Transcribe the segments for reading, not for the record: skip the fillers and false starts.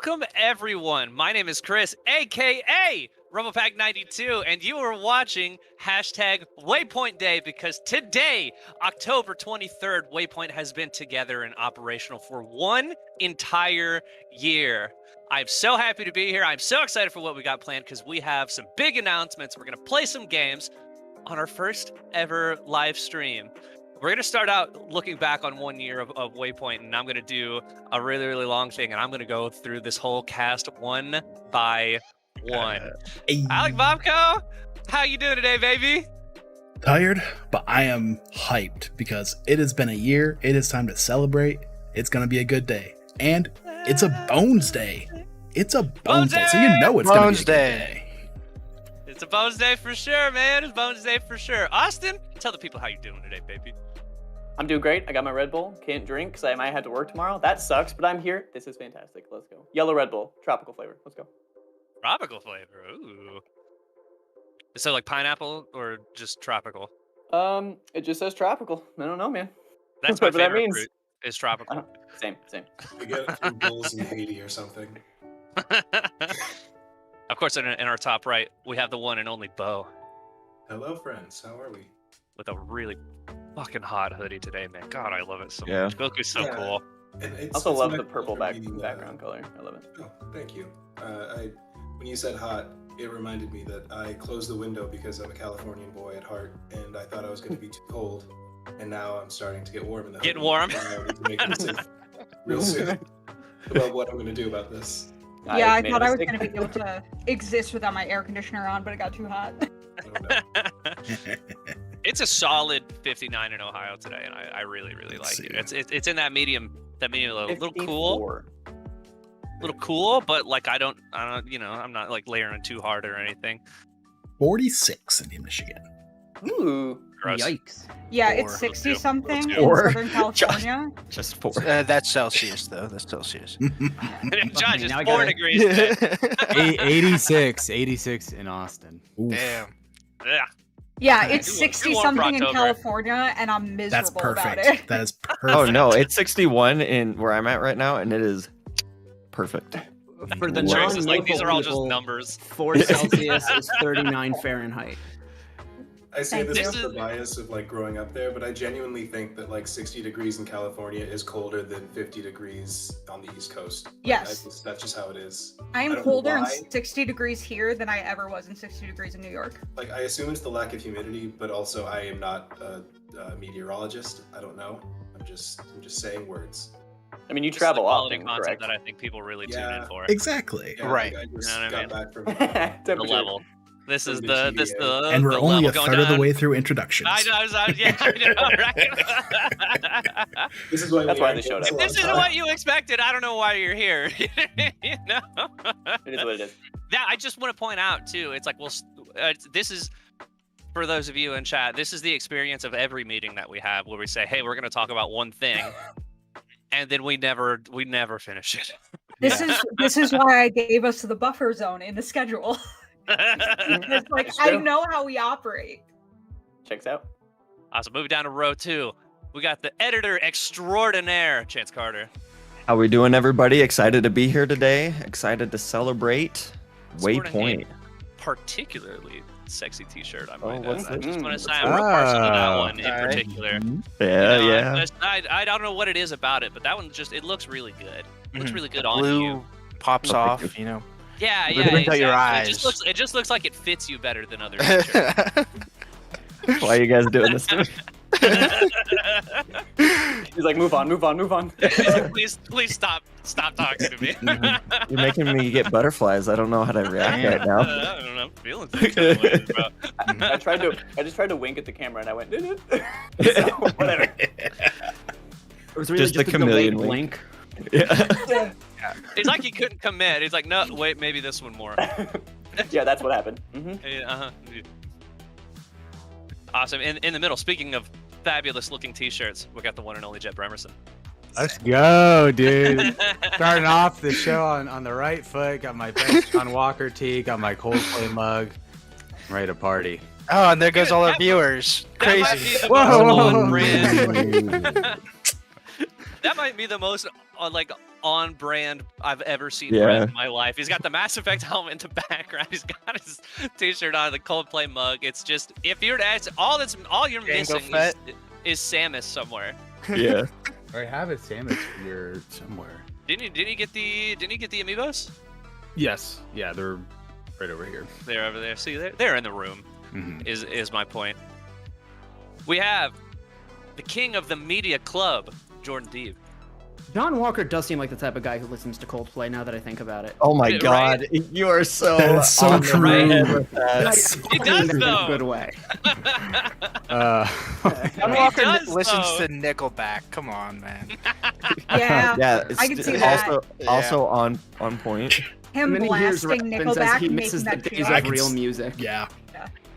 Welcome, everyone. My name is Chris, a.k.a. RumblePack92, and you are watching hashtag Waypoint Day because today, October 23rd, Waypoint has been together and operational for one entire year. I'm so happy to be here. I'm so excited for what we got planned because we have some big announcements. We're going to play some games on our first ever live stream. We're going to start out looking back on 1 year of Waypoint, and I'm going to do a really, really long thing, and I'm going to go through this whole cast one by one. Alec Bobko, how you doing today, baby? Tired, but I am hyped because it has been a year. It is time to celebrate. It's going to be a good day. And it's a Bones Day. It's a Bones Day, so you know it's going to be a good day. It's a Bones Day for sure, man. It's Bones Day for sure. Austin, tell the people how you doing today, baby. I'm doing great. I got my Red Bull. Can't drink because I might have to work tomorrow. That sucks, but I'm here. This is fantastic. Let's go. Yellow Red Bull, tropical flavor. Let's go. Tropical flavor. Ooh. So like pineapple or just tropical? It just says tropical. I don't know, man. That's my Whatever that favorite means. fruit. Is tropical. Same. We get it from bulls in Haiti or something. Of course, in our top right, we have the one and only Bo Hello, friends. How are we? with a really fucking hot hoodie today, man. God, I love it so Yeah. much. Goku's so Yeah. cool. And I also love the nice purple for me, background color. I love it. Oh, thank you. When you said hot, it reminded me that I closed the window because I'm a Californian boy at heart, and I thought I was going to be too cold. And now I'm starting to get warm in the Getting hoodie, warm. and I need to make a decision real soon about what I'm going to do about this. Yeah, I made a thought I was mistake. going to be able to exist without my air conditioner on, but it got too hot. I don't know. It's a solid 59 in Ohio today, and I really, really like Let's it. see. It's in that medium level. A little cool, 54. but like I don't, I'm not like layering too hard or anything. 46 in Michigan. Ooh. Gross. Yikes. Yeah, Four. it's 60 something Let's in do it. Southern California. Just 4. That's Celsius, though. That's Celsius. Josh, it's Now I 4 gotta- degrees today. 86 in Austin. Oof. Damn. Yeah. Yeah, Okay. it's Good 60 one for something in October. California, and I'm That's miserable about perfect. it. That is perfect. Oh no, it's 61 in where I'm at right now, and it is perfect. For the Trace is like, these non-local are all just people, numbers. 4 Celsius is 39 Fahrenheit. I say Thank this you. with the bias of like growing up there, but I genuinely think that like 60 degrees in California is colder than 50 degrees on the East Coast. Like, Yes. that's just how it is. I I am don't know colder in why. 60 degrees here than I ever was in 60 degrees in New York. Like I assume it's the lack of humidity, but also I am not a meteorologist. I don't know. I'm just saying words. I mean, you This is travel the quality often, content correct? that I think people really tune Yeah. in for. Exactly. Yeah, Right. I just You know what I got back from. The Temperature. level. This is From the the TVA. And we're the only a level going third of the down. way through introductions. I know, yeah, I know, right? This is why That's we why are they showed getting up. so This is on what time. you expected. I don't know why you're here. You know? It is what it is. Yeah, I just want to point out too. It's like, well, this is for those of you in chat. This is the experience of every meeting that we have, where we say, "Hey, we're going to talk about one thing," and then we never finish it. This is why I gave us the buffer zone in the schedule. Because, like, It's I true. know how we operate. Checks out. Awesome. Moving down to row 2, we got the editor extraordinaire, Chance Carter. How we doing, everybody? Excited to be here today. Excited to celebrate Sporting Waypoint. Particularly sexy T-shirt. I Oh, might what's add. I this? just want to say I'm real partial to that one in Alright. particular. Yeah, You know, yeah. I don't know what it is about it, but that one just, it looks really good. It looks Mhm. really good on Blue you. pops Oh, off, thank you know. Yeah, It yeah. brings out your exactly. It just looks like it fits you better than other t-shirts. Why are you guys doing this to me? He's like, move on. please stop talking to me. You're making me get butterflies. I don't know how to react right now. I don't know. I'm feeling some kind of way, bro. I just tried to wink at the camera and I went, so, whatever. It was really Just the a chameleon delayed wink. blink. Yeah. It's like he couldn't commit. He's like, no, wait, maybe this one more. Yeah, that's what happened. Uh-huh. Awesome. In the middle, speaking of fabulous looking t-shirts, we got the one and only Jet Bremerson. Let's go, dude. Starting off the show on the right foot. Got my best John Walker tee. Got my Coldplay mug. I'm ready to party. Oh, and there goes all our viewers. That might be Crazy. the Whoa. most on brand. That might be the most like on-brand I've ever seen Yeah. Brett in my life. He's got the Mass Effect helmet in the background. He's got his T-shirt on, the Coldplay mug. It's just if you're to ask, all you're missing Fett. is Samus somewhere. Yeah. I have a Samus here somewhere. Didn't he get the amiibos? Yes. Yeah, they're right over here. They're over there. See, they're in the room. Mhm. Is my point. We have the king of the media club, Jordan Deeb. John Walker does seem like the type of guy who listens to Coldplay. Now that I think about it, Oh my Right? God, you are so. That is so on the true. right head with that. That's He does, in a though. good way. John He Walker does, listens though. to Nickelback. Come on, man. Yeah. Yeah, it's I can see that. also on point. Him And then he hears blasting rap and says Nickelback he and misses making the that days joke. I of can real s- music. yeah.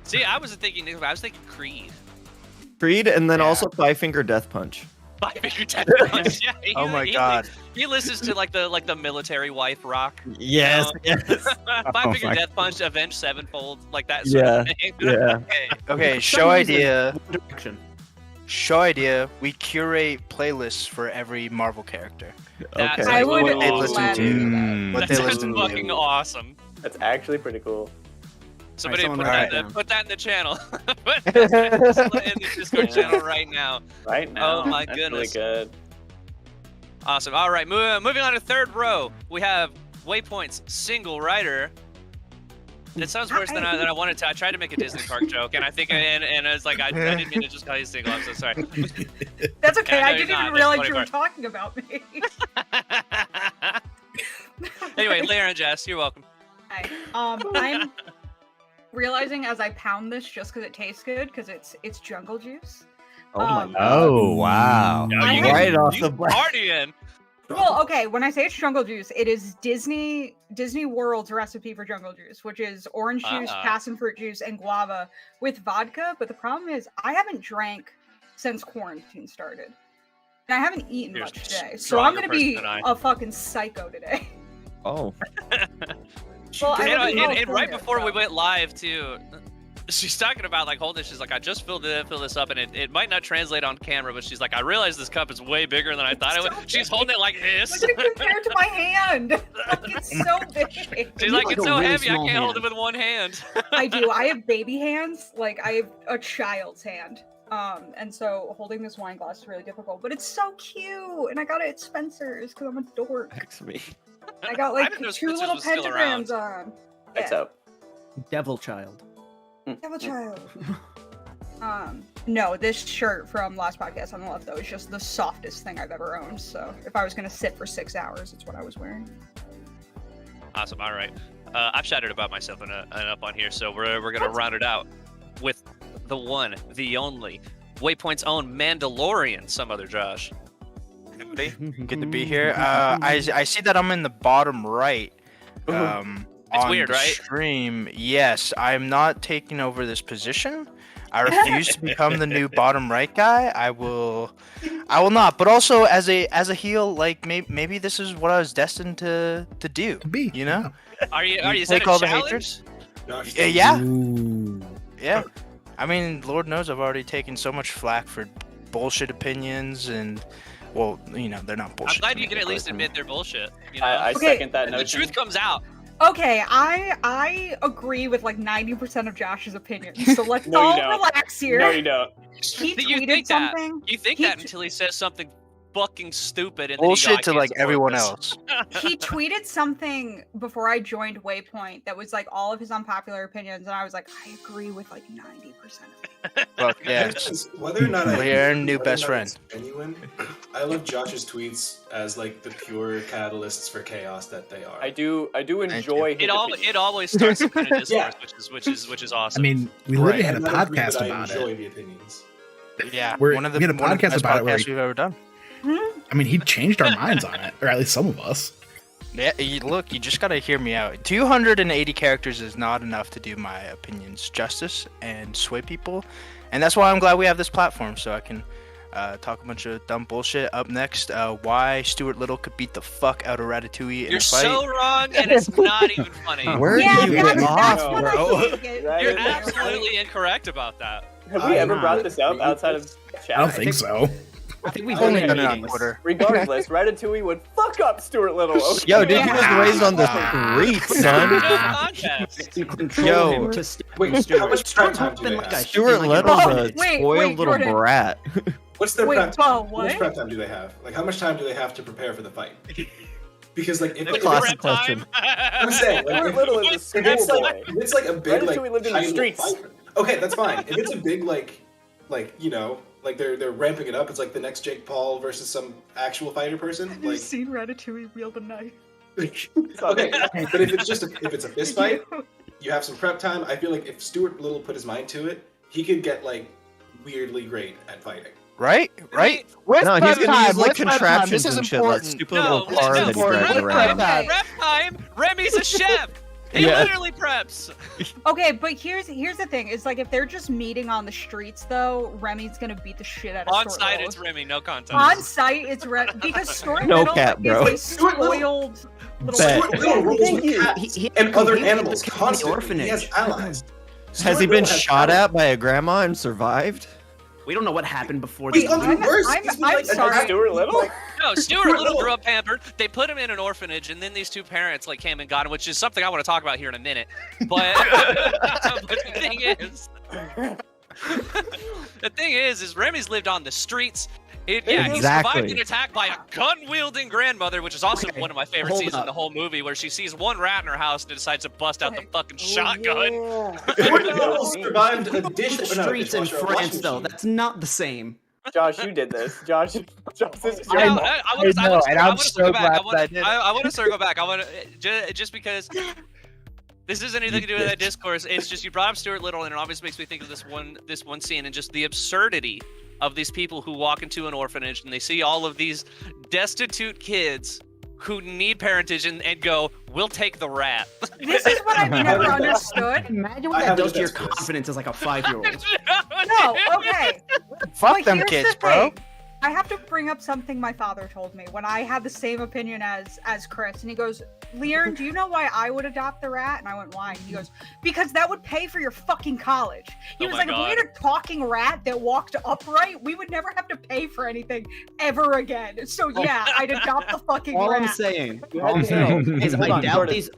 See, I wasn't thinking Nickelback. I was thinking Creed. Creed, and then Yeah. also Five Finger Death Punch. Five Finger Death Punch. Yeah, Oh my God. He listens to like the military wife rock. Yes, yes. Five Finger my Death Punch, Avenged Sevenfold, like that sort of thing. Yeah. Okay, For show some reason, idea. One Direction. Show idea. We curate playlists for every Marvel character. That's Okay. I would What they listen gladly to. do that. Mm. What That they sounds listen fucking to. awesome. That's actually pretty cool. Somebody someone put, write that, that down. put that in the channel. Put that in the Discord channel right now. Right now. Oh my That's goodness. really good. Awesome. All right, moving on to third row, we have Waypoint's single writer. It sounds worse than I wanted to. I tried to make a Disney park joke, and I think, and I was like, I didn't mean to just call you single. I'm so sorry. That's okay. Yeah, no, I you're didn't not. even That's realize funny you were part. talking about me. Anyway, Leah and Jess, you're welcome. Hi. I'm realizing as I pound this just because it tastes good, because it's jungle juice. Oh my Um, God. Oh wow. No, I you had- Right off you the bat. partying. Well, okay, when I say it's jungle juice, it is Disney World's recipe for jungle juice, which is orange juice, passion fruit juice, and guava with vodka. But the problem is, I haven't drank since quarantine started, and I haven't eaten You're much a today. So stronger I'm gonna be person than a fucking psycho today. Oh. Well, I You know, live in and right California, before we so- went live too, she's talking about like holding. She's like, I just fill this up, and it might not translate on camera, but she's like, I realize this cup is way bigger than I thought it would. so She's big. holding it like this. Look at it compared to my hand. Like, it's so big. She's You like, have it's a so really heavy, I small can't hold it hand. with one hand. I do. I have baby hands. Like I have a child's hand. And so holding this wine glass is really difficult, but it's so cute. And I got it at Spencer's because I'm a dork. X me. I got I like didn't know 2 Spencer's little was still around. pentagrams on. Thanks Yeah. up. Devil Child. Have a child. No, this shirt from last podcast on the left though is just the softest thing I've ever owned. So if I was gonna sit for 6 hours, it's what I was wearing. Awesome. All right. I've shouted about myself enough on here, so we're gonna round it out with the one, the only, Waypoint's own Mandalorian. Some other Josh. Good to be here. I see that I'm in the bottom right. It's On weird, the right? Stream. Yes, I'm not taking over this position. I refuse to become the new bottom right guy. I will not. But also as a heel, like maybe this is what I was destined to do. Be. You know? Are you? Is that Take a all the challenge? haters. Josh, Yeah. Ooh. Yeah. I mean, Lord knows I've already taken so much flack for bullshit opinions and, well, you know, they're not I'm bullshit. glad to you me, can at of least course. admit they're bullshit. You know? I Okay. second that the notion. truth comes out. Okay, I agree with like 90% of Josh's opinions. So let's No, you all don't. relax here. No, you don't. He You tweeted think that. something. You think He that t- until he says something fucking stupid and then he Bullshit got to like canceled for everyone this. else. He tweeted something before I joined Waypoint that was like all of his unpopular opinions, and I was like, I agree with like 90% of it. Fuck yeah. Whether or not I We're your new whether or best not friend. it's genuine, I love Josh's tweets as like the pure catalysts for chaos that they are. I do enjoy his opinion. It always starts some kind of discourse, Yeah. which is I awesome. mean, we literally Right. had a I'm not agree, podcast but I about enjoy it. the opinions. Yeah. We're- one of the we had a one of the podcast best about it where podcasts we've ever done. I mean, he changed our minds on it, or at least some of us. Yeah, look, you just gotta hear me out. 280 characters is not enough to do my opinions justice and sway people, and that's why I'm glad we have this platform so I can talk a bunch of dumb bullshit. Up next, why Stuart Little could beat the fuck out of Ratatouille in You're a fight. so wrong, and it's not even funny. Where Yeah, do you that's get off, what I bro? think it- That You're is- absolutely incorrect about that. Have we ever not. brought this up outside of chat? I don't think so. I think we've Only been done in it on meetings. Twitter. Regardless, Ratatouille would fuck up Stuart Little. Okay? Yo, dude, he was Yeah. raised on the streets, son. Contest. You control Yo. him to stay Wait, with Stuart. how much prep time do Been they like have? a- Stuart like Little's a- a Wait, spoiled little Jordan. brat. What's their Wait, prep Bo, time? How what? much prep time do they have? Like, how much time do they have to prepare for the fight? Because like, if The Classic prep time. question. I'm saying, like, Stuart Little is a if it's schoolboy. like, if it's like a big like Ratatouille lived in the title streets. fight- okay, that's fine. If it's a big like you know, like they're ramping it up. It's like the next Jake Paul versus some actual fighter person. Have you Like, seen Ratatouille wield a knife? okay, but if it's a fist fight, you have some prep time. I feel like if Stuart Little put his mind to it, he could get like weirdly great at fighting. Right? Right? Where's No, he's prep gonna time? use like Where's prep time? contraptions This is and shit, that important. stupid No, little car no, that he no, drags prep around. time. Prep time. Remy's a chef. He Yeah. literally preps. Okay, but here's the thing: is like if they're just meeting on the streets, though, Remy's gonna beat the shit out of On Stuart site, Little. it's Remy. No contest. On site, it's because Stuart No Little cap, bro. is a spoiled little. Bet. Stuart Little rules with He- cats he- and other he animals lives in the constantly. He has orphanage. allies. Has Stuart he been Little has shot allies. at by a grandma and survived? We don't know what happened before He's the gone through worse. I'm He's been, like, sorry. Stuart Little? No, Stuart Little grew up pampered. They put him in an orphanage, and then these two parents like came and got him, which is something I want to talk about here in a minute. But, but the thing is Remy's lived on the streets. He survived an attack by a gun-wielding grandmother, which is also one of my favorite hold scenes up. in the whole movie, where she sees one rat in her house and decides to bust out the fucking shotgun. Stuart Little survived a dish. the no, streets in dishwasher, a washing France, though. machine. That's not the same. Josh, you did this. Josh, this is I your want to circle back. I want to just because this isn't anything to do with that discourse. It's just you brought up Stuart Little, and it always makes me think of this one scene and just the absurdity of these people who walk into an orphanage and they see all of these destitute kids who need parentage and go, "We'll take the rat." This is what I've never understood. Imagine what I that have does to your this. confidence as like a 5-year-old. No, okay. Fuck But them here's kids, the bro. thing. I have to bring up something my father told me when I had the same opinion as Chris, and he goes, "Leon, do you know why I would adopt the rat?" And I went, "Why?" And he goes, "Because that would pay for your fucking college." He Oh was my like, "If we God. had a talking rat that walked upright, we would never have to pay for anything ever again." So yeah, I'd adopt the fucking All rat. I'm saying, You all had I'm to saying know. is Hold I on, doubt Jordan. these.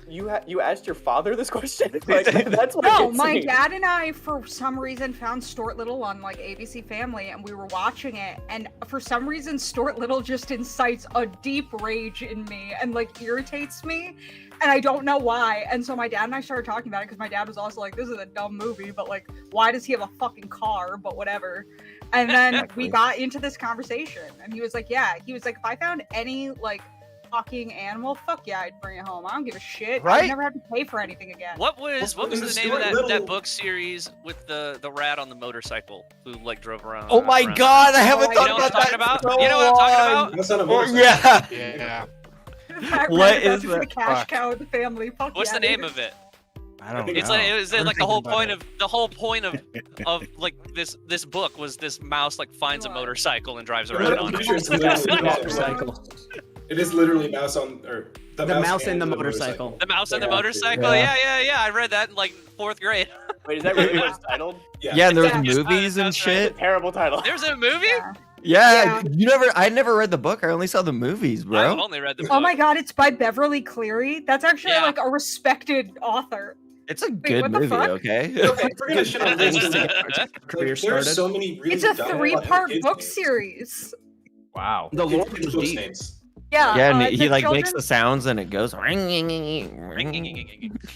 You asked your father this question? Like, that's what No, gets my me. dad and I, for some reason, found Stuart Little on like ABC Family, and we were watching it. And for some reason, Stuart Little just incites a deep rage in me and like irritates me, and I don't know why. And so my dad and I started talking about it because my dad was also like, "This is a dumb movie, but like, why does he have a fucking car?" But whatever. And then we got into this conversation, and he was like, "Yeah," he was like, "If I found any like talking animal, fuck yeah, I'd bring it home. I don't give a shit. Right? I'd never have to pay for anything again." What was the name of Stuart that Little- book series with the rat on the motorcycle who like drove around? Oh my around? god, I haven't You thought know what about I'm that. talking about? so You know what I'm talking long. about? That's not a Oh, motorcycle. yeah. Yeah. That What rat is got that? the cash Fuck. cow of the family. Fuck What's yeah, the name dude. of it? I don't It's know. It was I'm like the whole thinking point of like this book was this mouse like finds a motorcycle and drives around on I'm it. pretty sure it's literally Motorcycle. It is literally mouse on or The mouse and the motorcycle. The mouse and the Yeah. motorcycle. Yeah. I read that in like 4th grade. Wait, is that really what it's titled? Yeah, and there was Yeah. movies and That's shit. Terrible title. There's a movie. Yeah. Yeah, I never read the book. I only saw the movies, I bro. only read the book. Oh my god, it's by Beverly Cleary. That's actually Yeah. like a respected author. It's a good what the movie, fuck? okay? Okay, if we're gonna shit on this. Career There are started. so many really It's a dumb 3-part kids book names. series. Wow. The Lord Kids was names. deep. names. Yeah, Yeah, and it's he a like makes the children's- sounds and it goes.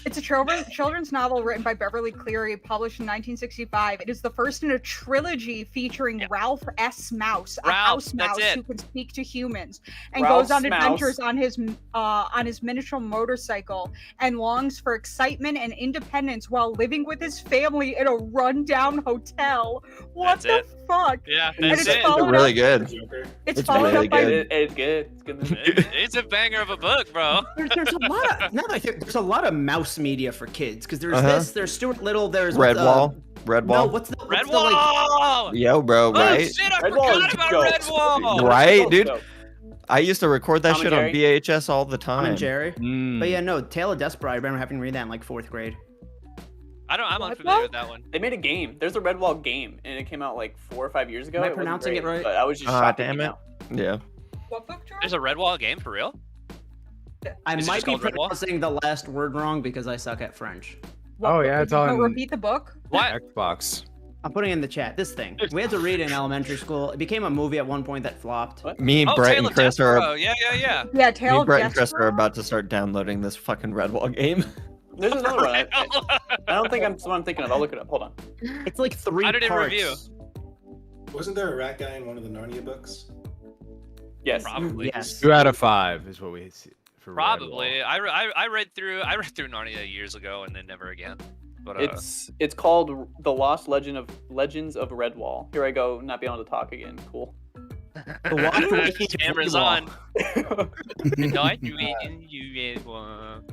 It's a children's novel written by Beverly Cleary, published in 1965. It is the first in a trilogy featuring Ralph S. Mouse, a Ralph, house that's mouse it. who can speak to humans, and Ralph's goes on mouse. adventures on his miniature motorcycle, and longs for excitement and independence while living with his family in a rundown hotel. What That's the it. fuck? Yeah, And that's it's it. followed really up. good. Joker. It's It's followed really up by good. It's good. It's good. movie. It's a banger of a book, bro. There's a lot of now that I think there's a lot of mouse media for kids because there's Uh-huh. this, there's Stuart Little, there's Redwall. No, Redwall. what's the Red what's the, like, Wall. Yo, bro, Oh right? shit! I Red Wall forgot is about dope. Red Wall. Right, dude? Dope. I used to record that Tom shit and on Jerry? VHS all the Tom time. and Jerry. Mm. But yeah, no, Tale of Desperate. I remember having to read that in like 4th grade. I'm What unfamiliar the? with that one. They made a game. There's a Redwall game, and it came out like 4 or 5 years ago. Am I It wasn't pronouncing it great, right? But I was just shocked. Damn it. out. Yeah. What book, George? There's a Redwall game for real? I Is it might just be called Redwall? pronouncing the last word wrong because I suck at French. What Oh, book yeah, did it's you put? on- Repeat the book. What? Xbox. I'm putting in the chat this thing. We had to read it in elementary school. It became a movie at one point that flopped. What? Me, Oh, Brett, Tale and of Chris are. Despero. Yeah. Yeah, Me, Tale of Brett, and Chris are Despero? about to start downloading this fucking Redwall game. There's another one. I don't think I'm the one I'm thinking of. I'll look it up. Hold on. It's like 3 How did it parts. review? Wasn't there a rat guy in one of the Narnia books? Yes. Probably. Yes. 2 out of 5 is what we see for Probably. Redwall. I read through Narnia years ago and then never again. But It's called The Lost Legends of Redwall. Here I go, not being able to talk again. Cool. The Watch Wiki camera's Wall. on.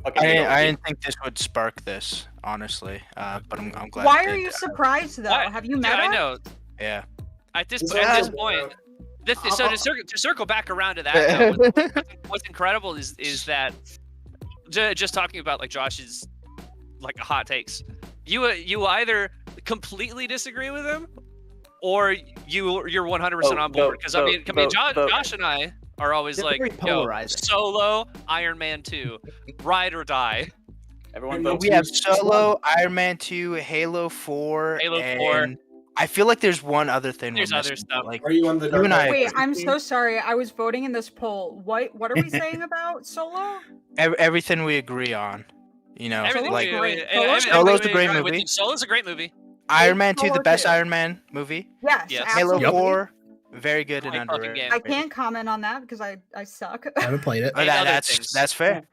Okay, I didn't think this would spark this, honestly. But I'm glad. Why it are did. you surprised though? What? Have you Yeah, met I her? know. Yeah. At this Yeah. point, so to circle back around to that, though, what's incredible is that just talking about like Josh's like hot takes, you either completely disagree with him, or you're 100% on board. Because I mean, Josh and I are always They're like, very yo, polarizing. Solo, Iron Man 2, ride or die. Everyone But votes. we have Solo, Iron Man 2, Halo 4, Halo 4. and I feel like there's one other thing. There's we're other missing, stuff. Like Are you on the You and I- Wait, I'm so sorry. I was voting in this poll. What are we saying about Solo? everything we agree on. You know, Everything like great. Solo's a great movie. Solo's a great movie. Iron Man 2, the Solo best 2. Iron Man movie. Yes, Yes. Halo absolutely. 4, very good and Great fucking underrated. game. I can't comment on that because I suck. I haven't played it. But And other that's things. fair.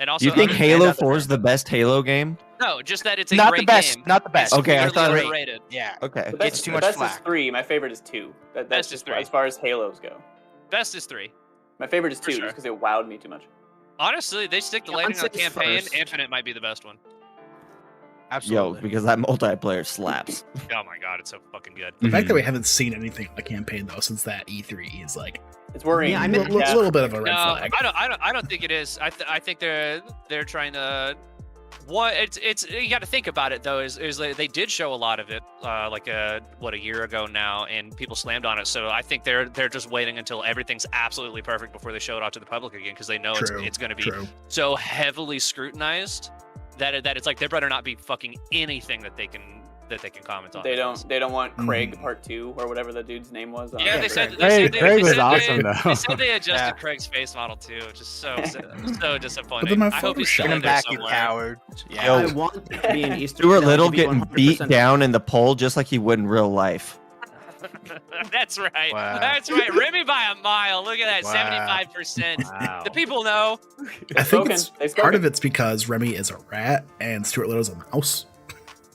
And also, You think other- Halo other 4 is the best Halo game? No, just that it's a Not great the best. game. Not the best. It's Okay, I literally thought it- underrated. Yeah. Okay. The Gets best, too the much best is flack. 3. My favorite is 2. That's Best is just 3. as far as Halos go. Best is 3. My favorite is For 2 sure. just because it wowed me too much. Honestly, they stick the Yeah, landing I'd on say campaign. first. Infinite might be the best one. Yo, Absolutely. because that multiplayer slaps. Oh my god, it's so fucking good. The fact that we haven't seen anything on the campaign though since that E3 is like It's worrying. Yeah, I a mean, little bit of a red No, flag. I don't think it is. I think they're trying to. What it's you got to think about it though is like they did show a lot of it like a year ago now, and people slammed on it. So I think they're just waiting until everything's absolutely perfect before they show it off to the public again, because they know True, it's going to be true. so heavily scrutinized that it's like there better not be fucking anything that they can comment on. They don't want Craig Mm. Part 2 or whatever the dude's name was. Yeah, they said Craig was said awesome, they, though. They said they adjusted Yeah. Craig's face model too, which is so disappointing. then my I hope he's Photoshop- still Bring in him there back, you somewhere. coward. Yeah. Yo. I want it to be an Easter Stuart egg, Little to be getting 100% beat down in the poll just like he would in real life. That's right. Wow. That's right. Remy by a mile. Look at that, Wow. 75%. Wow. The people know. I think spoken. it's They've part of spoken. it's because Remy is a rat and Stuart Little's a mouse.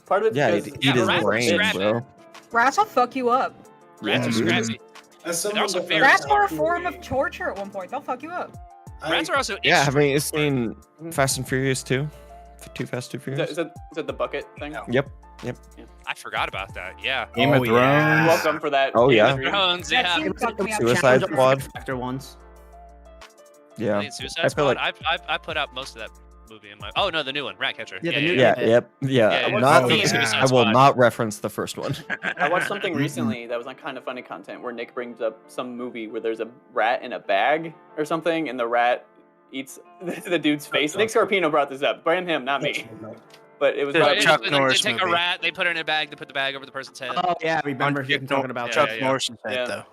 Part of it's Yeah, because he'd Yeah, eat his rats are brain, scrappy. bro. Rats will fuck you up. Rats are dude. scrappy. As They're someone also that very likes Rats are a horror form movie, of torture at one point. They'll fuck you up. Rats are also Yeah, haven't you extremely seen Fast and Furious 2? Too Fast, Too is Furious? that the bucket thing? Yep. I forgot about that. Yeah. Game of Oh, Thrones. yeah. Welcome for that. Oh, Game yeah. of Thrones. Thrones, That yeah. scene fucked me up. Suicide Challenge of the Squad. Factor once. Yeah. I think Suicide I feel Squad. like- I put out most of that movie in my. Oh no, the new one, Ratcatcher. Yeah, the new- Yeah, Yeah. yep. Yeah. Yeah, yeah. Not Oh, the, yeah. I will not reference the first one. I watched something recently that was like kind of funny content where Nick brings up some movie where there's a rat in a bag or something, and the rat eats the dude's face. Nick Scarpino brought this up. Blame him, not me. But it was The about Chuck They Norris take a movie. rat, they put it in a bag, they put the bag over the person's head. Oh yeah, I remember On him Chuck talking about Yeah, Chuck that. Norris is Yeah. dead though.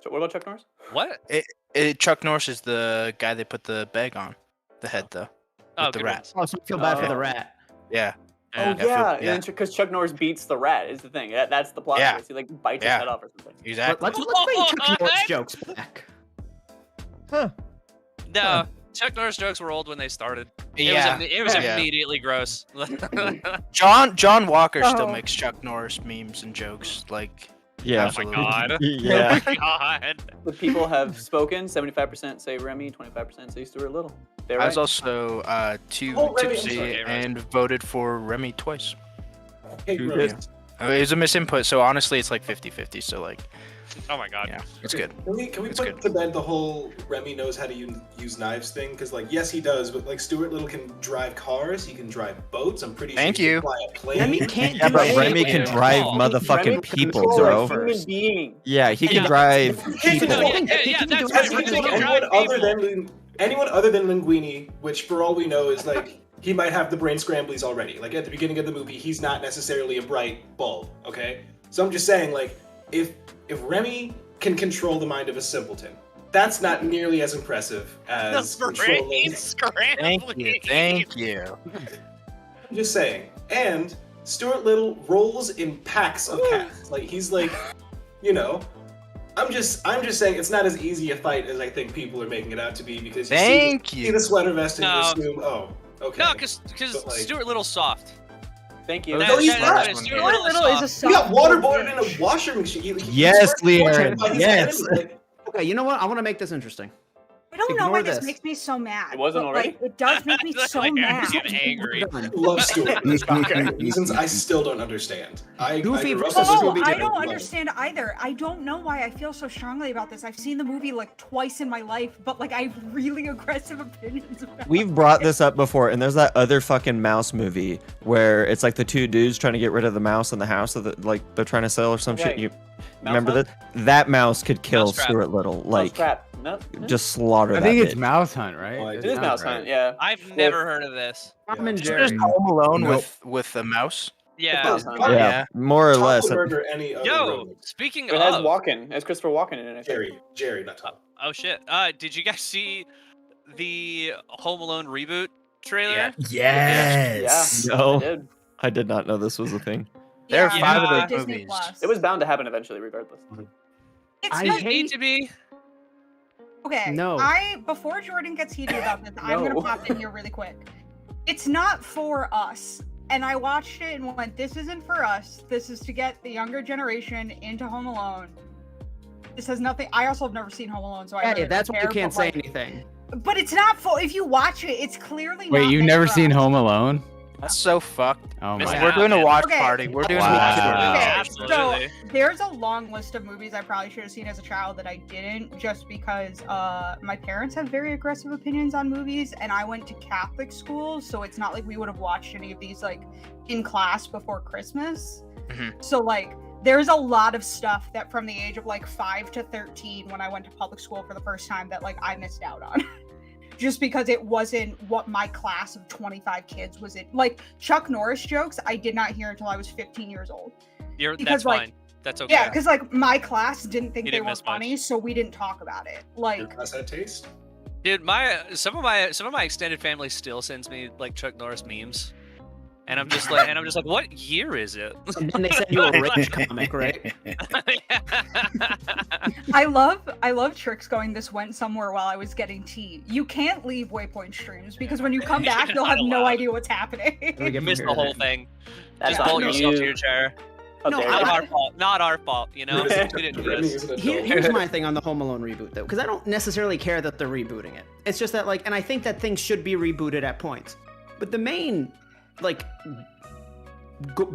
So what about Chuck Norris? What? Chuck Norris is the guy they put the bag on, the head though. Oh, the good rat. ones. Oh, so I feel bad for Oh. the rat. Yeah. Oh Yeah. yeah, because Chuck Norris beats the rat is the thing. That's the plot. Yeah. twist. He like bites his Yeah. head off or something. Exactly. Let's bring Chuck Norris What? jokes back. No, Chuck Norris jokes were old when they started. Yeah. It was Yeah. immediately gross. John Walker still Oh. makes Chuck Norris memes and jokes like. Yeah. Oh my god. Yeah. Oh my god. The people have spoken. 75% say Remy, 25% say Stuart Little. They're I right. was also too Oh, Remy, I'm tipsy sorry. and voted for Remy twice. Hey, Who Chris, did? It was a misinput, so honestly, it's like 50-50. So like, Oh my god. yeah, it's good. Can we It's put good. to bed the whole Remy knows how to use knives thing? Because like, yes, he does, but like Stuart Little can drive cars, he can drive boats. I'm pretty Thank sure he you. can fly a plane. Remy can't Yeah, do but shit. Remy can Yeah. drive Oh. Remy motherfucking can people, control bro. a human being. Yeah, he can Yeah. drive He can people. No, control- yeah, that's Has right. he Remy killed can anyone drive other people. than anyone other than Linguini, which for all we know is like he might have the brain scramblies already. Like at the beginning of the movie, he's not necessarily a bright bulb. Okay, so I'm just saying, like, if Remy can control the mind of a simpleton, that's not nearly as impressive as The controlling. brain scrambling. Thank you. I'm just saying. And Stuart Little rolls in packs of cats. Like he's like, you know. I'm just saying it's not as easy a fight as I think people are making it out to be because you Thank see you. the sweater vest and No. you assume, oh, okay. No, because But, like- Stuart Little's soft. Thank you. No, he's not. Stuart Stuart Little Little is a soft. He got soft waterboarded in bitch. a washer machine. He Yes, was tortured Leon, by his yes. enemy. Like, Okay, you know what? I want to make this interesting. I don't know Ignore why this this. makes me so mad. It wasn't but, already? Like, it does make me so Like, mad. I'm angry. I love Stuart Little for reasons I still don't understand. I Goofy grew up versus as a Oh, Scooby-Doo. I kid. don't Love it. understand either. I don't know why I feel so strongly about this. I've seen the movie like twice in my life, but like I have really aggressive opinions about We've it. brought this up before, and there's that other fucking mouse movie where it's like the two dudes trying to get rid of the mouse in the house that like they're trying to sell or some shit. Okay. You Mouse remember Hunt? that? That mouse could kill Mousetrap. Stuart Little. Oh, Like crap. No. just slaughter I that think it's bitch. Mouse Hunt, right? Oh, I That It is sounds Mouse right. Hunt, yeah. I've never heard of this. Tom and It's Jerry. just Home Alone Nope. with a mouse. Yeah. Mouse Hunt. Yeah. Yeah, more or Tom less. will murder any other Yo, rodent. speaking It has of. Walken. It has Christopher Walken in it, I think. Jerry, not Tom. Oh shit. Did you guys see the Home Alone reboot trailer? Yeah. Yes. Yeah. No. I did. I did not know this was a thing. There are Yeah, five of yeah. those Disney movies. Plus. It was bound to happen eventually, regardless. It's I not Does it need to be? okay. No. Before Jordan gets heated about this, I'm No. gonna pop in here really quick. It's not for us. And I watched it and went, this isn't for us. This is to get the younger generation into Home Alone. This has nothing. I also have never seen Home Alone, so I Hey, really that's don't why you care, can't but, say like, anything. But it's not for. If you watch it, it's clearly. Wait, not you've meant never for seen us. Home Alone? That's so fucked. Oh It's my not. We're doing a watch Okay. party. We're doing Wow. a watch Wow. party. Okay, Absolutely. so there's a long list of movies I probably should have seen as a child that I didn't, just because my parents have very aggressive opinions on movies, and I went to Catholic school, so it's not like we would have watched any of these like in class before Christmas. Mhm. So like there's a lot of stuff that from the age of like 5 to 13 when I went to public school for the first time that like I missed out on. Just because it wasn't what my class of 25 kids was in. Like Chuck Norris jokes, I did not hear until I was 15 years old. That's because, like, fine. That's okay. Yeah, because like my class didn't think You they didn't were miss much. funny, so we didn't talk about it. Your Like, class had taste? Dude, some of my extended family still sends me like Chuck Norris memes. And I'm just like, what year is it? And then they send you a rich comic, right? I love Tricks going, this went somewhere while I was getting tea. You can't leave Waypoint streams because when you come back, You're you'll not have no allowed. idea what's happening. You missed the whole thing. That's Just on bolt yourself you. to your chair. How No, dare Not you. our fault. Not our fault. You know, we didn't do Remy this. is an Here, adult. here's my thing on the Home Alone reboot, though, because I don't necessarily care that they're rebooting it. It's just that, like, and I think that things should be rebooted at points. But the main, like,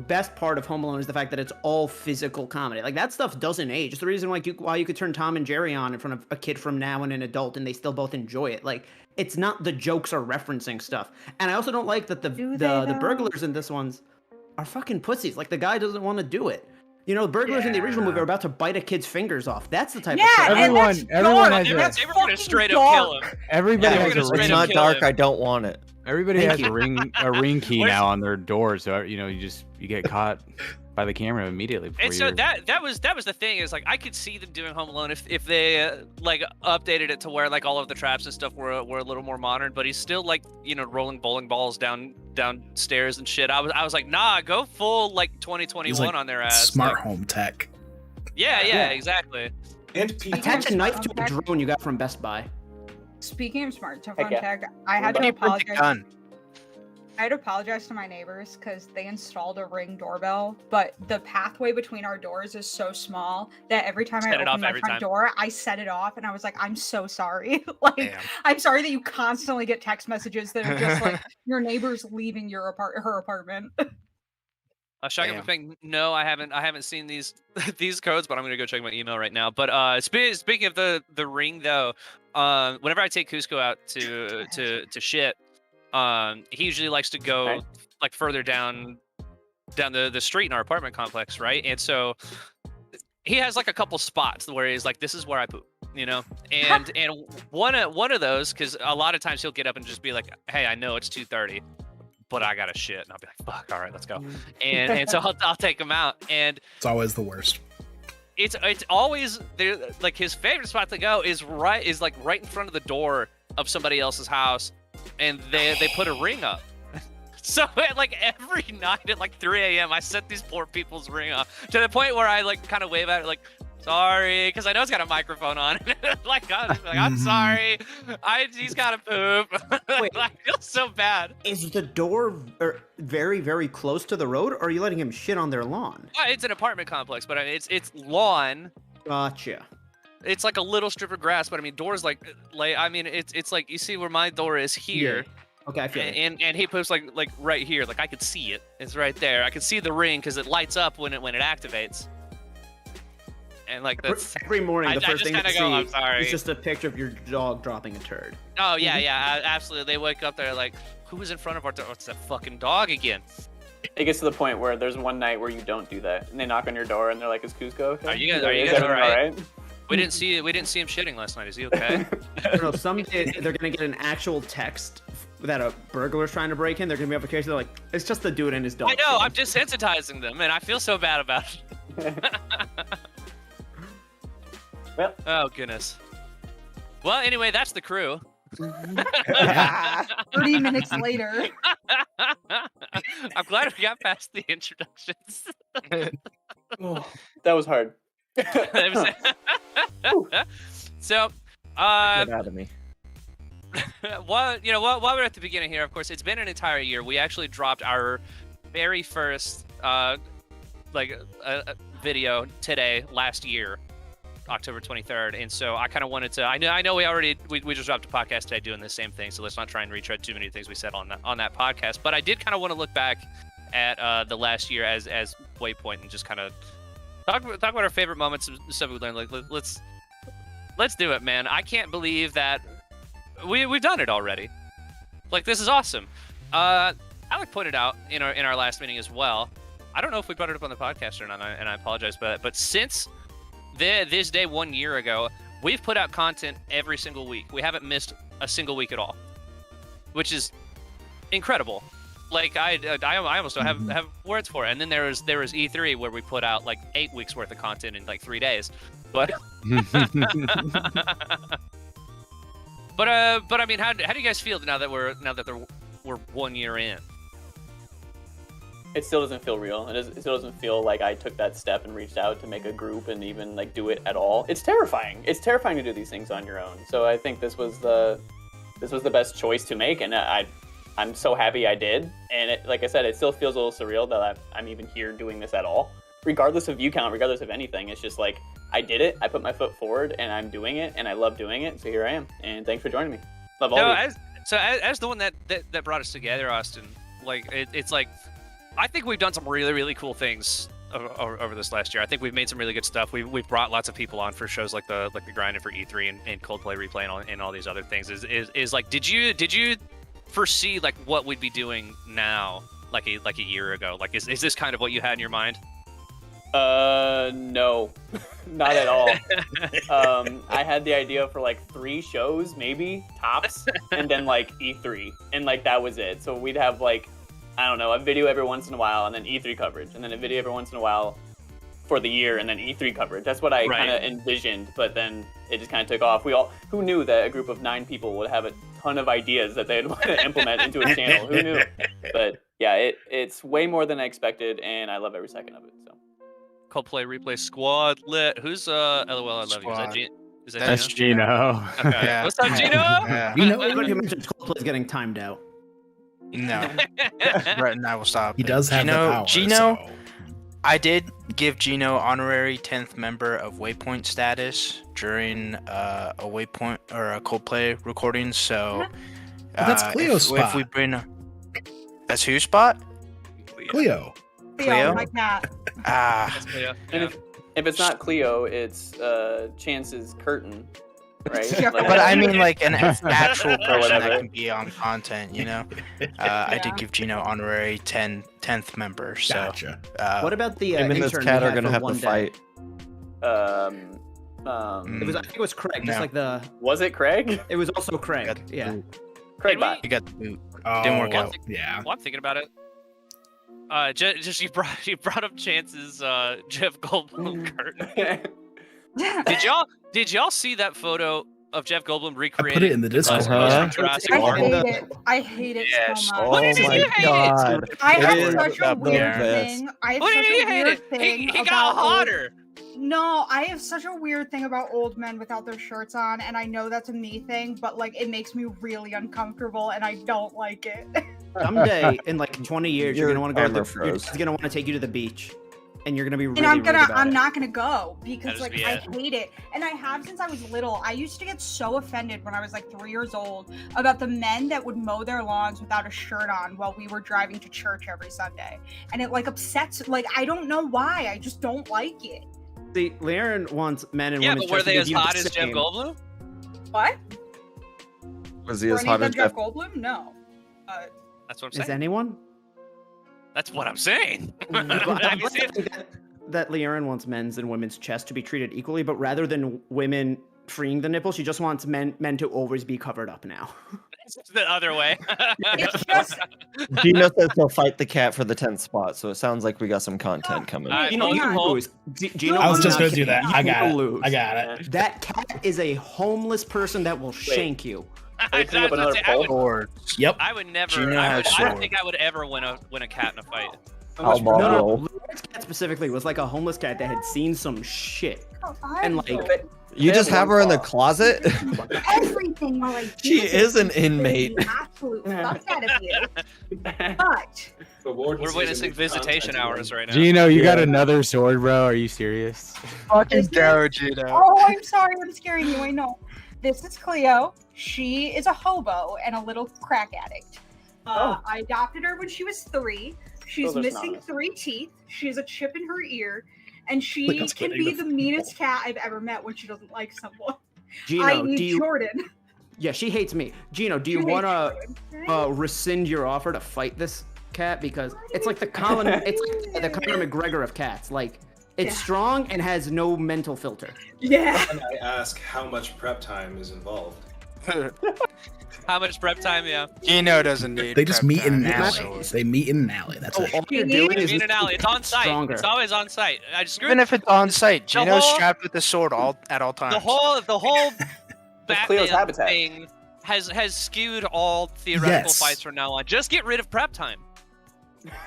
best part of Home Alone is the fact that it's all physical comedy. Like, that stuff doesn't age. It's the reason, like, why you could turn Tom and Jerry on in front of a kid from now and an adult, and they still both enjoy it. Like, it's not the jokes are referencing stuff. And I also don't like that the Do they, though? burglars in this ones are fucking pussies. Like, the guy doesn't want to do it. You know, the burglars in the original movie are about to bite a kid's fingers off. That's the type Yeah, of shit. and Everyone- that's everyone dark. has a- That's They were gonna fucking straight up kill dark. him. Everybody Yeah, has we're a gonna straight It's up not kill dark. him. I don't want it. everybody Thank has you. a ring key Where's- now on their door, so you know you get caught by the camera immediately. Before And so you're... that was the thing is like I could see them doing Home Alone if they like updated it to where like all of the traps and stuff were a little more modern, but he's still like rolling bowling balls downstairs and shit. I was like, nah, go full like 2021 He's like on their ass. smart Like, home tech. yeah, exactly. And people. Attach a knife to a drone you got from Best Buy. Speaking of smart to Heck fun yeah. tech, I had to Keep it apologize. done. I had to apologize to my neighbors because they installed a Ring doorbell, but the pathway between our doors is so small that every time I Set it off open my every front time. door, I set it off, and I was like, "I'm so sorry. Like, Damn. I'm sorry that you constantly get text messages that are just like your neighbor's leaving her apartment." Shotgun Damn. Ping, no, I haven't seen these these codes, but I'm gonna go check my email right now. But speaking of the ring though, whenever I take Cusco out to shit, he usually likes to go Okay. like further down the street in our apartment complex, right? And so he has like a couple spots where he's like, this is where I poop, you know? And one of those, because a lot of times he'll get up and just be like, hey, I know it's 2:30, but I got to shit. And I'll be like, fuck, all right, let's go. And so I'll take him out. And It's always the worst. it's always there. Like his favorite spot to go is right in front of the door of somebody else's house. And they put a ring up. So like every night at like 3 a.m. I set these poor people's ring up to the point where I like kind of wave at it like, sorry, because I know it's got a microphone on. I'm sorry, he's got to poop. Wait. I feel so bad. Is the door very, very close to the road, or are you letting him shit on their lawn? It's an apartment complex, but I mean, it's lawn. Gotcha. It's like a little strip of grass, but I mean, doors like I mean, it's like you see where my door is here. Yeah. Okay, I feel it. And he poops like right here. Like I could see it. It's right there. I could see the ring because it lights up when it activates. And like that's Every morning, the first just thing you kinda see go, I'm sorry. is just a picture of your dog dropping a turd. Oh yeah, absolutely. They wake up there like, who was in front of our door? It's that fucking dog again. It gets to the point where there's one night where you don't do that, and they knock on your door and they're like, "Is Cusco okay? Are you guys Is everything all right? alright?" We didn't see him shitting last night. Is he okay? I don't know, someday they're gonna get an actual text that a burglar's trying to break in. They're gonna be application. They're like, it's just the dude and his dog. I know. shit." I'm desensitizing them, and I feel so bad about it. Well, Oh goodness. Well, anyway, that's the crew. 30 minutes later. I'm glad we got past the introductions. that was hard. So, Get out of me. while we're at the beginning here, of course, it's been an entire year. We actually dropped our very first video today last year, October 23rd, and so I kind of wanted to. I know we just dropped a podcast today doing the same thing, so let's not try and retread too many things we said on that podcast. But I did kind of want to look back at the last year as Waypoint and just kind of talk about our favorite moments and stuff we learned. Like let's do it, man. I can't believe that we've done it already. Like this is awesome. Alec pointed out in our last meeting as well. I don't know if we brought it up on the podcast or not, and I apologize for that. But since this day 1 year ago, we've put out content every single week. We haven't missed a single week at all, which is incredible. Like I almost don't have words for it. And then there was E3 where we put out like 8 weeks worth of content in like 3 days. But but I mean, how do you guys feel now that we're 1 year in? It still doesn't feel real. It still doesn't feel like I took that step and reached out to make a group and even like do it at all. It's terrifying. It's terrifying to do these things on your own. So I think this was the best choice to make, and I'm so happy I did. And like I said, it still feels a little surreal that I'm even here doing this at all. Regardless of view count, regardless of anything, it's just like I did it. I put my foot forward, and I'm doing it, and I love doing it. So here I am. And thanks for joining me. Love all of you. As the one that brought us together, Austin, like it's like. I think we've done some really, really cool things over this last year. I think we've made some really good stuff. We've brought lots of people on for shows like the Grinding for E3 and Coldplay Replay and all these other things. Is like, did you foresee like what we'd be doing now, like a year ago? Like, is this kind of what you had in your mind? No, not at all. I had the idea for like 3 shows, maybe tops, and then like E3, and like that was it. So we'd have like, I don't know, a video every once in a while, and then E3 coverage, and then a video every once in a while for the year, and then E3 coverage. That's what I kind of envisioned, but then it just kind of took off. Who knew that a group of 9 people would have a ton of ideas that they'd want to implement into a channel? Who knew? But yeah, it's way more than I expected, and I love every second of it. So. Coldplay Replay Squad lit. Who's LOL? I love Squad. you. Is that That's Gino? Gino. Okay. Yeah. What's up, Gino? Yeah. Everybody who mentions Coldplay is getting timed out. No. Right, and I will stop. He does have the power. Gino, so- I did give Gino honorary 10th member of Waypoint status during a Waypoint or a Coldplay recording. So But that's Cleo's spot. If we bring, that's whose spot? Cleo. Theo, my cat. Ah, Yeah. And if it's not Cleo, it's Chance's curtain, right? Yeah. but I mean, like an actual person whatever. that can be on content, you know. I did give Gino honorary 10th member. So, Gotcha. What about the Him and this intern cat we are had gonna for have to one day? fight. It was, I think it was Craig, just No. like the. Was it Craig? It was also Craig. Got- Yeah. Craig Did bot. You got the boot. Oh, Didn't work out. Yeah. Well, I'm thinking about it. Just you brought up Chance's Jeff Goldblum curtain. Did y'all see that photo of Jeff Goldblum I recreating? put it in the Discord. Jurassic I Park? hate it. I hate it Yes. so Oh much. What did my you hate it? god. I It have is such a the weird best. thing. I have What such did a you hate weird it? thing He got about hotter. No, I have such a weird thing about old men without their shirts on, and I know that's a me thing, but like it makes me really uncomfortable, and I don't like it. Someday in like 20 years, you're Your gonna want to go. camera Your froze. dad's gonna want to take you to the beach, and you're gonna be really. And I'm rude about I'm it. not gonna go because That'll like just be I it. hate it, and I have since I was little. I used to get so offended when I was like 3 years old about the men that would mow their lawns without a shirt on while we were driving to church every Sunday, and it like upsets. Like I don't know why. I just don't like it. See, Leon wants men and Yeah, women's but were chest to they be as viewed hot the as Jeff same. Goldblum? What? Was he Were as any hot of them as Jeff Jeff? Goldblum? No. That's what I'm Is saying. anyone? That's what I'm saying. Well, Have you seen it? that Leon wants men's and women's chest to be treated equally, but rather than women freeing the nipple, she just wants men to always be covered up now. It's the other way. It's just Gino says he'll fight the cat for the 10th spot, so it sounds like we got some content coming. Alright, Gino, you hold on. lose. Gino, I was I'm just not gonna do that. kidding. I got You it. lose. I got it. That cat is a homeless person that will shank you. I, Bring up was gonna another say, poll. Or Yep. I would never. Gino I has don't sword. think I would ever win a cat in a fight. How No, about no, roll? Leon's cat specifically was like a homeless cat that had seen some shit. And like, You They just have have one her in the claw. closet? everything while I do She this is an pisses inmate. the absolute fuck out of you. But The warden We're sees witnessing him visitation content hours right now. Gino, you got Yeah. another sword, bro. Are you serious? fucking go, Gino. oh, I'm sorry, I'm scaring you. I know. This is Cleo. She is a hobo and a little crack addict. I adopted her when she was 3. She's Those are missing synonymous. 3 teeth. She has a chip in her ear, and Like she I was can kidding be the the meanest cat I've ever met when she doesn't like someone. Gino, I.e. do you? Jordan. Yeah, she hates me. Gino, do you She want hates to Jordan. rescind your offer to fight this cat because it's like the Colin, it's like the Conor McGregor of cats. Like it's Yeah. strong and has no mental filter. Yeah. And I ask how much prep time is involved. How much prep time? Yeah. Gino doesn't need. They just prep meet in an time, alley. so- They meet in an alley. That's Oh, it. all you're She doing needs is Being an alley. It's on site. Stronger. It's always on site. I just Even if it's on site, The Gino's whole- strapped with the sword at all times. the whole Cleo's Batman habitat. thing has skewed all theoretical Yes. fights from now on. Just get rid of prep time.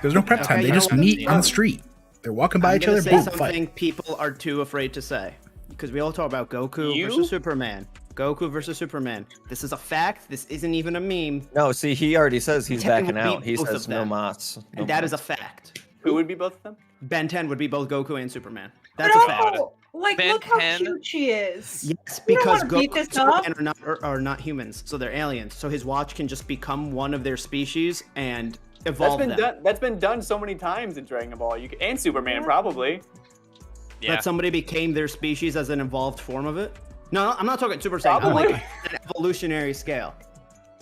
There's no prep time. Okay, They you know just what? meet on the street. They're walking by I'm each gonna other. say Boom, something fight. people are too afraid to say because we all talk about Goku You? versus Superman. Goku versus Superman. This is a fact. This isn't even a meme, No, see, he already says he's Ten backing would beat out. He both says of no them. mas. and that is a fact. Who would be both of them? Ben 10 would be both Goku and Superman. That's a fact. No! Like, Ben look how 10. cute she is. Yes, You don't because wanna beat Goku this and Superman are not humans, so they're aliens. So his watch can just become one of their species and That's evolve been them. done. That's been done so many times in Dragon Ball. And Superman probably. Yeah. That somebody became their species as an evolved form of it. No, I'm not talking Super Saiyan. I'm Probably. like an evolutionary scale.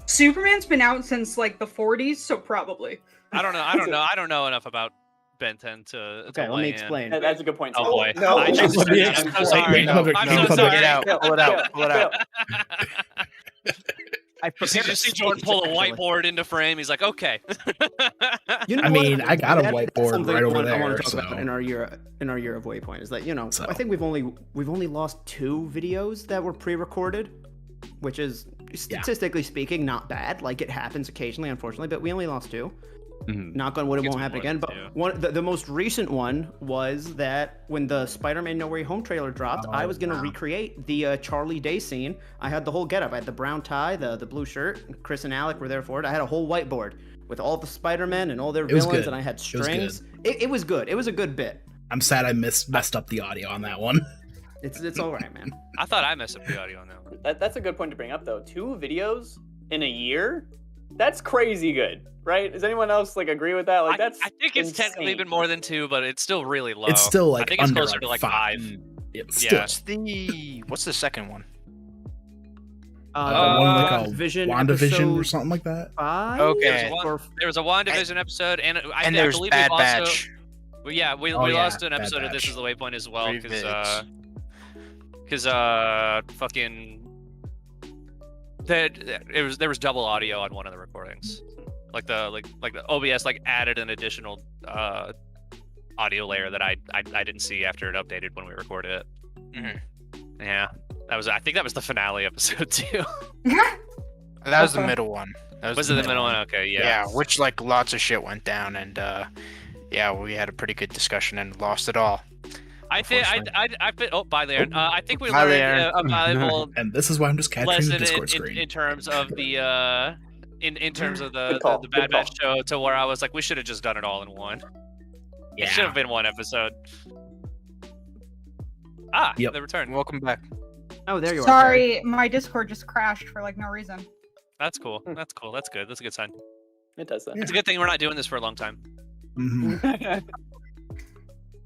Superman's been out since like the 40s, so probably. I don't know. I don't know enough about Ben 10 to. Okay, let weigh me in. explain. That's a good point. Oh too. boy. No, I just, Let me I'm so explain. sorry. No, I'm no, so no, sorry. Get out. Pull it out. Pull it out. I You prepared just see speech, Jordan pull a actually. whiteboard into frame. He's like, okay. You know I what? mean, I got a That's whiteboard something right over I want there, to talk about so- in our year of Waypoint is that So. I think we've only lost 2 videos that were pre-recorded, which is statistically speaking not bad. Like it happens occasionally, unfortunately, but we only lost 2. Knock on wood, it It's won't happen more again. than But the most recent one was that when the Spider-Man No Way Home trailer dropped, I was gonna recreate the Charlie Day scene. I had the whole getup. I had the brown tie, the blue shirt. Chris and Alec were there for it. I had a whole whiteboard with all the Spider-Men and all their It was villains, good. and I had It was good. strings. It was good. It was a good bit. I'm sad I messed up the audio on that one. It's all right, man. I thought I messed up the audio on that one. That's a good point to bring up, though. 2 videos in a year? That's crazy good, right? Does anyone else like agree with that? Like that's I think it's technically been more than 2, but it's still really low. It's still like I think it's under closer to like 5. Yeah, but still. What's the second one? One like a Vision WandaVision or something like that. 5? Okay. There was a WandaVision episode, and I there's believe Bad we've also. Batch. Well, yeah, we Oh, yeah, lost an Bad episode of Batch. This Is the Waypoint as well because fucking there was double audio on one of the recordings, like the OBS like added an additional audio layer that I didn't see after it updated when we recorded it. Mm-hmm. Yeah, I think that was the finale episode too. That was the middle one. Was it the middle one? Okay, yeah. Yeah, which like lots of shit went down, and yeah, we had a pretty good discussion and lost it all. I think oh, bye there. I think we Bye, learned Leon. a valuable And this is why I'm just capturing the lesson Discord screen. in terms of the in terms of Good call, the good Bad call. Batch show, to where I was like, we should have just done it all in one. It should have been one episode. Yep. The return. Welcome back. Oh, there you are. Sorry, my Discord just crashed for like no reason. That's cool. That's cool. That's good. That's a good sign. It does that. It's a good thing we're not doing this for a long time. Mhm.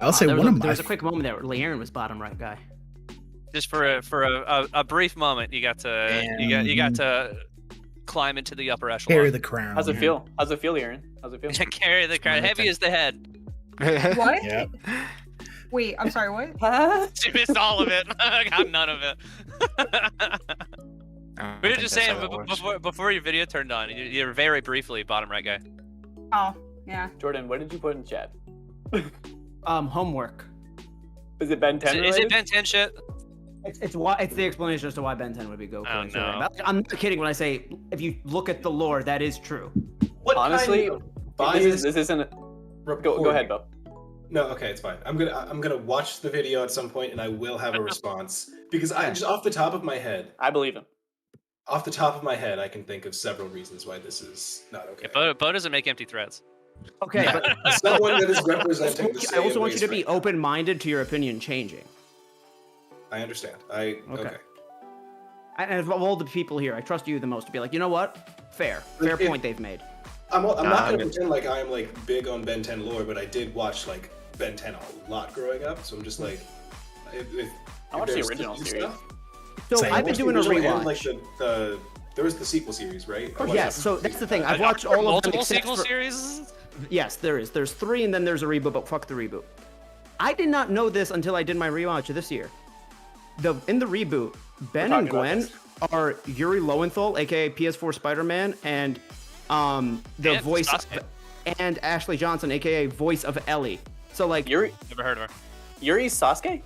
I'll say there one of there my was a quick moment there where Leon was bottom right guy. Just for a brief moment, you got to climb into the upper echelon. carry the crown. How's it feel? How's it feel, Aaron? How's it feel? Carry the crown. Heavy as the head. What? Yeah. Wait, I'm sorry, what? You missed all of it. I got none of it. We were just saying before your video turned on, you're very briefly bottom right guy. Oh, yeah. Jordan, what did you put in chat? Homework. Is it Ben 10 Is it related? Ben 10 shit? It's why it's the explanation as to why Ben 10 would be Goku. Oh, instead of no. Ren. I'm not kidding when I say if you look at the lore, that is true. What Honestly, kind of biased this isn't. Go ahead, Bo. No, okay, it's fine. I'm gonna watch the video at some point, and I will have a response because I just off the top of my head, I believe him. I can think of several reasons why this is not okay. Bo doesn't make empty threats. Okay, Yeah, but someone that is representing the I also same want you to race be right now. open-minded to your opinion changing. I understand. Okay. And of all the people here, I trust you the most to be like, you know what? Fair point they've made. I'm not gonna pretend like I'm like big on Ben 10 lore, but I did watch like Ben 10 a lot growing up, so I'm just like, I watched the there's original new series. stuff- So Same. I've been watched the doing a original and, rewatch. like there was the sequel series, right? I watched Yes, the so sequel that's the series. thing. I've watched all of them multiple except sequel for... series. Yes, there is. There's 3 and then there's a reboot, but fuck the reboot. I did not know this until I did my rewatch this year. In the reboot, Ben and talking about Gwen this. are Yuri Lowenthal, aka PS4 Spider-Man, and the And voice Sasuke. and Ashley Johnson, aka voice of Ellie. So like, Yuri Never heard of her. Sasuke?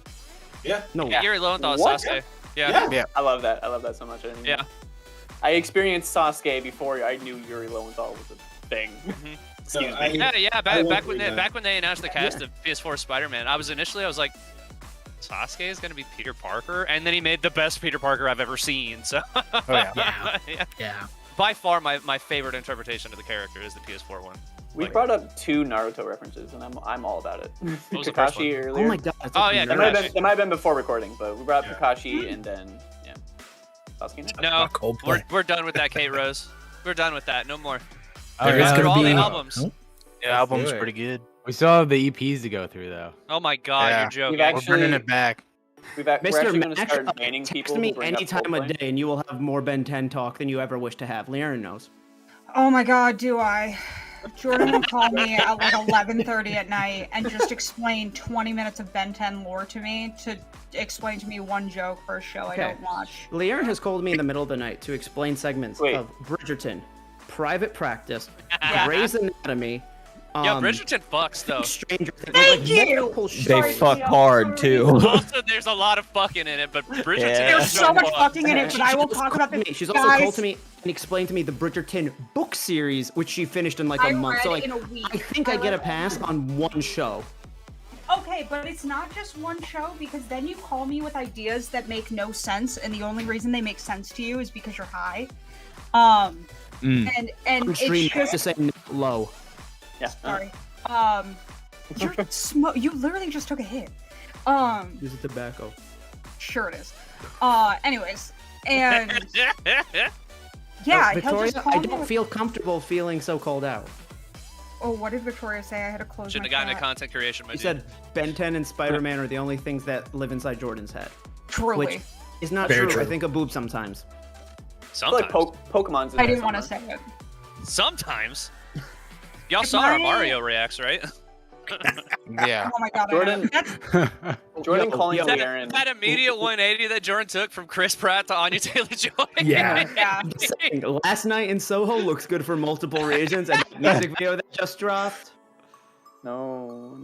Yeah. no, Yeah, Yuri Lowenthal is What? Sasuke. Yeah. I love that. I love that so much. I didn't Yeah. I experienced Sasuke before I knew Yuri Lowenthal was a thing. Excuse No, me. Yeah. I Back won't read that. when they announced the cast of PS4 Spider-Man, I was like, Sasuke is gonna be Peter Parker, and then he made the best Peter Parker I've ever seen. So, yeah. Yeah. by far my favorite interpretation of the character is the PS4 one. We brought up 2 Naruto references, and I'm all about it. was the first Kakashi one? earlier. oh my god. it's Oh, like yeah, That weird. might have been before recording, but we brought up Yeah. Kakashi and then Sasuke. No, Coldplay. we're done with that, Kate Rose. We're done with that. No more. There Let's is go gonna all be the albums. Nope. The album's do it. pretty good. We still have the EPs to go through though. Oh my god, Yeah. you're joking. We've We're actually- bringing it back. We're Mr. actually going to Max, start banning people text who me bring up any time of Coldplay. day, and you will have more Ben 10 talk than you ever wish to have. Leon knows. Oh my god, do I? Jordan will call me at like 11:30 at night and just explain 20 minutes of Ben 10 lore to me to explain to me one joke for a show I Okay. don't watch. Leon has called me in the middle of the night to explain segments Wait. of Bridgerton, Private Practice, Yeah. Grey's Anatomy. Yo, Bridgerton fucks though. Stranger Things. Thank like, you! multiple They shows. Sorry, fuck Theo, hard sorry. too. Also, there's a lot of fucking in it, but Bridgerton Yeah. There's is so much fuck. fucking in it, but I will talk about this. She's also Guys, called to me and explained to me the Bridgerton book series, which she finished in like a I month. So read like, in a week. I think I get a pass on one show. Okay, but it's not just one show because then you call me with ideas that make no sense, and the only reason they make sense to you is because you're high. And On it's stream, just to say no, low. Yeah. sorry. You literally just took a hit. Use the tobacco. Sure it is. Anyways, and Yeah, he'll Victoria, just call I me don't with- feel comfortable feeling so called out. Oh, what did Victoria say? I had to close Shouldn't my have gotten into chat. content creation. My He dude. said Ben 10 and Spider-Man are the only things that live inside Jordan's head. Truly. Which is not Very true. true. I think a boob sometimes. I feel like Sometimes. Pokemon's in I there didn't want to somewhere. say it. Sometimes. Y'all If saw our my- Mario reacts, right? Yeah. Oh my god, Jordan- I have. Jordan Yo, calling yo. you that, Aaron. that immediate 180 that Jordan took from Chris Pratt to Anya Taylor-Joy. Yeah. Yeah. Saying, last night in Soho looks good for multiple reasons, and the music video that just dropped. No.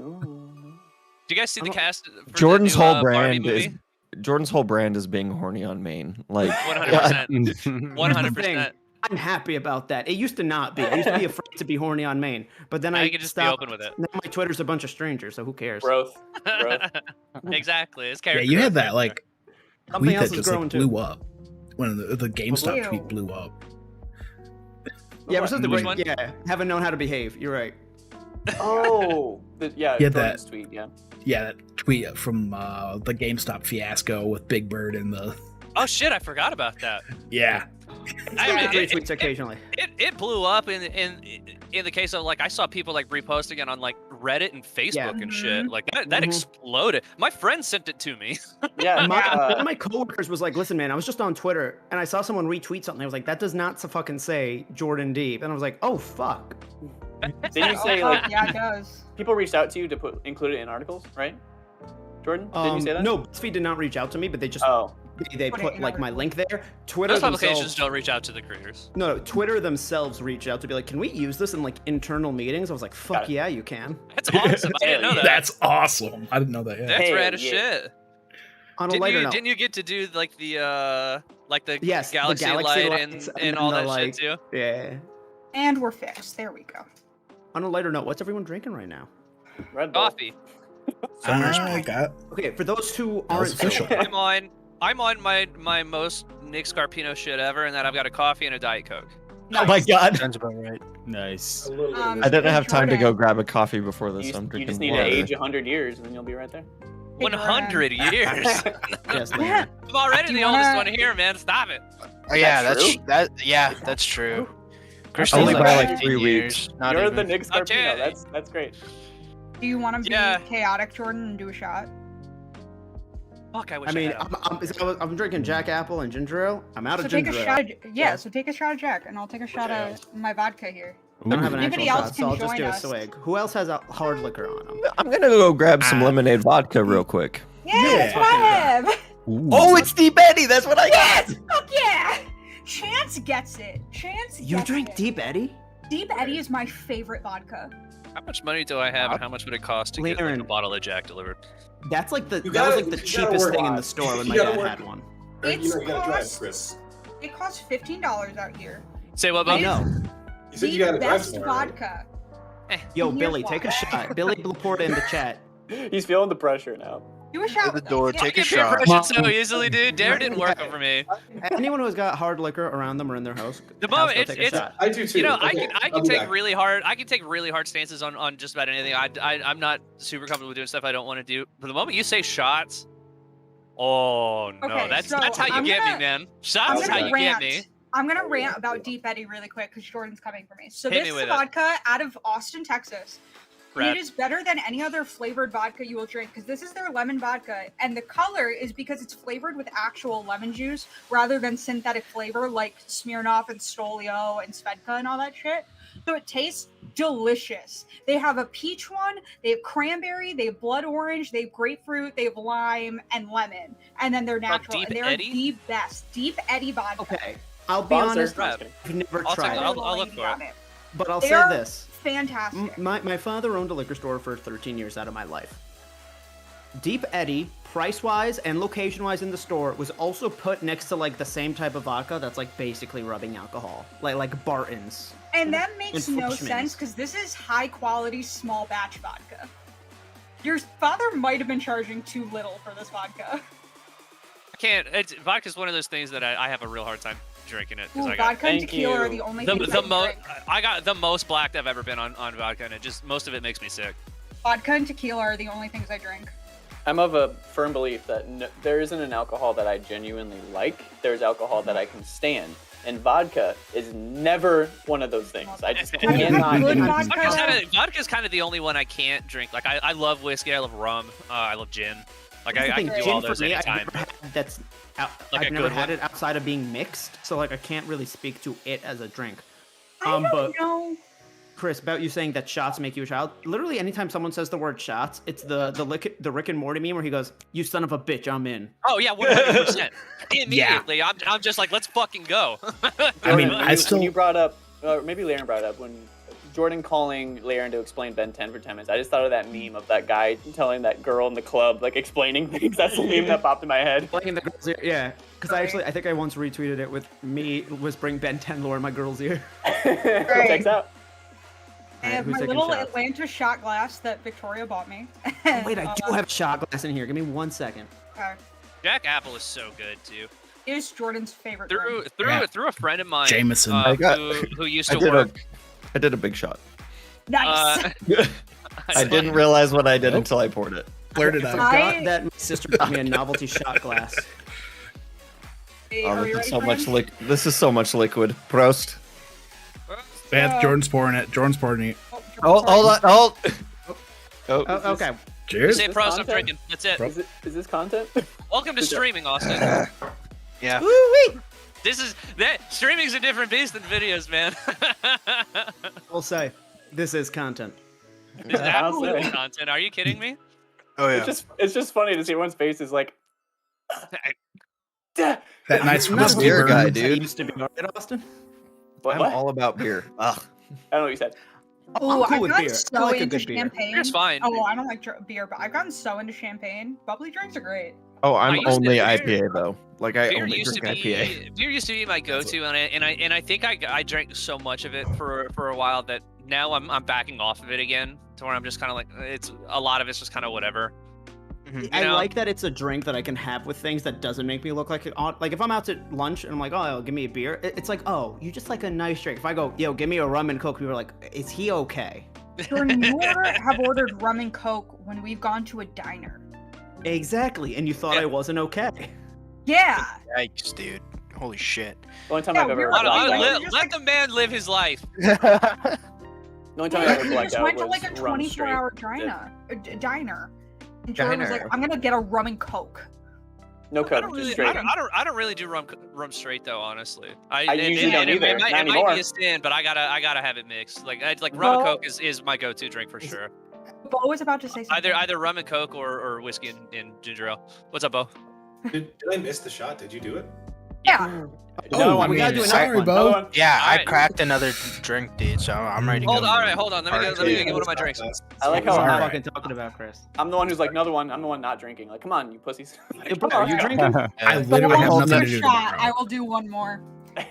Do you guys see the cast? For Jordan's the new, whole Barbie brand is movie? Jordan's whole brand is being horny on Maine. Like 100%. Here's the 100%. thing, I'm happy about that. It used to not be. I used to be afraid to be horny on Maine, but then Now I you can just be stopped. open with it. Now my Twitter's a bunch of strangers, so who cares? Growth. Exactly. It's Yeah, character. you had growth that right like Something tweet else that is just growing like too. blew up when the GameStop Ew. tweet blew up. Yeah, we're supposed to Which bring. one? Yeah, haven't known how to behave. You're right. Oh. Yeah. Yeah, Jordan's tweet. Yeah. Yeah, that tweet from the GameStop fiasco with Big Bird and the there. Oh shit! I forgot about that. yeah. I mean, Retweets occasionally. it blew up in the case of like I saw people like reposting it on like Reddit and Facebook Yeah. and shit. Like that Mhm. exploded. My friend sent it to me. Yeah. One of my coworkers was like, "Listen, man, I was just on Twitter and I saw someone retweet something. I was like, that does not fucking say Jordan Deep." And I was like, "Oh fuck." Did you say Oh, like yeah, it does. people reached out to you to include it in articles, right? Jordan, didn't you say that? No, BuzzFeed did not reach out to me, but they just Oh. they Put it put in like my link there. Twitter Those publications themselves. don't reach out to the creators. No, Twitter themselves reached out to be like, "Can we use this in like internal meetings?" I was like, Got "Fuck it. yeah, you can." That's awesome. I didn't know that. That's awesome. I didn't know that. Yeah. That's Hey, rad as yeah. shit. On a Didn't lighter you, note, didn't you get to do like the Yes, the galaxy, galaxy light lights and and all the, that like- shit too? yeah. And we're fixed. There we go. On a lighter note, what's everyone drinking right now? Red Bull. Coffee. I got Okay, for those who That was aren't official. I'm on my most Nick Scarpino shit ever, and that I've got a coffee and a Diet Coke. oh my god, Sounds about right. Nice. A little bit of Um, I didn't have time to go Jordan. grab a coffee before this. You, I'm you drinking just need water. to age 100 years, and then you'll be right there. Hey, 100 years. yes, Yeah. Leon. I'm already Do the you oldest wanna- one here, man. Stop it. Oh yeah, that that's true? that's true. Only Christine's by, like, 15 3 years, not You're even. the Nick Not Scarpino. yet. That's great. Do you want to be Yeah. chaotic, Jordan, and do a shot? Fuck, I wish I mean, had. I'm drinking Jack Apple and ginger ale. I'm out So of take ginger a ale. shot. Yeah, so take a shot of Jack, and I'll take a shot of my vodka here. I don't have an Anybody actual else shot, can so I'll just join do a us. swig. Who else has a hard liquor on them? I'm gonna go grab some lemonade vodka real quick. Yeah, that's what I have. Oh, it's Deep Eddie. That's what I got. Fuck yeah! Chance gets it. Chance You gets drink it. Deep Eddie? Deep Eddie is my favorite vodka. How much money do I have, and how much would it cost to get like, a Leon. bottle of Jack delivered? That's like the You that was gotta- like the you gotta cheapest work thing in on the it. store when You my gotta dad work- had one. Or, you know, you gotta drive, It's Chris. It costs $15 out here. Say what, I Bob? know. You said the you gotta drive best somewhere. Right? vodka. Yo, Here's Billy, why. take a shot. Billy Laporta in the chat. He's feeling the pressure now. Do a shot. the with door, us. take a Get peer shot. pressured so easily, dude. Dare didn't work over me. Anyone who's got hard liquor around them or in their house, The house, moment go it's- take a it's- shot. I do too. You know, I Okay, can I'll be take back. really hard stances on just about anything. I'm not super comfortable doing stuff I don't want to do. But the moment you say shots, oh no, Okay, that's so how you I'm get gonna- me, man. I'm Shots is how gonna you rant. get me. I'm gonna rant about Deep Eddie really quick because Jordan's coming for me. So Hit this me is with a it. vodka out of Austin, Texas. And Rad. it is better than any other flavored vodka you will drink because this is their lemon vodka, and the color is because it's flavored with actual lemon juice rather than synthetic flavor like Smirnoff and Stolio and Svedka and all that shit. So it tastes delicious. They have a peach one, they have cranberry, they have blood orange, they have grapefruit, they have lime and lemon, and then they're natural. Deep And they're Eddy? the best. Deep Eddie vodka. Okay, I'll be Sponsor. honest. Rad. I've never I'll tried take- it, I'll look for it. but I'll They say are this. fantastic. My father owned a liquor store for 13 years out of my life. Deep Eddie, price-wise and location-wise in the store, was also put next to like the same type of vodka that's like basically rubbing alcohol, like Barton's. And that makes And no Fleischmann's. sense because this is high quality small batch vodka. Your father might have been charging too little for this vodka. I can't. Vodka's one of those things that I have a real hard time drinking it because Ooh, I got vodka and Thank tequila are you. the only the things most. I drink. I got the most blacked I've ever been on vodka, and it just most of it makes me sick. Vodka and tequila are the only things I drink. I'm of a firm belief that there isn't an alcohol that I genuinely like. There's alcohol that I can stand. and vodka is never one of those things. I just Have you cannot. good do vodka? it. Vodka's kind of the only one I can't drink. Like I love whiskey, I love rum, I love gin. Like I can do Gin all for those me, anytime. I've a never good had one? it outside of being mixed, so like I can't really speak to it as a drink. I don't But know. Chris, about you saying that shots make you a child. Literally, anytime someone says the word shots, it's the Rick and Morty meme where he goes, "You son of a bitch, I'm in." Oh yeah, 100%. Immediately, I'm just like, let's fucking go. I mean, Jordan, when you brought up, or maybe Laren brought it up when Jordan calling Laren to explain Ben 10 for 10 minutes. I just thought of that meme of that guy telling that girl in the club, like explaining things. That's the meme that popped in my head. Playing in the girl's ear, yeah. Because I think I once retweeted it with me whispering Ben 10 lore in my girl's ear. Checks out. I have who's my taking little shots? Atlanta shot glass that Victoria bought me. Oh, wait, I do have a shot glass in here. Give me 1 second. Okay. Jack Apple is so good too. It is Jordan's favorite Through drink. through a friend of mine, Jameson. who used to work. I did a big shot. Nice. I didn't realize what I did until I poured it. Blurted I out. forgot that my sister got me a novelty shot glass. Hey, Oh, are you this is ready, so friend? much this is so much liquid. Prost. Yeah, Jordan's pouring it. Jordan's pouring it. Oh, Hold on. Hold. Oh, okay. Cheers. Say pros, I'm content? drinking. That's it. Is this content? Welcome to streaming, Austin. Yeah. This is that streaming's a different beast than videos, man. I'll say, this is content. This is absolutely say. content. Are you kidding me? Oh yeah. It's just funny to see everyone's face is like. That nice I'm not whiskey beer burn. guy, I dude. used to be right, Austin. What? I'm What? all about beer. Ugh. I don't know what you said. Oh, I'm cool I've with gotten beer. so I like a into good beer. champagne. Beer's fine. Oh, I don't like beer, but I've gotten so into champagne. Bubbly drinks are great. Oh, I I'm used to- only beer- IPA though. Like I Beer only used to drink be IPA. beer used to be my go-to, and I think I drank so much of it for a while that now I'm backing off of it again to where I'm just kind of like it's a lot of it's just kind of whatever. I know? like that it's a drink that I can have with things that doesn't make me look like like if I'm out to lunch and I'm like, oh, give me a beer. It's like, oh, you just like a nice drink. If I go, yo, give me a rum and coke, people are like, is he okay? Jordan, you have ordered rum and coke when we've gone to a diner. Exactly, and you thought Yeah. I wasn't okay. Yeah. Yikes, dude. Holy shit. The only time Yeah, I've ever we're blacked like- out. let- Let just the man live his life. The only time I ever We blacked just out went to was like a rum straight. 24-hour diner. And Jordan was like, Diner. I'm gonna get a rum and coke. No I coke, don't just really, straight. I don't really do rum straight though, honestly. I usually don't either, It not might anymore. be a sin, but I gotta have it mixed. Like rum and Well- coke is my go-to drink for sure. Bo was about to say something. Either rum and coke or whiskey and ginger ale. What's up, Bo? Did I miss the shot? Did you do it? Yeah. Oh, we gotta do another sorry, one. Bo. Another one. Yeah, I Alright. cracked another drink, dude. So I'm ready to Hold go. on, all right, hold on. Let me Part get two. one of my drinks. I like how What All am I right. fucking talking about, Chris? I'm the one who's like, another one. I'm the one not drinking. Like, come on, you pussies. Hey, bro, are you drinking? I Bo literally have wants nothing to to do do a shot. I tomorrow. will do one more.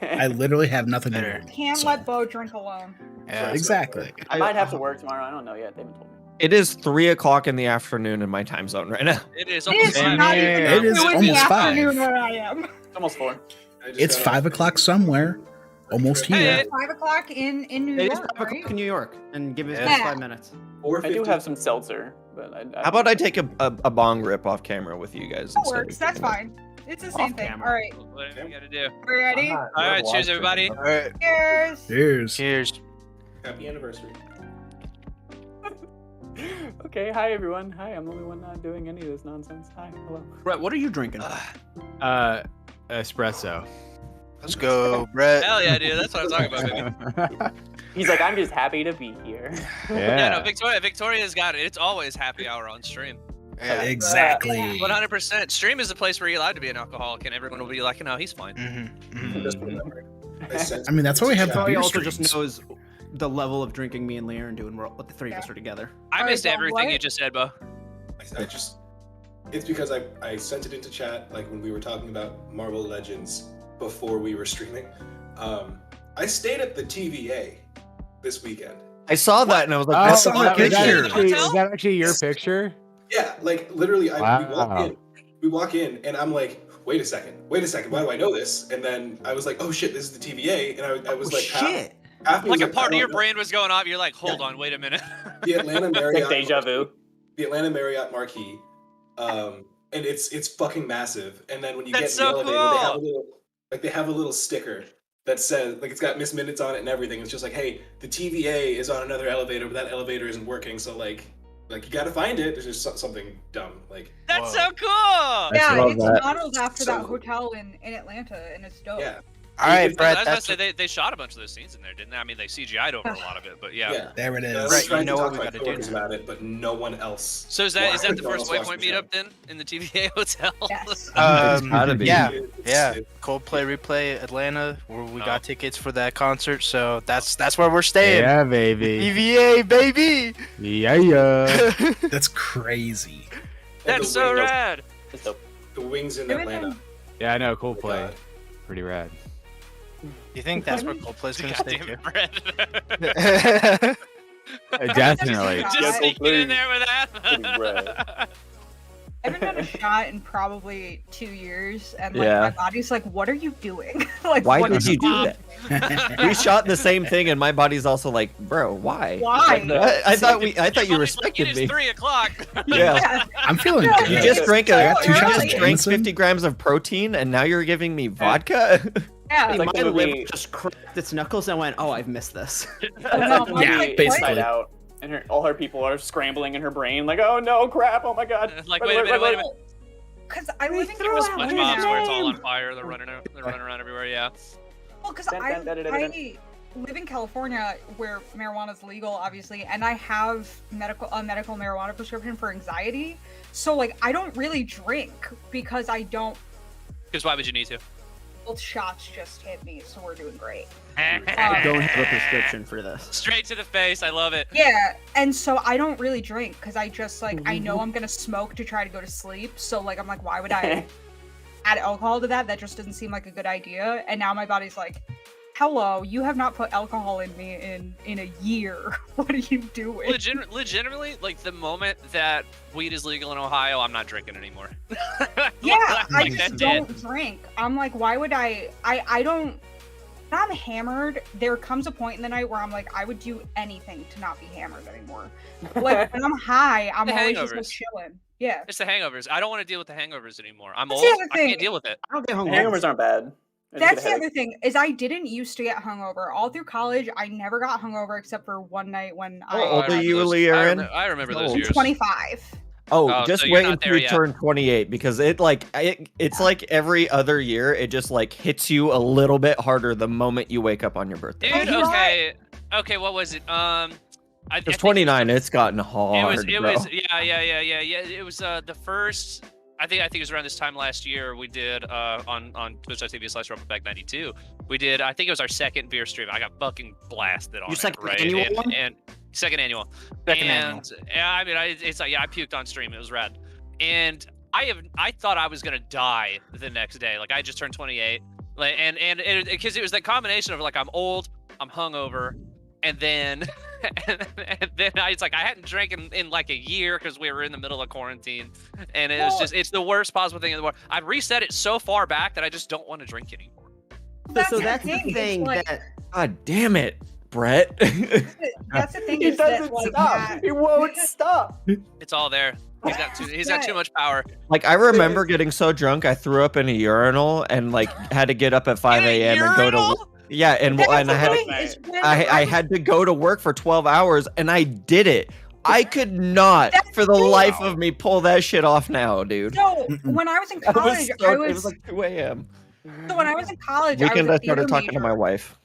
I literally have nothing to Better. do. Can't So- let Bo drink alone. Yeah. Exactly. I might have to work tomorrow. I don't know yet. They haven't told me. It is 3:00 in the afternoon in my time zone right now. It is It almost is five. not even It is 2 in the almost 5. afternoon where I am. It's almost 4. I just It's got 5 o'clock somewhere. Almost here. Hey, 5 o'clock in New It is York, 5 right? o'clock in New York, and give us Yeah. 5 minutes. I do have some seltzer, but How about I take a bong rip off camera with you guys? That instead works. of That's doing it? fine. It's the same Off thing. camera. All right. Whatever you gotta do. We ready? All right, cheers, everybody. All right. Cheers. Cheers. Cheers. Happy anniversary. Okay, hi everyone. Hi, I'm the only one not doing any of this nonsense. Hi, hello. Brett, what are you drinking? Espresso. Let's go, Brett. Hell yeah, dude. That's what I'm talking about, baby. He's like, I'm just happy to be here. Yeah, no, Victoria's got it. It's always happy hour on stream. Yeah. Exactly. 100%. Stream is the place where you're allowed to be an alcoholic, and everyone will be like, no, he's fine. Mm-hmm. Just remember, I sent I mean, that's why we have the Tori beer also just streams. knows the level of drinking me and Lear doing what the three of us are together. I All right, missed Bob, everything what? you just said, Bo. I just it's because I sent it into chat like when we were talking about Marvel Legends before we were streaming. I stayed at the TVA this weekend. I saw that and I was like, I that's saw so that good. picture. Is that actually your picture? Yeah, like literally, Wow. we walk in, and I'm like, wait a second, why do I know this? And then I was like, oh shit, this is the TVA, and I was like, shit. half me was Like a part I of your don't know. brain was going off. You're like, hold on, wait a minute. The Atlanta It's Marriott, like deja vu. the Atlanta Marriott marquee, and it's fucking massive. And then when you That's get in the so elevator, cool. they have a little sticker that says, like, it's got Miss Minutes on it and everything. It's just like, hey, the TVA is on another elevator, but that elevator isn't working. So like you gotta find it. There's just something dumb. Like, That's Whoa. so cool. Yeah, love it's that. modeled after So that cool. hotel in Atlanta, and it's dope. yeah, All right, I was Brett. about to That's say they shot a bunch of those scenes in there, didn't they? I mean, they CGI'd over a lot of it, but yeah. There it I is. was Right, you trying know to what talk we to my gotta do coworkers now. about it, but no one else. So is that the first watched Waypoint the show. meetup then in the TVA hotel? Yes. gotta be. Yeah, It's- yeah. it's- Coldplay replay Atlanta, where we Oh. got tickets for that concert, so that's where we're staying. Yeah, baby. EVA, baby. Yeah. That's crazy. and That's the so wings- rad. It's dope. The wings in Everything- Atlanta. Yeah, I know. Oh my Coldplay. God. Pretty rad. You think that's where Coldplay's gonna stay Goddamn too? it, Brett. Definitely. Yeah, Just sneaking Coldplay. in there with Pretty that. rad. I haven't done a shot in probably 2 years, and like Yeah. my body's like, "What are you doing? Like, Why what did is you do happening?" We shot the same thing, and my body's also like, bro, why? Why? I thought you Your body's like, respected it me. is 3 o'clock. Yeah. Yeah. I'm feeling Yeah, good. You just drank I a got 2 Yeah, shots yeah. of drank Jameson. 50 grams of protein, and now you're giving me vodka. Yeah. It's like my the liver movie- just cracked its knuckles and went, "Oh, I've missed this." Oh, no, my Yeah, like, basically. Inside Out, and all her people are scrambling in her brain, like, oh no, crap, oh my god. Like, Run, wait a run, minute, run, wait a run. minute. Because I live in threw out California SpongeBob's now. where it's all on fire. They're running around everywhere. Yeah. Well, because Dun, dun, dun, dun, dun, dun. I live in California where marijuana is legal, obviously, and I have a medical marijuana prescription for anxiety. So like, I don't really drink because I don't. Because why would you need to? Both shots just hit me, so we're doing great. I don't have a prescription for this. Straight to the face. I love it. Yeah, and so I don't really drink because I just like I know I'm gonna smoke to try to go to sleep. So like I'm like, why would I add alcohol to that? That just doesn't seem like a good idea. And now my body's like, hello, you have not put alcohol in me in a year. What are you doing? Legitimately, like the moment that weed is legal in Ohio, I'm not drinking anymore. Yeah, I Like, just that's don't it. drink. I'm like, why would I don't. When I'm hammered, there comes a point in the night where I'm like, I would do anything to not be hammered anymore. Like when I'm high, I'm The always just like hangovers. chilling. Yeah. It's the hangovers. I don't want to deal with the hangovers anymore. I'm That's old. the other I can't thing. deal with it. I don't get hungover. Hangovers aren't bad. I just That's get a the headache. other thing is I didn't used to get hungover. All through college, I never got hungover except for one night when How I old I are remember you, those- Lee I Aaron? I remember those Old. years. 25. Oh, Oh, just so you're wait not until there you yet. turn 28 because it's like every other year it just like hits you a little bit harder the moment you wake up on your birthday. Dude, Oh, you okay, what was it? I It's think 29. It's gotten It hard. was, bro. yeah. It was the first. I think it was around this time last year. We did on Twitch.tv/RumbleBag92. We did. I think it was our second beer stream. I got fucking blasted on Your it. second Right? annual and, one? and second annual. Second and annual. yeah, I mean, it's like I puked on stream. It was rad. And I thought I was gonna die the next day. Like I just turned 28. Like and because it was that combination of like I'm old, I'm hungover, and then and then it's like I hadn't drank in like a year because we were in the middle of quarantine, and it was it's the worst possible thing in the world. I've reset it so far back that I just don't want to drink anymore. So that's the thing like, that God damn it, Brett. that's the thing He is that doesn't like stop. that- He won't stop. It's all there. He's got too much power. Like I remember getting so drunk I threw up in a urinal and like had to get up at 5 a.m. and go to Urinal? yeah and That's I the had thing, is when I had to go to work for 12 hours and I did it. I could not That's for the the thing. life of me pull that shit off now, dude. So Mm-mm. when I was in I was college, so- I it was was like 2 a.m. so when I was in college, Weekend I I was a started theater talking to my major. wife.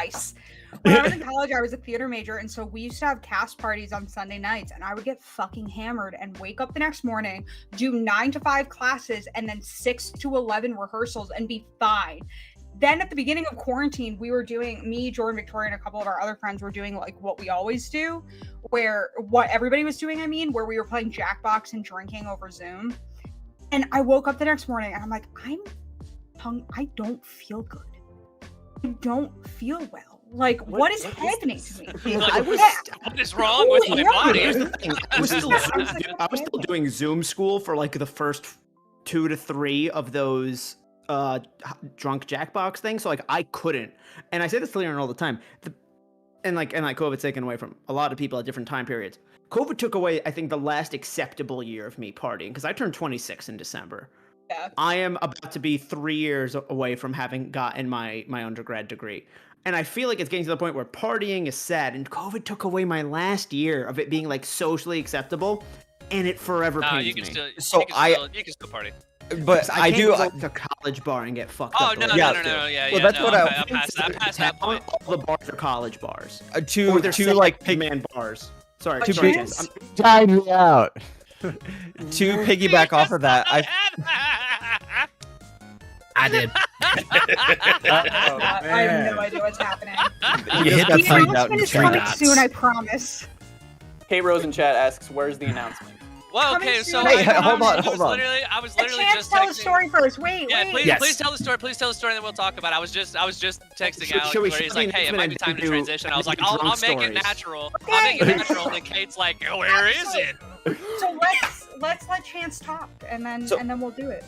Nice. When I was in college, I was a theater major, and so we used to have cast parties on Sunday nights, and I would get fucking hammered and wake up the next morning, do 9 to 5 classes, and then 6 to 11 rehearsals, and be fine. Then at the beginning of quarantine, we were doing, me, Jordan, Victoria, and a couple of our other friends were doing like what we always do, what everybody was doing, where we were playing Jackbox and drinking over Zoom. And I woke up the next morning, and I'm like, I don't feel good. I don't feel well. Like, what is happening to me? Like, I was what is wrong with my body? Here's the thing. I was still doing Zoom school for like the first 2 to 3 of those drunk Jackbox things. So like I couldn't. And I say this to Leon all the time. And COVID's taken away from a lot of people at different time periods. COVID took away, I think, the last acceptable year of me partying because I turned 26 in December. Yeah. I am about to be 3 years away from having gotten my undergrad degree. And I feel like it's getting to the point where partying is sad, and COVID took away my last year of it being like socially acceptable, and it forever No, pains you can me. still. So You can still party. But I can't do. go to a college bar and get fucked Oh up. the no, way no, I no, do. no, yeah, Well, yeah. that's no, what I'm, I- I'm past that point. All the bars are college bars. Or to they're like man bars. Sorry, to sorry, be- Chance. I'm- Time me out. to piggyback off of that. I did. I have no idea what's happening. You hit the The three announcement is three coming dots. soon, I promise. Kate Rose in chat asks, "Where's the announcement?" Well, Coming okay, so soon. Hey, hold on, hold on. I was A literally chance just to tell the texting. story first. Wait, Yeah, wait. please, Yes. please tell the story. Please tell the story, and then we'll talk about it. I was just texting Should- Alex should we- where he's should we like, "Hey, it might be time to do- transition." I was like, do "I'll drunk make it stories?" natural. I'll make it natural." And then Kate's like, "Oh, where is it?" So let's let Chance talk, and then we'll do it.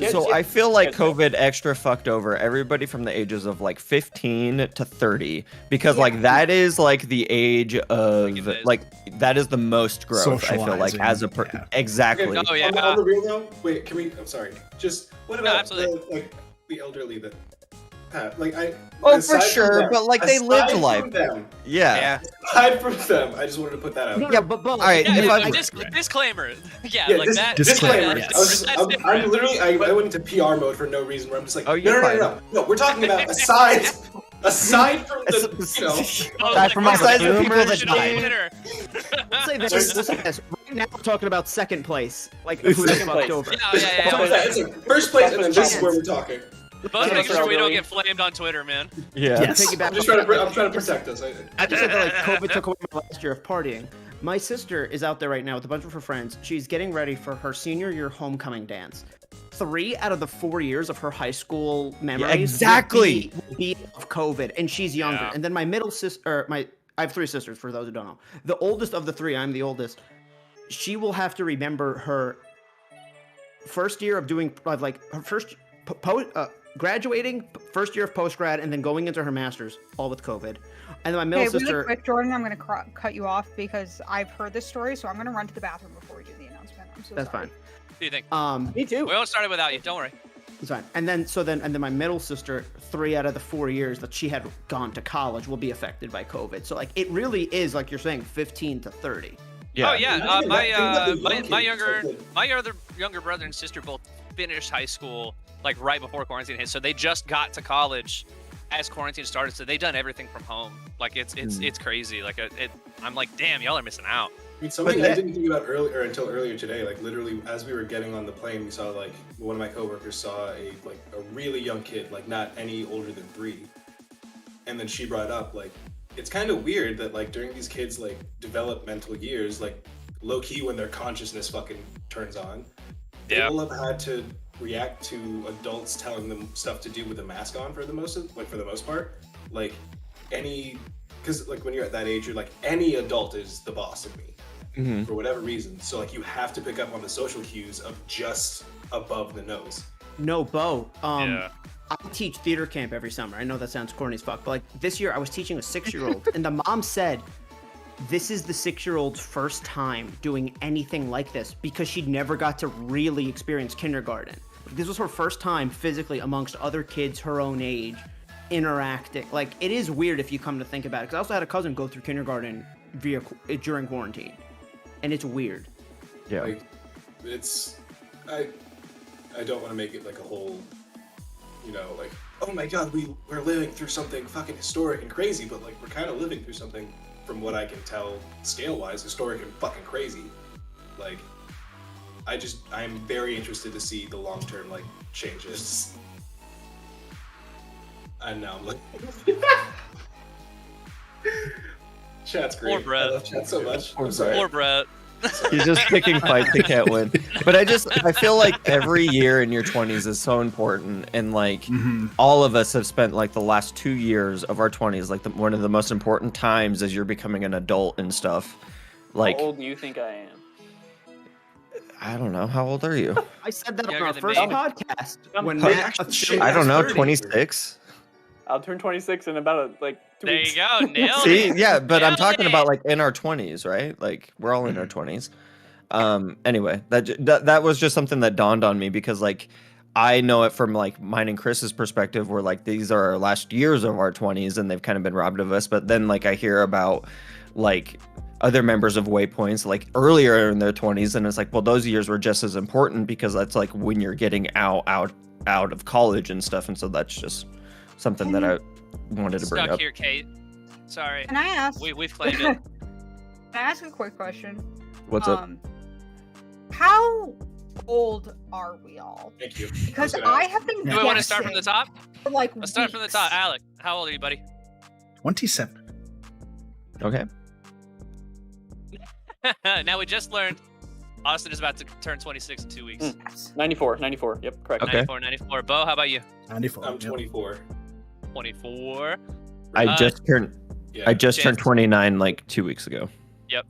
So I feel like Yes, COVID extra fucked over everybody from the ages of like 15 to 30 because like that is like the age of Like it is. like that is the most growth. I feel like Socializing, as a yeah. exactly. Oh yeah. On the real though, wait, can we? I'm sorry. Just what No, about absolutely. the elderly that like I? Oh, for aside from sure, them- but like they aside lived from life. Them, Yeah. aside from them, I just wanted to put that out. Yeah, but all right. Yeah, if yeah, I- disclaimer. Yeah, Yeah, like dis- that. disclaimer, yeah, yes. I'm different. literally I went into PR mode for no reason. Where I'm just like, Oh, no, you're no, fine. no, no, no. We're talking about aside from the, you know. Oh, Aside from all the besides people people that should died. be Twitter. Let's say this. Just- We'll say this. Right now we're talking about second place. Like Second who's place. fucked over. Yeah, yeah, yeah. So it's like first place, and then this is where we're talking. Both Yeah, making sure we don't elderly. get flamed on Twitter, man. Yeah. Yes. Piggyback I'm just off trying to protect us. I just said that like COVID took away my last year of partying. My sister is out there right now with a bunch of her friends. She's getting ready for her senior year homecoming dance. 3 out of the 4 years of her high school memories exactly. will be of COVID, and she's younger. Yeah. And then my middle sister, I have 3 sisters for those who don't know. The oldest of the 3, I'm the oldest. She will have to remember her first year of doing like her first graduating, first year of post grad, and then going into her master's, all with COVID. And then my middle Okay, sister. really quick, Jordan, I'm going to cut you off because I've heard this story, so I'm going to run to the bathroom before we do the announcement. I'm so That's sorry. fine. What do you think? Me too. We won't start it without you. Don't worry. It's fine. And then my middle sister, 3 out of the 4 years that she had gone to college will be affected by COVID. So like it really is like you're saying 15 to 30. Yeah. Oh yeah, Not even that- my kids. younger brother and sister both finished high school like right before quarantine hit, so they just got to college as quarantine started. So they done everything from home. Like it's crazy. Like I'm like, damn, y'all are missing out. I mean, something But I didn't think about earlier until earlier today. Like literally, as we were getting on the plane, we saw like one of my coworkers saw a really young kid, like not any older than 3, and then she brought up like it's kind of weird that like during these kids like developmental years, like low key when their consciousness fucking turns on, they Yeah. will have had to react to adults telling them stuff to do with a mask on for the most part, like any. Because like when you're at that age, you're like any adult is the boss of me for whatever reason. So like you have to pick up on the social cues of just above the nose. No, Bo. Yeah. I teach theater camp every summer. I know that sounds corny as fuck, but like this year I was teaching a 6-year-old, and the mom said this is the 6-year-old's first time doing anything like this because she'd never got to really experience kindergarten. This was her first time physically amongst other kids her own age interacting. Like it is weird if you come to think about it. Because I also had a cousin go through kindergarten during quarantine, and it's weird. Yeah. Like it's I don't want to make it like a whole, you know, like oh my god we're living through something fucking historic and crazy, but like we're kind of living through something from what I can tell scale wise historic and fucking crazy. Like I'm very interested to see the long term like changes. And now I'm like chat's great. Poor Brett. I love chat so much. I'm Poor sorry. Poor Brett. He's just picking fights he can't win. But I feel like every year in your 20s is so important, and like all of us have spent like the last 2 years of our 20s like one of the most important times as you're becoming an adult and stuff. Like How old do you think I am? I don't know, how old are you? I said that on Younger our than first me. podcast. I'm Matt actually- assumed I don't know, 30. 26. I'll turn 26 in about 2 There weeks. you go, nailed See, it. yeah, but I'm Nailed talking it. about like in our 20s, right? Like we're all in our 20s. Anyway, that was just something that dawned on me because like I know it from like mine and Chris's perspective, where like these are our last years of our 20s and they've kind of been robbed of us. But then like I hear about like other members of Waypoints like earlier in their 20s, and it's like, well, those years were just as important because that's like when you're getting out of college and stuff. And so that's just something that I wanted to bring Stuck up. here, Kate. Sorry. Can I ask? We've claimed it. Can I ask a quick question? What's up? How old are we all? Thank you. Because I was gonna I ask. have been. Do we want to start from the top? For like Let's start from the top. Alec, how old are you, buddy? 27. Okay. Now we just learned Austin is about to turn 26 in 2 weeks. 94. Yep, correct. Okay. 94. Bo, how about you? 94. I'm 24. 24. I just turned Yeah. I just turned Chance. 29 like 2 weeks ago. Yep.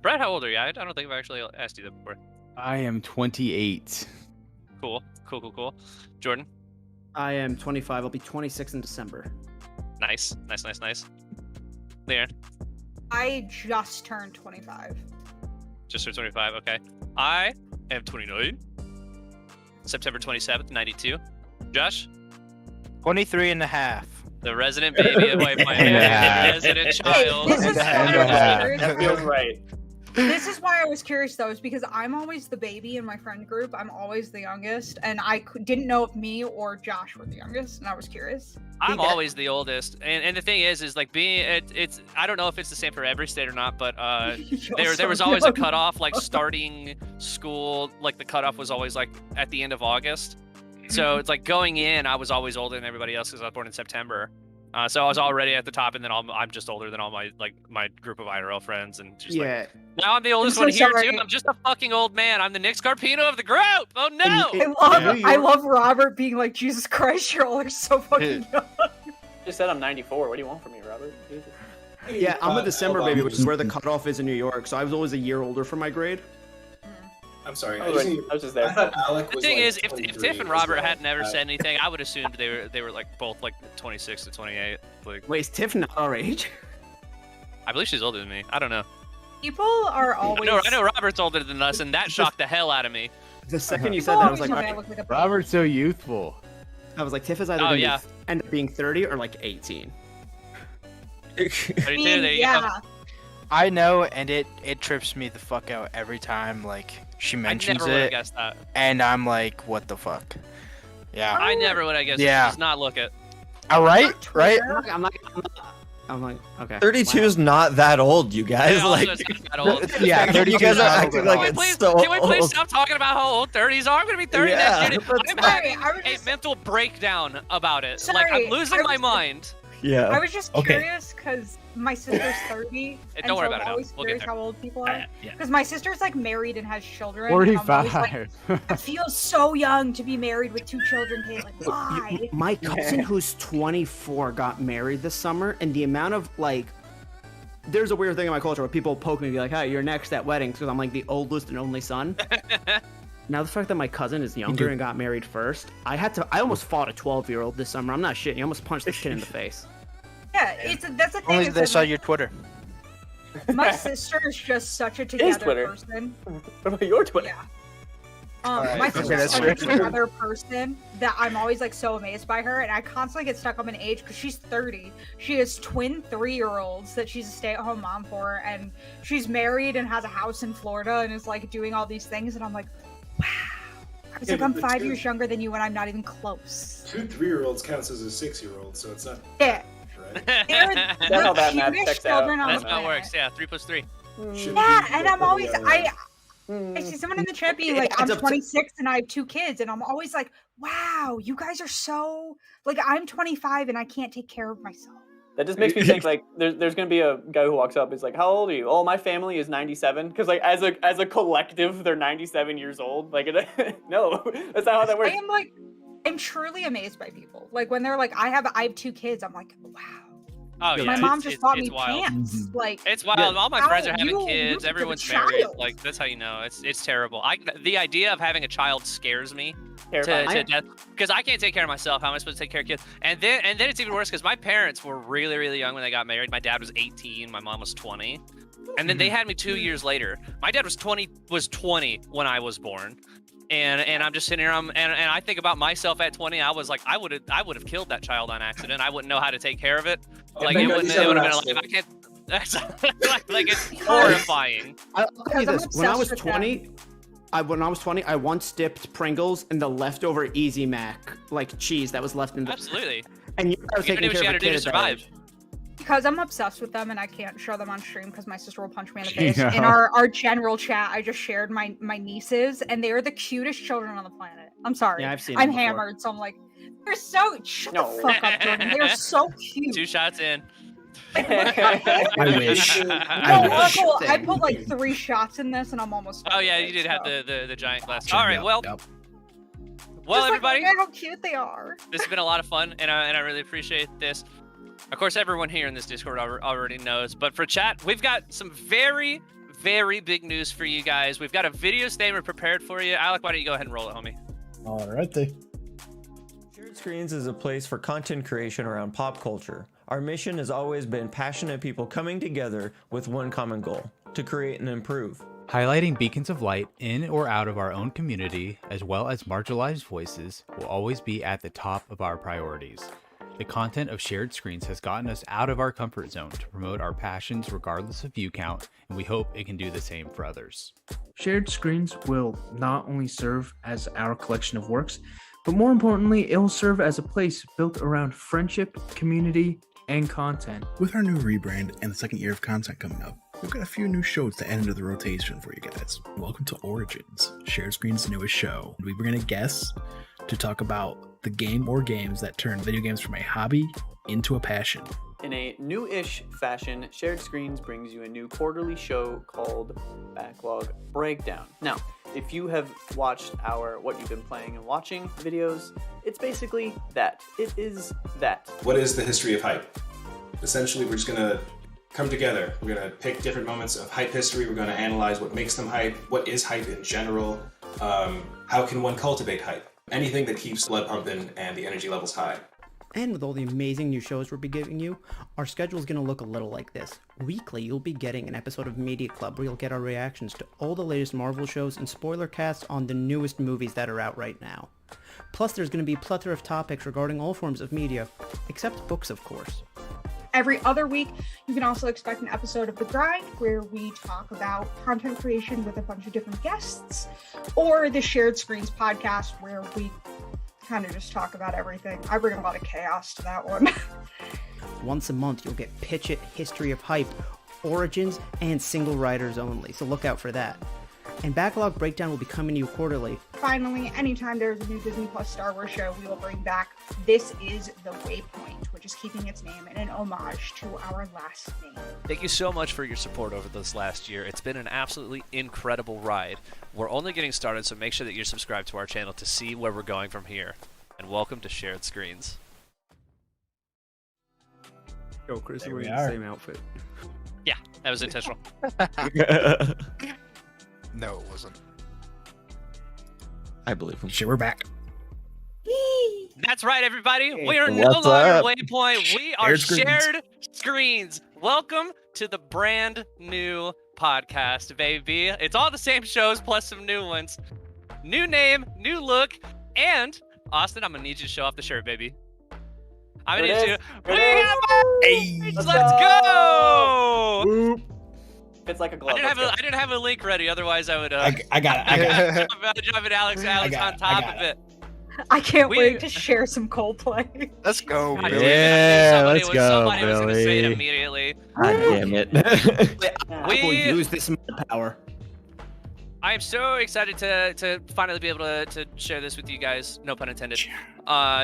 Brett, how old are you? I don't think I've actually asked you that before. I am 28. Cool. Jordan, I am 25. I'll be 26 in December. nice. Leon, I just turned 25. just turned 25. Okay. I am 29. September 27th, 92. Josh, 23 and a half. the resident baby of Waypoint, Yeah. resident child. This is why I was curious. That feels right. This is why I was curious though, is because I'm always the baby in my friend group. I'm always the youngest, and I didn't know if me or Josh were the youngest, and I was curious. I'm always the oldest, and the thing is like being it's I don't know if it's the same for every state or not, but there was always a cutoff, like starting school, like the cutoff was always like at the end of August. So it's like going in, I was always older than everybody else because I was born in September. So I was already at the top, and then I'm just older than all my group of IRL friends, and just Yeah. now I'm the oldest so one here sorry. too. I'm just a fucking old man. I'm the Nick Scarpino of the group. Oh no! I love Robert being like, Jesus Christ, you're all are so fucking young. Just said I'm 94. What do you want from me, Robert? Jesus. Yeah, I'm a December hold on. baby, which is where the cutoff is in New York. So I was always a year older for my grade. I'm sorry. I was just there. I thought Alec The was thing like is, if 23 Tiff and as Robert well. had never said anything, I would assumed they were like both like 26 to 28. Like Wait, is Tiff not our age? I believe she's older than me. I don't know. People are always. I know Robert's older than us, and that shocked the hell out of me. The second you People said that, I always was like, tell me I alright. look like a baby. Robert's so youthful. I was like, Tiff is either Oh, gonna yeah. end up being 30 or like 18. 32, I mean, there you go. yeah. I know, and it trips me the fuck out every time like she I mentions never would have it, guessed that. and I'm like, what the fuck? Yeah. I never would have guessed. Yeah. It. Just not look it. All right, right. I'm like, okay. 32 wow. is not that old, you guys. Yeah, also, Like, it's not that old. Yeah, you 32 guys is are not acting old like at it's all. so Can we please old. stop talking about how old 30s are? I'm gonna be 30 Yeah, next year. that's I'm Sorry, having I was a just- mental breakdown about it. Like Sorry, I'm losing I my was- mind. Yeah. I was just Okay. curious because my sister's 30. Hey, and don't worry so about it I'm now. always We'll get curious there. how old people are. Yeah. Because my sister's like married and has children. and I'm always like, 45. I feel so young to be married with 2 children, Kate. Like, why? My cousin, who's 24, got married this summer, and the amount of like, there's a weird thing in my culture where people poke me and be like, "Hey, you're next at weddings," because I'm like the oldest and only son. Now the fact that my cousin is younger and got married first, I almost fought a 12-year-old this summer. I'm not shitting. I almost punched this kid in the face. Yeah, that's the thing. Only is they that, saw like, your Twitter. my sister is just such a Twitter. together person. What about your Twitter? Yeah. Alright, My okay, sister's that's such fair. a together person that I'm always like so amazed by her, and I constantly get stuck on an age because she's 30. She has twin 3-year-olds that she's a stay-at-home mom for, and she's married and has a house in Florida and is like doing all these things, and I'm like, wow. I was Yeah, like, I'm but 5 two- years younger than you, and I'm not even close. 2 3-year-olds counts as a 6-year-old, so it's not Yeah, right. they're That's how that the math cutest checks out. children on That's the how it planet. works. Yeah, 3 plus 3. Shouldn't Yeah, be and I'm always Mm. I see someone in the chat being like, It's I'm up to- 26 and I have 2 kids, and I'm always like, wow, you guys are so like, I'm 25 and I can't take care of myself. That just makes me think like there's gonna be a guy who walks up. He's like, "How old are you?" "Oh, my family is 97." Because like as a collective, they're 97 years old. Like no, that's not how that works. I'm truly amazed by people. Like when they're like, I have 2 kids, I'm like, wow. Oh yeah. My mom just bought me wild. pants. Like It's wild. All my how friends are having you kids. have a Everyone's married. child. Like that's how you know. It's terrible. The idea of having a child scares me. Terrifying. death because I can't take care of myself. How am I supposed to take care of kids? And then it's even worse because my parents were really, really young when they got married. My dad was 18, my mom was 20, and then they had me 2 years later. My dad was 20 when I was born. And I'm just sitting here, and I think about myself at 20. I was like, I would have killed that child on accident. I wouldn't know how to take care of it. Like it would have been like I can't. Like it's horrifying. I'll tell you I'm this: when I was obsessed with 20, I once dipped Pringles in the leftover Easy Mac like cheese that was left in the. Absolutely. And I was You gotta taking do what you care of gotta a do kid to at that survive. age. Because I'm obsessed with them and I can't show them on stream because my sister will punch me in the face. Yeah. In our general chat, I just shared my nieces and they are the cutest children on the planet. I'm sorry. Yeah, I've seen. I'm them before. hammered, so I'm like, they're so shut No. the fuck up, Jordan. They are so cute. 2 shots in. I wish. No, I wish. Oracle, I put like 3 shots in this and I'm almost Oh done yeah, with you it, did have so. the giant glass. All right, Yep, well, yep. well, Just everybody, Look at how cute they are. this has been a lot of fun, and I really appreciate this. Of course, everyone here in this Discord already knows, but for chat, we've got some very, very big news for you guys. We've got a video statement prepared for you. Alec, why don't you go ahead and roll it, homie? All right, then. Shared Screens is a place for content creation around pop culture. Our mission has always been passionate people coming together with one common goal: to create and improve. Highlighting beacons of light in or out of our own community, as well as marginalized voices, will always be at the top of our priorities. The content of Shared Screens has gotten us out of our comfort zone to promote our passions regardless of view count, and we hope it can do the same for others. Shared Screens will not only serve as our collection of works, but more importantly, it will serve as a place built around friendship, community, and content. With our new rebrand and the second year of content coming up, we've got a few new shows to add into the rotation for you guys. Welcome to Origins, Shared Screen's newest show. We bring in a guest to talk about the game or games that turn video games from a hobby into a passion. In a new-ish fashion, Shared Screens brings you a new quarterly show called Backlog Breakdown. Now, if you have watched our What You've Been Playing and Watching videos, it's basically that. It is that. What is the history of hype? Essentially, we're just gonna come together. We're gonna pick different moments of hype history. We're gonna analyze what makes them hype, what is hype in general, how can one cultivate hype? Anything that keeps blood pumping and the energy levels high. And with all the amazing new shows we'll be giving you, our schedule is going to look a little like this. Weekly, you'll be getting an episode of Media Club where you'll get our reactions to all the latest Marvel shows and spoiler casts on the newest movies that are out right now. Plus, there's going to be a plethora of topics regarding all forms of media, except books, of course. Every other week, you can also expect an episode of The Grind where we talk about content creation with a bunch of different guests, or the Shared Screens podcast where we kind of just talk about everything. I bring a lot of chaos to that one. Once a month, you'll get Pitch It, History of Hype, Origins, and Single Riders only, so look out for that. And Backlog Breakdown will be coming to you quarterly. Finally, anytime there's a new Disney Plus Star Wars show, we will bring back This Is the Waypoint, which is keeping its name in an homage to our last name. Thank you so much for your support over this last year. It's been an absolutely incredible ride. We're only getting started, so make sure that you're subscribed to our channel to see where we're going from here. And welcome to Shared Screens. Yo, Chris, There we're we in the are. same outfit. Yeah, that was intentional. No, it wasn't. I believe him. Shit, we're back. That's right, everybody. We are no What's longer up? Waypoint. We are Shared Screens. Shared Screens. Welcome to the brand new podcast, baby. It's all the same shows plus some new ones. New name, new look, and Austin, I'm gonna need you to show off the shirt, baby. I'm gonna There need it you. is. There it is. Hey! Let's go! It's like a glove. I didn't Let's have a link ready. Otherwise, I would. I got it. I got it. Drop it, Alex I on got top of it. it. I can't We- wait to share some Coldplay. Let's go, God, Billy. Yeah, somebody let's was, go, somebody was gonna say it Billy. immediately. God damn it. Yeah. We- We'll use this power. I am so excited to finally be able to share this with you guys. No pun intended.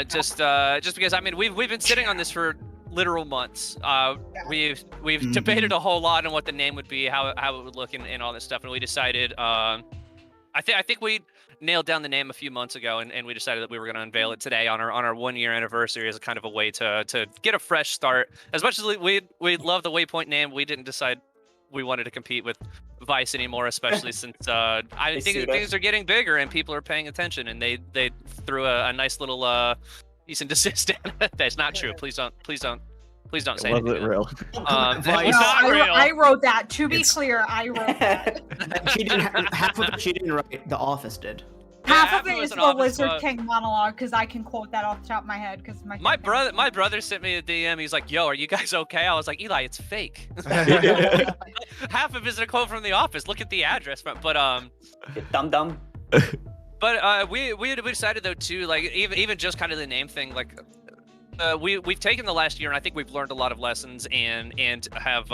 Just because I mean we've been sitting on this for literal months. We've debated a whole lot on what the name would be, how it would look, and all this stuff, and we decided. I think we nailed down the name a few months ago, and we decided that we were going to unveil it today on our 1 year anniversary as a kind of a way to get a fresh start. As much as we love the Waypoint name, we didn't decide we wanted to compete with Vice anymore, especially since I think sued things us. are getting bigger and people are paying attention, and they threw a nice little cease and desist. That's not true. Please don't say Was anything. it real? It Vice. was not real. I wrote that. To be It's- clear, I wrote that. She didn't. Half of it she didn't write. The Office did. Half of it it was is an the Office Lizard quote. King monologue because I can quote that off the top of my head because My brother sent me a DM. He's like, "Yo, are you guys okay?" I was like, "Eli, it's fake." Half of it is a quote from The Office. Look at the address. But Dum. we decided though too, like even just kind of the name thing, like we've taken the last year and I think we've learned a lot of lessons and have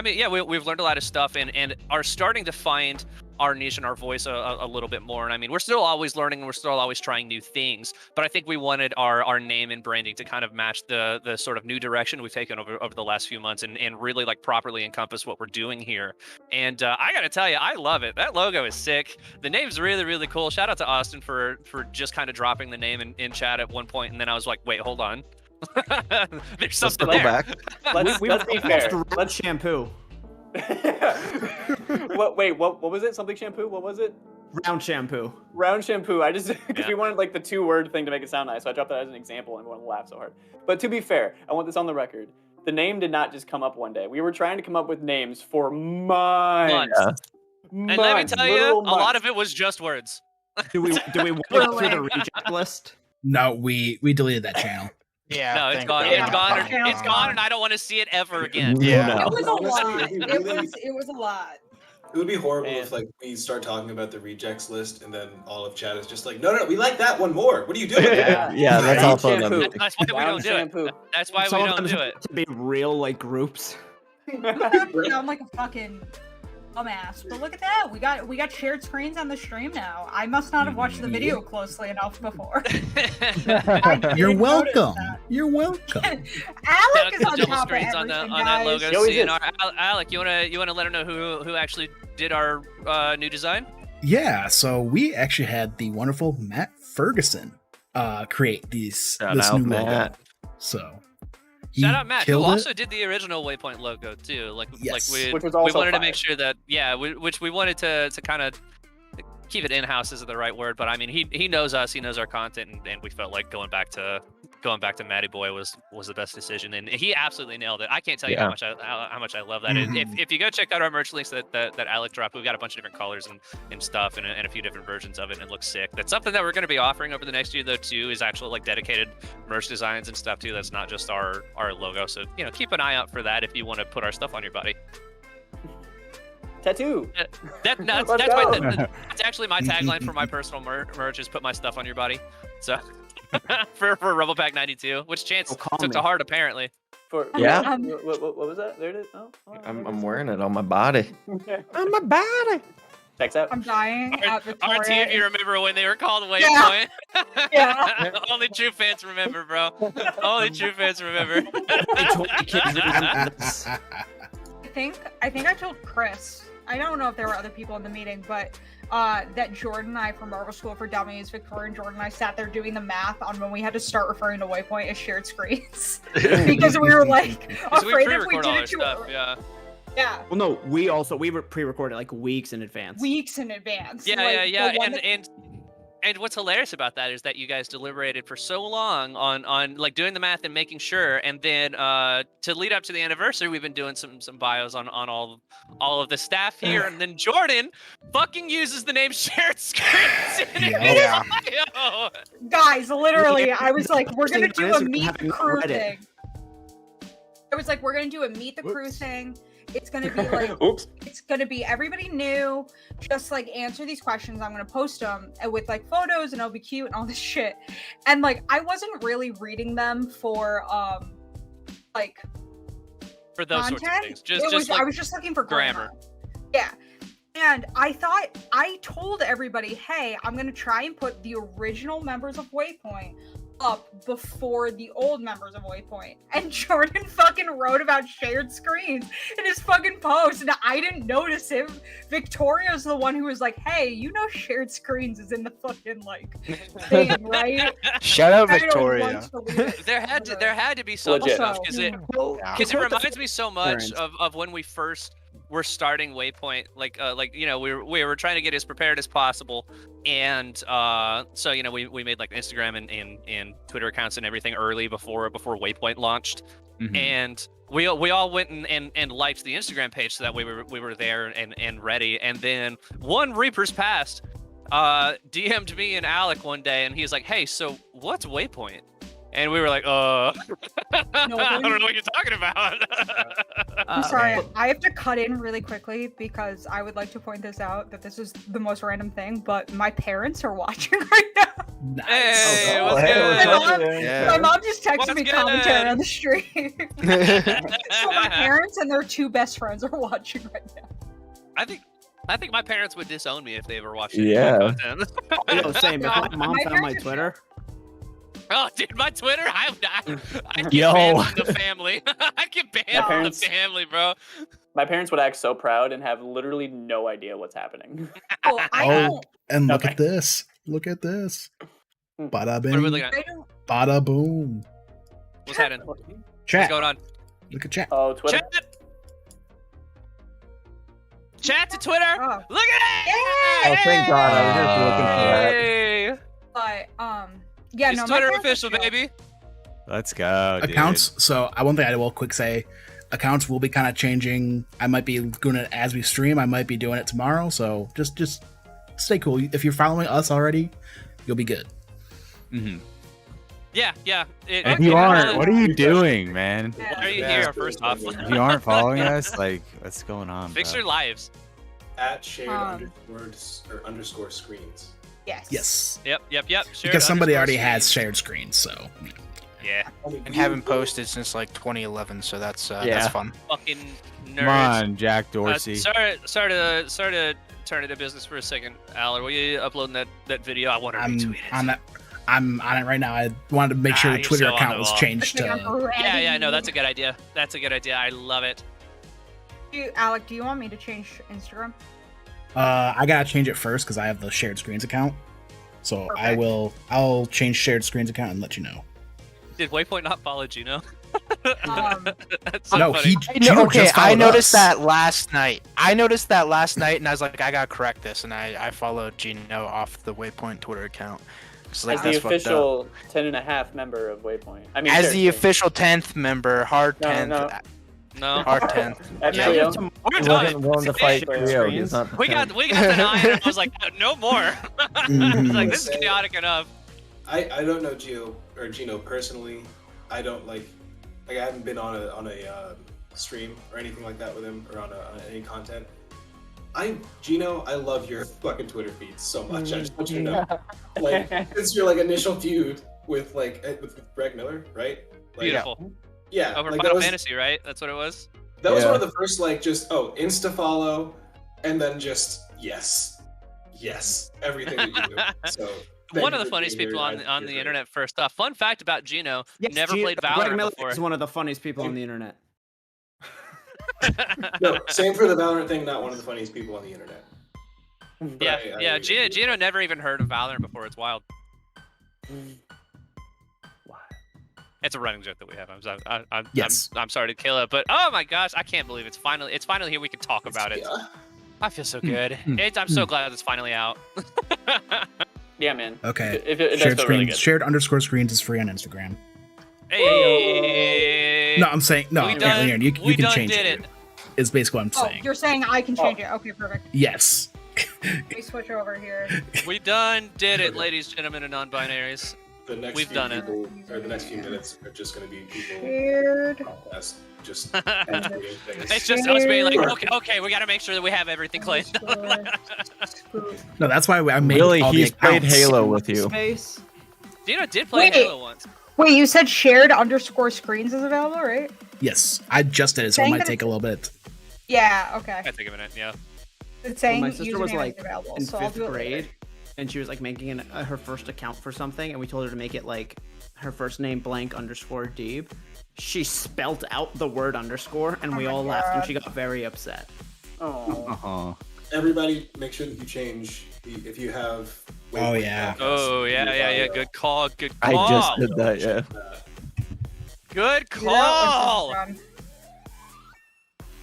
we've learned a lot of stuff and are starting to find our niche and our voice a little bit more. And I mean, we're still always learning and we're still always trying new things, but I think we wanted our name and branding to kind of match the sort of new direction we've taken over the last few months and really like properly encompass what we're doing here. And I gotta tell you, I love it. That logo is sick. The name's really, really cool. Shout out to Austin for just kind of dropping the name in chat at one point, and then I was like, wait, hold on. There's something Circle there. back. Let's be fair. Let's shampoo. What was it? Something shampoo? What was it? Round shampoo. Round shampoo. I just because Yeah. we wanted like the 2-word thing to make it sound nice, so I dropped that as an example and everyone laughed so hard. But to be fair, I want this on the record. The name did not just come up one day. We were trying to come up with names for months. Yeah. And let me tell you, a lot of it was just words. Do we want it through the reject list? No, we deleted that channel. Yeah. No, it's thank gone. God. It's gone. Yeah. It's gone, and I don't want to see it ever again. Yeah. It was a lot. Honestly, It was a lot. It would be horrible Man. if like we start talking about the rejects list and then all of chat is just like, no, we like that one more. What are you doing? Yeah, that's Round also an shampoo. That's why we Round don't do it. shampoo. That's why we Some of don't them do it. have to be real like groups. I'm like a fucking dumbass. But look at that. We got shared screens on the stream now. I must not have watched the video closely enough before. I You're did notice welcome. that. You're welcome. Alec is Double on top of screens everything, on guys. that logo. He always CNR. Alec, you wanna let him know who actually did our new design? Yeah, so we actually had the wonderful Matt Ferguson create this Shout out, new Matt. logo. So he Shout out Matt, who killed it. also did the original Waypoint logo too. Yes. Which was we also wanted to fire. make sure that which we wanted to kind of keep it in house isn't the right word, but I mean he knows us, he knows our content, and we felt like going back to Matty Boy was the best decision, and he absolutely nailed it. I can't tell you how much I love that. Mhm. If you go check out our merch links that Alec dropped, we've got a bunch of different colors and stuff, and a few different versions of it, and it looks sick. That's something that we're going to be offering over the next year though too, is actual like dedicated merch designs and stuff too. That's not just our logo. So keep an eye out for that if you want to put our stuff on your body. Tattoo. That's Let's go. that's actually my tagline for my personal merch is put my stuff on your body. So for Rebel Pack 92, which Chance call took me. to heart apparently. Yeah. What was that? There it is. Oh, I'm wearing it on my body. On my body. Checks out. I'm dying at Victoria. RT, if you remember when they were called Waypoint. Yeah. Only true fans remember, bro. Only true fans remember. I think I told Chris. I don't know if there were other people in the meeting, but that Jordan and I from Marvel School for Dummies, Victoria and Jordan and I sat there doing the math on when we had to start referring to Waypoint as shared screens because we were like So we afraid if we pre-record did all our it too stuff. early. Yeah. Yeah, Well, no, we were pre-recorded like weeks in advance. weeks in advance. Yeah, Like, yeah. the one that- And what's hilarious about that is that you guys deliberated for so long on like doing the math and making sure, and then to lead up to the anniversary, we've been doing some bios on all of the staff here, and then Jordan fucking uses the name shared screens in his Yeah. bio. Guys, literally, I was like, we're gonna do a Interesting meet the having crew read it. thing. I was like, we're gonna do a meet the crew thing. It's gonna be like, Oops. it's gonna be everybody new. Just like answer these questions. I'm gonna post them with like photos, and it'll be cute and all this shit. And like, I wasn't really reading them for like For those sorts of content. things, I was just looking for grammar. Yeah. And I told everybody, hey, I'm gonna try and put the original members of Waypoint up before the old members of Waypoint, and Jordan fucking wrote about shared screens in his fucking post, and I didn't notice him. Victoria's the one who was like, "Hey, you know, shared screens is in the fucking like thing, right?" Shout out I don't Victoria. want to believe it. There had to be some Legit. stuff because it reminds me so much Parents. of when we first were starting Waypoint. Like you know, we were trying to get as prepared as possible, and so you know we made like Instagram and Twitter accounts and everything early before Waypoint launched, and we all went and liked the Instagram page so that we were there and ready. And then one Reaper's Past DM'd me and Alec one day, and he's like, "Hey, so what's Waypoint?" And we were like, I don't know what you're talking about. I'm sorry, I have to cut in really quickly because I would like to point this out that this is the most random thing, but my parents are watching right now. Nice. Hey, what's hey, good? My mom just texted What's me good? commentary on the stream. So my parents and their two best friends are watching right now. I think my parents would disown me if they ever watched it. Yeah. Yo, same. If my mom My found my parents are Twitter, Oh, dude, my Twitter, I'd get Yo. banned from the family. I'd get banned from the parents- family, bro. My parents would act so proud and have literally no idea what's happening. Oh, I Oh, don't. and look Okay. at this. Look at this. Bada What are we bing, looking at? I don't. bada boom. What's happening? What's Chat. going on? Look at chat. Oh, Twitter. Chat to Twitter. Oh. Look at it! Oh, thank God, I was just looking for that. Hey! But yeah, It's no. Twitter my parents are official, chill. baby. Let's go, dude. Accounts. So one thing I will quick say, accounts will be kind of changing. I might be doing it as we stream. I might be doing it tomorrow. So just stay cool. If you're following us already, you'll be good. Mhm. Yeah. If you aren't, what are you doing, man? Why are you Yeah. here? First off, If you aren't following us, like, what's going on? fix bro? your lives. At shared Um, underscore screens. Yes. Yes. Yep. Shared Because somebody underscore already screens. has shared screens. So Yeah. And haven't posted since like 2011, so that's Yeah. fun. Fucking nerds. Come on, Jack Dorsey. Sorry to turn into business for a second, Allard. Will you uploading that video? I want to I'm retweet it. on that. I'm on it right now. I wanted to make sure the you're Twitter so on account the was ball. changed Okay, I'm to. ready. Yeah, no, that's a good idea. I love it. Alec, do you want me to change Instagram? I gotta change it first because I have the shared screens account. So Perfect. I'll change shared screens account and let you know. Did Waypoint not follow Gino? That's so No, funny. Gino Okay, just I followed noticed us. that last night. And I was like, I gotta correct this, and I followed Gino off the Waypoint Twitter account. 'Cause, like, As the that's fucked up. official 10.5 member of Waypoint. I mean, As shared the screen. official 10th member, hard No, 10th, no. No, hard 10th. At Yeah. Trio. we're He done. wasn't willing to fight Shared Trio. screens. He's not We got the 9, and I was like, no more. I was like, this is chaotic enough. I don't know Gino personally. I don't like I haven't been on a stream or anything like that with him or on any content. Gino, I love your fucking Twitter feed so much. I just want you to know, like, it's your like initial feud with Greg Miller, right? Like, Beautiful. Yeah. Over like, Final Fantasy, right? That's what it was. That was Yeah. one of the first like just insta follow, and then just yes, everything that you do. So. thank One you of the for funniest being people here. on the internet. First off, fun fact about Gino: yes, never played Greg Valorant Miller before. is one of the funniest people on the internet. No, same for the Valorant thing. Not one of the funniest people on the internet. But Yeah, I Gino never even heard of Valorant before. It's wild. It's a running joke that we have. Yes. I'm sorry to kill it, but oh my gosh, I can't believe it's finally here. We can talk about it. Yeah. I feel so good. I'm so glad it's finally out. Yeah, man. Okay. It does Shared feel really screens. good. Shared underscore screens is free on Instagram. Hey. No, I'm saying no. We You done- can't. You we can done change did it. it. Is basically what I'm Oh, saying. you're saying I can change it. Okay, perfect. Yes. Let me switch over here. We done did it, ladies, gentlemen, and non-binaries. The next We've few done it. people, or the next few minutes are just going to be people Shared. podcast, just answering things. It's just us being like, okay, we got to make sure that we have everything clean. No, that's why I made Really, all he's these played accounts. Halo with you. Space. Gino did play Wait. Halo once. Wait, you said shared underscore screens is available, right? Yes, I just did it, so it Saying might that take a little bit. Yeah, okay. I think of it, yeah. It's saying my sister was username like is available, in so I'll fifth do it later. grade, and she was like making her first account for something, and we told her to make it like her first name blank underscore Deeb. She spelt out the word underscore, and we all laughed, and she got very upset. Oh. Everybody, make sure that you change if you have. Oh, yeah. Oh yeah. Good call. Good call. I just did that, yeah. Good Do that call. once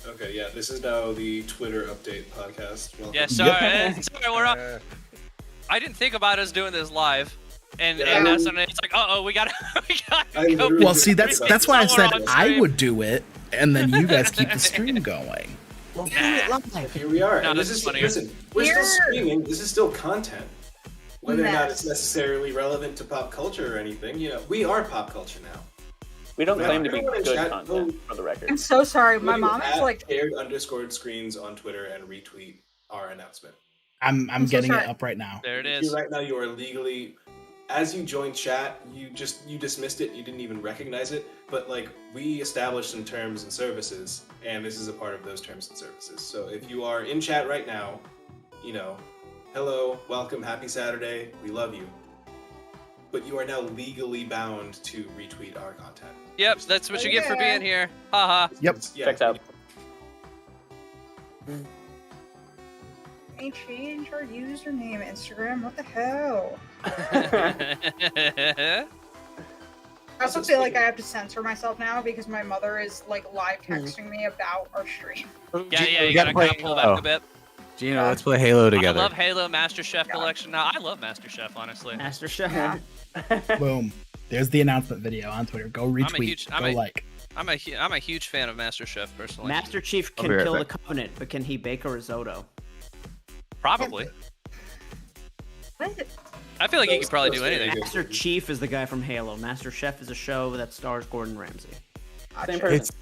Okay, yeah, this is now the Twitter update podcast. Welcome. Yeah, sorry. Sorry, we're. I didn't think about us doing this live, and Yeah. that's when it's like, we gotta I go. literally Well, see, that's why I said We're on I stream. would do it, and then you guys keep the stream going. Well, do it live. Here we are. No, and this this is is funnier. listen, we're still streaming. This is still content. Whether or not Mess. it's necessarily relevant to pop culture or anything, we are pop culture now. We don't Yeah, claim to be everyone in good chat, content, for the record. I'm so sorry. My Look mom at is like, shared _screens on Twitter and retweet our announcement. I'm I'm so getting sorry. it up right now. There it You is. right now you are legally, as you joined chat, you dismissed it. You didn't even recognize it. But like we established some terms and services, and this is a part of those terms and services. So if you are in chat right now, hello, welcome, happy Saturday, we love you. But you are now legally bound to retweet our content. Yep, that's what you get for Yeah. being here. Haha. Yep. Yeah, Checks out. they changed our username, Instagram. What the hell? I also feel like I have to censor myself now because my mother is like live texting me about our stream. Yeah, you gotta gotta play kind of pull back Halo. a bit. Gino, let's play Halo I together. love Halo Master Chef Collection. Now I love Master Chef, honestly. Master Chef. Yeah. Boom. There's the announcement video on Twitter. Go retweet. Go like. I'm a huge fan of Master Chef personally. Master Chief I'll can be right kill the back. Covenant, but can he bake a risotto? Probably. What? I feel like he could probably do Those- anything. Master Chief is the guy from Halo. Master Chef is a show that stars Gordon Ramsay. Same Gotcha. person.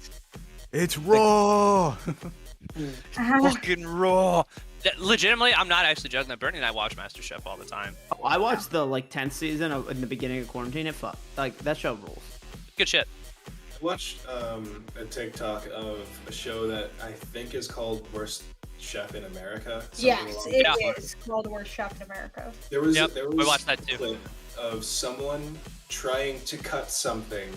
It's raw. Fucking raw. Legitimately, I'm not actually joking. That Bernie and I watch Master Chef all the time. Oh, I watched the 10th season in the beginning of quarantine. It that show rules. Good shit. I watched a TikTok of a show that I think is called Worst Chef in America. something Yes, along it Yeah. is called Worst Chef in America. There was Yep, there we was watched that a too. clip of someone trying to cut something,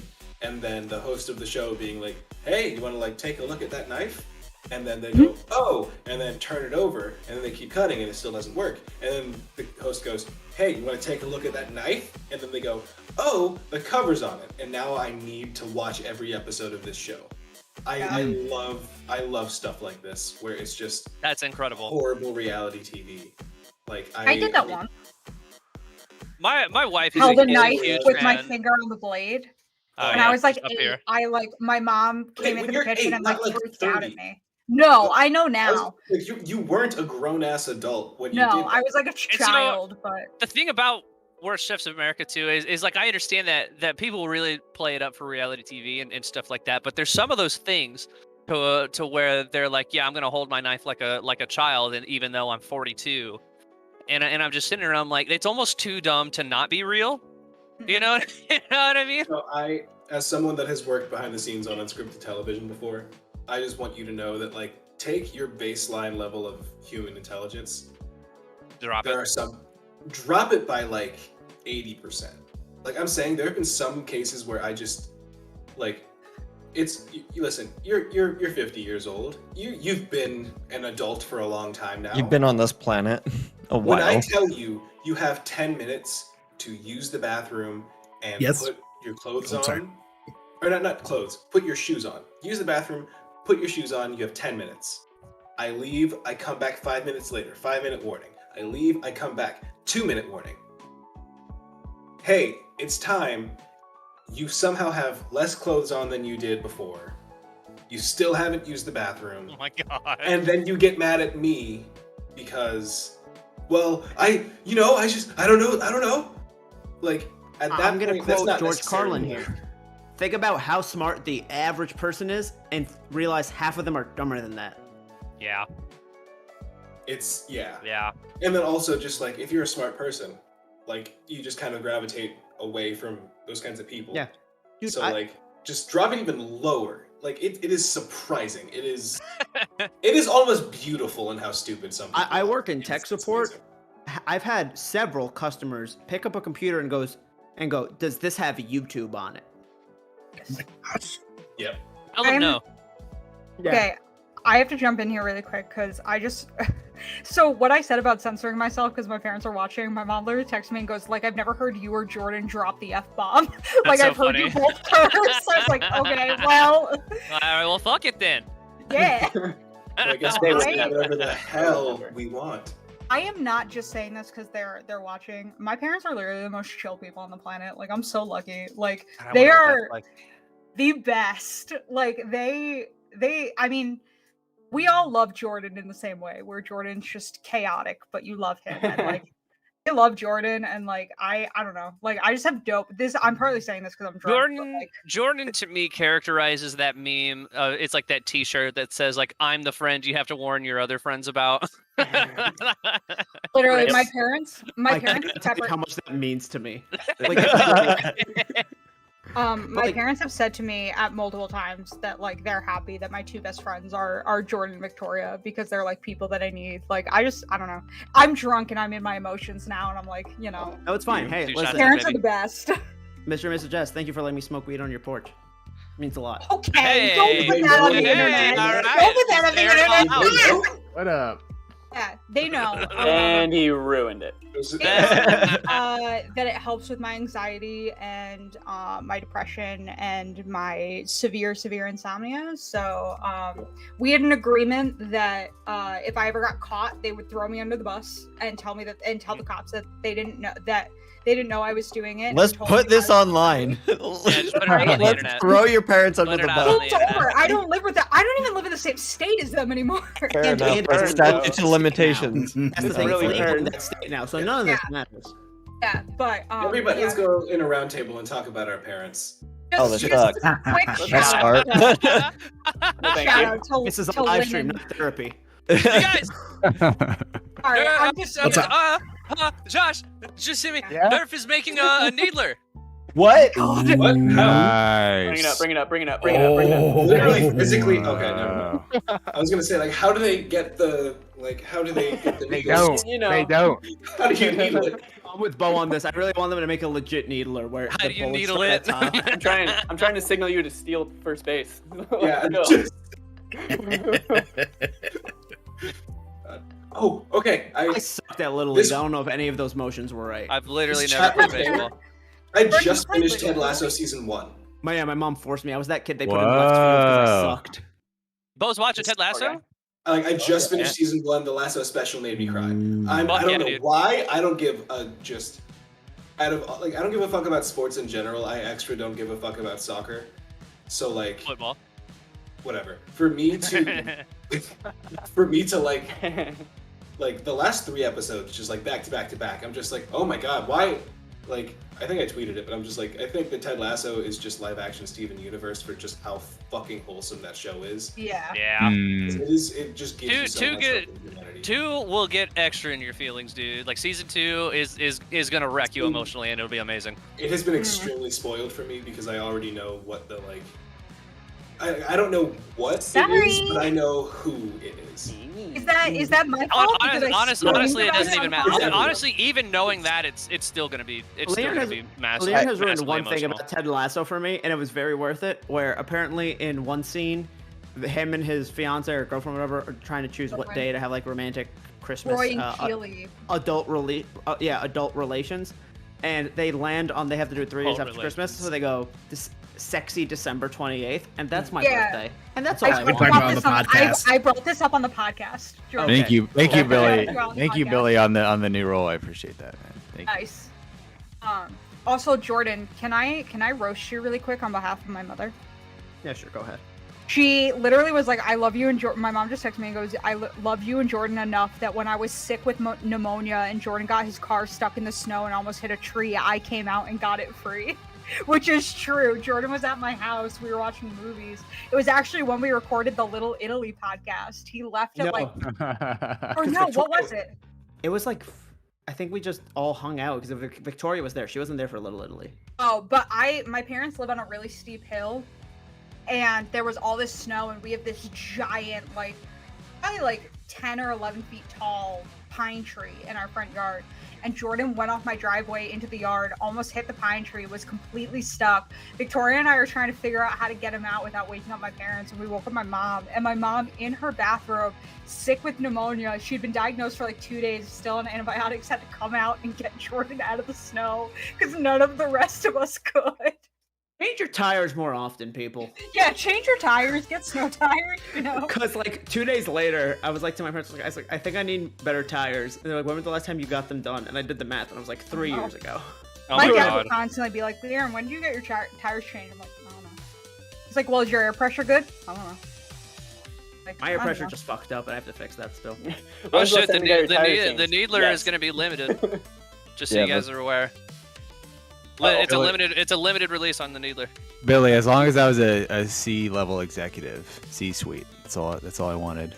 and then the host of the show being like, "Hey, you want to take a look at that knife?" And then they go, "Oh," and then turn it over, and then they keep cutting, and it still doesn't work. And then the host goes, "Hey, you want to take a look at that knife?" And then they go, "Oh, the cover's on it." And now I need to watch every episode of this show. I love stuff like this where it's just That's incredible. horrible reality TV. I did that one. My wife is Held a a knife huge with my fan. finger on the blade. Oh, When yeah, I was like up 8, here. my mom came when into the you're kitchen 8, and not, freaked out 30. at me. No, I know now. You weren't a grown ass adult when you No, did that. I was like a you know, child, but The thing about Worst Chefs of America too is like I understand that people really play it up for reality TV and stuff like that, but there's some of those things to where they're like, yeah, I'm gonna hold my knife like a child, and even though I'm 42, and I'm just sitting there, and I'm like, it's almost too dumb to not be real. You know, you know what I mean? So as someone that has worked behind the scenes on unscripted television before, I just want you to know that take your baseline level of human intelligence. Drop There it. are some drop it by 80%. I'm saying there have been some cases where I just listen, you're 50 years old. You've been an adult for a long time now. You've been on this planet a When I while. tell you you have 10 minutes to use the bathroom and Yes. put your clothes Oh, on, sorry. or not clothes, put your shoes on. Use the bathroom, put your shoes on, you have 10 minutes. I leave, I come back 5 minutes later, 5-minute warning. I leave, I come back, 2-minute warning. Hey, it's time. You somehow have less clothes on than you did before. You still haven't used the bathroom. Oh my god. And then you get mad at me because, well, I don't know. At that I'm gonna point, that's quote not George Carlin necessarily- here. Think about how smart the average person is, and realize half of them are dumber than that. Yeah. Yeah. And then also just if you're a smart person, you just kind of gravitate away from those kinds of people. Yeah. Dude, So just drop it even lower. It is surprising. It is almost beautiful in how stupid some people I are. work in It's tech support. amazing. I've had several customers pick up a computer and go, does this have YouTube on it? Yep. Tell them no. Okay, I have to jump in here really quick because I just. So what I said about censoring myself because my parents are watching, my mom literally texted me and goes, like, I've never heard you or Jordan drop the F-bomb. Like, so I've heard you funny. both curse. I was like, okay, well, All right, well, fuck it then. yeah. I guess They we'll would say never. whatever the hell we want. I am not just saying this because they're watching. My parents are literally the most chill people on the planet. Like, I'm so lucky. Like, I they wonder what are that's like. the best. Like, they, I mean, we all love Jordan in the same way, where Jordan's just chaotic, but you love him. And, like, I love Jordan, and, like, I don't know. Like, I just have dope. I'm partly saying this because I'm drunk. Jordan, But, like, Jordan to me characterizes that meme. It's like that T-shirt that says like "I'm the friend you have to warn your other friends about." literally, Yes. my parents I can't have tell you pepper- how much that means to me. Like, my like- parents have said to me at multiple times that, like, they're happy that my two best friends are Jordan and Victoria because they're, like, people that I need. Like, I don't know. I'm drunk and I'm in my emotions now, and I'm like, you know, no, it's fine. Hey, Two listen, shots. parents are baby. the best. Mr. and Mrs. Jess, thank you for letting me smoke weed on your porch. Means a lot. Okay, Hey, don't put that on the hey, internet. all right. Don't put that on the Fair enough. internet. What up? Yeah, they know. And he ruined it. That it helps with my anxiety and my depression and my severe insomnia. So we had an agreement that if I ever got caught, they would throw me under the bus and tell the cops that they didn't know I was doing it. Let's and told put me this I was online. just put it out on the Let's internet. throw your parents under Put the it out on bus. the It's over. I don't live with that. I don't even live in the same state as them anymore. Fair And- enough. and- There's and- statute of limitations. That's the It's thing. really It's legal in hard. that state now, so none of this matters. Yeah, but Everybody, yeah. let's go in a round table and talk about our parents. Oh, this sucks. Quick Let's shout start. out to- No, thank shout you. out to, This is a to live stream, Lennon. not therapy. You guys, Sorry, I'm just What's up? Josh, just see me. Yeah? Nerf is making a needler. What? What? How? Nice. Bring it up. Literally, physically. Okay, never mind. Oh. I was gonna say, like, how do they get the They needles? don't. You know. They don't. How do you needle it? I'm with Bo on this. I really want them to make a legit needler where How the do you bullets needle start it? at the top. I'm trying to signal you to steal first base. Yeah. Let's go. Oh, okay. I sucked at Little This- League. I don't know if any of those motions were right. I've literally This never chat played right there. baseball. I Jordan, just you played finished Ted Little Lasso League? season 1. My mom forced me. I was that kid they put in left field because I Whoa. sucked. Bo's watching Ted Lasso. Like, I just yeah. finished season 1. The Lasso special made me cry. I Fuck don't yeah, know dude. why. I don't give a I don't give a fuck about sports in general. I extra don't give a fuck about soccer. So like Football. whatever. For me to like the last 3 episodes just like back to back to back. I'm just like, "Oh my god, why?" Like I think I tweeted it, but I'm just like, I think that Ted Lasso is just live action Steven Universe for just how fucking wholesome that show is. Yeah. Yeah. It just gives you so Too much good. fucking humanity. 2 will get extra in your feelings, dude. Like season 2 is gonna wreck you emotionally, and it'll be amazing. It has been extremely spoiled for me because I already know what the like. I don't know what it Sorry. is, but I know who it is. Is that my fault? Because I Honestly, it screamed doesn't about even on matter. podcast? Honestly, even knowing that, it's still gonna be massive. Leon has ruined massively one thing emotional. about Ted Lasso for me, and it was very worth it. Where apparently in one scene, him and his fiance or girlfriend, or whatever, are trying to choose what Girlfriend. day to have like romantic Christmas, Roy and Keely. adult relations, and they land on they have to do it 3 days Adult after Christmas, relations. so they go this sexy December 28th, and that's my Yeah. birthday, and that's all I, I We want. talked brought about this on the up- podcast. I brought this up on the podcast. Jordan. Okay. Thank you, Okay. Billy. You're on the Thank you, podcast. Billy, on the new role. I appreciate that, man. Thank you. Nice. Also, Jordan, can I roast you really quick on behalf of my mother? Yeah, sure, go ahead. She literally was like, "I love you and Jordan." My mom just texted me and goes, love you and Jordan enough that when I was sick with pneumonia and Jordan got his car stuck in the snow and almost hit a tree, I came out and got it free." Which is true. Jordan was at my house. We were watching movies. It was actually when we recorded the Little Italy podcast. He left at or no, what was it? It was like, I think we just all hung out because Victoria was there. She wasn't there for Little Italy. Oh, but my parents live on a really steep hill, and there was all this snow, and we have this giant, like, probably like 10 or 11 feet tall pine tree in our front yard. And Jordan went off my driveway into the yard, almost hit the pine tree, was completely stuck. Victoria and I were trying to figure out how to get him out without waking up my parents. And we woke up my mom. And my mom, in her bathrobe, sick with pneumonia. She'd been diagnosed for like 2 days, still on antibiotics, had to come out and get Jordan out of the snow because none of the rest of us could. Change your tires more often, people. Yeah, change your tires, get snow tires, you know. Because like 2 days later, I was like to my parents, I think I need better tires. And they're like, when was the last time you got them done? And I did the math, and I was like, 3 years ago. Oh my my dad God. would constantly be like, Aaron, when did you get your tires changed? I'm like, I don't know. He's like, well, is your air pressure good? I don't know. Like, My air I don't pressure know. just fucked up, and I have to fix that still. Oh When's the shit, last time you got your tires the changed? needler Yes. is going to be limited. Just so Yeah, you guys are aware. It's a limited release on the needler. Billy, as long as I was a C level executive, C suite. That's all I wanted.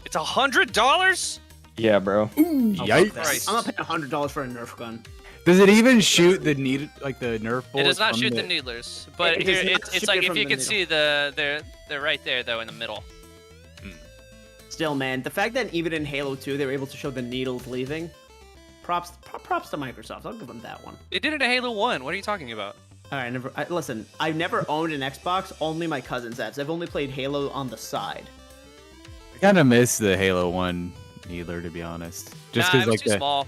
It's $100? Yeah, bro. Yikes! Christ. I'm not paying $100 for a Nerf gun. Does it even shoot the Nerf bullets? It does not from shoot the needlers, but It here does not it's shoot like it if from you the can needle. see they're right there though in the middle. Still, man, the fact that even in Halo 2 they were able to show the needles leaving, props to Microsoft. I'll give them that one. They did it in Halo 1. What are you talking about? All right, listen, I've never owned an Xbox. Only my cousins have. So I've only played Halo on the side. I kind of miss the Halo 1 needler, to be honest. Just Nah, because it was like too small.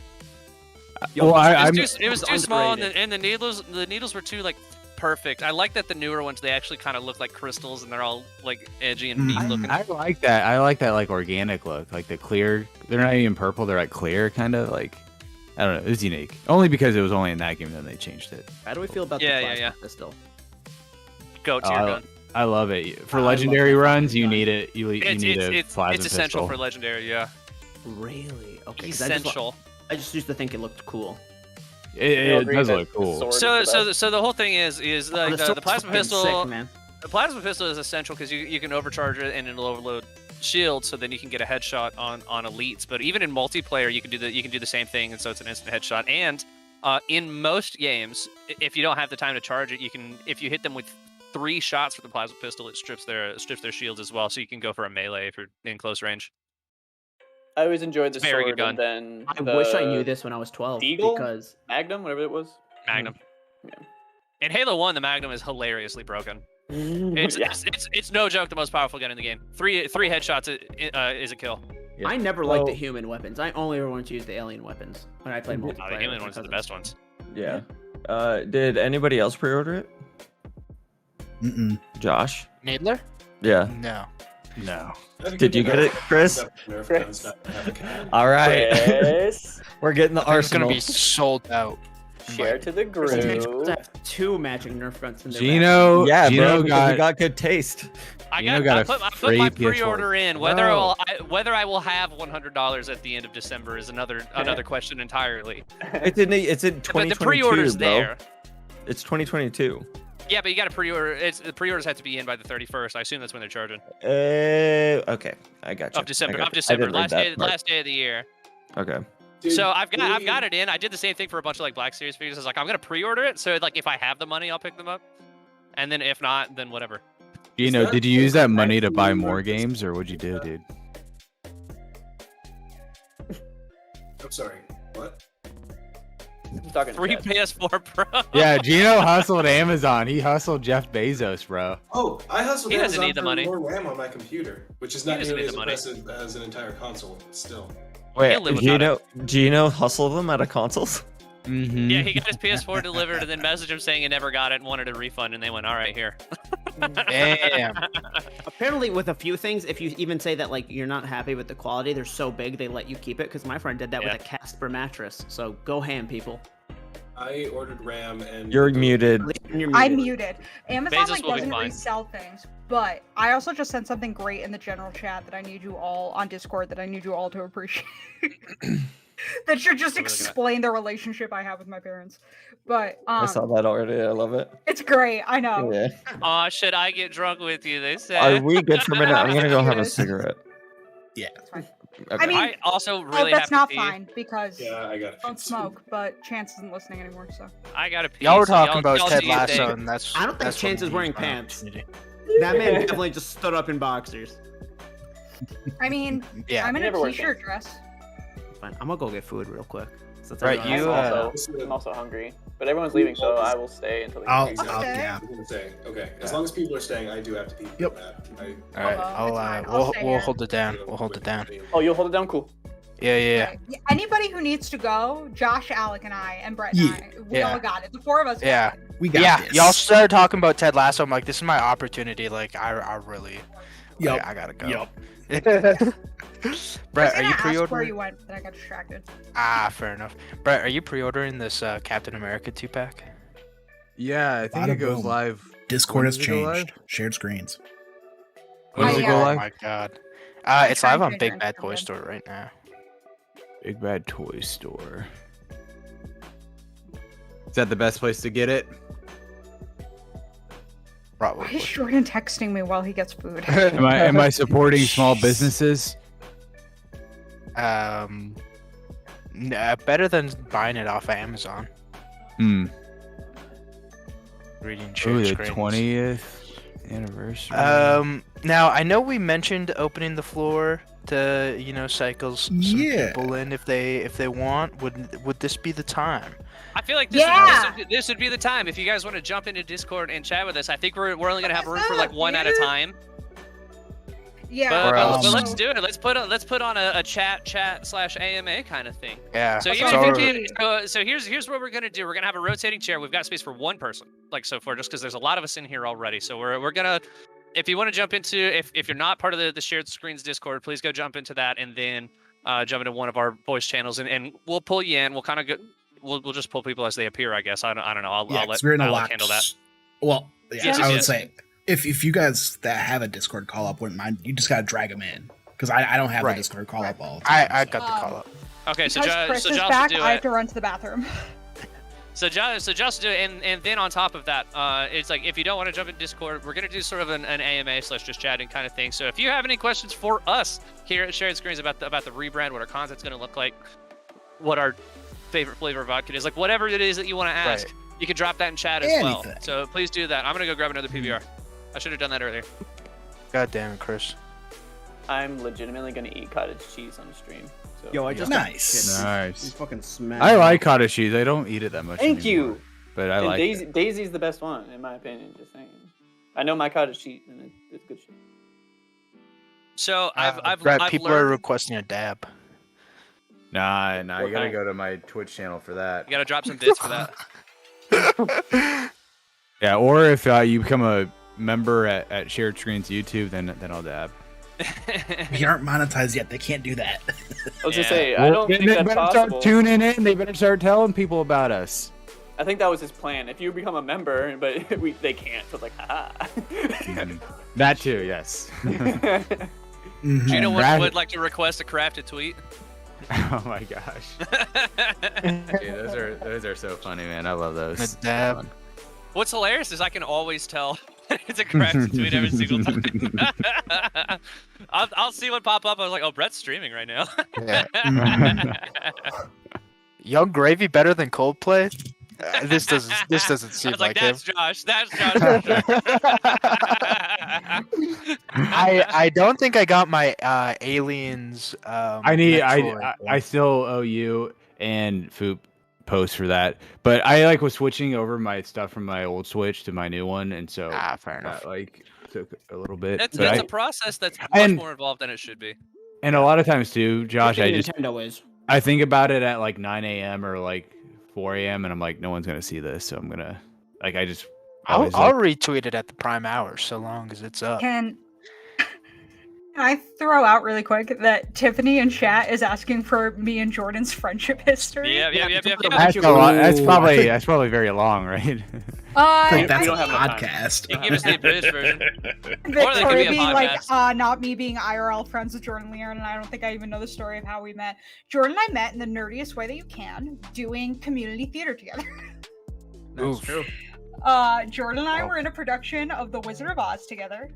Well, It was too small, underrated. and the needles were too like perfect. I like that the newer ones they actually kind of look like crystals and they're all like edgy and neat looking. I like that. I like that like organic look, like the clear. They're not even purple. They're like clear, kind of like. I don't know. It was unique. Only because it was only in that game, then they changed it. How do we feel about Yeah, the yeah, plasma yeah. pistol? Go to your gun. I love it. For I love legendary the runs, plasma you gun. need it. You need a plasma It's essential pistol. for legendary. Yeah, Really? Okay. 'cause essential. I just used to think it looked cool. It does look cool. So the whole thing is like the sword's plasma fucking pistol. sick, man. The plasma pistol is essential because you can overcharge it and it'll overload shield, so then you can get a headshot on elites. But even in multiplayer, you can do the same thing, and so it's an instant headshot. And in most games, if you don't have the time to charge it, if you hit them with 3 shots with the plasma pistol, it strips their shields as well. So you can go for a melee if you're in close range. I always enjoyed the Very sword, good gun. and then I wish I knew this when I was 12 Deagle? because Magnum, whatever it was. Magnum. Yeah. In Halo 1, the Magnum is hilariously broken. It's no joke the most powerful gun in the game. Three headshots is a kill. Yeah. I never liked the Well- human weapons. I only ever wanted to use the alien weapons when I played multiplayer. The alien with my ones are the cousins. best ones. Yeah. Did anybody else pre-order it? Mm-mm. Josh? Needler? Yeah. No. No. Did you get it, Chris? All right. Chris, We're getting the I think it's gonna arsenal. be sold out. share to the Chris and Mitch group. have 2 matching Nerf guns in their Gino, Yeah, Gino bro. Because we got got good taste. Gino got I a put my free PS4. pre-order in. Whether Wow. whether I will have $100 at the end of December is another question entirely. It's in 2022, But the pre-order's bro. there. It's 2022. Yeah, but you got to pre-order. The pre-orders have to be in by the 31st. I assume that's when they're charging. Okay. I got you. Of December. I got Of you. I December. didn't read that part. Last day of the year. Okay. So I've got it in. I did the same thing for a bunch of like Black Series figures. I was like, I'm gonna pre-order it. So like, if I have the money, I'll pick them up. And then if not, then whatever. Gino, did you use that money to buy more games, or what'd you do, dude? I'm sorry. What? I'm talking to Free Chad. PS4 Pro. Yeah, Gino hustled Amazon. He hustled Jeff Bezos, bro. Oh, I hustled He doesn't Amazon need the for money. more RAM on my computer, which is He not doesn't nearly need as the money. impressive as an entire console. Still. He'll live without Gino hustled them out of consoles? Mm-hmm. Yeah, he got his PS4 delivered and then messaged him saying he never got it and wanted a refund, and they went, all right, here. Damn. Apparently, with a few things, if you even say that like you're not happy with the quality, they're so big they let you keep it. Because my friend did that Yeah. with a Casper mattress. So go ham, people. I ordered RAM and You're muted. You're I'm muted. muted. Amazon Bezos like will be doesn't fine. resell things, but I also just sent something great in the general chat that I need you all on Discord that I need you all to appreciate. That should just What are we looking at? explain the relationship I have with my parents. But I saw that already. I love it. it's great. I know. Yeah. Aw, should I get drunk with you? They Are said. we good for a minute? I'm gonna go have a Yes. cigarette. It's fine. Okay. I mean, I also really that's have to not pee. fine because Yeah, I got it. I don't smoke, but Chance isn't listening anymore, so. I gotta pee. Y'all were so talking about y'all Ted do your Lasso, thing. and that's. I don't think that's what Chance is we wearing use my pants. opportunity. That man definitely just stood up in boxers. I mean, Yeah. I'm in Never a worked t-shirt dress. Fine. I'm gonna go get food real quick. Since Right, everyone's- you, I'm also hungry, but everyone's leaving, so I will stay until they I'll, leave. I'll stay. yeah. I was gonna say, okay. As long as people are staying, I do have to pee. Yep. I, All right, It's fine. I'll we'll stay we'll here. hold it down. We'll hold it down. Oh, you'll hold it down? Cool. Yeah. Right. Anybody who needs to go, Josh, Alec, and I, and Brett Yeah. and I, we Yeah. all got it. The four of us. got Yeah. it. We got Yeah, this. y'all started talking about Ted Lasso. I'm like, this is my opportunity. Like, I really, Yup. I gotta go. Yup. Brett, I are you was gonna ask where pre-ordering? you went, but I got distracted. Ah, fair enough. Brett, are you pre-ordering this Captain America 2-pack? Yeah, I think Bada it goes boom. live. Discord has When does it go live? changed. Shared screens. When does it go yeah. Oh live? my god. It's trying live to on change Big our Bad Toy Instagram. Store right now. Big Bad Toy Store. Is that the best place to get it? Why Probably. is Jordan texting me while he gets food? Am I supporting small businesses? Better than buying it off of Amazon. Reading Ooh, shared the screens. 20th anniversary. Now I know we mentioned opening the floor to cycles some Yeah. people in if they want. Would this be the time? I feel like this, Yeah. this would be the time if you guys want to jump into Discord and chat with us. I think we're only gonna have room for like one at a time. Yeah. But, Or but, else- but let's do it. Let's put on a chat/AMA kind of thing. Yeah. So That's even what if I'm you can, so here's what we're gonna do. We're gonna have a rotating chair. We've got space for one person, like so far, just because there's a lot of us in here already. So we're gonna, if you want to jump into, if you're not part of the shared screens Discord, please go jump into that and then jump into one of our voice channels and we'll pull you in. We'll kind of go. We'll just pull people as they appear. I guess I don't know. I'll Yeah, let 'cause we're in a Alec lot. handle that. Well, yeah, Yes, I would yes. say if you guys that have a Discord call up wouldn't mind, you just gotta drag them in because I don't have Right. a Discord call up all the time. I so. got the call up. Okay, so Because Chris so is Josh back, will do I it. have to run to the bathroom. So Josh will do it, and then on top of that, it's like if you don't want to jump in Discord, we're gonna do sort of an AMA / just chatting kind of thing. So if you have any questions for us here at Shared Screens about the rebrand, what our content's gonna look like, what our favorite flavor of vodka is, like whatever it is that you want to ask, Right. you can drop that in chat as well. Anything. So please do that. I'm gonna go grab another PBR. I should have done that earlier. God damn it, Chris. I'm legitimately gonna eat cottage cheese on stream. So. Yo, I just Nice. Nice. He's fucking smashed. I like cottage cheese. I don't eat it that much. Thank anymore, you. But I And like Daisy, it. Daisy's the best one in my opinion. Just saying. I know my cottage cheese and it's good shit. So I've Brad, learned. people are requesting a dab. Nah, you What gotta kind? go to my Twitch channel for that. You gotta drop some bits for that. Yeah, or if you become a member at Shared Screens YouTube, then I'll dab. We aren't monetized yet. They can't do that. I was Yeah. gonna say I don't Then think they that's better possible. start tuning in. They better start telling people about us. I think that was his plan. If you become a member, but they can't, so it's like, haha. That too, yes. Mhm. Do you know what Brad- would like to request a crafted tweet? Oh my gosh. Dude, those are so funny, man. I love those. A dab. What's hilarious is I can always tell it's a crafted tweet every single time. I'll see what pop up. I was like, oh, Brett's streaming right now. Young Gravy better than Coldplay? This doesn't I seem was like, like him. that's Josh. That's Josh. I don't think I got my aliens. I still owe you and Foop post for that. But I was switching over my stuff from my old Switch to my new one, and so fair enough. that took a little bit. It's But a process that's much and- more involved than it should be. and a lot of times too, Josh, Nintendo is. I think about it at 9 a.m. or 4 a.m. and I'm like, no one's gonna see this, so I'm gonna I'll always, retweet it at the prime hour so long as it's up. Can I throw out really quick that Tiffany in chat is asking for me and Jordan's friendship history? Yeah. That's probably very long, right? Like, that's We a don't have enough time. podcast. You can give us the abridged version. That Or they could be a Toby, podcast. not me being IRL friends with Jordan Leon, and I don't think I even know the story of how we met. Jordan and I met in the nerdiest way that you can, doing community theater together. Oof. Jordan and I were in a production of The Wizard of Oz together.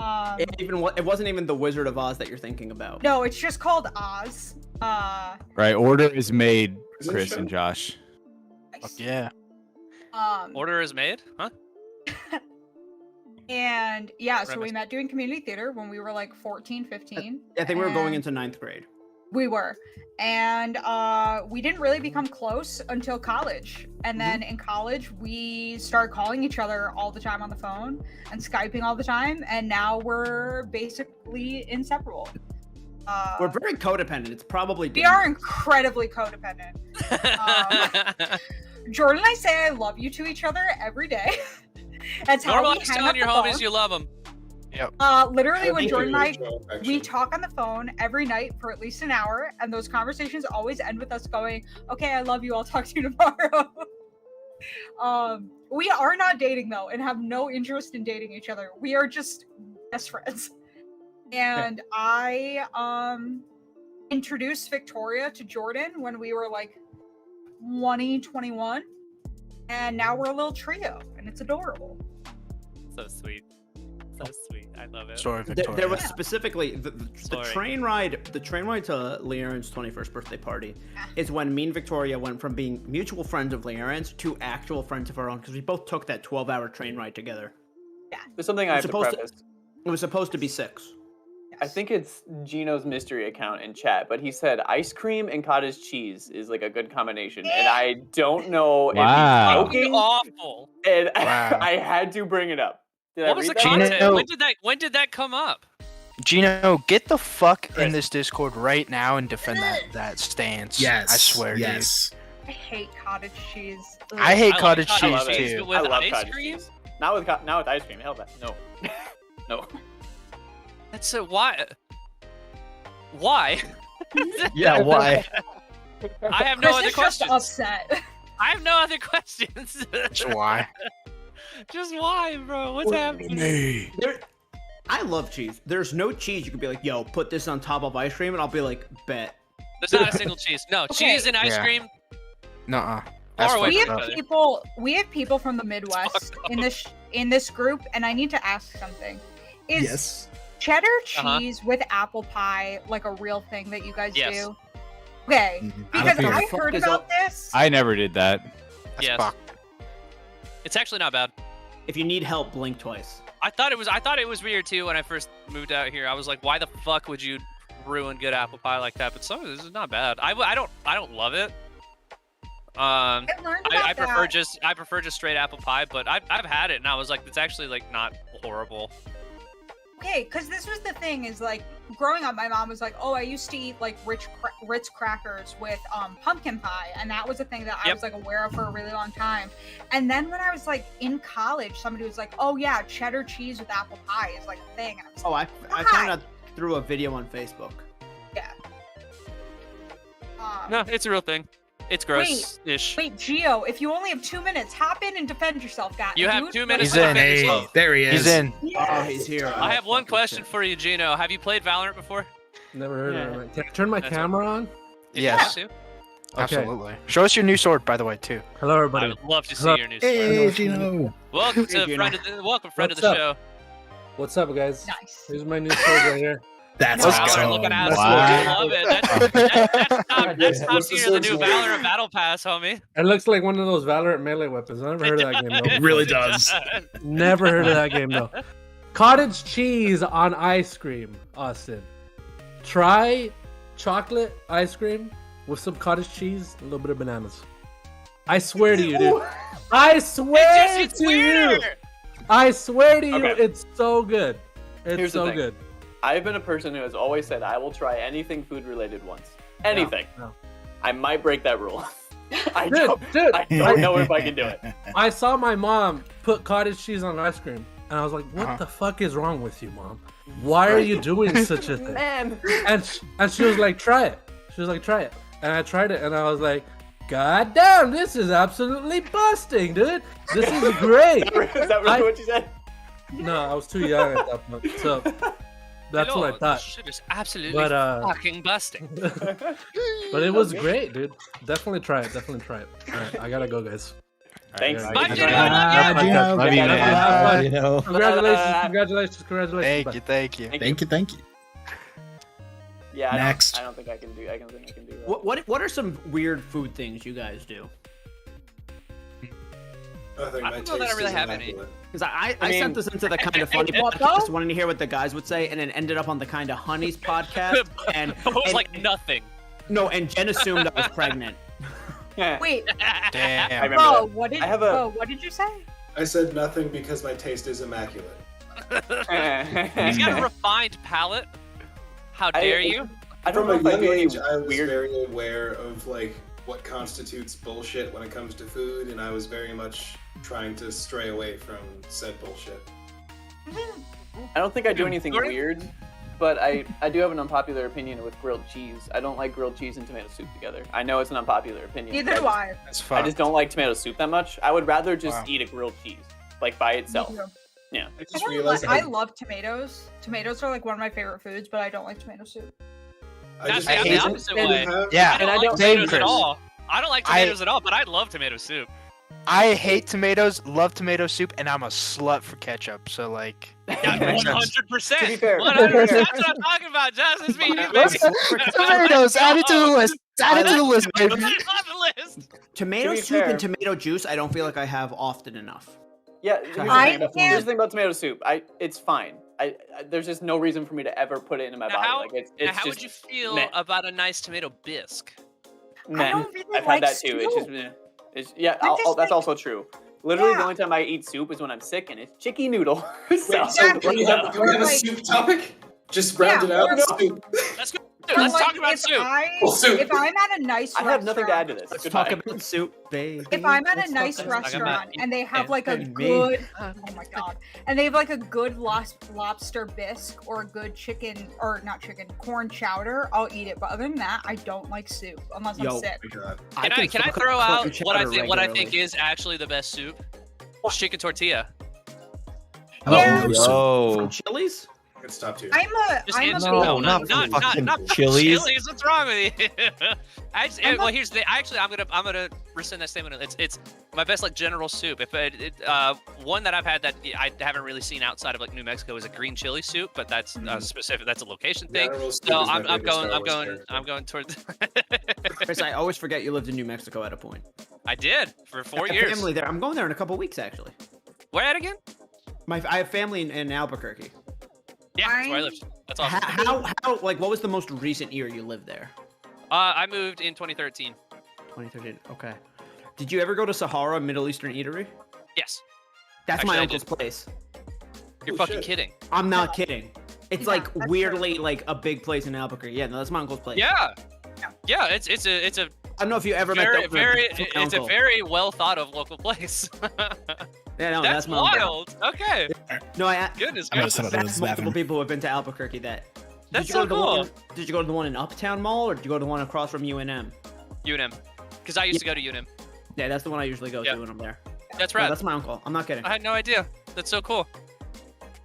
It wasn't even the Wizard of Oz that you're thinking about. No, it's just called Oz. Right, order is made, Is it a Chris show? and Josh. Fuck yeah. Order is made? Huh? And yeah, so we Premise. met doing community theater when we were like 14, 15. I think we were going and into 9th grade. We were. And we didn't really become close until college. And then in college, we started calling each other all the time on the phone and Skyping all the time. And now we're basically inseparable. We're very codependent. It's probably We are incredibly codependent. Jordan and I say I love you to each other every day. That's how we Normalize hang telling up your the homies phone. you love them. Literally, when That's Jordan and I, true, we actually. talk on the phone every night for at least an hour, and those conversations always end with us going, "Okay, I love you. I'll talk to you tomorrow." We are not dating though, and have no interest in dating each other. We are just best friends. And I introduced Victoria to Jordan when we were like 20, 21, and now we're a little trio, and it's adorable. So sweet. So sweet. I love it. Sorry, There, Victoria. there was specifically the Sorry. train ride. The train ride to Learen's 21st birthday party is when me and Victoria went from being mutual friends of Learen's to actual friends of our own because we both took that 12-hour train ride together. There's something I have to supposed to- preface. It was supposed to be 6. I think it's Gino's mystery account in chat, but he said ice cream and cottage cheese is like a good combination, and I don't know Wow. if he's joking, Awful. and Wow. I had to bring it up. Did I What was the read that? content? Gino- When did that come up? Gino, get the fuck in Chris. this Discord right now and defend that stance. Yes. I swear, Yes. I hate cottage cheese. dude. I hate I like cottage cottage cheese cheese, too. but with I love ice cottage cream? cheese. Not with ice cream. Hell, no, no. That's so why? Why? Yeah, why? I have no Chris other is just questions. upset. I have no other questions. That's why. Just why, bro? What's happening? I love cheese. There's no cheese you could be like, yo, put this on top of ice cream, and I'll be like, bet. There's not a single cheese. No, Okay. cheese and ice Yeah. cream. Nuh-uh. Far That's away We fucked from have up. each other. people. We have people from the Midwest in this group, and I need to ask something. Is Yes. cheddar Uh-huh. cheese with apple pie like a real thing that you guys Yes. do? Okay, Mhm. because think I the fuck heard is about up- this. I never did that. That's Yes. fucked. It's actually not bad. If you need help, blink twice. I thought it was weird too when I first moved out here. I was like, why the fuck would you ruin good apple pie like that? But some of this is not bad. I don't love it. I learned about I prefer that. I prefer just straight apple pie, but I've had it and I was like, it's actually like not horrible. Okay, because this was the thing is like growing up, my mom was like, "Oh, I used to eat like Ritz crackers with pumpkin pie," and that was a thing that I Yep. was like aware of for a really long time. And then when I was like in college, somebody was like, "Oh yeah, cheddar cheese with apple pie is like a thing," and I was Oh, like, I found out through a video on Facebook. "Yeah." No, it's a real thing. It's gross-ish. Wait, Gio, if you only have 2 minutes, hop in and defend yourself, guys. You have 2 minutes He's to in. defend Hey, yourself. there he is. He's in. Oh, he's here. I have one fucking question shit. for you, Gino. Have you played Valorant before? Never heard Yeah. of it. Can I turn my That's camera on? Did Yes. You want Okay. Absolutely. Show us your new sword, by the way, too. Hello, to? I everybody. would love to see Hello. your new sword. Hey, Gino. Welcome Hey, to Gino. friend of the friend What's of the up? show. What's up, guys? Nice. Here's my new sword right here. That's Valorant awesome. looking ass. That's I what- love it. That's top What's the tier of the new sword like? Valorant Battle Pass, homie. It looks like one of those Valorant melee weapons. I never heard of that game though. It really does. Never heard of that game though. Cottage cheese on ice cream, Austin. Try chocolate ice cream with some cottage cheese, a little bit of bananas. I swear to you, dude. I swear It's to you. weirder. I swear to you, Okay. it's so good. It's Here's the so thing. good. I've been a person who has always said I will try anything food related once. Anything. No. I might break that rule. I Dude, I don't know if I can do it. I saw my mom put cottage cheese on ice cream, and I was like, "What Uh-huh. the fuck is wrong with you, mom? Why are you doing such a thing?" Man. And she was like, "Try it." She was like, "Try it," and I tried it, and I was like, "God damn, this is absolutely busting, dude! This is great." Is that really I- what you said? No, I was too young at that point, so that's what I This thought. shit is absolutely But fucking busting. but it was great, dude. Definitely try it. Definitely try it. All right, I gotta go, guys. Thanks. All Bye, right, Gino. guys. Love you. Gino. Love you, man. Bye. You know. Congratulations! Thank Bye. you, thank you. Thank you. Yeah, Next. I don't think I can do that. What are some weird food things you guys do? I think I my don't know that I taste really is have any. immaculate. Because I mean- sent this into the kind of funny What, podcast, just though? wanting to hear what the guys would say, and then ended up on the kind of honeys podcast. And, It was and- like nothing. no, and Jen assumed I was pregnant. Wait, Damn. I remember Bo, that. what did I have a- Bo, what did you say? I said nothing because my taste is immaculate. He's got a refined palate. How dare you? I don't From know a if I young do any age, I was weird. very aware of like what constitutes bullshit when it comes to food, and I was very much trying to stray away from said bullshit. I don't think I do anything Gordon? weird, but I do have an unpopular opinion with grilled cheese. I don't like grilled cheese and tomato soup together. I know it's an unpopular opinion. Neither but do I. That's I fine. just don't like tomato soup that much. I would rather just Wow. eat a grilled cheese, like by itself. Me too. Yeah. I I, just don't realized I love tomatoes. Tomatoes are like one of my favorite foods, but I don't like tomato soup. I That's just the hate opposite it. way. Yeah. I don't And I like don't- Same, tomatoes at Chris. all. I don't like tomatoes at all, but I love tomato soup. I hate tomatoes, love tomato soup, and I'm a slut for ketchup. So like, Yeah, makes sense. 100%. To be fair. 100%. That's what I'm talking about, Justice. Me, you, baby. tomatoes, add it to the list. Add it to the list, Put baby. it on the list. Tomato To be soup fair- and tomato juice, I don't feel like I have often enough. Yeah. Here's the I thing. can't- Here's the thing about tomato soup. It's fine. There's just no reason for me to ever put it into my Now body. how- Like it's Now, how just would you feel meh. about a nice tomato bisque? meh. I don't really I've like had that too. It's soup. just meh. It's, yeah. I'm just That's like- also true. Literally, the Yeah. only time I eat soup is when I'm sick, and it's chicken noodle. so, Wait, so Exactly. do we have Or a like- soup topic? Just round it Yeah, out. or- Soup. Let's go. Or Let's like, talk about if soup. Well, soup. If I'm at a nice I have nothing to add to restaurant, this. Let's Goodbye. talk about soup, baby. if I'm at Let's a nice talk about- restaurant and they have like a and me. good, oh my god, and they have like a good lobster bisque or a good chicken, or not chicken, corn chowder, I'll eat it. But other than that, I don't like soup unless Yo, I'm sick. Oh my God. Can I fuck throw up out corn what I chowder think? What I think regularly. is actually the best soup? Chicken tortilla. Yeah. Oh, From Chili's? It's top tier. I'm a Just I'm answer a no, not not fucking Chili's. Chili's. What's wrong with you? I'm Well, a- here's the. Actually, I'm gonna rescind that statement. It's my best like general soup. If one that I've had that I haven't really seen outside of like New Mexico is a green chili soup, but that's specific. That's a location thing. General soup So is my I'm favorite Star Wars going character. towards. Chris, I always forget you lived in New Mexico at a point. I did for 4 I have years. family there. I'm going there in a couple weeks, actually. Where at again? I have family in Albuquerque. Yeah, that's where I lived. That's awesome. Like, what was the most recent year you lived there? I moved in 2013. 2013. Okay. Did you ever go to Sahara Middle Eastern Eatery? Yes. That's Actually, my I uncle's place. You're Oh, fucking shit. kidding. I'm not kidding. It's Yeah, like that's weirdly like a big place in Albuquerque. Yeah, no, that's my uncle's place. Yeah. Yeah. Yeah, it's a I don't know if you ever very met it's a very well thought of local place. Yeah, no, That's that's my uncle. wild. Okay. No, I Goodness I'm gonna gracious. set up in that's this multiple bathroom. people who have been to Albuquerque that. That's did you go so to the cool. one, Did you go to the one in Uptown Mall or did you go to the one across from UNM? UNM. Because I used to go to UNM. Yeah, that's the one I usually go Yeah. to when I'm there. That's No, right. that's my uncle. I'm not kidding. I had no idea. That's so cool.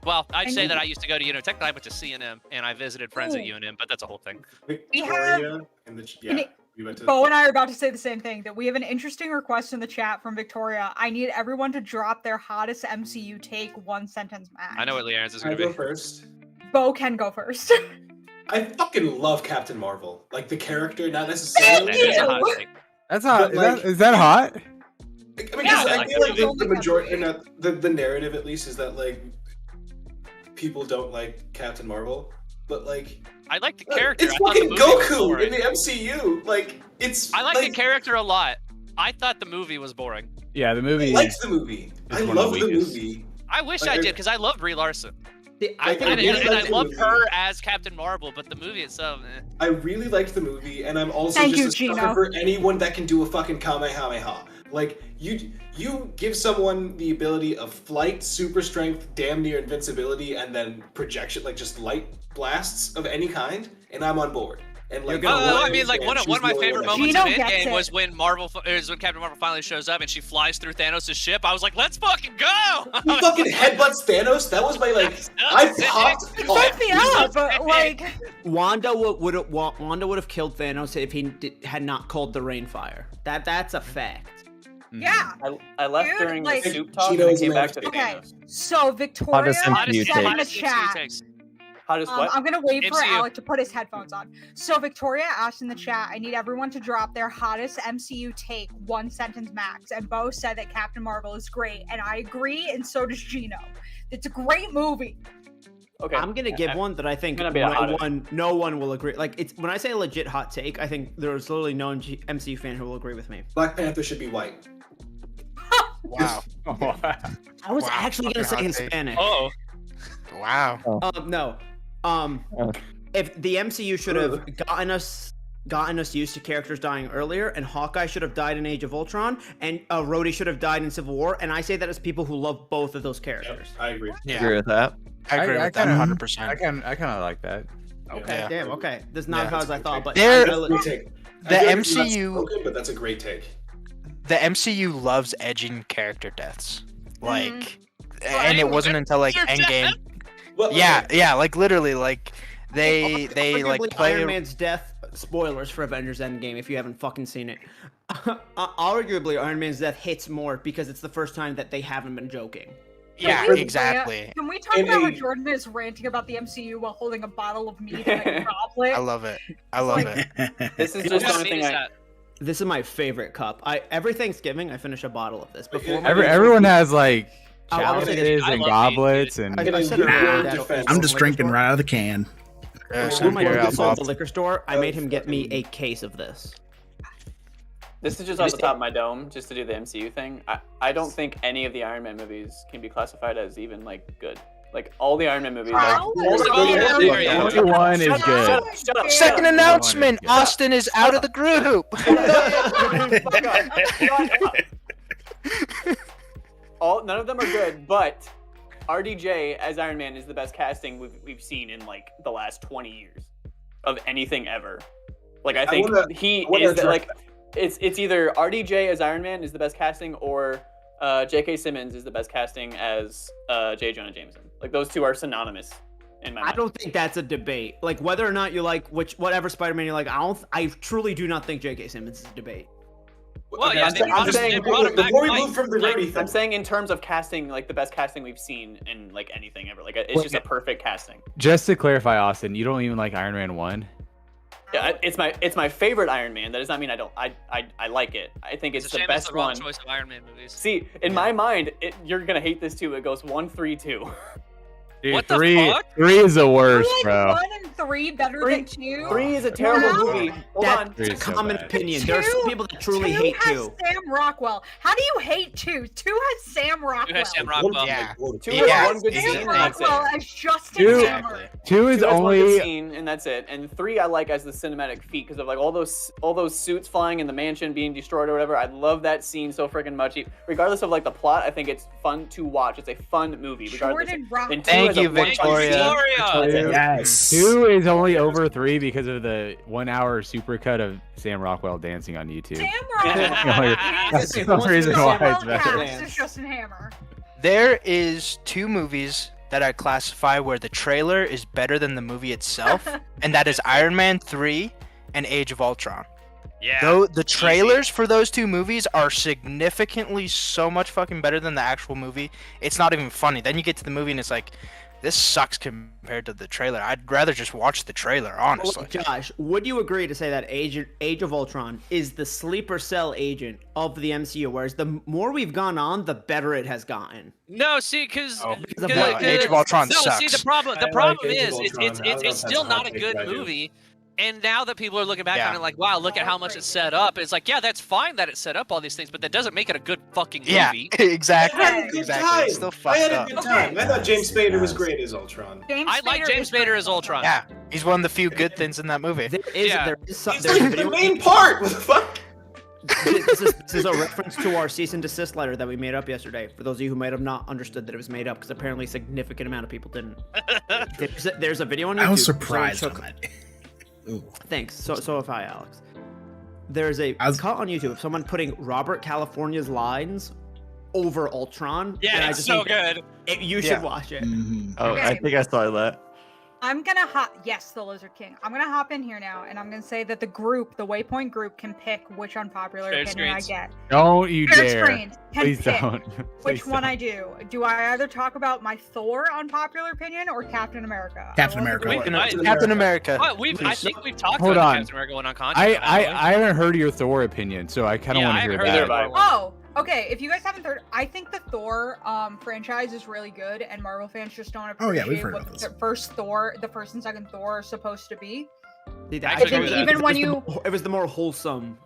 Well, I'd And say you- that I used to go to UNM. Technically, I went to CNM and I visited friends at Ooh. UNM, but that's a whole thing. Victoria and the And yeah. it- We went to Bo and I are about to say the same thing, that we have an interesting request in the chat from Victoria. I need everyone to drop their hottest MCU take, one sentence max. I know what Leanne's is I going to go be. first. Bo can go first. I fucking love Captain Marvel. Like the character, not necessarily. That is a Ew. hot take. That's hot. But, like- Is that hot? I mean, Yeah, 'cause I like feel the like the movie. majority, or not, the narrative at least, is that like people don't like Captain Marvel, but like I like the character. it's I thought the fucking movie was Goku boring. in the MCU. Like it's. I like the character a lot. I thought the movie was boring. Yeah, the I movie. liked the movie. It's I one of love the the weakest. movie. I wish Like, I I- did because I love Brie Larson. I Like, think And, really and I liked the love movie. her as Captain Marvel, but the movie itself, I really liked the movie, and I'm also Thank just you, a sucker Gino. for anyone that can do a fucking Kamehameha. Like you give someone the ability of flight, super strength, damn near invincibility, and then projection, like just light blasts of any kind, and I'm on board. And like, You're gonna Oh, love I mean, like one of my favorite moments Gino of gets Endgame it. was when Captain Marvel finally shows up and she flies through Thanos' ship. I was like, let's fucking go! He fucking headbutts Thanos. That was my like. I popped Fuck off. me up, but like, Wanda would have killed Thanos if he had not called the Rainfire. That's a fact. yeah. I left Dude, during like- the soup talk Gino and is came back to amazing. Okay, Thanos. so Victoria Hottest said MCU in the take. Hottest MCU chat. takes. Hottest what? I'm gonna wait for MCU. Alec to put his headphones on. So Victoria asked in the chat, I need everyone to drop their hottest MCU take, 1 sentence max. And Bo said that Captain Marvel is great, and I agree, and so does Gino. It's a great movie. Okay. I'm gonna give one that I think gonna be a hottest. no one will agree. Like it's when I say a legit hot take, I think there's literally no MCU fan who will agree with me. Black Panther should be white. Wow. I was actually gonna say Fucking hot take. Hispanic. Oh, Wow. No. If the MCU should have gotten us used to characters dying earlier, and Hawkeye should have died in Age of Ultron, and Rhodey should have died in Civil War, and I say that as people who love both of those characters. I agree. I agree with that. I agree with that 100%. I kind of like that. Okay, Yeah. damn. Okay, that's not Yeah, as hard as I that's a thought, good but There- I That's a really- great take. The I feel like MCU that's spoken, but that's a great take. The MCU loves edging character deaths. Like, Well, and it anyway, wasn't until like your Endgame. Well, Yeah, yeah, like literally, like they like Arguably, play. Iron Man's death. Spoilers for Avengers Endgame if you haven't fucking seen it. Arguably, Iron Man's death hits more because it's the first time that they haven't been joking. Yeah, Can we exactly. Can we talk In about how a- Jordan is ranting about the MCU while holding a bottle of mead in a goblet? I love it. I love it. This is what just the kind of only meat thing is I. that? This is my favorite cup. Every Thanksgiving I finish a bottle of this. Before my Everyone has like I would say chalices I and love goblets meat, and I said it earlier that defense. I'm just drinking right out of the can. Yeah, Before same my here, dad sold Bob. the liquor store, I made him get me a case of this. This is just off the top of my dome, just to do the MCU thing. I don't think any of the Iron Man movies can be classified as even like good. Like all the Iron Man movies. How Are, is First of it all, good? yeah, there you go. only one is good. Shut up! Second Shut up. announcement: good. Austin is out of the group. Fuck up. Shut up. None of them are good, but RDJ as Iron Man is the best casting we've seen in like the last 20 years of anything ever. Like I think he is the, like it's either RDJ as Iron Man is the best casting or J.K. Simmons is the best casting as J. Jonah Jameson. Like those two are synonymous in my mind. I don't think that's a debate. Like whether or not you like whatever Spider-Man you like, I truly do not think J.K. Simmons is a debate. Well, Okay, yeah, I'm they saying brought him back before we twice. move from the nerdy I'm thing, saying in terms of casting, like the best casting we've seen in like anything ever. Like it's just a perfect casting. Just to clarify, Austin, you don't even like Iron Man 1? Yeah, it's my favorite Iron Man. That does not mean I don't. I like it. I think it's a the shame best the wrong one. choice of Iron Man movies. See, in my mind, you're gonna hate this too. It goes 1, 3, 2. Dude, What the three fuck? is the You worst, like bro. 1 and 3 better than 2? 3 is a terrible Wow. movie. Hold That's on. a Three is so common bad. opinion. There are some people that truly hate has 2. Sam Rockwell. How do you hate 2? 2 has Sam Rockwell. You have Sam Rockwell. Yeah. 2 Yeah, has one good it's scene, Sam and that's Rockwell it. as Justin Dude. Hammer. 2 is 2 has one good only scene, and that's it. And 3 I like as the cinematic feat because of like all those suits flying in the mansion being destroyed or whatever. I love that scene so freaking much. Regardless of like the plot, I think it's fun to watch. It's a fun movie. Regardless. Jordan Rockwell. And 2 Thank has a you, one fun Victoria. scene. Victoria. Yes. 2 is only over 3 because of the 1 hour supercut of Sam Rockwell dancing on YouTube. Sam Rockwell. That's the the only reason Sam why it's Rockwell better. cast as Justin Hammer. There is 2 movies that I classify where the trailer is better than the movie itself, and that is Iron Man 3 and Age of Ultron. Yeah. Though the trailers for those 2 movies are significantly so much fucking better than the actual movie, it's not even funny. Then you get to the movie and it's like, this sucks compared to the trailer. I'd rather just watch the trailer, honestly. Josh, would you agree to say that Age of Ultron is the sleeper cell agent of the MCU, whereas the more we've gone on, the better it has gotten? No, see, because Oh, no, Age of Ultron no, sucks. see, the problem I is, like Age of it's Ultron. I don't know if it's that's still a not hot a take, good but I do. movie. And now that people are looking back Yeah. on it, like, wow, look at how much it's set up. It's like, yeah, that's fine that it set up all these things, but that doesn't make it a good fucking Yeah, movie. exactly. I had a good Exactly. time. It's still I fucked had a up. good time. I thought James Spader was great as Ultron. I like James Spader as Ultron. Yeah, he's one of the few good things in that movie. There is, Yeah. there is some, He's there's a like the video. main part. What the fuck? This is a reference to our cease and desist letter that we made up yesterday. For those of you who might have not understood that it was made up, because apparently a significant amount of people didn't. There's a video on YouTube. I was someone surprised took- on that. Ooh. Thanks. So have I, Alex. There's a I was- cut on YouTube of someone putting Robert California's lines over Ultron. Yeah, and I it's just so think good. you should Yeah. watch it. Mhm. Oh, I Okay. think I saw that. I'm gonna yes, the Lizard King. I'm gonna hop in here now, and I'm gonna say that the Waypoint group, can pick which unpopular Shared opinion screens. I get. Don't you Shared dare. screens can Please pick don't. which Please one don't. I do. Do I either talk about my Thor unpopular opinion or Captain America? Captain I love America. the Thor. Captain America. What, I think we've talked Hold about on. the Captain America one on content. I haven't heard your Thor opinion, so I kind of Yeah, want I to hear haven't heard that. their vibe. Oh, okay. If you guys haven't heard, I think the Thor franchise is really good, and Marvel fans just don't Oh, yeah, appreciate we've heard what about the this. first and second Thor are supposed to be. See, I I think think even when you- it was the more wholesome.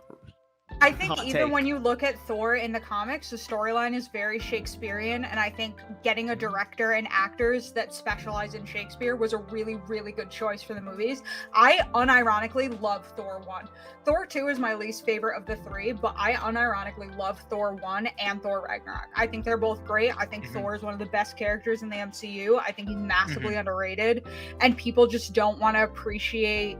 I think Hot even take. when you look at Thor in the comics, the storyline is very Shakespearean, and I think getting a director and actors that specialize in Shakespeare was a really, really good choice for the movies. I unironically love Thor 1. Thor 2 is my least favorite of the three, but I unironically love Thor 1 and Thor Ragnarok. I think they're both great. I think Thor is one of the best characters in the MCU. I think he's massively underrated, and people just don't want to appreciate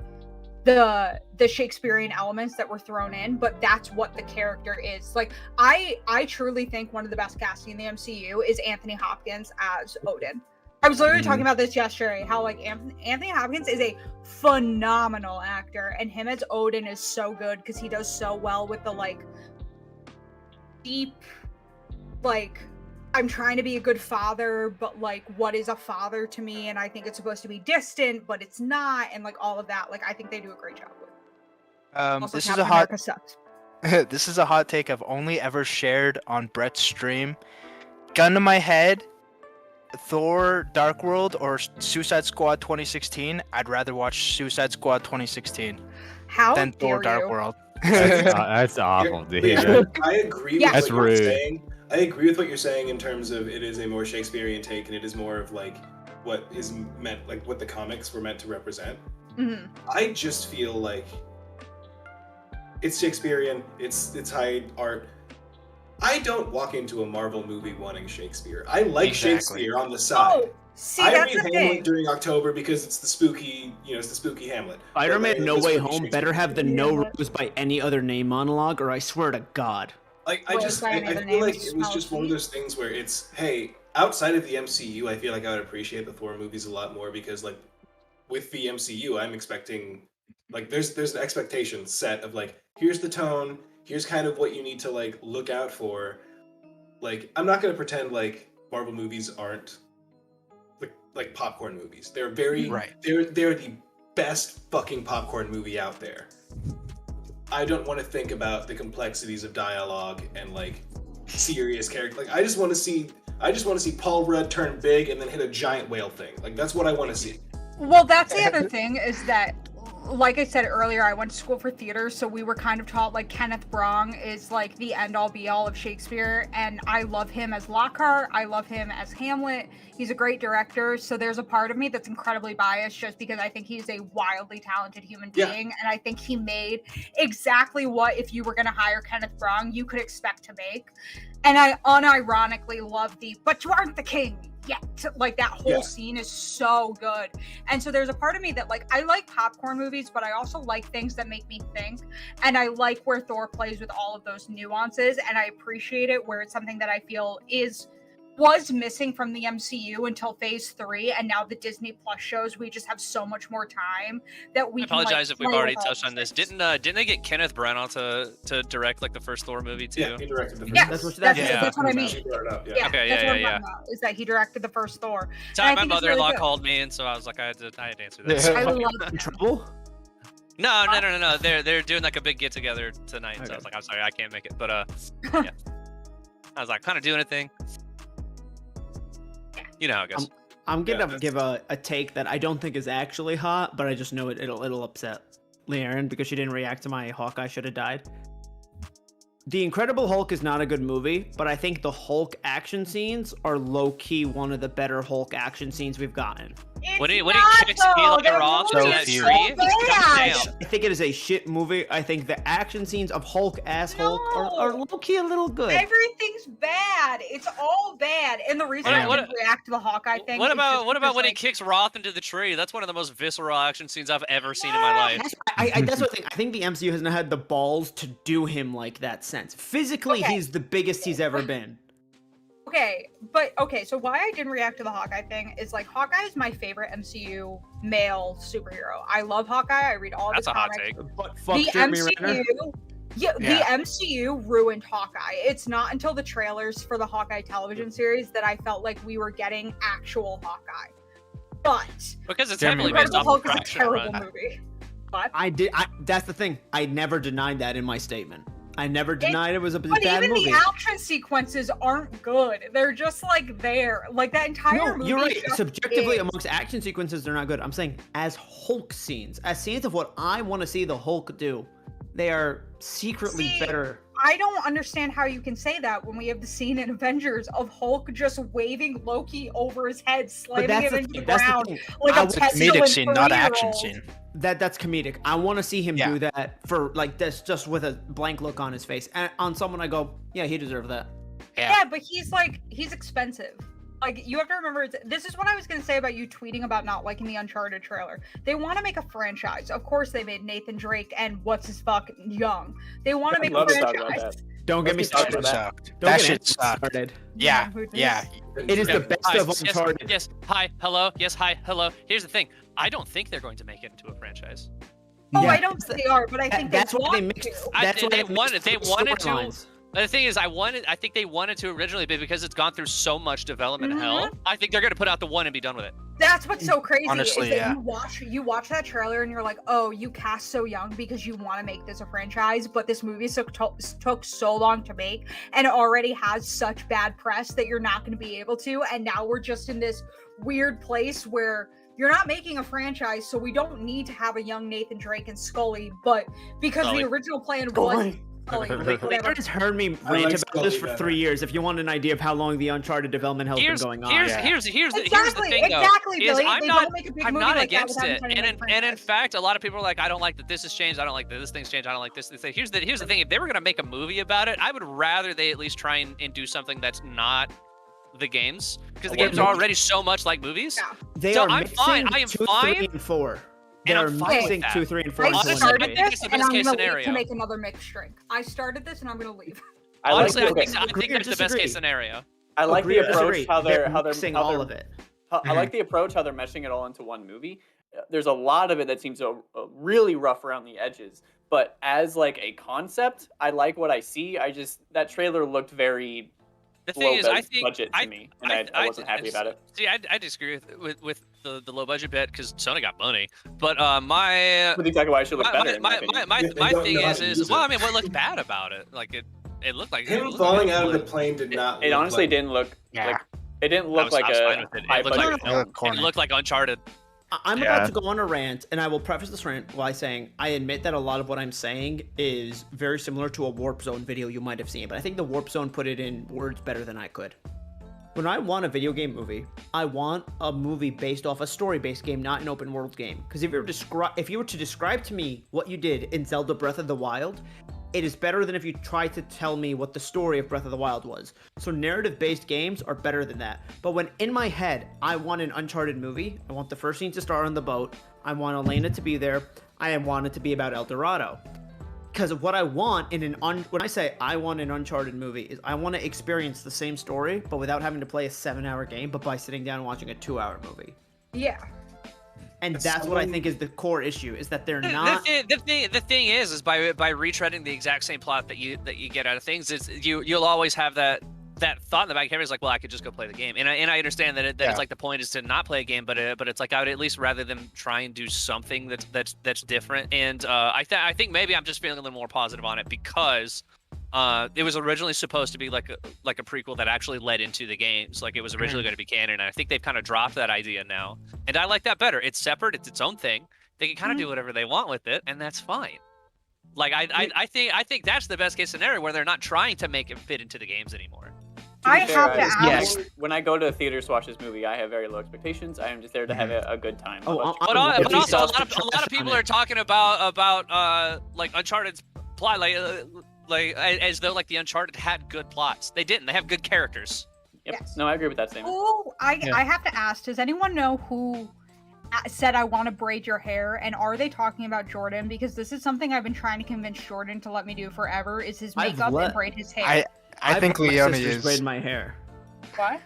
the Shakespearean elements that were thrown in, but that's what the character is. Like, I truly think one of the best casting in the MCU is Anthony Hopkins as Odin. I was literally talking about this yesterday, how like Anthony Hopkins is a phenomenal actor, and him as Odin is so good because he does so well with the like deep, like, I'm trying to be a good father, but like, what is a father to me? And I think it's supposed to be distant, but it's not, and like all of that. Like, I think they do a great job with. Also, This is Captain a hot. America sucks. This is a hot take I've only ever shared on Brett's stream. Gun to my head, Thor: Dark World or Suicide Squad 2016. I'd rather watch Suicide Squad 2016 How than Thor: dare Dark you? World. That's awful to Yeah, hear. I agree Yeah. with That's what you're rude. saying. I agree with what you're saying in terms of it is a more Shakespearean take and it is more of like what is meant, like what the comics were meant to represent. Mhm. I just feel like it's Shakespearean, it's high art. I don't walk into a Marvel movie wanting Shakespeare. I like Exactly. Shakespeare on the side. Oh, see, I that's read the Hamlet thing. during October because it's the spooky Hamlet. But, Spider-Man like, No it's Way pretty Home better Shakespeare. have the Yeah, no but- rose by any other name monologue, or I swear to God. Like I Well, just by I another feel name, like it's it was spelled just one of T. those things where it's, hey, outside of the MCU, I feel like I would appreciate the Thor movies a lot more because like with the MCU, I'm expecting like there's an expectation set of like here's the tone, here's kind of what you need to like look out for. Like I'm not gonna pretend like Marvel movies aren't like popcorn movies. They're very Right. They're the best fucking popcorn movie out there. I don't want to think about the complexities of dialogue and like serious character. Like I just want to see Paul Rudd turn big and then hit a giant whale thing. Like that's what I want to see. Well, that's the other thing is that, like I said earlier, I went to school for theater, so we were kind of taught like Kenneth Branagh is like the end-all be-all of Shakespeare, and I love him as Lockhart. I love him as Hamlet. He's a great director, so there's a part of me that's incredibly biased just because I think he's a wildly talented human Yeah. being, and I think he made exactly what, if you were going to hire Kenneth Branagh, you could expect to make. And I unironically love but you aren't the king yet. Like that whole Yeah. scene is so good. And so there's a part of me that like, I like popcorn movies, but I also like things that make me think. And I like where Thor plays with all of those nuances. And I appreciate it where it's something that I feel was missing from the MCU until phase 3. And now the Disney Plus shows, we just have so much more time that we I apologize can, if we've play already with all touched on these this. things. Didn't they get Kenneth Branagh to direct like the first Thor movie too? Yeah, he directed the first Yeah, one. That's what- that's what I mean. She brought it up, Yeah, Okay, that's yeah, what I'm yeah, talking about, is that he directed the first Thor. So And I my think it's mother-in-law really good. called me, and so I was like, I had to answer that. Yeah. I love In trouble? No. They're doing like a big get together tonight. So I Okay. was like, I'm sorry, I can't make it. But yeah. I was like, kind of doing a thing. You know how it goes. I'm gonna that's- give a take that I don't think is actually hot, but I just know it'll upset Leanne because she didn't react to my Hawkeye should have died. The Incredible Hulk is not a good movie, but I think the Hulk action scenes are low-key one of the better Hulk action scenes we've gotten. When he not, kicks though. Eli That Roth movie from that is tree, so bad. goddamn. I think it is a shit movie. I think the action scenes of Hulk as Hulk are No. low-key a little good. Everything's bad. It's all bad. And the reason I What- didn't react to the Hawkeye thing. What is about just when because, he like, kicks Roth into the tree? That's one of the most visceral action scenes I've ever seen in my life. That's what I think. I think the MCU hasn't had the balls to do him like that sense. Physically, Okay. he's the biggest he's ever been. Okay, so why I didn't react to the Hawkeye thing is like Hawkeye is my favorite MCU male superhero. I love Hawkeye. I read all of his That's a hot comics. take. But fuck The Jeremy Renner. MCU, the MCU ruined Hawkeye. It's not until the trailers for the Hawkeye television series that I felt like we were getting actual Hawkeye. But Because it's Jeremy heavily Renner. based Incredible off Hulk the is a production terrible run. movie. But That's the thing. I never denied that in my statement. I never denied it was a But bad even movie. the action sequences aren't good. They're just like there. Like that entire No, movie. you're right. just Subjectively, is. amongst action sequences, they're not good. I'm saying as Hulk scenes, as scenes of what I want to see the Hulk do, they are secretly See, better. I don't understand how you can say that when we have the scene in Avengers of Hulk just waving Loki over his head, slamming him into the ground like I a would- petulant Comedic scene, not action 3-year-old. scene. That's comedic. I want to see him Yeah. do that for like this, just with a blank look on his face. And on someone, I go, yeah, he deserved that. Yeah, but he's expensive. Like you have to remember, this is what I was gonna say about you tweeting about not liking the Uncharted trailer. They want to make a franchise. Of course, they made Nathan Drake and what's his fuck Young. They want to I'd make a love to talk about franchise. that. Don't get me Let's talk started. about that. Sucked. Don't That get shit me sucked. started. Yeah, who does? yeah. It is the best Hi, of yes, Uncharted. yes, hi, hello, yes, hi, hello. Here's the thing. I don't think they're going to make it into a franchise. Oh, Yeah. I don't think they are, but I think That's they why they want mixed. to. That's why they mixed wanted to. storylines. But the thing is, I think they wanted to originally, but because it's gone through so much development Mhm. hell, I think they're going to put out the one and be done with it. That's what's so crazy. Honestly, is that yeah. you watch that trailer and you're like, oh, you cast so young because you want to make this a franchise, but this movie took so long to make and already has such bad press that you're not going to be able to. And now we're just in this weird place where you're not making a franchise, so we don't need to have a young Nathan Drake and Scully, but because Scully. the original plan was Scully. Scully, You've whatever. just heard me I rant like about Scully this for better. 3 years. If you want an idea of how long the Uncharted development hell's been going on, Here's the thing Exactly, though. exactly, is Billy. I'm They not don't make a big I'm movie not like that against without it. trying to make a And in franchise. fact, a lot of people are like, I don't like that this has changed. I don't like that this thing's changed. I don't like this. Here's the thing. If they were gonna make a movie about it, I would rather they at least try and do something that's not the games, because the Well, games are already so much like movies. Yeah. they So are I'm mixing fine. I am 2, fine. 3, and 4. They And are I'm fine with mixing that. 2, 3, and 4 I into Honestly, one started I movie. think this, it's the and best I'm case gonna leave scenario. to make another mixed drink. I started this, and I'm gonna leave. I like Honestly, I okay. think that's Agree or the best case disagree? scenario. I like Agree the or approach disagree? how they're mixing all of it. I like the approach how they're meshing it all into one movie. There's a lot of it that seems really rough around the edges, but as like a concept, I like what I see. That trailer looked very The thing low is, I think budget to me, and I wasn't happy about it. See, I disagree with the low budget bit because Sony got money. But my That's exactly why I should look better. in my opinion. Yeah, they my don't thing know how to use is well, it. I mean, what looked bad about it? Like it looked like Him it looked falling like out of the looked- plane did not. It look honestly like, didn't look Yeah. like it didn't I look was- like I was fine a with it. high It looked budget like- film. It looked like Uncharted. I'm Yeah. about to go on a rant, and I will preface this rant by saying I admit that a lot of what I'm saying is very similar to a Warp Zone video you might have seen, but I think the Warp Zone put it in words better than I could. When I want a video game movie, I want a movie based off a story-based game, not an open world game. Because if you were to describe to me what you did in Zelda Breath of the Wild, it is better than if you tried to tell me what the story of Breath of the Wild was. So narrative-based games are better than that. But when in my head, I want an Uncharted movie, I want the first scene to start on the boat, I want Elena to be there, I want it to be about El Dorado. Because what I want in when I say I want an Uncharted movie is I want to experience the same story, but without having to play a 7-hour game, but by sitting down and watching a 2-hour movie. Yeah. And that's what I think is the core issue, is that they're The not. thing is by retreading the exact same plot that you get out of things, is you'll always have that thought in the back of your head is like, well, I could just go play the game, and I understand that Yeah. it's like the point is to not play a game, but it's like I would at least rather them try and do something that's different, and I think maybe I'm just feeling a little more positive on it because it was originally supposed to be like a prequel that actually led into the games, like it was originally going to be canon, and I think they've kind of dropped that idea now, and I like that better. It's separate, it's its own thing. They can kind of do whatever they want with it, and that's fine. Like I think that's the best case scenario where they're not trying to make it fit into the games anymore. To be I fair, have to Yes. ask. When I go to the theaters to watch this movie, I have very low expectations. I am just there to have a good time. Oh, But- But I'm also a with you. lot of people are talking about like Uncharted's plot like as though like the Uncharted had good plots. They didn't. They have good characters. Yep. Yes. No, I agree with that statement. Who I have to ask, does anyone know who said I want to braid your hair, and are they talking about Jordan? Because this is something I've been trying to convince Jordan to let me do forever, is his I've makeup let- and braid his hair. I think I've let my Leona sisters is. braid my hair. What?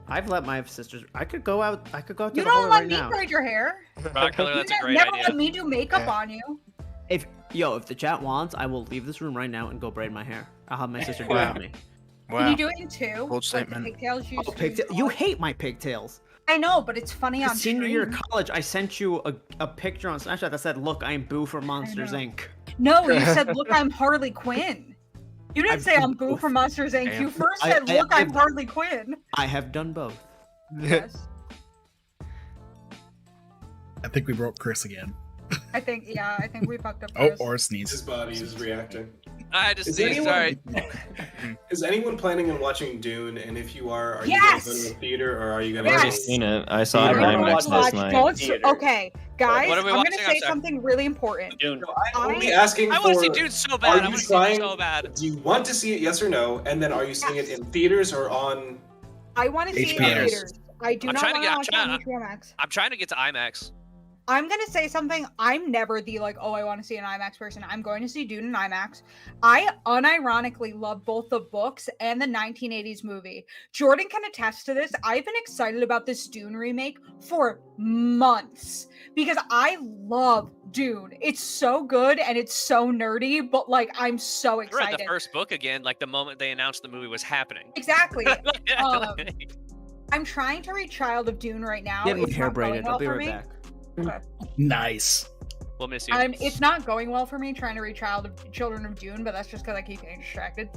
I've let my sisters. I could go out. I could go out to You the don't hallway let right me now. braid your hair. Rock color, that's a great Never idea. let me do makeup on you. If the chat wants, I will leave this room right now and go braid my hair. I'll have my sister do it for me. Can Wow. you do it in two? Bold Like the statement. pigtails you Oh, you hate my pigtails. I know, but it's funny on Senior year of stream. college, I sent you a picture on Snapchat that said, "Look, I'm Boo from Monsters know. Inc." No, you said, "Look, I'm Harley Quinn." You didn't I've say done I'm Boo both. from Monsters Inc. You Damn. first I- said, I- "Look, I'm I've- Harley Quinn." I have done both. Yes. I think we broke Chris again. I think we fucked up. Oh, Chris. or a His sneeze. body is reacting. I just Is see. anyone- Sorry. Is anyone planning on watching Dune? And if you are you Yes! going to go to the theater or are you going I've to? already seen it. I saw it in I wanna IMAX watch last that. night. Don't Theater. okay, guys. What are we I'm watching? gonna I'm say sorry. something really important. Dune. I'm only asking I for. want to see Dude so bad. Are I you want to see trying? Dude so bad. Do you want to see it? Yes or no? And then are you seeing it in theaters or on? I want to see it in HBO. theaters. I do I'm not trying to want to get- watch I'm it on HBO Max. I'm trying to get to IMAX. I'm gonna say something. I'm never the like, oh, I want to see an IMAX person. I'm going to see Dune in IMAX. I unironically love both the books and the 1980s movie. Jordan can attest to this. I've been excited about this Dune remake for months because I love Dune. It's so good and it's so nerdy, but like I'm so I read excited. the first book again, like the moment they announced the movie was happening. Exactly. Yeah, Um, like- I'm trying to read Child of Dune right now. Get my It's hair not going braided. well I'll be for right me. back. Nice. we'll miss you. It's not going well for me trying to read Children of Dune, but that's just because I keep getting distracted.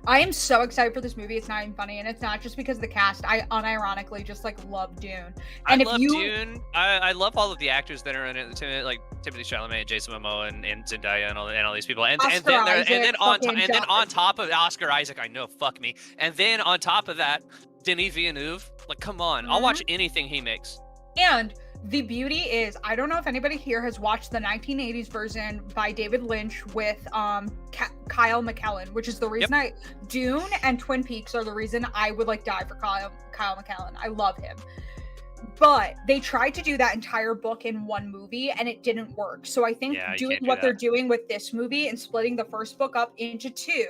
I am so excited for this movie. It's not even funny, and it's not just because of the cast. I unironically just like love Dune. And I if love you, Dune. I love all of the actors that are in it, like Timothée Chalamet, Jason Momoa, and Zendaya, and all these people. And Oscar then Isaac, on top of Oscar Isaac, I know, fuck me. And then on top of that, Denis Villeneuve. Like, come on, I'll watch anything he makes. and the beauty is, I don't know if anybody here has watched the 1980s version by David Lynch with Kyle MacLachlan, which is the reason Dune and Twin Peaks are the reason I would like die for Kyle MacLachlan. I love him. But they tried to do that entire book in one movie and it didn't work. So I think Yeah, you doing can't do what they're that. doing with this movie and splitting the first book up into two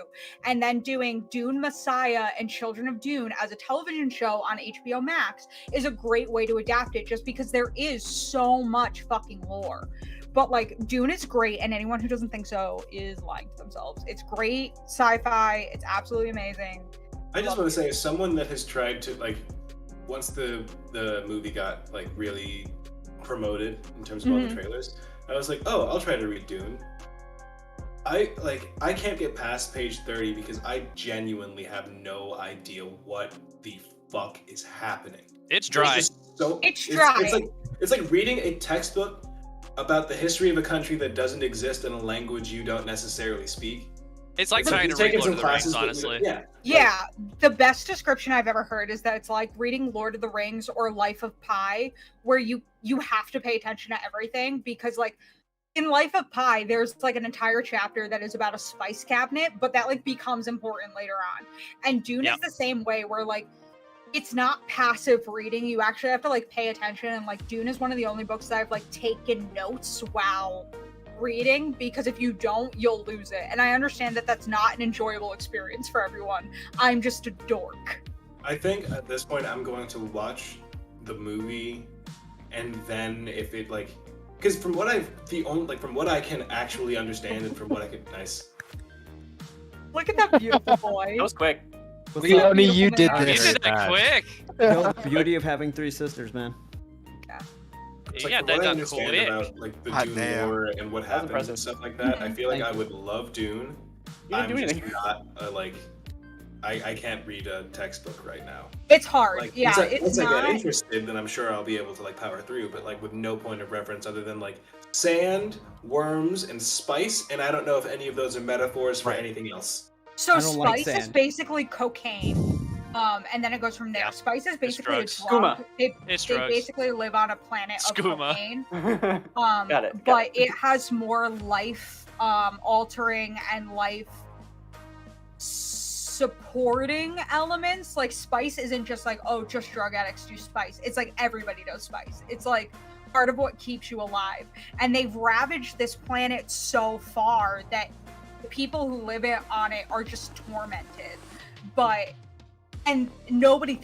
and then doing Dune Messiah and Children of Dune as a television show on HBO Max is a great way to adapt it just because there is so much fucking lore. But like Dune is great and anyone who doesn't think so is lying to themselves. It's great sci-fi. It's absolutely amazing. I just want to say, as someone that has tried to like, once the movie got like really promoted in terms of all the trailers, I was like, oh, I'll try to read Dune. I can't get past page 30 because I genuinely have no idea what the fuck is happening. It's dry. It's dry. It's like reading a textbook about the history of a country that doesn't exist in a language you don't necessarily speak. It's like It's trying you've to read taken Lord of some the Rings, classes, but honestly. yeah. Yeah, the best description I've ever heard is that it's like reading Lord of the Rings or Life of Pi, where you have to pay attention to everything because like in Life of Pi, there's like an entire chapter that is about a spice cabinet, but that like becomes important later on. And Dune is the same way where like it's not passive reading. You actually have to like pay attention and like Dune is one of the only books that I've like taken notes while reading because if you don't, you'll lose it. And I understand that that's not an enjoyable experience for everyone. I'm just a dork. I think at this point I'm going to watch the movie and then if it like, because from what from what I can actually understand and from what I can Look at that beautiful boy. That was quick. Leonie, you did You this. did that quick. The beauty of having three sisters, man. It's Yeah, from that what I got understand quick. about like the Hot Dune damn. lore and what happens impressive. and stuff like that, I feel like I Thank you. would love Dune. You didn't I'm do just anything. not I can't read a textbook right now. It's hard. Like Yeah, once I not. get interested, then I'm sure I'll be able to like power through. But like with no point of reference other than like sand, worms, and spice, and I don't know if any of those are metaphors for anything else. So I don't like spice is sand. basicly cocaine. And then it goes from there. Yeah. Spice is basically a drugs. drug. Skooma. It's They drugs. basically live on a planet of Skooma. cocaine. Got it. But it has more life altering and life supporting elements. Like spice isn't just like, oh, just drug addicts do spice. It's like everybody does spice. It's like part of what keeps you alive. And they've ravaged this planet so far that the people who live on it are just tormented. But and nobody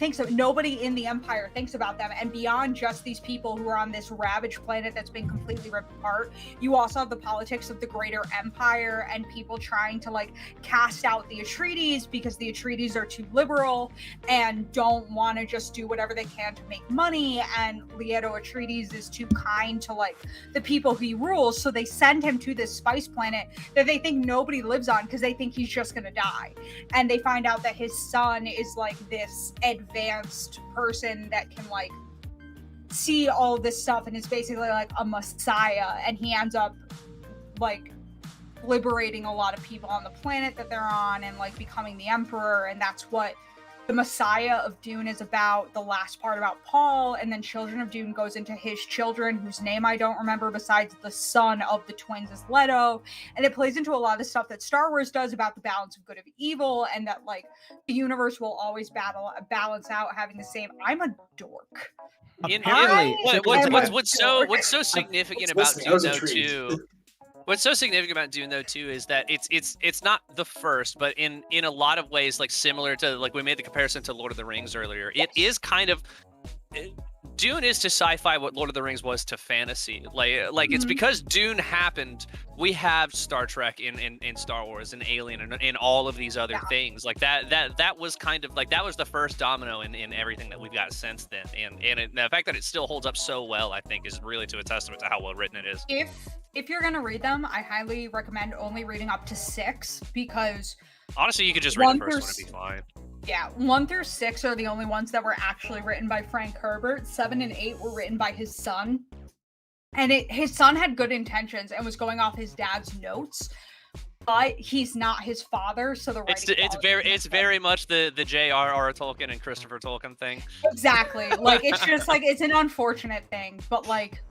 in the Empire thinks about them. And beyond just these people who are on this ravaged planet that's been completely ripped apart, you also have the politics of the greater Empire and people trying to like cast out the Atreides because the Atreides are too liberal and don't want to just do whatever they can to make money, and Leto Atreides is too kind to like the people he rules, so they send him to this spice planet that they think nobody lives on because they think he's just gonna die. And they find out that his son is like this advanced person that can like see all this stuff and is basically like a messiah, and he ends up like liberating a lot of people on the planet that they're on and like becoming the emperor. And that's what the Messiah of Dune is about, the last part about Paul. And then Children of Dune goes into his children, whose name I don't remember, besides the son of the twins is Leto. And it plays into a lot of the stuff that Star Wars does about the balance of good and evil, and that like the universe will always balance out having the same. I'm a dork. What's so significant about Dune though too? What's so significant about Dune though too is that it's not the first, but in a lot of ways like similar to like we made the comparison to Lord of the Rings earlier. It is kind of Dune is to sci-fi what Lord of the Rings was to fantasy. Like it's because Dune happened, we have Star Trek in Star Wars and Alien and all of these other things. Like that was kind of like that was the first domino in everything that we've got since then. And the fact that it still holds up so well, I think, is really to a testament to how well written it is. If you're gonna read them, I highly recommend only reading up to 6, because honestly, you could just read the first one and be fine. Yeah, 1 through 6 are the only ones that were actually written by Frank Herbert. 7 and 8 were written by his son. And his son had good intentions and was going off his dad's notes, but he's not his father, so the writing it's very much the J.R.R. Tolkien and Christopher Tolkien thing. Exactly. Like it's just like it's an unfortunate thing, but like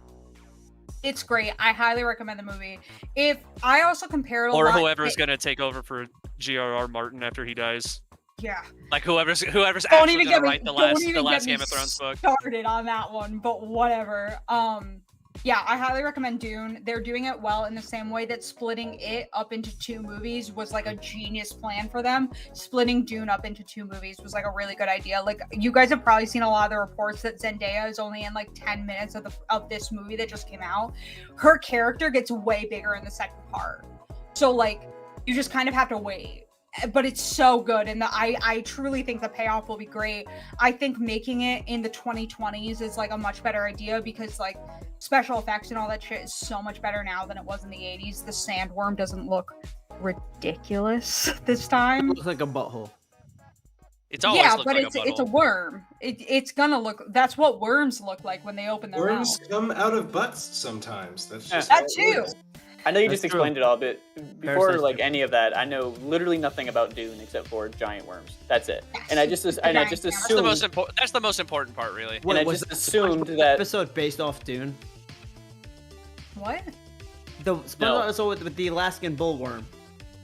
it's great. I highly recommend the movie. If I also compare it a lot, or whoever's gonna take over for G.R.R. Martin after he dies. Yeah. Like whoever's actually gonna write the last Game of Thrones book. Started on that one, but whatever. Yeah, I highly recommend Dune. They're doing it well in the same way that splitting it up into 2 movies was like a genius plan for them. Splitting Dune up into 2 movies was like a really good idea. Like you guys have probably seen a lot of the reports that Zendaya is only in like 10 minutes of this movie that just came out. Her character gets way bigger in the second part. So like you just kind of have to wait. But it's so good, and I truly think the payoff will be great. I think making it in the 2020s is like a much better idea, because like special effects and all that shit is so much better now than it was in the 80s. The sandworm doesn't look ridiculous this time. It looks like a butthole. It's always but like it's a worm. It's gonna look. That's what worms look like when they open their mouth. Worms come out of butts sometimes. That's just that too. I know you just explained it all, but before like any of that, I know literally nothing about Dune except for giant worms. That's it. And I just assumed that's the most important part, really. And I just assumed that episode based off Dune. What? The special episode with the Alaskan bullworm.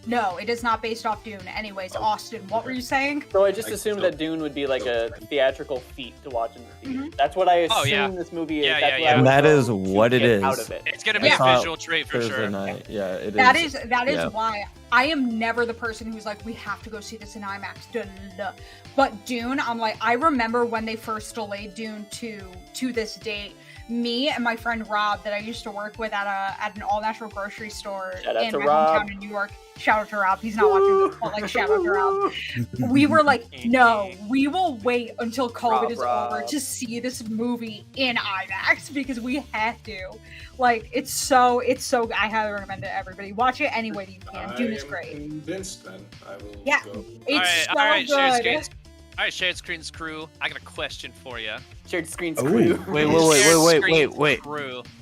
No, it is not based off Dune. Anyways, Austin, what were you saying? So I just assumed that Dune would be like a theatrical feat to watch in the theater. That's what I assume this movie is. And that is what it is. Out of it. It's gonna be a visual treat for sure. Night. Yeah, it is. That is why I am never the person who's like, we have to go see this in IMAX. Duh, duh, duh. But Dune, I'm like, I remember when they first delayed Dune to this date. Me and my friend Rob, that I used to work with at an all-natural grocery store in my hometown in New York. Shout out to Rob. He's not watching this, but like shout out to Rob. We were like, no, we will wait until COVID is over to see this movie in IMAX, because we have to. Like it's so. I highly recommend it to everybody. Watch it any way that you can. Dune is great. Convinced then. I will go. It's all right, good. All right, Shared Screens crew, I got a question for you. Shared Screens crew.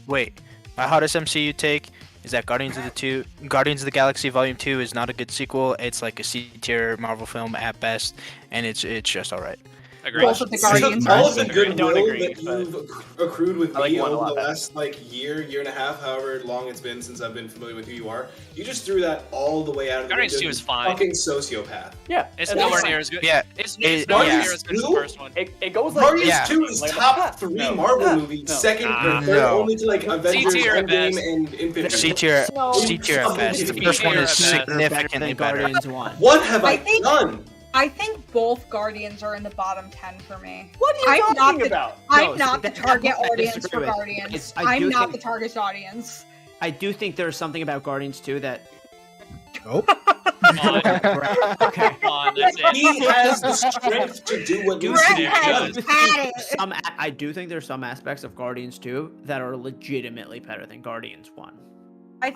Wait. My hottest MCU take is that Guardians of the Galaxy Volume 2 is not a good sequel. It's like a C-tier Marvel film at best, and it's just all right. Agreed. Also, the Guardians. All of the goodwill that you've accrued with me over the last year and a half, however long it's been since I've been familiar with who you are, you just threw that all the way out of the window. Guardians 2 is fine. Fucking sociopath. Yeah, it's nowhere near as good. Yeah, it's nowhere near as good as the first one. It goes like Guardians 2 is top 3 Marvel movie, second or third only to like Avengers Endgame and Infinity. C-tier at best. The first one is significantly better. Guardians 1. What have I done? I think both Guardians are in the bottom 10 for me. What are you talking about? I'm No, not the that target part I audience disagree for with. Guardians. I I'm do not think- the target audience. I do think there's something about Guardians 2 that. Oh, Okay. Come on, that's it. He has the strength to do what needs to be Brett has done. had it. I do think there's some aspects of Guardians 2 that are legitimately better than Guardians 1. I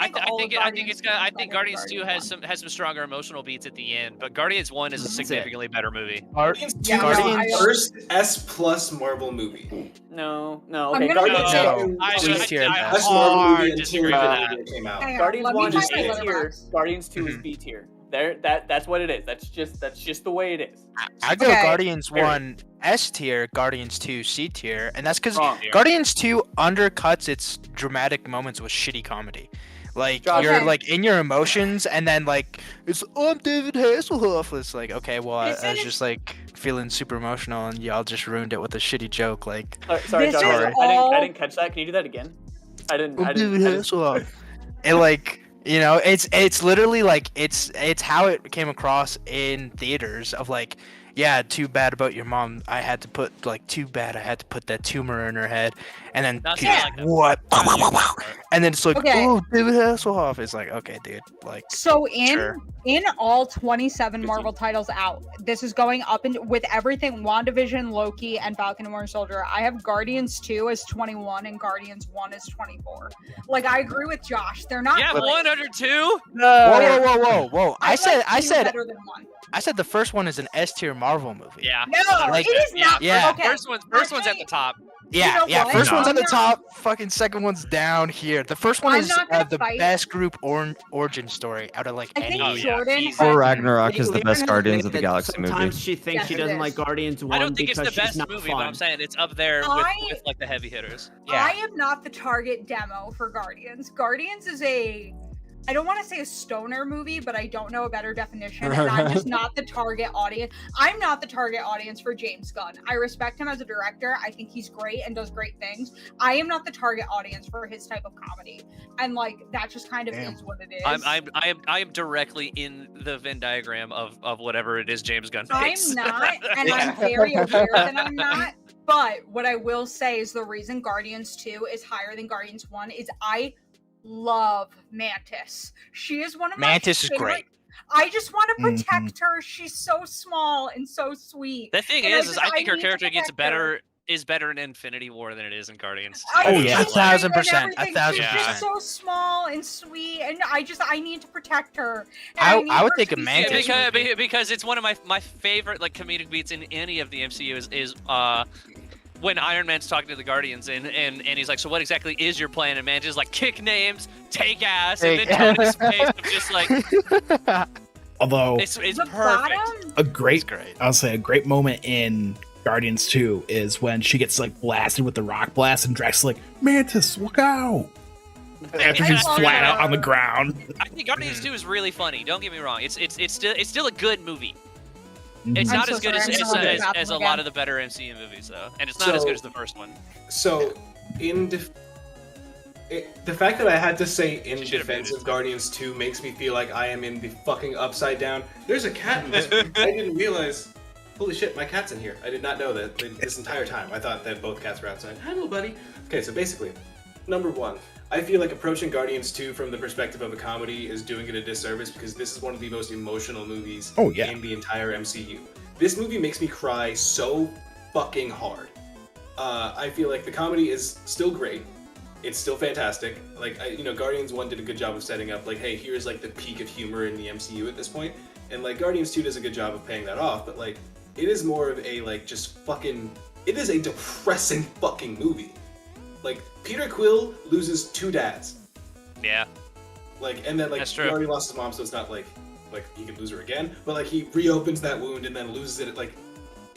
think Guardians 2 has some stronger emotional beats at the end, but Guardians 1 is a That's it. significantly better movie. Guardians 2 Yeah, is no, the first S+ Marvel movie. No. I'm Okay, gonna Guardians go- 2. Please hear that. S Marvel movie hard until disagree with that. it came out. Hang on, Guardians let me 1 is find my A tier. letterbox. Guardians 2 is B tier. That's what it is. That's just the way it is. I go Okay. Guardians 1 S tier, Guardians 2 C tier, and that's because Wrong. Guardians 2 undercuts its dramatic moments with shitty comedy. Like Josh. you're Okay. like in your emotions, and then like it's I'm David Hasselhoff. It's like okay, well I was Isn't it- just like feeling super emotional, and y'all just ruined it with a shitty joke. Like Sorry, This Josh. is I all- didn't catch that. Can you do that again? I didn't. I'm David Hasselhoff. And like you know, it's literally like it's how it came across in theaters of like. Yeah, too bad about your mom. I had to put that tumor in her head, and then That's dude, not like that. what? And then it's like, Okay. oh, David Hasselhoff. It's like, okay, dude, like, So Sure. in all 27 Marvel titles out, this is going up and with everything WandaVision, Loki, and Falcon and Winter Soldier. I have Guardians 2 as 21 and Guardians 1 as 24. Like I agree with Josh. They're not You have great. 1 under 2? whoa. I like said, two better than one. I said the first one is an S tier Marvel movie. Yeah. No, Like- it is not. Yeah. Okay. First one's at the top. Yeah, You know yeah. what? First one's I'm at the not- top. Fucking second one's down here. The first one I'm is not gonna the fight. best group origin story out of like I think any. Jordan. easy. Thor Ragnarok is the Leonard best has Guardians of the admitted that Galaxy movie. Sometimes she thinks Yes, she it doesn't is. like Guardians 1 I don't think it's because the she's best not movie, fun. but I'm saying it's up there with like the heavy hitters. Yeah. I am not the target demo for Guardians. Guardians is I don't want to say a stoner movie, but I don't know a better definition. And I'm just not the target audience. I'm not the target audience for James Gunn. I respect him as a director. I think he's great and does great things. I am not the target audience for his type of comedy. And like that just kind of Damn. is what it is. I am directly in the Venn diagram of whatever it is James Gunn I'm makes. not, and I'm very aware that I'm not. But what I will say is the reason Guardians 2 is higher than Guardians 1 is I love Mantis. She is one of my Mantis is favorite- great. I just want to protect her. She's so small and so sweet. The thing And is I think her need to character gets protect her. better in Infinity War than it is in Guardians. I Oh, think yeah. she's cute 1,000%, and everything. 1,000%. She's just so small and sweet, and I need to protect her. And I need would her take to a be Mantis safe. Because it's one of my favorite like comedic beats in any of the MCU is when Iron Man's talking to the Guardians and he's like, so what exactly is your plan? And Mantis is like, kick names, take ass, and then Tony's face of just like although it's The perfect. bottom, a great, It's great. I'll say a great moment in Guardians 2 is when she gets like blasted with the rock blast and Drax is like, Mantis, look out! After I she's love flat out her. on the ground. I think Guardians 2 is really funny. Don't get me wrong. It's still a good movie. It's Mhm. I'm not so as good sorry, I'm gonna look as it a up lot again. of the better MCU movies though, and it's not as So- good as the first one. So, the fact that I had to say in She should've defense muted. of Guardians 2 makes me feel like I am in the fucking upside down. There's a cat in this. I didn't realize. Holy shit, my cat's in here. I did not know that this entire time. I thought that both cats were outside. Hi, little buddy. Okay, so basically, number one, I feel like approaching Guardians 2 from the perspective of a comedy is doing it a disservice because this is one of the most emotional movies Oh, yeah. in the entire MCU. This movie makes me cry so fucking hard. I feel like the comedy is still great. It's still fantastic. Like, Guardians 1 did a good job of setting up, like, hey, here's, like, the peak of humor in the MCU at this point. And, like, Guardians 2 does a good job of paying that off, but, like, it is more of a, like, just fucking... It is a depressing fucking movie. Like, Peter Quill loses 2 dads. Yeah. Like, and then, like, That's he true. already lost his mom, so it's not, like he could lose her again. But, like, he reopens that wound and then loses it, like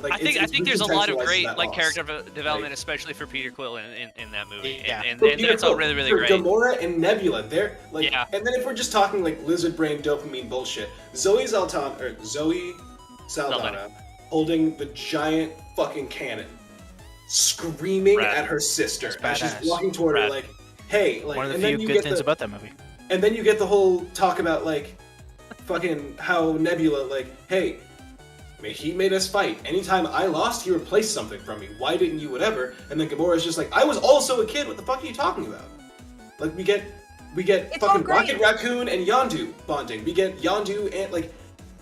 I think there's a lot of recontextualizes great that like loss. character development, Like- especially for Peter Quill in that movie, Yeah. and For Peter it's all Quill, really really for great. Gamora and Nebula, they're like, Yeah. and then if we're just talking like lizard brain dopamine bullshit, Zoe Saldana Saldana. holding the giant fucking cannon, screaming Rad. at her sister as That's badass. she's walking toward her, Rad. like, hey, like, One of the and then few you good get things the, about that movie. and then you get the whole talk about like, fucking how Nebula, like, hey, He made us fight. Anytime I lost, he replaced something from me. Why didn't you whatever? And then Gamora's just like, I was also a kid. What the fuck are you talking about? Like, we get It's all fucking great. Rocket Raccoon and Yondu bonding. We get Yondu and, like,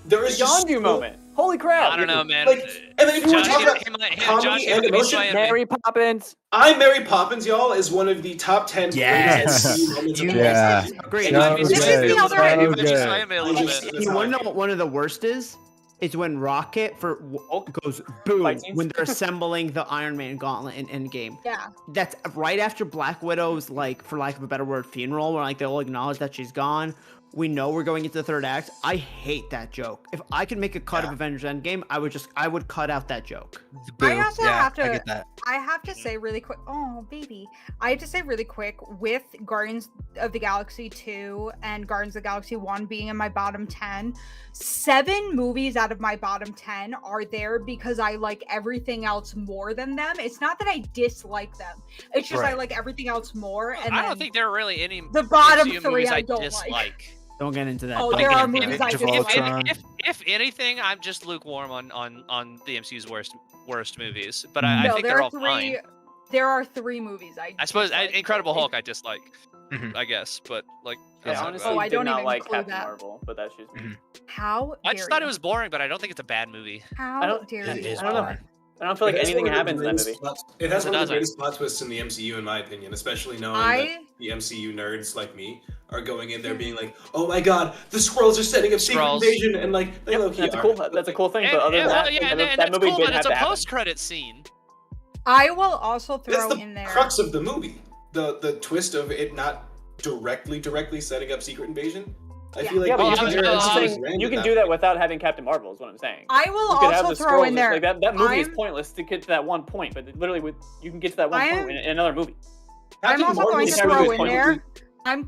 there is just Yondu moment. Holy crap! I don't know, man. Like, and then if you want to Josh, talk he about might- comedy Josh, and he might emotion, be Mary Poppins. I'm Mary Poppins, y'all, is one of the top 10 Yes. greatest moments of Yeah. Great. It might be So This is swaying me the a other- little bit. It might be So swaying me a little good. bit. You want to know what one of the worst is? It's when Rocket goes boom Fight scenes? when they're assembling the Iron Man gauntlet in Endgame. Yeah. That's right after Black Widow's, like, for lack of a better word, funeral, where like they all acknowledge that she's gone. We know we're going into the third act. I hate that joke. If I could make a cut of Avengers Endgame, I would cut out that joke. I also have to. I get that. I have to say really quick. Oh, baby. I have to say really quick with Guardians of the Galaxy 2 and Guardians of the Galaxy 1 being in my bottom 10. 7 movies out of my bottom 10 are there because I like everything else more than them. It's not that I dislike them. It's just I Right. like everything else more. And I then don't think there are really any the bottom MCU 3 movies I I don't dislike. like. Don't get into that. Oh, Don't there get are into movies that. I Age of dislike. Ultron. If anything, I'm just lukewarm on the MCU's worst movies. But I No, think there they're are all fine. 3. There are 3 movies I suppose dislike. Incredible Hulk I dislike, Mhm. I guess, but like Yeah, outside of honestly, that- Oh, I did don't not even like include Captain that. Marvel, but that's just me. How I dare just thought it you. was boring, but I don't think it's a bad movie. How I don't- dare It you. is I don't know. boring. I don't feel like It has anything one of the happens in that greatest movie. plot- It has It one of the doesn't. greatest plot twists in the MCU, in my opinion, especially knowing I- that the MCU nerds like me are going in there being like, "Oh my God, the Skrulls are setting up secret Skrulls. invasion," and like they low-key That's a are, cool. but, That's a like, cool thing. And, But other than that, yeah, like, and that that's movie cool, didn't but it's have a to happen. post-credit scene. I will also That's throw the in there. crux of the movie. The twist of it not directly setting up secret invasion. I Yeah. feel like Yeah, the but I'm you, entire I'm just MCU is saying ran you to can do that without having Captain Marvel. Is what I'm saying. I will You could have also the throw Skrulls, in there. like that movie is I'm- pointless to get to that one point, but literally you can get to that one I point am- in another movie. I'm Captain also Marvel going is to Marvel throw is in pointless. there.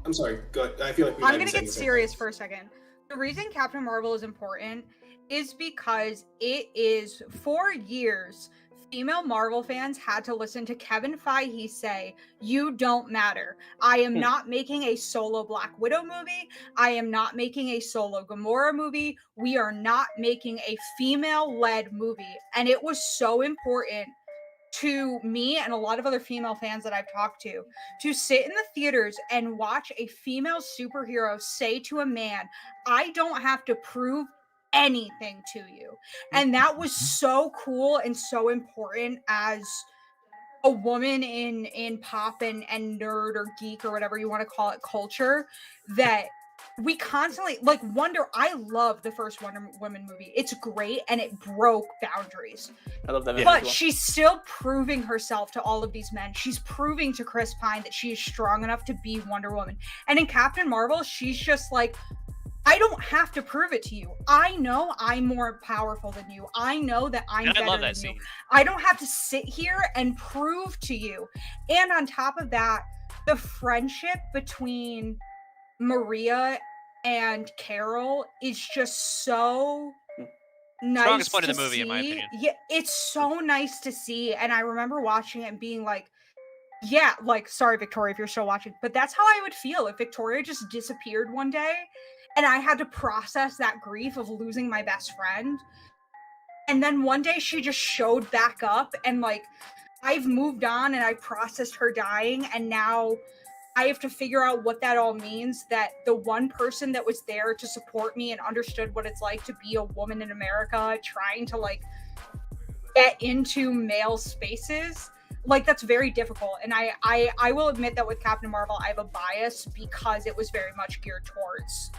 I'm sorry. Go ahead. I feel like we might I'm be gonna saying get the same serious thing. for a second. The reason Captain Marvel is important is because it is for years. Female Marvel fans had to listen to Kevin Feige say, "You don't matter. I am not making a solo Black Widow movie. I am not making a solo Gamora movie. We are not making a female-led movie." And it was so important to me and a lot of other female fans that I've talked to sit in the theaters and watch a female superhero say to a man, "I don't have to prove anything to you." And that was so cool and so important as a woman in pop and nerd or geek or whatever you want to call it culture, that we constantly like I love the first Wonder Woman movie. It's great and it broke boundaries. I love that movie. But as well. she's still proving herself to all of these men. She's proving to Chris Pine that she is strong enough to be Wonder Woman. And in Captain Marvel, she's just like, I don't have to prove it to you. I know I'm more powerful than you. I know that I'm And I better love than that you. scene. I don't have to sit here and prove to you. And on top of that, the friendship between Maria and Carol is just so nice. Strongest point of to the movie, in my see. opinion. Yeah, it's so nice to see. And I remember watching it and being like, yeah, like, sorry, Victoria, if you're still watching, but that's how I would feel if Victoria just disappeared one day and I had to process that grief of losing my best friend. And then one day she just showed back up and like, I've moved on and I processed her dying. And now I have to figure out what that all means, that the one person that was there to support me and understood what it's like to be a woman in America, trying to like get into male spaces, like that's very difficult. And I will admit that with Captain Marvel, I have a bias because it was very much geared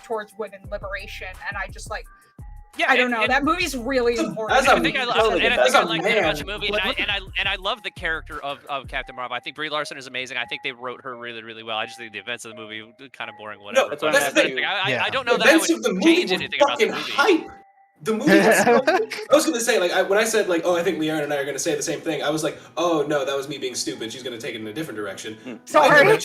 towards women liberation. And I just like, Yeah, I don't know. That movie's really important. That's I a- think I, totally and I get think that. I like that about the Man. movie, and I love the character of Captain Marvel. I think Brie Larson is amazing. I think they wrote her really, really well. I just think the events of the movie were kind of boring, whatever. that's but what I, I'm saying. I don't know The that I events would of the movie change were anything about the fucking movie. hype. The movie was I was gonna say, like, when I said, like, oh, I think Leanne and I are gonna say the same thing, I was like, oh, no, that was me being stupid. She's gonna take it in a different direction. Sorry.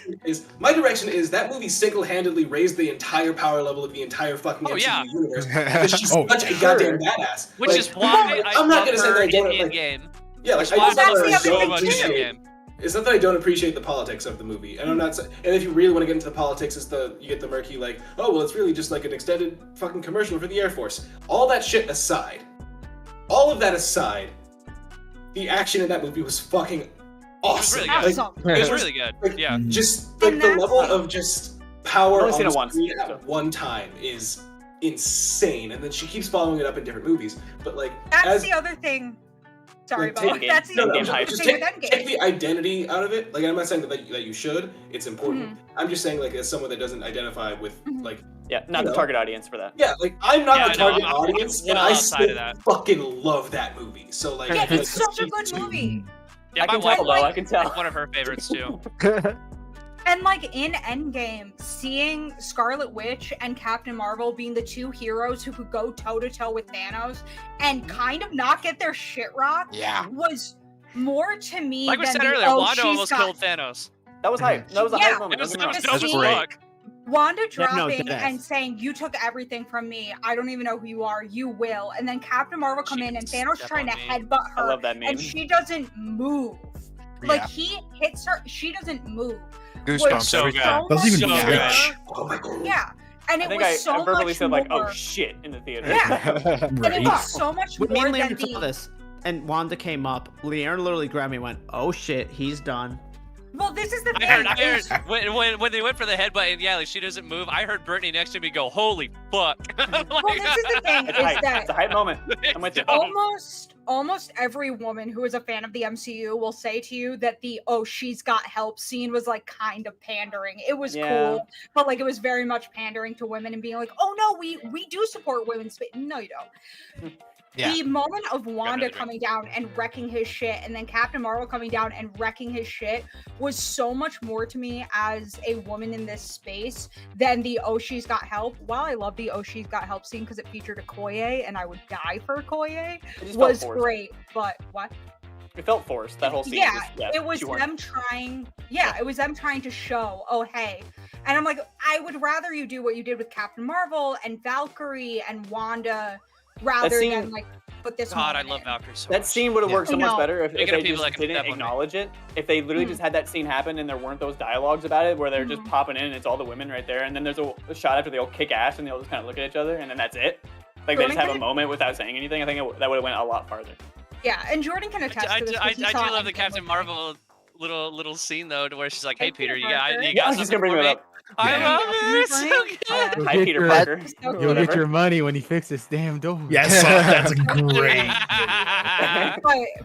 My direction is that movie single-handedly raised the entire power level of the entire fucking Oh, MCU yeah. universe because she's Oh, such a yeah. goddamn badass. Which Like, is why I I'm not love gonna say her that I in don't, like, Endgame. yeah, like, Which I is why just that's I love the her other so thing, much in too. Endgame. it's not that I don't appreciate the politics of the movie, and I'm not. And if you really want to get into the politics, you get the murky, like, oh well, it's really just like an extended fucking commercial for the Air Force. All that shit aside, all of that aside, the action in that movie was fucking awesome. It was really good. Awesome. It was really good. Like, Yeah. Just like And the that's- level of just power I've only seen on it once, screen so. at one time is insane. And then she keeps following it up in different movies. But like, That's as, the other thing. Sorry, like, Bo. take- That's the no, other no, thing just with take Endgame. the identity out of it. Like, I'm not saying that you should. It's important. Mm-hmm. I'm just saying, like, as someone that doesn't identify with, like, Yeah, not You the know. target audience for that. yeah, like I'm not Yeah, the no, target I'm audience, well and I outside still of that. fucking love that movie. So like, Yeah, like, it's such a good movie. Yeah, I my can wife tell, though. I can tell. one of her favorites too. And like in Endgame, seeing Scarlet Witch and Captain Marvel being the two heroes who could go toe to toe with Thanos and kind of not get their shit rocked Yeah. was more to me Like we than said the, earlier, oh, Wanda she's almost got killed Thanos. That was hype. That was a Yeah. hype moment. It was, Don't it get me was wrong. dope as That's fuck. Wanda Yeah, no, dropping deadass. and saying, "You took everything from me. I don't even know who you are. You will." And then Captain Marvel come She in and can Thanos step trying to on me. headbutt I her, love that meme. and she doesn't move. Like Yeah. he hits her, she doesn't move. Goosebumps Was so every good. time. Doesn't even much flinch. more- oh my god. Yeah, and I it think was I so verbally much said more. like, "Oh shit" in the theater. Yeah. And it Right. was so much When me more and than Liam saw the. this, and Wanda came up, Liam literally grabbed me and went, "Oh shit, he's done." Well, this is the thing. I heard is- when they went for the headbutt and yeah, like she doesn't move. I heard Brittany next to me go, "Holy fuck!" Well, this is the thing It's is hype. that It's a hype moment. I'm with you. almost every woman who is a fan of the MCU will say to you that the "oh she's got help" scene was like kind of pandering. It was Yeah. cool, but like it was very much pandering to women and being like, "Oh no, we do support women's space." No, you don't. Yeah. The moment of Wanda really big. coming down and wrecking his shit, and then Captain Marvel coming down and wrecking his shit was so much more to me as a woman in this space than the "oh she's got help." While I love the "oh she's got help" scene because it featured Okoye and I would die for Okoye, It just felt was forced. great. But what? It felt forced. That whole scene. Yeah, Was, it was shoehorned. them trying. Yeah, it was them trying to show, "oh hey," and I'm like, I would rather you do what you did with Captain Marvel and Valkyrie and Wanda rather scene- than like put this. God, I moment love in. Valkyrie so That much. scene would have Yeah. worked so I much know. better if Speaking they of people just that can didn't step on me. acknowledge it. If they literally just had that scene happen and there weren't those dialogues about it, where they're just popping in and it's all the women right there, and then there's a shot after they all kick ass and they all just kind of look at each other, and then that's it. Like they Jordan just have a could've- moment without saying anything. I think that would have went a lot farther. Yeah, and Jordan can attest I to this. do 'cause he saw love the Endgame Captain with me. Marvel little scene though, to where she's like, "Hey Hey, Peter, Peter you got Parker. you Yeah, got I was just something gonna bring for that me?" up. I Yeah. love Yeah. it. It's so good. Yeah. You'll Hi, get Peter your- Parker. So You'll good. get your money when you fix this damn door. Yes, that's great.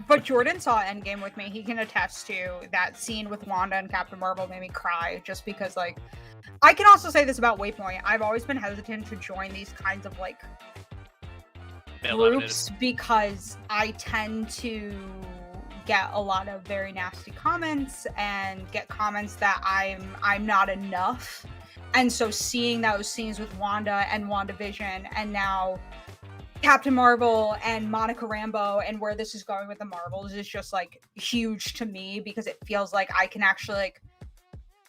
But Jordan saw Endgame with me. He can attest to that scene with Wanda and Captain Marvel made me cry just because like I can also say this about Waypoint. I've always been hesitant to join these kinds of like groups because I tend to get a lot of very nasty comments and get comments that I'm not enough. And so seeing those scenes with Wanda and WandaVision and now Captain Marvel and Monica Rambeau and where this is going with the Marvels is just like huge to me because it feels like I can actually like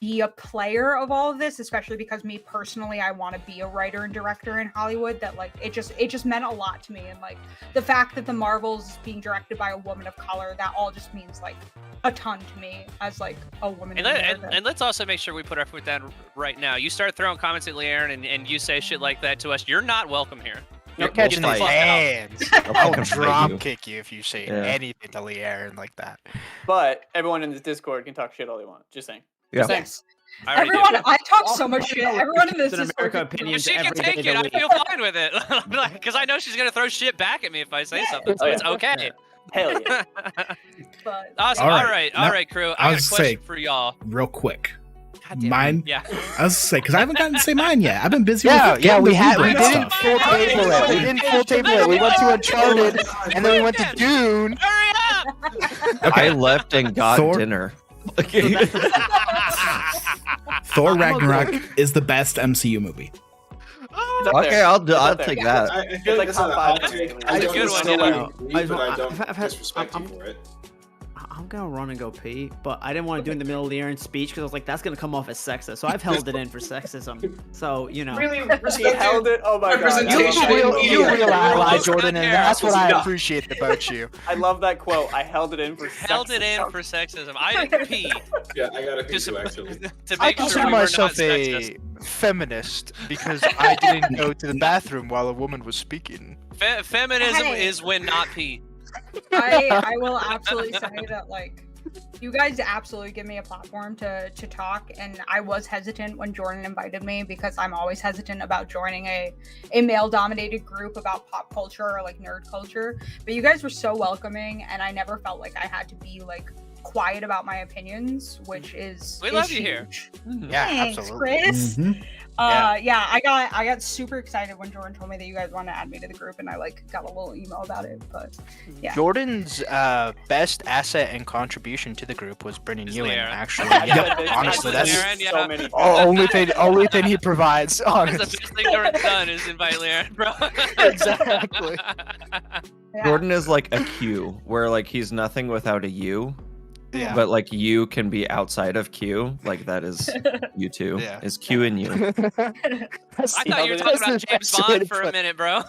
be a player of all of this, especially because me personally, I want to be a writer and director in Hollywood. That like it just meant a lot to me, and like the fact that the Marvels is being directed by a woman of color, that all just means like a ton to me as like a woman. And let's also make sure we put our foot down right now. You start throwing comments at Leanne and you say shit like that to us, you're not welcome here. You're We'll catching fight. these hands. I'll I'll fucking fight drop you. kick you if you say Yeah. anything to Lee Aaron like that. But everyone in this Discord can talk shit all they want. Just saying. Yeah. Just saying. Yes. I already Everyone, do. I talk so much shit. Everyone in this An is America If opinions she can every take day it, of I the week. feel fine with it. Because I know she's gonna throw shit back at me if I say something. So Oh, yeah. it's okay. Hell yeah. But Awesome. All All right. right, all Now, right, crew. I I got a was question saying- for y'all. Real quick. God damn it. Mine? Yeah. I was saying because I haven't gotten to say mine yet. I've been busy. Yeah, with yeah, getting we the had we rewrite didn't stuff. full table it. We didn't full table it. We went to Uncharted, and then we went to Dune. Hurry up! I left and got Thor- dinner. Thor Ragnarok is the best MCU movie. It's up Okay, there. I'll It's up there. take that. I feel like like this is top a five hot take. movies. I That's a don't good one, necessarily yeah. agree, but I don't I've had- disrespect you I'm- for it. I'm gonna run and go pee, but I didn't want to do it in the middle of the Aaron speech because I was like, that's gonna come off as sexist. So I've held it in for sexism. So you know. Really He held it. Oh my god. Representation. You Yeah. real ally, Yeah. Jordan, and Yeah. that's what I Yeah. appreciate about you. I love that quote. I held it in for Held it in sexism. for sexism. I didn't pee. Yeah, I gotta pee Just too, actually. to I make sure consider we were not myself sexist. a feminist because I didn't go to the bathroom while a woman was speaking. Feminism Hey. is when not pee. I will absolutely say that like you guys absolutely give me a platform to talk, and I was hesitant when Jordan invited me because I'm always hesitant about joining a male dominated group about pop culture or like nerd culture, but you guys were so welcoming and I never felt like I had to be like quiet about my opinions, which is We love you here. huge. Yeah, Thanks, absolutely. Chris. Mhm. Yeah, I got super excited when Jordan told me that you guys want to add me to the group, and I like got a little email about it. But yeah, Jordan's best asset and contribution to the group was bringing Is you in. Liara. Actually, Yeah, yeah, honestly, that's Liara, yeah. so many. only thing he provides. That's the Honestly. best thing Jordan's done is invite Liara, bro. Exactly. yeah. Jordan is like a Q, where like he's nothing without a U, Yeah. but like you can be outside of Q. Like that is you two. Yeah. Is Q and you. I thought you were talking about James Bond for a minute, bro.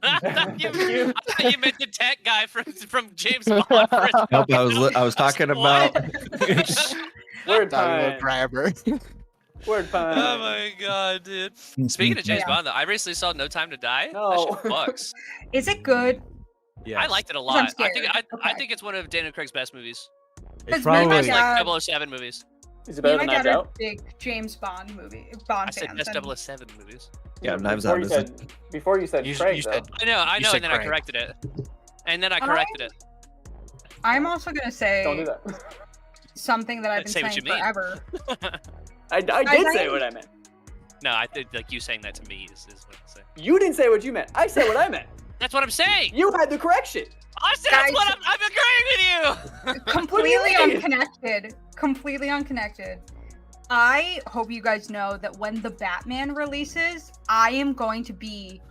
I thought you meant the tech guy from James Bond. For a Nope, second. I was talking about. Word Tyler pun. Grabber. Word pun. Oh my god, dude. Speaking of James Yeah. Bond, though, I recently saw No Time to Die. No. That shit fucks. Is it good? Yeah. I liked it a I'm lot. I scared. think I Okay. think it's one of Daniel Craig's best movies. It's It's really probably Best Yeah. like 007 movies. Is it Me better and than my Knives dad are Out? big James Bond I Bond said fans. best and 007 movies. Yeah, Knives Before Out you is. said, before you said You Craig, said I know, You and said then I Craig. corrected it. And then I I- corrected it. I'm also gonna say though. Don't do that. something that I've been Say what saying you mean. forever. I did I- say what I meant. No, I think like you saying that to me is what I'm saying. You didn't say what you meant. I said what I meant. That's what I'm saying. You had the correction. I said that's Guys- what I'm agreeing with you. Completely mean? unconnected. Completely unconnected. I hope you guys know that when the Batman releases, I am going to be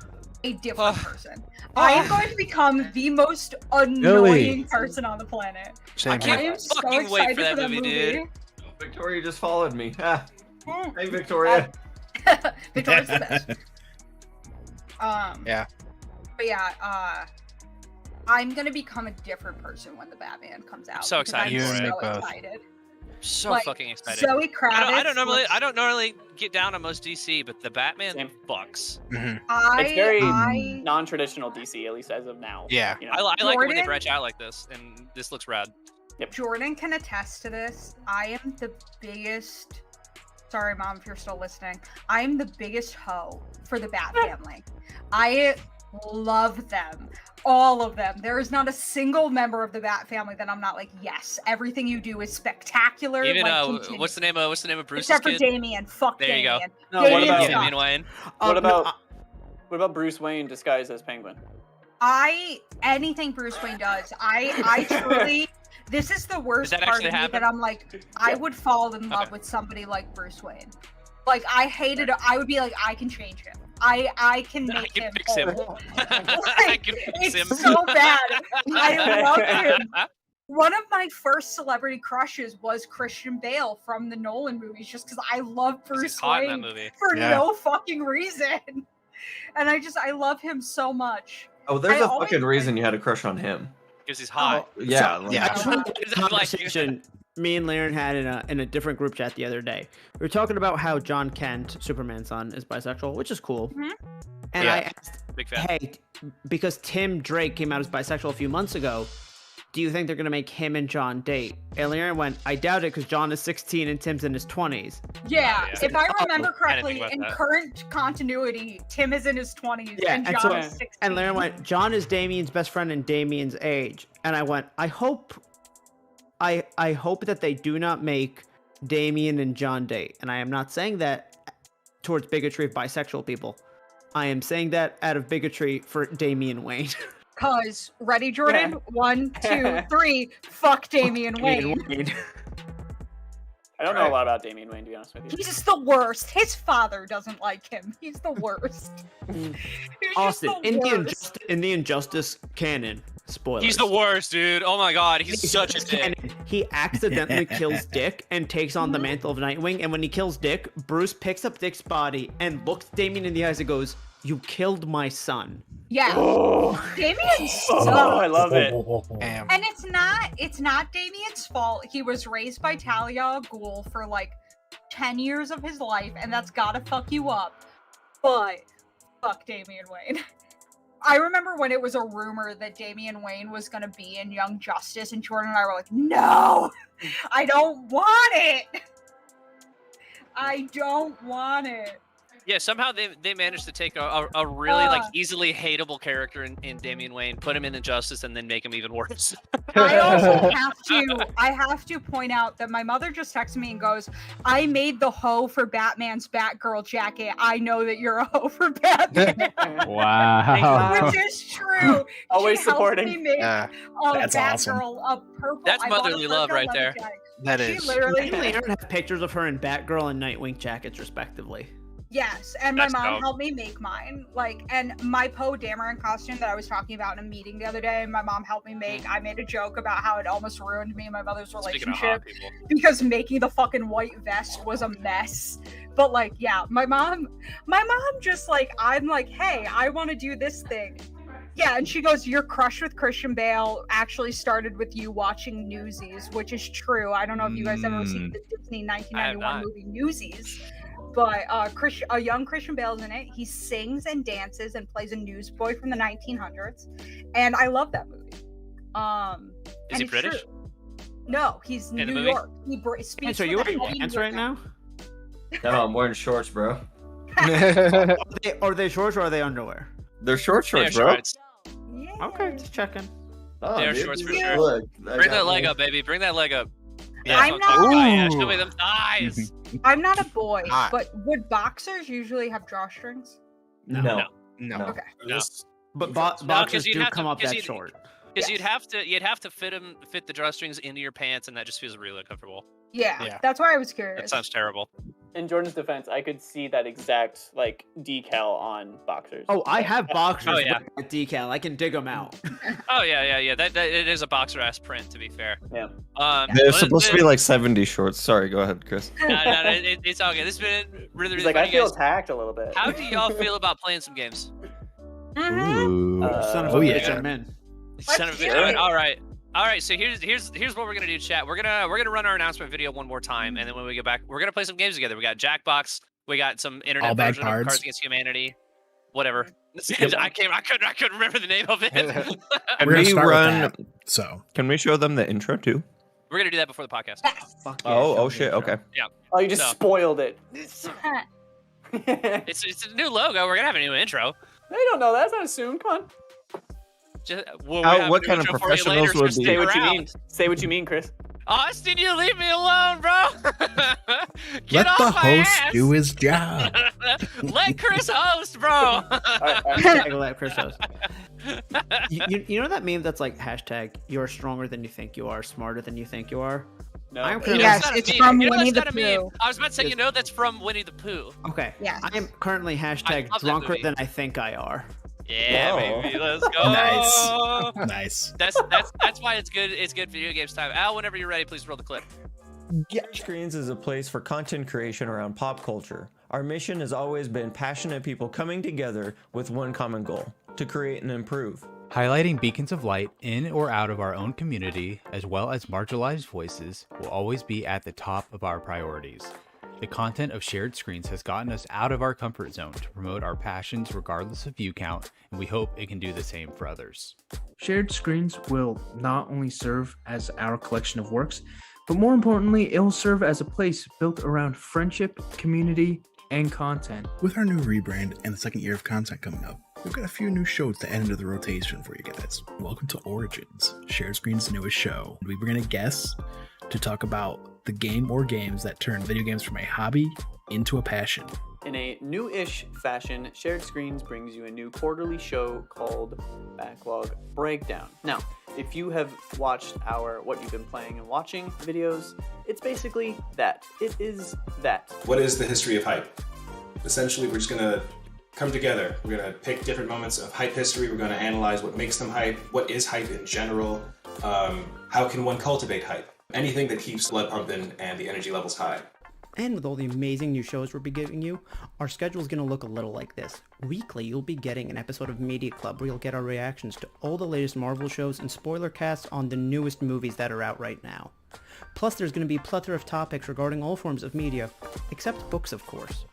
a different person. I am going to become the most annoying person on the planet. Same I can't I here. am so fucking wait excited for that movie, dude. Victoria just followed me. Ah, Mm. hey, Victoria. Victoria's the best. Yeah. But yeah, I'm gonna become a different person when the Batman comes out. so because excited You I'm and so me both. excited. So Like, fucking excited. Zoe Kravitz. I was- don't normally get down on most DC, but the Batman Same. fucks. It's very I non-traditional DC, at least as of now. Yeah. You know? I like it when they Jordan? branch out like this, and this looks rad. Jordan can attest to this. I am the biggest. Sorry, Mom, if you're still listening. I am the biggest hoe for the Bat family. I love them. All of them. There is not a single member of the Bat family that I'm not like, yes, everything you do is spectacular. Even like, continue. what's the name of Bruce's Except for kid? Damien. Fuck There you go. Damien. No, what Damien about- sucks. Damian Wayne. What no, about Bruce Wayne disguised as Penguin? Anything Bruce Wayne does, I truly. This is the worst that part actually of me happen? that I'm like, I would fall in love Okay. with somebody like Bruce Wayne. Like I hated it. I would be like, I can change him. I can I make can him fix him. whole. I can fix It's him. so bad. I love him. One of my first celebrity crushes was Christian Bale from the Nolan movies, just because I love He's Bruce hot in Wayne that movie. for Yeah. no fucking reason. And I love him so much. Oh, there's I a always fucking like- reason you had a crush on him. Because he's hot. Yeah. like- yeah. Is that like- Conversation me and Laren had in a different group chat the other day. We were talking about how John Kent, Superman's son, is bisexual, which is cool. Mhm. And Yeah. I asked, Big fan. hey, because Tim Drake came out as bisexual a few months ago, do you think they're gonna make him and John date? And Laren went, I doubt it, because John is 16 and Tim's in his 20s. Yeah, yeah. if I remember I didn't correctly, think about in that. current continuity, Tim is in his 20s Yeah, and and John so- is 16. And Laren went, John is Damien's best friend and Damien's age. And I went, I hope that they do not make Damien and John date. And I am not saying that towards bigotry of bisexual people. I am saying that out of bigotry for Damian Wayne. Cause ready, Jordan? 1, 2, 3. Fuck Damian Wayne. I don't know a lot about Damian Wayne, to be honest with you. He's just the worst. His father doesn't like him. He's the worst. He's Austin, just the worst. in the Injustice canon, spoilers. He's the worst, dude. Oh my god, he's such a dick. he accidentally kills Dick and takes on the mantle of Nightwing. And when he kills Dick, Bruce picks up Dick's body and looks Damian in the eyes and goes, "You killed my son." Yeah. Damian sucks. Oh, I love it. Damn. And it's not Damian's fault. He was raised by Talia al Ghul for like 10 years of his life, and that's gotta fuck you up. But fuck Damian Wayne. I remember when it was a rumor that Damian Wayne was gonna be in Young Justice, and Jordan and I were like, no, I don't want it. I don't want it. Yeah, somehow they managed to take a really like easily hateable character in Damian Wayne, put him in Injustice, and then make him even worse. I also have to point out that my mother just texted me and goes, "I made the hoe for Batman's Batgirl jacket. I know that you're a hoe for Batman." Wow. Which is true. Always She helped supporting. me make Yeah. That's Batgirl a purple. That's I bought a motherly love purple right there. leather jacket. That She is. literally They don't have pictures of her in Batgirl and Nightwing jackets, respectively. Yes, and my That's mom dope. helped me make mine. Like, and my Poe Dameron costume that I was talking about in a meeting the other day, my mom helped me make. I made a joke about how it almost ruined me and my mother's Speaking of hot relationship people. because making the fucking white vest was a mess. But like, yeah, my mom just like, I'm like, hey, I want to do this thing. Yeah, and she goes, your crush with Christian Bale actually started with you watching Newsies, which is true. I don't know if you guys ever seen the Disney 1991 not. movie Newsies. But a young Christian Bale's in it. He sings and dances and plays a newsboy from the 1900s, and I love that movie. Is and he it's British? true. No, he's In the New movie? York. He speaks. Hey, so with you a wearing heavy pants right now? No, I'm wearing shorts, bro. Are they shorts or are they underwear? They're short They're shorts, bro. shorts. Yeah. Okay, just checking. Oh, They're dude, shorts for look, sure. look, I Bring got that leg me. up, baby. Bring that leg up. I'm that's what talking not- about. Yeah, show me them thighs. I'm not a boy, Hot. but would boxers usually have drawstrings? No. No. No. Okay. No. But No, boxers 'cause you'd do have to- come up 'cause that you'd- short. Because Yes. you'd have to fit the drawstrings into your pants, and that just feels really uncomfortable. Yeah, Yeah. that's why I was curious. That sounds terrible. In Jordan's defense, I could see that exact like decal on boxers. Oh, I have boxers Oh, yeah. with that decal. I can dig them out. Oh yeah. That it is a boxer ass print, to be fair. Yeah. They're but supposed to be like 70 shorts. Sorry, go ahead, Chris. No, it's all good. This has been really, He's really like, I funny, feel guys. attacked a little bit. How do y'all feel about playing some games? Mhm. Ooh. Son of Oh, a yeah. bitch, I'm in. Son of a do bitch. it. All right. So here's what we're gonna do, chat. We're gonna run our announcement video one more time, and then when we get back, we're gonna play some games together. We got Jackbox. We got some internet All Bad version of Cards. Cards Against Humanity. Whatever. I couldn't remember the name of it. Can We're gonna we start run? with that. So Can we show them the intro too? We're gonna do that before the podcast. Fuck yeah, Oh, show oh me shit. the Okay. intro. Oh, you just So- spoiled it. It's a new logo. We're gonna have a new intro. They don't know that. That's not assumed. Come on. We'll How- have what a kind of intro for you professionals later, would so be- stick Say what you around. mean. Say what you mean, Chris. Austin, you leave me alone, bro. Get let off the my host ass. do his job. Let Chris host, bro. All right. I go let Chris host. You know that meme that's like hashtag you're stronger than you think you are, smarter than you think you are? No. I'm You currently know, Yes, that's not a it's meme. from You know, Winnie that's the not a meme. Pooh. I was about to say, Yes. you know, that's from Winnie the Pooh. Okay. Yes. I am currently hashtag love that drunker movie. than I think I are. Yeah, Whoa. baby, let's go. Nice. Nice. That's why it's good. It's good video games time. Al, whenever you're ready, please roll the clip. Screens is a place for content creation around pop culture. Our mission has always been passionate people coming together with one common goal: to create and improve. Highlighting beacons of light in or out of our own community, as well as marginalized voices, will always be at the top of our priorities. The content of Shared Screens has gotten us out of our comfort zone to promote our passions regardless of view count, and we hope it can do the same for others. Shared Screens will not only serve as our collection of works, but more importantly, it will serve as a place built around friendship, community, and content. With our new rebrand and the second year of content coming up, we've got a few new shows to add into the rotation for you guys. Welcome to Origins, Shared Screen's newest show. We bring in a guest to talk about the game or games that turn video games from a hobby into a passion. In a new-ish fashion, Shared Screens brings you a new quarterly show called Backlog Breakdown. Now, if you have watched our What You've Been Playing and Watching videos, it's basically that. It is that. What is the history of hype? Essentially, we're just gonna come together. We're gonna pick different moments of hype history. We're gonna analyze what makes them hype, what is hype in general, how can one cultivate hype, Anything that keeps blood pumping and the energy levels high. And with all the amazing new shows we'll be giving you, our schedule is going to look a little like this. Weekly, you'll be getting an episode of Media Club where you'll get our reactions to all the latest Marvel shows and spoiler casts on the newest movies that are out right now. Plus, there's going to be a plethora of topics regarding all forms of media, except books, of course.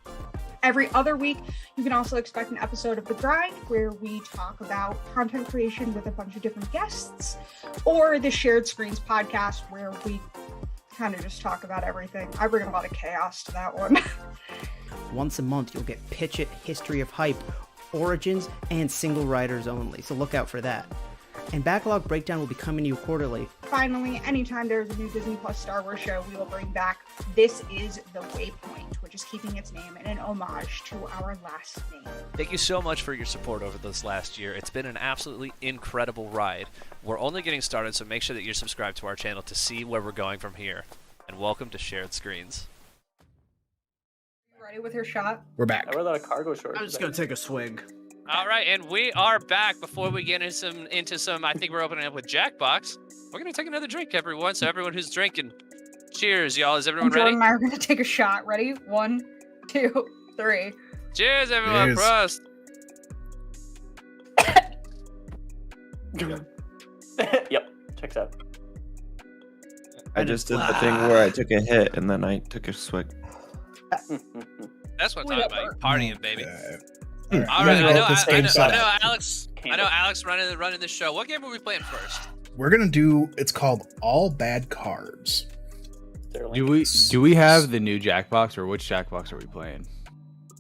Every other week, you can also expect an episode of The Grind where we talk about content creation with a bunch of different guests, or the Shared Screens podcast where we kind of just talk about everything. I bring a lot of chaos to that one. Once a month, you'll get Pitch It, History of Hype, Origins, and Single Riders only, so look out for that. And Backlog Breakdown will be coming to you quarterly. Finally, anytime there's a new Disney Plus Star Wars show, we will bring back This Is the Waypoint, which is keeping its name in an homage to our last name. Thank you so much for your support over this last year. It's been an absolutely incredible ride. We're only getting started, so make sure that you're subscribed to our channel to see where we're going from here. And welcome to Shared Screens. Ready with your shot? We're back. I wear a lot of cargo shorts. I'm just going to take a swig. All right, and we are back. Before we get into some, I think we're opening up with Jackbox. We're gonna take another drink, everyone. So everyone who's drinking, cheers, y'all. Is everyone Jordan ready? and I are going to take a shot. Ready? 1, 2, 3. Cheers, everyone. Cheers. Prost. Yep, checks out. I just did the thing where I took a hit and then I took a swig. That's what I'm talking about. Partying, baby. All All right, I know Alex. Alex running the show. What game are we playing first? We're gonna do. It's called All Bad Cards. Do we have the new Jackbox, or which Jackbox are we playing?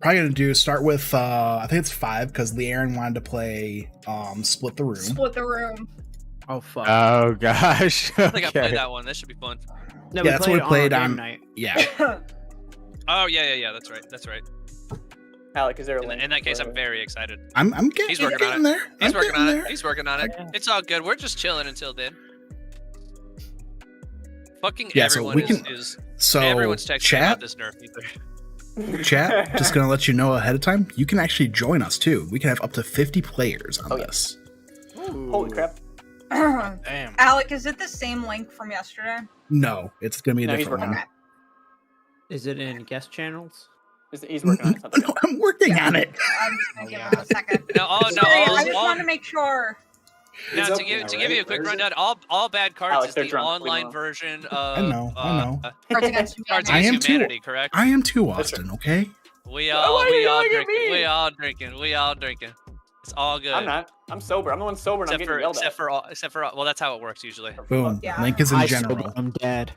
Probably gonna start with I think it's 5 because Leanne wanted to play Split the Room. Split the Room. Oh, fuck. Oh gosh. I think I played that one. That should be fun. No, Yeah, that's what we played our on. game night. Yeah. Oh yeah. That's right. Alec, is there a link? In that case, I'm very excited. I'm getting, He's working getting on it. there. He's I'm working getting on there. it. He's working on it. Yeah. It's all good. We're just chilling until then. Fucking Yeah, so everyone we can- is So everyone's texting chat, about this nerf ether. chat. Just gonna let you know ahead of time. You can actually join us too. We can have up to 50 players on this. Holy crap. Damn. Alec, is it the same link from yesterday? No, it's gonna be a No, he's different working one. on Is it in guest channels? He's working on it. Something. No, I'm working on it. I'm just going to give him a second. No, Sorry, I just all, want to make sure. It's now, up to give now, to give you a right? quick Where is it? rundown, all bad cards Alex, is they're the drunk. We online know. version of I know. Cards Against Cards Humanity. I am Against too. Humanity, correct? I am too, Austin. Okay. We Why all are you yelling at drinking. me? We all drinking. It's all good. I'm not. I'm sober. I'm the one sober and I'm getting yelled at. except for well, that's how it works usually. Boom. Yeah. Link is in general. I'm dead.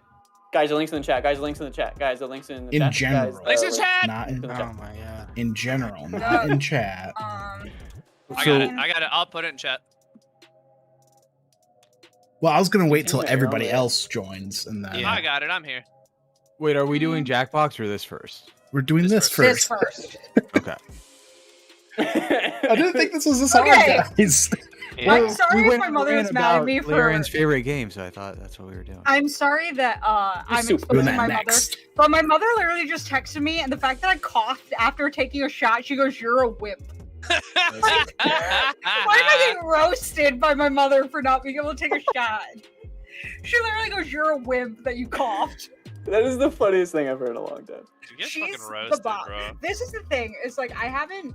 Guys, the links in the chat. Guys, the links in the chat. Guys, the links in the In chat. general. Guys, Links in chat! Not in, in the Oh chat. my god. in general, not in chat. I got it. I'll put it in chat. Well, I was gonna wait till Yeah, everybody yeah. else joins, and then I got it. I'm here. Wait, are we doing Jackbox or this first? we're doing this This first. first. Okay. I didn't think this was this hard, Okay. guys. I'm sorry if my mother is mad at me for. Lauren's favorite game, so I thought that's what we were doing. I'm sorry that I'm soup. Doing exposing that my next. mother, but my mother literally just texted me, and the fact that I coughed after taking a shot, she goes, "You're a wimp." Why am I getting roasted by my mother for not being able to take a shot? She literally goes, "You're a wimp that you coughed." That is the funniest thing I've heard in a long time. You get She's fucking the roasted, bomb. bro. This is the thing. It's like I haven't,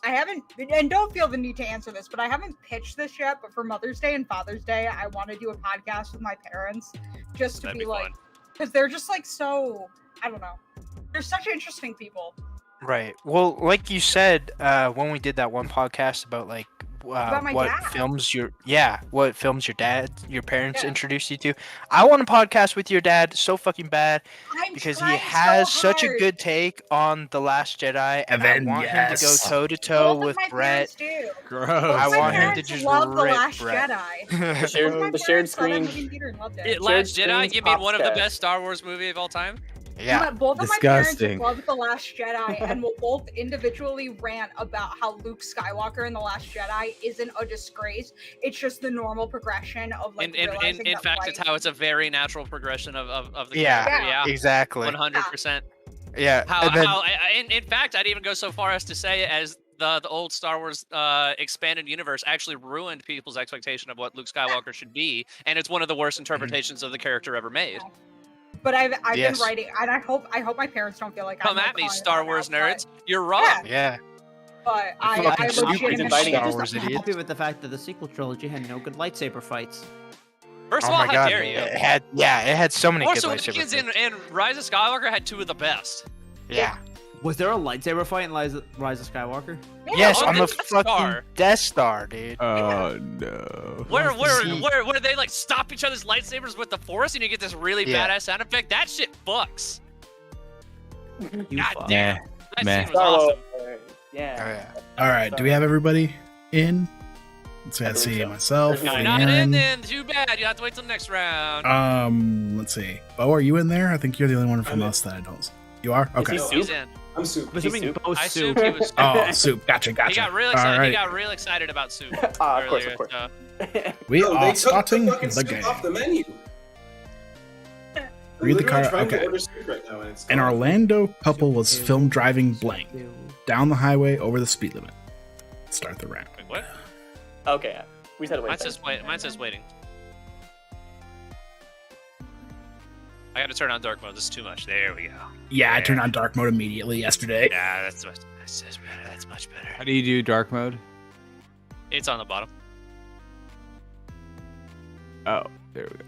and don't feel the need to answer this, but I haven't pitched this yet. But for Mother's Day and Father's Day, I want to do a podcast with my parents, just to That'd be be like, fun. because they're just like so. I don't know. They're such interesting people. Right. Well, like you said, when we did that one podcast about like About my what dad. films your parents Yeah. introduced you to. I want a podcast with your dad so fucking bad I'm because he trying has so such a hard. good take on The Last Jedi, and I want him to go Avengers. toe to toe Both of with my Brett. parents do. Gross. Both I my want him to parents just love The rip Last Brett. Jedi. The Both shared, my the shared parents saw that screen. movie in theater and loved it. Last Shared Jedi, screen you mean one of the Popscat. best Star Wars movie of all time? Yeah. Both of Disgusting. my parents love The Last Jedi and will both individually rant about how Luke Skywalker in The Last Jedi isn't a disgrace. It's just the normal progression of like realizing In that fact, life- it's how it's a very natural progression of the Yeah. character. Yeah, Exactly. 100%. Yeah. How, and then- in fact, I'd even go so far as to say as the old Star Wars expanded universe actually ruined people's expectation of what Luke Skywalker should be, and it's one of the worst interpretations of the character ever made. But I've Yes. been writing, and I hope my parents don't feel like Come I'm at me, calling Star them Wars out, but- nerds. You're wrong. Yeah. But I Fucking stupid legitimately inviting Star I'm Wars just idiots. happy with the fact that the sequel trilogy had no good lightsaber fights. First of Oh all, my how god. dare you? It had so many Force good Awakens lightsaber fights. and Rise of Skywalker had two of the best. Yeah. Was there a lightsaber fight in Rise of Skywalker? Yes, on on the the Death fucking Star. Death Star, dude. Oh no. Where they like stop each other's lightsabers with the Force, and you get this really Yeah. badass sound effect. That shit fucks. You God fuck. damn. That Meh. scene was awesome. Oh, Yeah. yeah. All right, do we have everybody in? Let's I see, believe so. myself, There's You're nine. not in Aaron. then. Too bad. You have to wait till next round. Let's see. Bo, are you in there? I think you're the only one from I'm in. us that I don't. You are? Okay. he He's in. I'm soup. I'm assuming Soup? both I soup. assumed he was. Oh, soup. Gotcha, He gotcha. got real All excited. right. He got real excited about soup Of course, earlier. of course. So. We No, are they took starting the fucking the soup game. off the menu. Read the Literally card. trying to Okay. order soup right now, and it's An gone. Orlando couple was filmed driving blank down the highway over the speed limit. Start the round. Wait, what? Okay, we said wait. Mine says wait. Mine says waiting. I got to turn on dark mode. This is too much. There we go. Yeah, I turned on dark mode immediately yesterday. Yeah, that's better. That's much better. How do you do dark mode? It's on the bottom. Oh, there we go.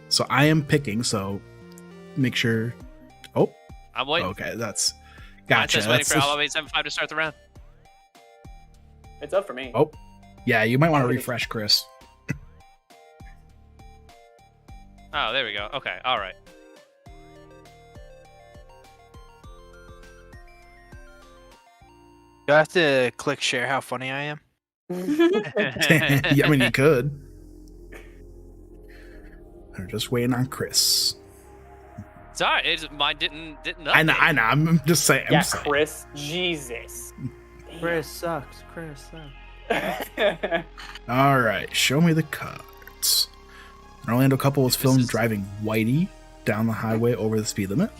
So I am picking, so make sure. Oh, I'm waiting. okay, that's Mine gotcha. says waiting That's for Always 75 to start the round. It's up for me. Oh, yeah, you might want to refresh, Chris. Oh, there we go. Okay, all right. Do I have to click share how funny I am? Yeah, I mean, you could. We're just waiting on Chris. It's all right. Mine didn't. I know. I'm just saying. Yeah, I'm saying. Chris. Jesus. Chris sucks. Chris sucks. All right, show me the cards. An Orlando couple was filmed driving whitey down the highway over the speed limit.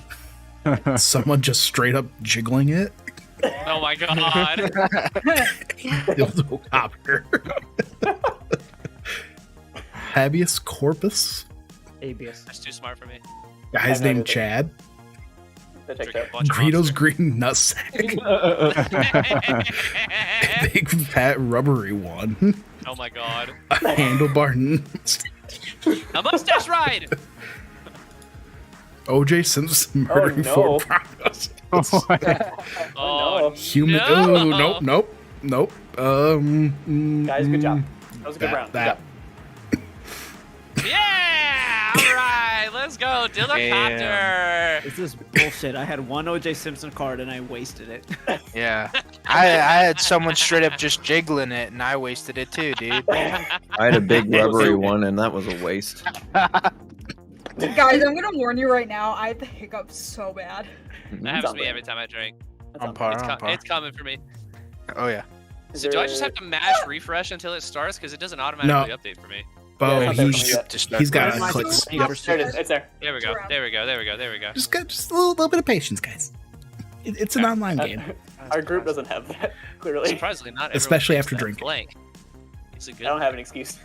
Someone just straight up jiggling it. Oh my god. Helicopter. Habeas corpus. ABS. That's too smart for me. Guy's I know named that. Chad. That checks Drinking out. a bunch of Greedo's Monster. green nutsack. Big fat rubbery one. Oh my god. A handlebar. A mustache ride. OJ Simpson murdering no. Ford Broncos. Oh no. Human. No. Oh, nope. Guys, good job. That was a good round. Good job. Yeah! All right, let's go. Dilocopter. This is bullshit. I had one OJ Simpson card and I wasted it. Yeah. I had someone straight up just jiggling it, and I wasted it too, dude. I had a big rubbery one, and that was a waste. Guys, I'm gonna warn you right now. I had the hiccups so bad. That happens to me every time I drink. On par, It's, on par. it's coming for me. Oh yeah. So do I just have to mash refresh until it starts? Because it doesn't automatically update for me. Bo, Yeah, he's got Where's my to click. super- Yep. There it is. It's there. There we go. There we go. There we go. There we go. Just a little bit of patience, guys. It's an online game, Our group doesn't have that, clearly. Surprisingly, not everyone especially thinks after that drinking. blank. It's a good. I don't have an excuse.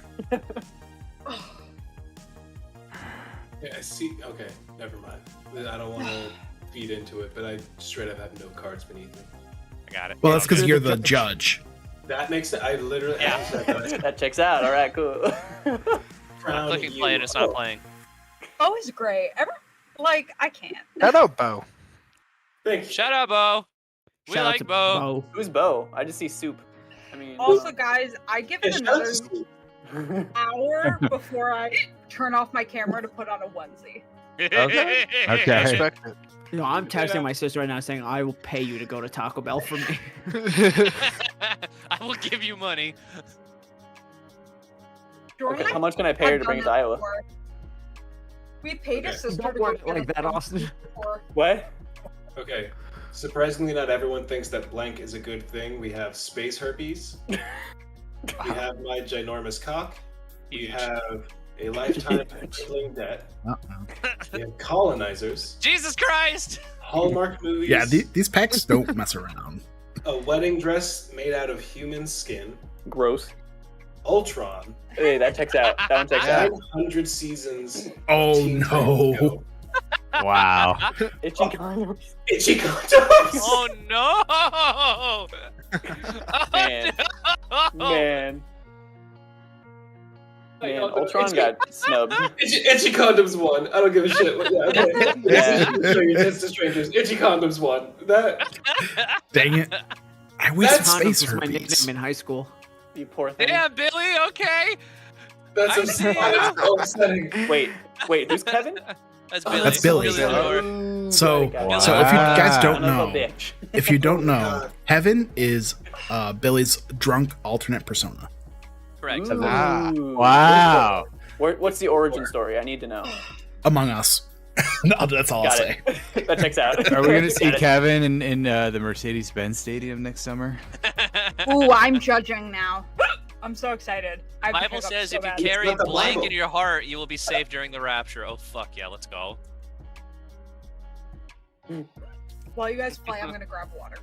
Yeah, I see. Okay, never mind. I don't want to feed into it, but I straight up have no cards beneath me. I got it. Well, that's because you're the judge. That makes it. I literally. Yeah. That checks out. All right, cool. I'm Crown clicking you. play and it's not playing. Oh, it's great. I can't. Shout out, Bo. Thank you. Shut up, Bo. We Shout out like to Bo. Who's Bo? I just see soup. I mean. Also, guys, I give Yeah, it shout out another to Steve. hour before I turn off my camera to put on a onesie. Okay. Respect it. No, I'm texting my sister right now saying I will pay you to go to Taco Bell for me. I will give you money. Jordan, Okay, how much can I pay her I've to bring it done to that Iowa? before. We paid a Okay. sister Don't to go word it get like a that, phone Austin. before. What? Okay. Surprisingly, not everyone thinks that blank is a good thing. We have space herpes. We have my ginormous cock. We Huge. have a lifetime of crippling debt. We have colonizers. Jesus Christ! Hallmark movies. Yeah, these packs don't mess around. A wedding dress made out of human skin. Gross. Ultron. Hey, that checks out. That one checks out. 100 seasons. Oh Teen Titans no. Go. Wow. Itchy condoms. Itchy condoms. Oh no! Oh, Man. no! Man. Man, Ultron got snubbed. Itchy condoms won. I don't give a shit. Yeah, okay. Yeah. It's the strangers. Itchy condoms won. That. Dang it. I wish That's space was my herpes. nickname in high school. You poor thing. Yeah, Billy. Okay. That's I see. so upsetting. Wait, who's Kevin? That's Billy. That's Billy. Lord. So, Wow. so if you guys don't Son of a know, bitch. if you don't know, Heaven is Billy's drunk alternate persona. Correct. Ooh. Wow. What's the origin story? I need to know. Among Us. No, that's all I'll Got say. it. That checks out. Are we going to see Got it. Kevin in the Mercedes-Benz Stadium next summer? Ooh, I'm judging now. I'm so excited. I have to Bible pick up says so if you bad. carry not the blank Bible. in your heart, you will be saved during the rapture. Oh fuck yeah, let's go. While you guys play, I'm gonna grab water.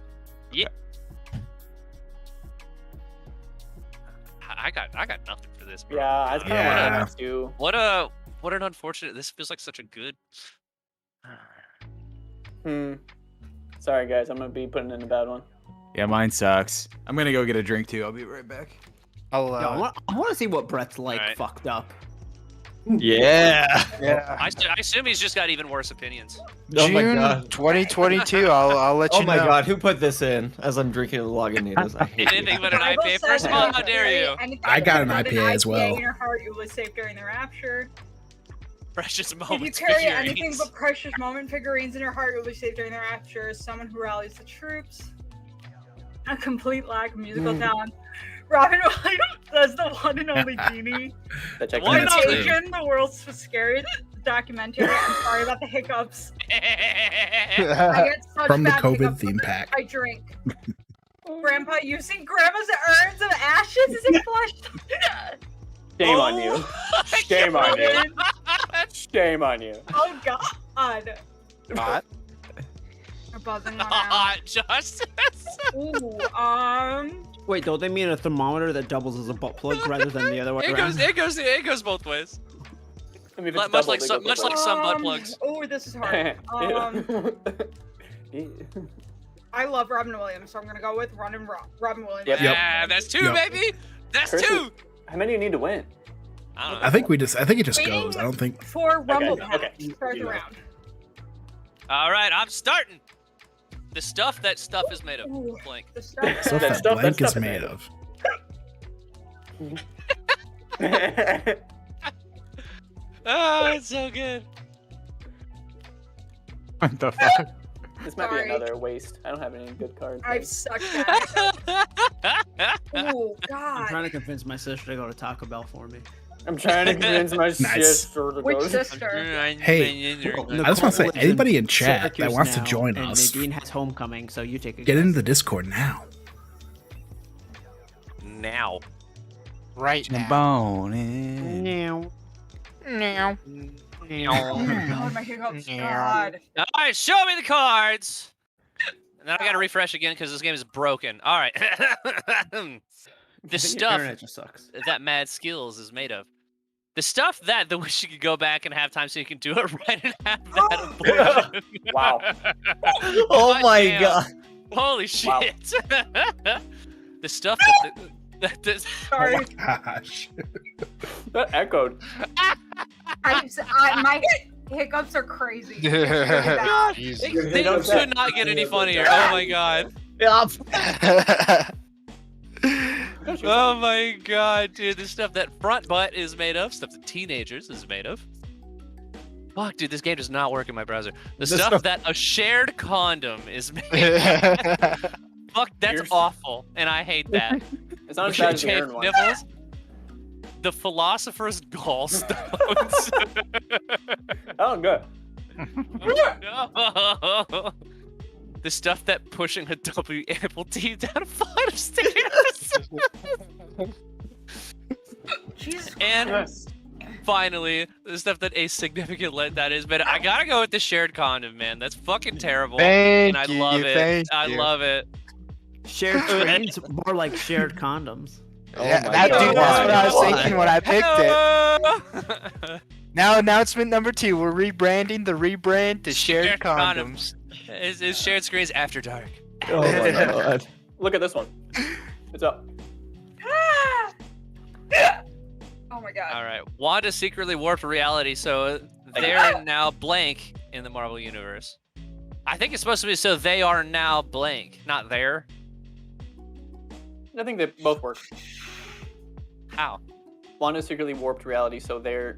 I got nothing for this, bro. Yeah, I kind of Yeah. want to too. What an unfortunate. This feels like such a good. Sorry guys, I'm gonna be putting in a bad one. Yeah, mine sucks. I'm going to go get a drink too. I'll be right back. I'll, Yo, I want to see what Brett's like Alright. fucked up. Yeah. yeah. I assume he's just got even worse opinions. Oh my June god. 2022. I'll let you Oh my know. god, who put this in as I'm drinking the Lagunitas? I hate Anything you. but an Bible IPA. says First of all, if how you dare carry you? anything I got an with IPA as well. In your heart, you will be saved during the rapture. Precious If you moments. carry anything figurines. but precious moment figurines in your heart, you'll be saved during the rapture. Someone who rallies the troops. A complete lack of musical talent. Robin Williams as the one and only genie. That checks Why out. not? Contagion, the world's scary documentary. I'm sorry about the hiccups. I get such From the bad COVID hiccups theme when pack. I drink. Grandpa using grandma's urns of ashes is it flushed? Shame on you. Shame on you. Shame on you. Oh god. Hot. We're buzzing one out. Justice. Ooh, Wait, don't they mean a thermometer that doubles as a butt plug rather than the other way around? It goes both ways. I mean, if Much it's like doubled, some- it goes much like some butt um, plugs. Oh, this is hard. I love Robin Williams, so I'm gonna go with Robin Williams. Yep. Yeah, that's two, Yep. baby. That's Chris, two. How many do you need to win? I don't know. I think it just Waiting goes. I don't think. For Rumble Okay, Pack okay. to start the round. All right, I'm starting. The stuff that stuff is made of. Ooh. Blank. The stuff Stuff That that stuff- blank that is stuff is made made of. Oh, it's so good. What the fuck? This might Sorry. be another waste. I don't have any good cards. I've sucked at it. Oh I'm god. trying to convince my sister to go to Taco Bell for me. I'm trying to convince my Nice. sister to Which go. sister? Hey, Well, I just want to say, Nicole lives in anybody in chat that Syracuse wants to now, join and us, Nadine has homecoming, so you take a get guess. into the Discord now. Now. Right now. Bone in. Meow. Meow. Oh my god, my hiccups. God. All right, show me the cards. And then I got to refresh again because this game is broken. All right. The Your stuff internet just sucks. that Mad Skills is made of. The stuff that the wish you could go back and have time so you can do it right and have that abortion. Wow. Oh God my damn. god. Holy Wow. shit. The stuff that Sorry. Oh my gosh. That echoed. My hiccups are crazy. It's really bad. they could not get any funnier. Oh my god. Oh my god, dude. The stuff that front butt is made of, stuff that teenagers is made of. Fuck, dude, this game does not work in my browser. The stuff that a shared condom is made of. Fuck, that's Yours? awful, and I hate that. It's not as bad as the Chain Aaron one. nipples. The philosopher's gallstones. Oh, good. No. The stuff that pushing a W amputee down a flight of stairs. Jesus And Christ. finally, the stuff that a significant letdown is, but I gotta go with the shared condom, man. That's fucking terrible. Thank and I you, love it. thank I you. love it. Shared screens, more like shared condoms. Oh my That dude, that's what I was God. thinking when I picked it. Now announcement number 2, we're rebranding the rebrand to shared condoms. It's shared screens after dark. Oh my God. Look at this one. It's up. Oh my god. All right. Wanda secretly warped reality, so they're now blank in the Marvel universe. I think it's supposed to be so they are now blank, not there. I think they both work. How? Wanda secretly warped reality, so they're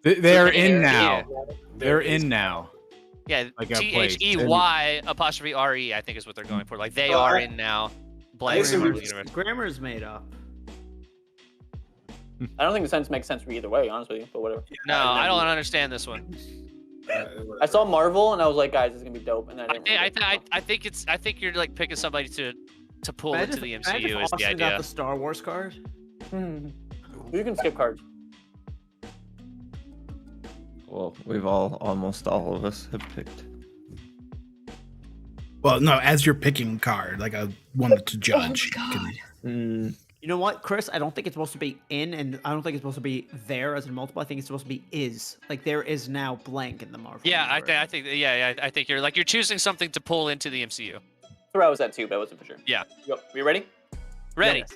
They're they're in in. now. There They're is- in now. Yeah, Like a place. THEY''RE, I think is what they're going for. Like they Oh, are I- in now, blank in the assume Marvel it's- universe. Grammar's made up. I don't think the sentence makes sense for either way, honestly, but whatever. No, I don't understand this one. I saw Marvel and I was like, guys, this is gonna be dope, and then I didn't. really get it. I think you're like picking somebody to pull into the Imagine MCU if is the Austin got idea. the Star Wars card. You can skip cards. Well, we've almost all of us have picked. Well, no, as you're picking card, like I wanted to judge. You know what, Chris? I don't think it's supposed to be in, and I don't think it's supposed to be there as a multiple. I think it's supposed to be is. Like there is now blank in the Marvel. Yeah, universe. I think you're choosing something to pull into the MCU. That's where I was at too, but I wasn't for sure. Yeah. Yep. We ready? Ready? Yes.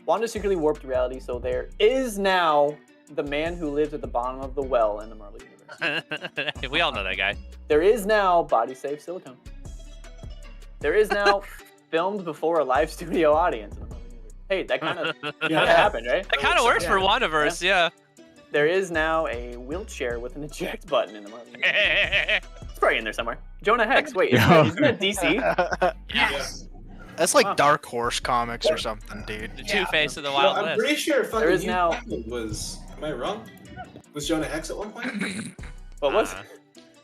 Wanda secretly warped reality, so there is now the man who lives at the bottom of the well in the Marvel universe. We all know that guy. There is now body safe silicone. There is now filmed before a live studio audience in the Marvel universe. Hey, that kind of happened, right? That kind of works for WandaVerse, yeah. There is now a wheelchair with an eject button in the Marvel universe. It's probably in there somewhere. Jonah Hex. Wait, isn't that DC? Yes. That's like Dark Horse Comics or something, dude. The Two-Face of the No, Wild I'm West. pretty sure fucking There is Hugh now- Jackman was. Am I wrong? Was Jonah Hex at one point? What was?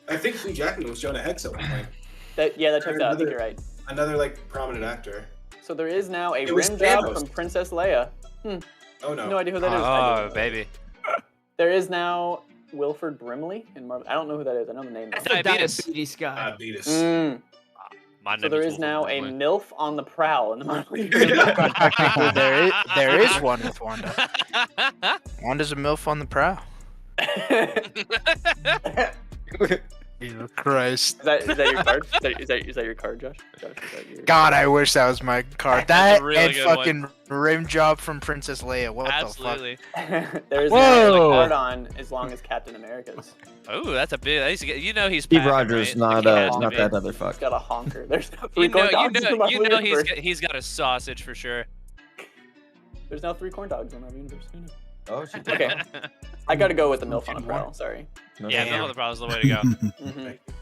I think Hugh Jackman was Jonah Hex at one point. That checks out. I think you're right. Another like prominent actor. So there is now a It was rim job Thanos. from Princess Leia. Oh no. No idea who that is. I Oh, do. baby. There is now Wilford Brimley in Marvel. I don't know who that is. I know the name. That's though. the Diabetes. diabetes guy. Diabetes. My So name there is is now a Wolverine. MILF on the prowl in the Marvel universe. Technically, there is one with Wanda. Wanda's a MILF on the prowl. Jesus Christ. Is that your card? Is that your card, Josh? Josh, is that your... God, I wish that was my card. That's That a really and good fucking rim job from Princess Leia. What Absolutely. there is now a Whoa. card on as long as Captain America's. Oh, that's a big. You know he's Steve packing, Rogers, right? not Like, he has to not be. that other He's fuck. got a honker. There's now 3 You corn know, dogs in the Marvel universe. he's got a sausage for sure. There's now 3 corn dogs in the Marvel universe. Who knew? Oh shit. Okay. I gotta go with the MILF on the prowl. Sorry. Yeah, Middle of the Prowl is the way to go.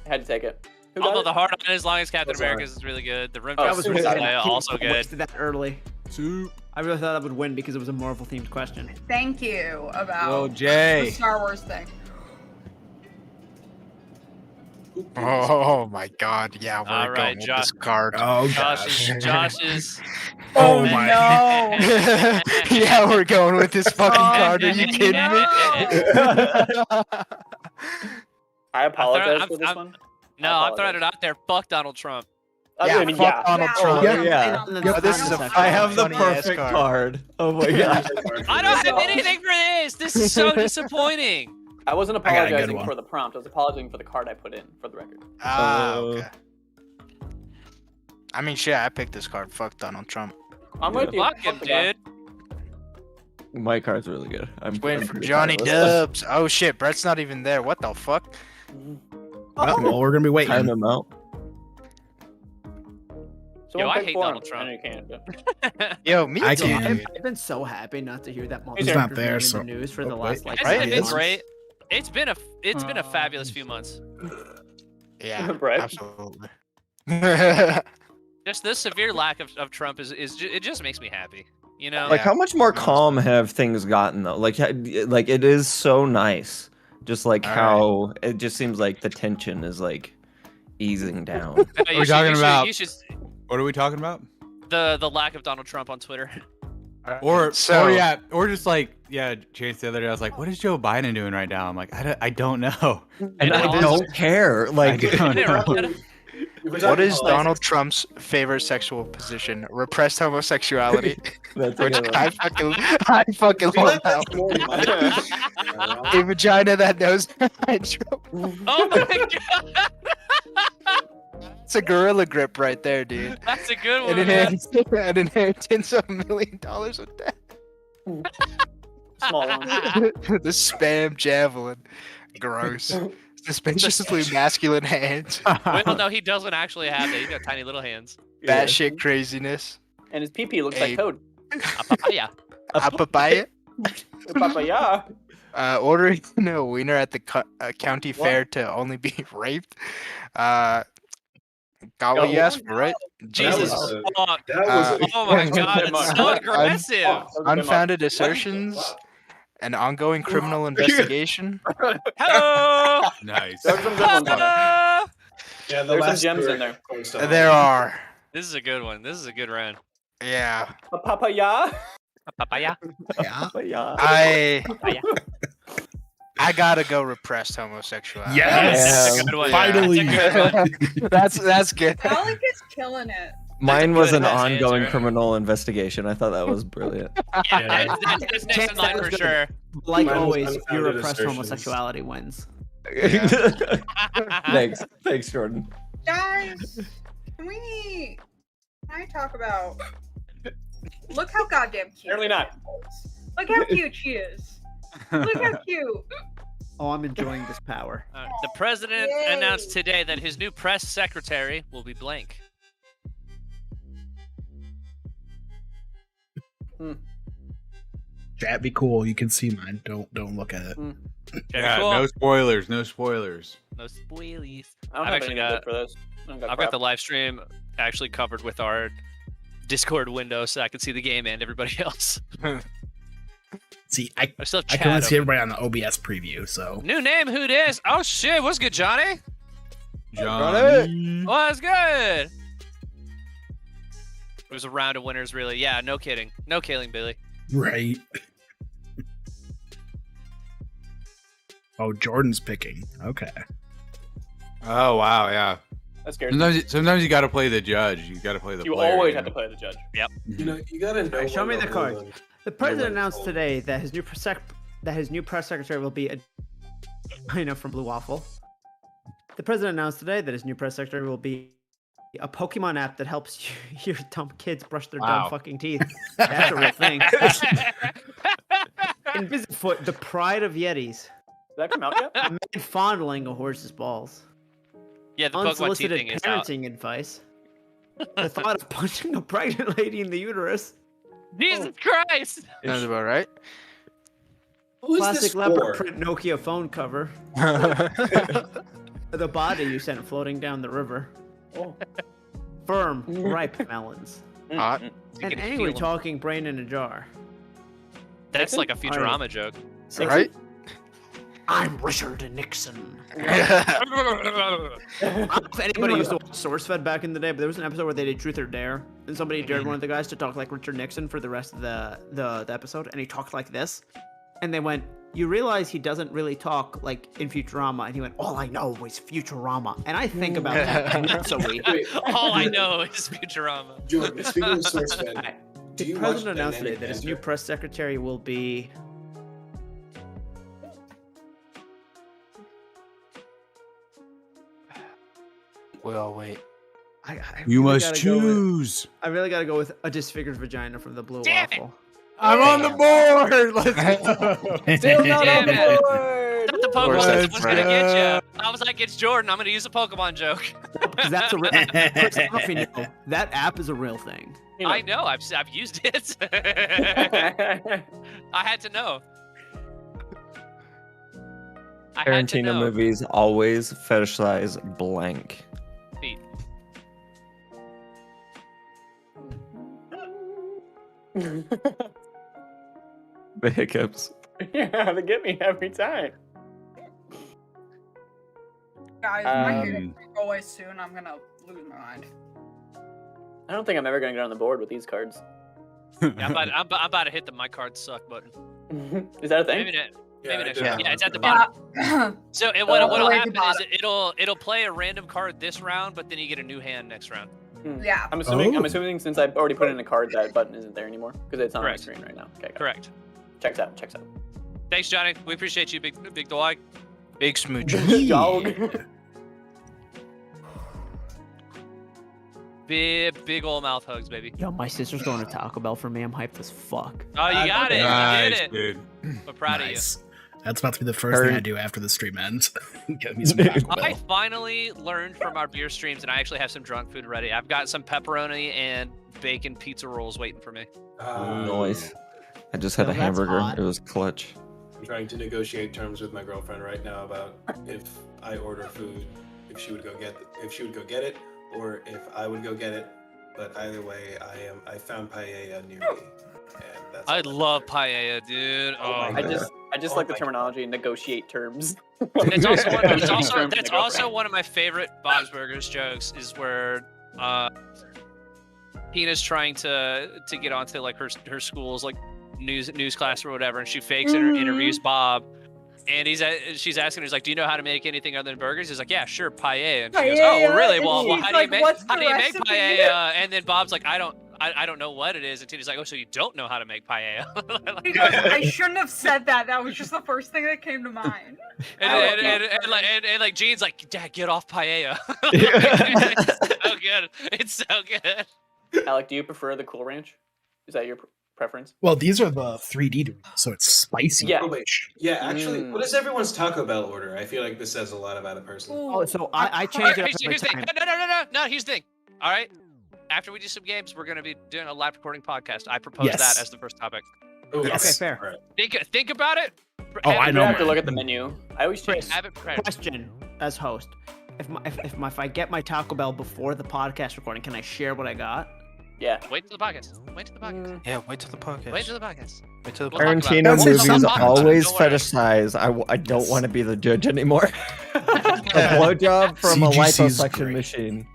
I had to take it. Who got Although it? the hard on as long as Captain That's all right. America's is really good. The rim Oh, job that was from really Princess good. Leia also good. Wasted that early. I really thought that would win because it was a Marvel themed question. Thank you about Well, the Jay. Star Wars thing. Oh my God! Yeah, we're All going right, with Josh. this card. Oh Josh gosh. is. Oh my. Yeah, we're going with this fucking Oh, card. Are you kidding me? I apologize I'm- for this I'm- one. No, I I'm throwing it out there. Fuck Donald Trump. Yeah, I mean, fuck Donald Trump. Yeah. Yeah. Oh, this is a I have the funny ass perfect card. Oh my god. I don't have anything for this. This is so disappointing. I wasn't I got a good apologizing one. for the prompt. I was apologizing for the card I put in, for the record. Ah, okay. I mean, shit, I picked this card. Fuck Donald Trump. I'm with you. Fuck him, the guy. dude. My card's really good. I'm Waiting for pretty Johnny proud of Dubs. Oh shit, Brett's not even there. What the fuck? Well, we're gonna be this. Time waiting. him out. Someone Yo, I pick hate for him. Donald Trump. I know you can't, but... Yo, me I too. can. I've been so happy not to hear that He's not motherfucker's there, name so- in the news for the Oh, last wait. like Hasn't Right? it been Yes. great? It's been a fabulous few months. Yeah, Brett? absolutely. Just this severe lack of Trump it just makes me happy. You know? Like, how much more calm have things gotten though? Like it is so nice. Just like All how it just seems like the tension is like easing down. You We're talking about- You should, What are we talking about? the lack of Donald Trump on Twitter. Or just like Chance the other day, I was like, "What is Joe Biden doing right now?" I'm like, "I don't know," and I don't care. Like, I don't know. What is Donald Trump's favorite sexual position? Repressed homosexuality. That's a Which good one. I fucking love that one. A vagina that knows hydro. Oh my god, It's a gorilla grip right there, dude. that's a good An one. Man. an inheritance of $1 million of debt. Small one. The spam javelin. Gross. Suspiciously masculine hands. Well, no, he doesn't actually have that. He's got tiny little hands. Batshit craziness. And his pee looks Hey. like Toad. A papaya. A papaya. Papaya. Ordering a wiener at the county fair to only be raped. Got what you asked for, right? Jesus was- fuck. That was Oh my god, it's so aggressive. Unfounded assertions. An ongoing criminal investigation. Hello. Nice. There's some good ones on there. Hello. yeah, the There's some last gems were in there. close to There are. This is a good one. This is a good round. Yeah. A papaya. A papaya. Yeah. I gotta go repressed homosexuality. Yes. That's a good one. Finally. That's a good one. That's good. Alec is killing it. Mine That's a was good an ongoing answer. criminal investigation. I thought that was brilliant. Yeah, that's next in line for sure. Like Mine was always, your unfounded repressed assertions. homosexuality wins. Thanks, Jordan. Guys, can I talk about? Look how goddamn cute. Apparently not. Look how cute she is. Look how cute. Oh, I'm enjoying this power. The president Yay. announced today that his new press secretary will be blank. Chat be cool. You can see mine. Don't look at it. Very Yeah, cool. no spoilers. No spoilers. No spoilies. I don't I've have actually anything got- good for this. I've got the live stream actually covered with our Discord window, so I can see the game and everybody else. See, I I still have I chat can only see open. everybody on the OBS preview. So New name, who dis? Oh shit, what's good, Johnny? Johnny. What's good? It was a round of winners, really. Yeah, no kidding. No killing, Billy. right. Oh, Jordan's picking. Okay. Oh wow, yeah. That scares me. Sometimes you got to play the judge. You got to play the You player. always you have to know? play the judge. You know, you gotta know. Alright, show when me to the hold cards. on. The president when to announced hold. today that his new press secretary will be from Blue Waffle. The president announced today that his new press secretary will be a Pokemon app that helps your dumb kids brush their Wow. dumb fucking teeth. That's a real thing. Invisifoot, the pride of Yetis. Did that come out yet? A man fondling a horse's balls. Yeah, the Pokemon T Unsolicited thing is out. parenting advice. The thought of punching a pregnant lady in the uterus. Jesus Christ! Sounds about right. Who is Classic this leopard for? print Nokia phone cover. The body you sent floating down the river. Oh. Firm, ripe melons. Hot. You And can angry feel 'em. talking brain in a jar. That's like a Futurama joke. Right? I'm Richard Nixon. I don't know if anybody used to watch SourceFed back in the day, but there was an episode where they did Truth or Dare, and somebody dared one of the guys to talk like Richard Nixon for the rest of the episode, and he talked like this, and they went, "You realize he doesn't really talk like in Futurama," and he went, "All I know is Futurama," and I think about that once a week. Wait, All I know is Futurama. Jordan, speaking of SourceFed, Alright. do The you president watch announced today Dynamic that his Banter? new press secretary will be We'll wait. I You really must gotta go with- choose. I really gotta go with a disfigured vagina from the Blue Damn it. Waffle. I'm on the board. Let's go. Damn it! Not the Pokemon. Let's What's gonna get go. you? I was like, it's Jordan. I'm gonna use a Pokemon joke. Because that's a real. Chris, I don't know if you know, that app is a real thing. I know. I've used it. I had to know. I had to Tarantino know. movies always fetishize blank. Feet. The hiccups. Yeah, they get me every time. Guys, my hair Um, go away soon. I'm gonna lose my mind. I don't think I'm ever gonna get on the board with these cards. Yeah, I'm about to hit the my cards suck button. Is that a thing? Maybe next Yeah, round. Yeah, it's at the bottom. So what'll Way at happen the is it'll play a random card this round, but then you get a new hand next round. Yeah. I'm assuming since I've already put in a card that button isn't there anymore because it's on Correct. my screen right now. Okay, Correct. Checks out. Thanks, Johnny. We appreciate you, big dog. Big smooch. Dog. Big old mouth hugs, baby. Yo, my sister's going to Taco Bell for me. I'm hyped as fuck. Oh, you got it. You did it. dude. We're proud of you. Nice. That's about to be the first thing I do after the stream ends. Get me some Taco I Bell. finally learned from our beer streams, and I actually have some drunk food ready. I've got some pepperoni and bacon pizza rolls waiting for me. Noise. I just had Oh, a that's hamburger. hot. It was clutch. I'm trying to negotiate terms with my girlfriend right now about if I order food, if she would go get it, or if I would go get it. But either way, I found paella near me, and that's. I love paella, dude. Oh, I just like the terminology negotiate terms. It's also one, Terms that's with my also girlfriend. one of my favorite Bob's Burgers jokes is where Tina's trying to get onto like her school's like news class or whatever, and she fakes interviews Bob. And she's asking her, he's like, do you know how to make anything other than burgers? He's like, yeah, sure, paella. And she goes, oh, well, really? Well, how do you make paella? And then Bob's like, I don't know what it is. And Tina's like, oh, so you don't know how to make paella? I shouldn't have said that. That was just the first thing that came to mind. and like Gene's like, Dad, get off paella. It's so good. It's so good. Alec, do you prefer the Cool Ranch? Is that your preference? Well, these are the 3D, so it's spicy. Yeah. Oh, wait. Yeah, actually, what is everyone's Taco Bell order? I feel like this says a lot about a person. Oh, so I changed it up Here's the every thing. time. No, here's the thing. All right. After we do some games, we're going to be doing a live recording podcast. I propose that as the first topic. Oh, Yes. Okay, fair. All right. Think about it. Oh, I know. I have to mine. look at the menu. I always change. Have it prepared. Question as host: if I get my Taco Bell before the podcast recording, can I share what I got? Yeah. Wait till the podcast. Wait till the podcast. Yeah, wait till the podcast. Wait till the podcast. Wait till the We'll talk about it. Tarantino That's movies something. always Don't worry. fetishize. I don't want to be the judge anymore. A blowjob from a CGC is liposuction great. machine.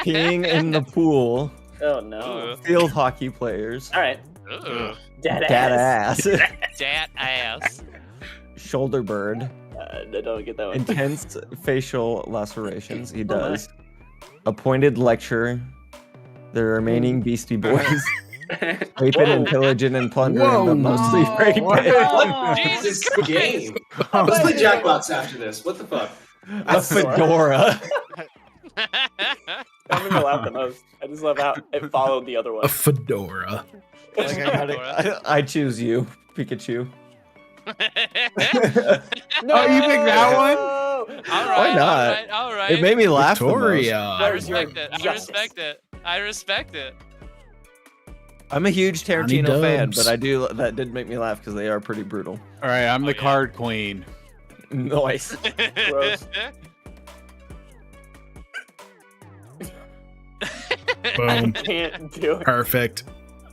Peeing in the pool. Oh no. Field hockey players. All right. Ooh. Dad Dad ass. ass. Dat ass. Shoulder bird. I don't get that one. Intense facial lacerations. He does. Appointed lecture. The remaining Beastie Boys. Raping and pillaging and plundering, but mostly raping. Oh. Jesus This Christ. game. Let's play Jackbox after this. What the fuck? A fedora. I'm gonna laugh the most. I just love how it followed the other one. A fedora. Like I choose you, Pikachu. No! Oh, you picked that one? All right, Why not? All right. It made me laugh the most. Victoria. I respect it. I respect it. I respect it. I'm a huge Johnny Tarantino fan, Dubs. but that did make me laugh because they are pretty brutal. All right, I'm the yeah. card queen. Nice. Gross. Boom. Can't do it. Perfect.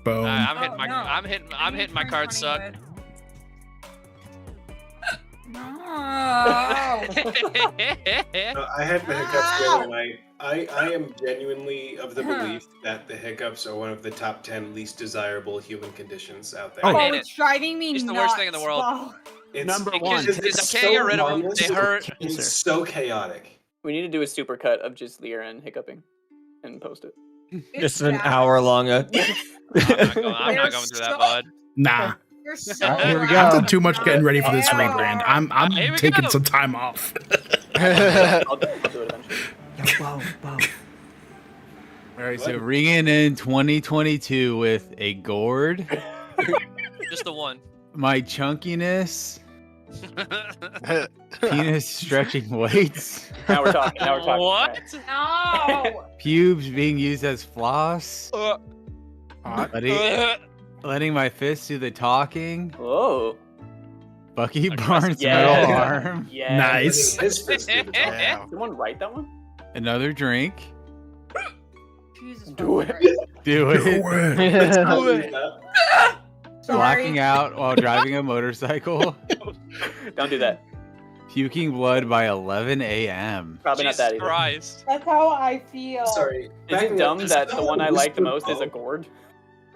Boom. I'm hitting Oh, my. no. I'm hitting my cards suck. No. I had the hiccups the other night. I am genuinely of the belief that the hiccups are one of the top 10 least desirable human conditions out there. I Oh, hate it's driving me It's nuts. the worst thing in the world. Wow. It's, Number Because- one. because it's I can't get rid of them. harmless, They hurt. It's so chaotic. We need to do a supercut of just Lear and hiccuping and post it. Just an bad. hour long. I'm not going through that, bud. Nah. You're so Alright, here we go. I've done too much getting ready for this Yeah. rebrand. I'm Here we taking go. some time off. I'll do it eventually. Whoa. All right, so ringing in 2022 with a gourd, Just the one. my chunkiness, penis stretching weights, Now we're talking. Now we're talking. What? No. pubes being used as floss, Hot. letting my fists do the talking, Whoa. Bucky Aggressive. Barnes Yeah. metal arm, Yeah. Nice. His fist did the talking. Yeah. Someone write that one? another drink, Jesus Do it. Christ. do it, Sorry. blacking out while driving a motorcycle, Don't do that. puking blood by 11 a.m. Probably not that either. Christ. That's how I feel. Sorry. Is backing it up, dumb does that the one I like the whisper most is a bow? gourd?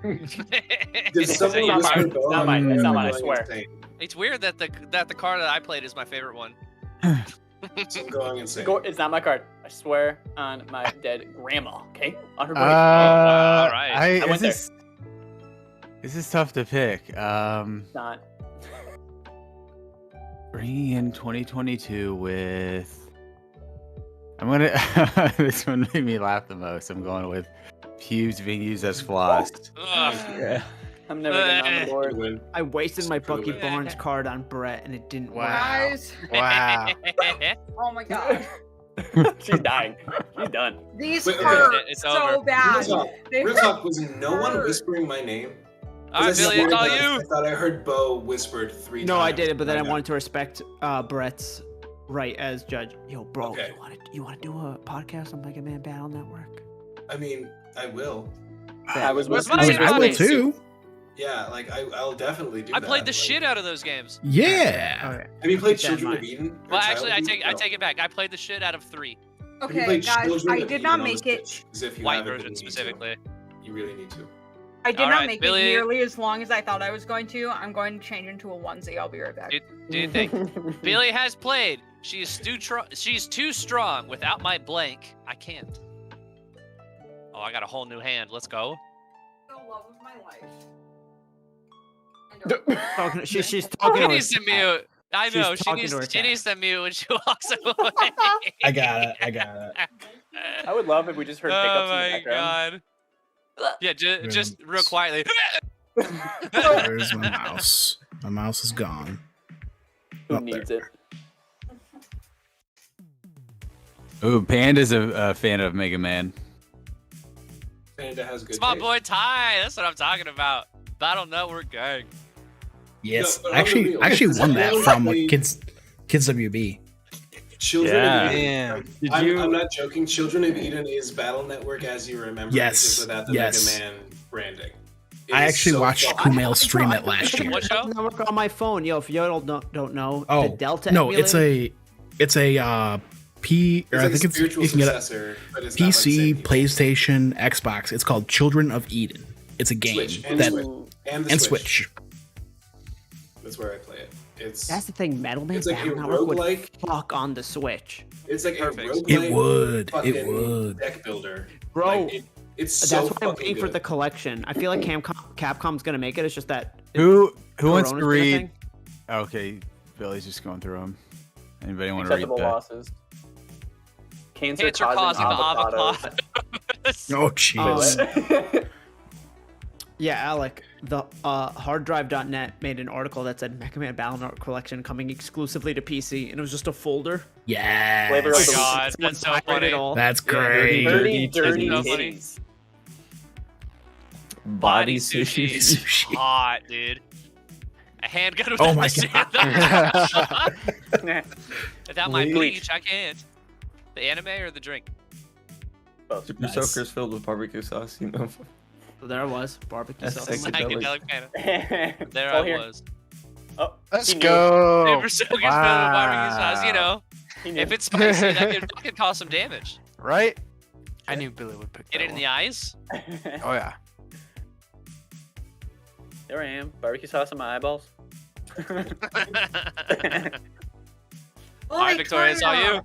Did someone Yeah, whisper It's Bo? not mine. It's not mine, I I'm swear. insane. It's weird that the card that I played is my favorite one. So I'm going insane. It's not my card. I swear on my dead grandma. Okay, on her grave. wow, alright. I went there. This is tough to pick. It's not. Bringing in 2022 with. I'm gonna. This one made me laugh the most. I'm going with pubes being used as floss. Ugh. I'm never getting on the board. Win. I wasted my Bucky Win. Barnes card on Brett, and it didn't work. Guys, Wow. oh my god, She's dying. She's done. these Wait, okay. hurt It's so over. Real bad. talk. They Real hurt. talk. Was no one Hurt. whispering my name? Alright, Because I Billy, it's all swear to God, you. I thought I heard Bo whispered 3 times. No, I did it, but then I Right now. wanted to respect Brett's right as judge. Yo, bro, Okay. you want to do a podcast on Mega Man Battle Network? I mean, I will. I was Where's whispering. my I mean, I will Buddies. too. Yeah, like I'll definitely do I that. played the Like, shit out of those games. Yeah. Okay. Have you played Keep that in Children of mind. Eden? or Well, Child actually, of I Eden? No. take it back. I played the shit out of 3. Have you Okay, played guys, Children I of did Eden not on the make it. Switch? 'Cause if you White haven't, version you need to. specifically. You really need to. I did All not right, make Billy. it nearly as long as I thought I was going to. I'm going to change into a onesie. I'll be right back. Do you think Billy has played? She's too strong. Without my blank, I can't. Oh, I got a whole new hand. Let's go. The love of my life. She's talking She to needs to her. mute. I She's know she talking needs. to her She cat. needs to mute when she walks away. I got it. I got it. I would love if we just heard Oh pickups in the my background. god. Yeah, just real quietly. Where's my mouse? My mouse is gone. Who Up needs there. it? Ooh, Panda's a fan of Mega Man. Panda has good. It's my taste. boy Ty. That's what I'm talking about. Battle Network gang. Yes, No, but I actually won that really from played- Kids WB. Children Yeah. of Eden. Damn. like, Did I'm, you- I'm not joking. Children of Eden is Battle Network as you remember. Yes, Just without the yes. Mega Man branding. It I is actually so watched fucking- Kumail stream it last year. What show? Network on my phone. Yo, if you don't know, the Oh Delta. no, it's emulator- a P or It's I like think a it's spiritual you can get it successor, but it's not like the PC, same people. PlayStation, Xbox. It's called Children of Eden. It's a game Switch, and that Switch. And the and Switch. Switch. That's where I play it. It's That's the thing. Metal Man It's like a Battle Network would roguelike. fuck on the Switch, It's like Perfect. a roguelike It would. It fucking would. deck builder. bro. Like, it's that's so why I'm fucking waiting for good. the collection. I feel like Capcom's gonna make it. It's just that Who wants Corona's to been a read? thing. Okay, Billy's just going through them. Anybody want to read Acceptable that? losses. Cancer, Cancer causing avocados. avocados. Oh jeez. Yeah, Alec, the harddrive.net made an article that said Mega Man Battle Network collection coming exclusively to PC, and it was just a folder. Yes. Flavor of Oh the my god, Someone that's so pirate funny. it all. That's great. Dirty, dirty So funny. titties. Body sushi. Sushi. Hot, dude. A handgun with Oh a my Without my Bleach. bleach, I can't. The anime or the drink? Both. Super Nice. soakers filled with barbecue sauce. You know. So there it was, barbecue That's sauce. psychedelic. Psychedelic kind of. There All I here. was. Oh, Let's he knew. go. Super soakers filled with barbecue sauce. You know, He knew. if it's spicy, that could cause some damage. Right? I knew Billy would pick Get that it in the eyes. Oh yeah. There I am. Barbecue sauce on my eyeballs. All right, Victoria, it's all you.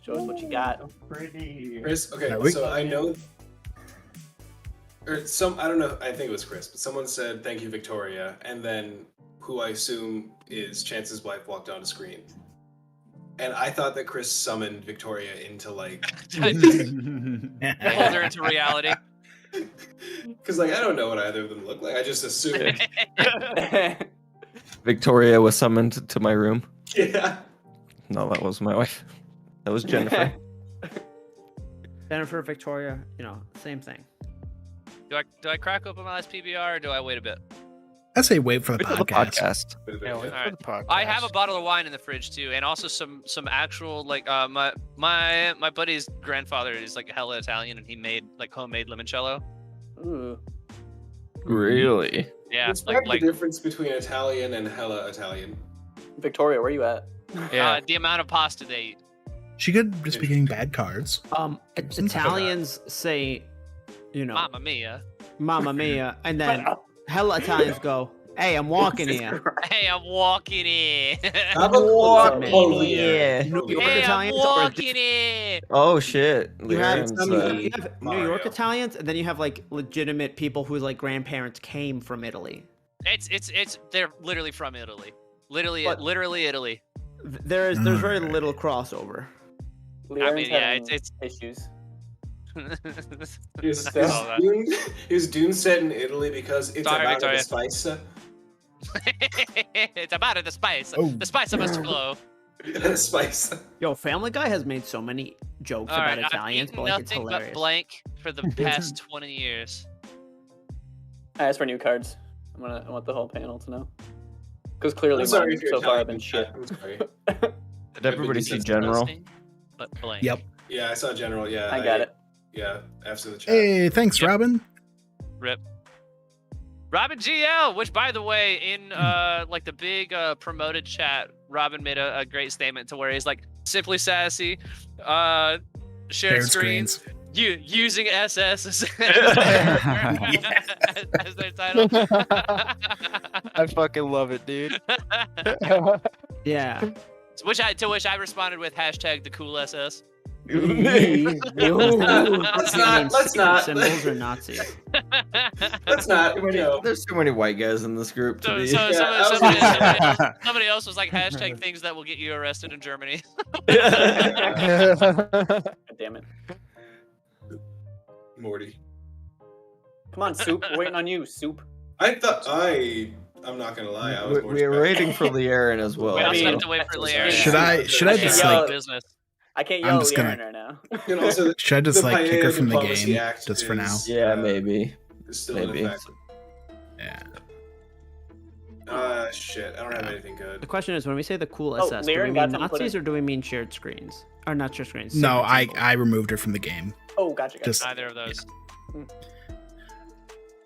Show us what you got. Chris, okay, There we so I know, or I don't know, I think it was Chris, but someone said thank you, Victoria, and then who I assume is Chance's wife walked onto screen. And I thought that Chris summoned Victoria into like, I just hold her into reality. because like I don't know what either of them look like. I just assumed. Victoria was summoned to my room. Yeah. No, that was my wife. That was Jennifer. Jennifer, Victoria, same thing. Do I crack open my last PBR or do I wait a bit? I say wait for the Wait for the podcast. podcast. Yeah, wait Alright. for the podcast. I have a bottle of wine in the fridge too, and also some actual like my buddy's grandfather is like hella Italian, and he made like homemade limoncello. Ooh. Really? Yeah, Describe like the difference between Italian and hella Italian. Victoria, where you at? Yeah. the amount of pasta they eat. She could just be getting bad cards. Italians say, you know, Mamma mia. Mamma Mia, and then hella Italians go, "Hey, I'm walking here." Hey, I'm walking in. How about Walking in. New York Hey, I'm Italians are walking in. Oh shit. You have, Lyrians, you have New Mario. York Italians, and then you have like legitimate people whose like grandparents came from Italy. It's they're literally from Italy. Literally Italy. There's very little crossover. I mean, yeah, it's issues. Is Dune set in Italy because it's Sorry, about Victoria. the spice? It's about the spice. Oh. The spice must flow. Spice. Yo, Family Guy has made so many jokes All about right, Italians, I've but eaten like it's nothing but hilarious. blank for the past 20 years. I asked for new cards. I want the whole panel to know. Because clearly I'm sorry mine if you're so far have Italian, been shit. I'm sorry. Did everybody see General? Nothing but blank. Yep. Yeah, I saw General. Yeah, I got it. Yeah, F's in the chat. Hey, thanks, Yep. Robin. Rip. Robin GL, which by the way, in like the big promoted chat, Robin made a great statement to where he's like simply sassy, shared screens. Using SS as their title. I fucking love it, dude. Yeah. To which I responded with hashtag the cool SS. Let's not. Symbols or Nazis. Let's not. There's too many white guys in this group to So, be. so Yeah, somebody else was like hashtag things that will get you arrested in Germany. God damn it. Morty. Come on, Soup. We're waiting on you, Soup. I'm not gonna lie. I was more We are waiting for Liaren as well. We also mean, have to wait for Lear. Should I just Yeah. like business? I can't I'm yell just at gonna- Aaron right now. And also, should I just the like kick her Paella from the Diplomacy game Act just for now? is, Yeah, maybe. is still Maybe. in effect. Yeah. Shit. I don't have anything The good. question is, when we say the cool Oh, SS, do Liren we got mean them put Nazis in. or do we mean shared screens? Or not shared screens? No, sacred I symbols. removed her from the game. Oh, gotcha. Just Neither of those.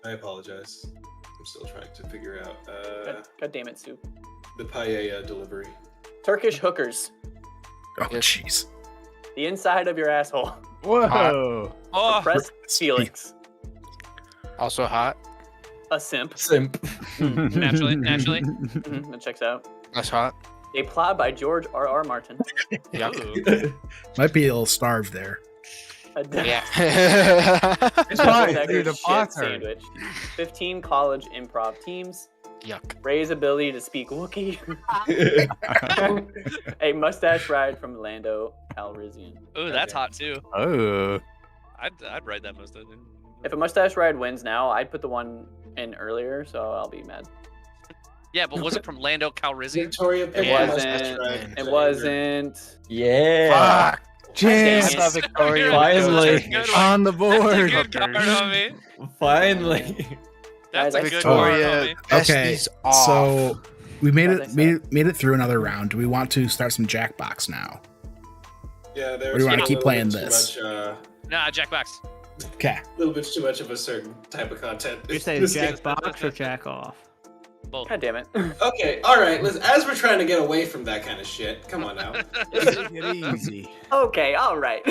I apologize. I'm still trying to figure out God damn it, Soup. the paella delivery. Turkish hookers. oh jeez. The inside of your asshole. Whoa. Oh, Press Felix. Also hot. A simp. Simp. naturally. That checks out. That's hot. A plot by George R.R. Martin. Yuck. Ooh. Might be a little starved there. A Yeah. double-decker dude, a shit pot's hurt. sandwich. 15 college improv teams. Yuck. Ray's ability to speak Wookiee. A mustache ride from Lando Calrissian. Ooh, that's hot too. Oh. I'd write that most of it. If a mustache ride wins now, I'd put the one in earlier, so I'll be mad. Yeah, but was it from Lando Calrissian? Victoria picked It the wasn't. mustache ride. It wasn't. Yeah. Fuck. Damn I it. thought Victoria. Finally. That's a good one. On the That's a board. good card, homie. Finally. That's a Guys, good card, Victoria. homie. Okay, Estes off. so we made As I it said. made it through another round. Do we want to start some Jackbox now? Yeah, Or there's do you wanna a keep little playing bit too this? Much, Nah, Jackbox. Okay. a little bit too much of a certain type of content. You say This jack game's- box or jack off? Both. God damn it. Okay, all right. Listen, as we're trying to get away from that kind of shit, come on now. Take it easy. Okay, all right.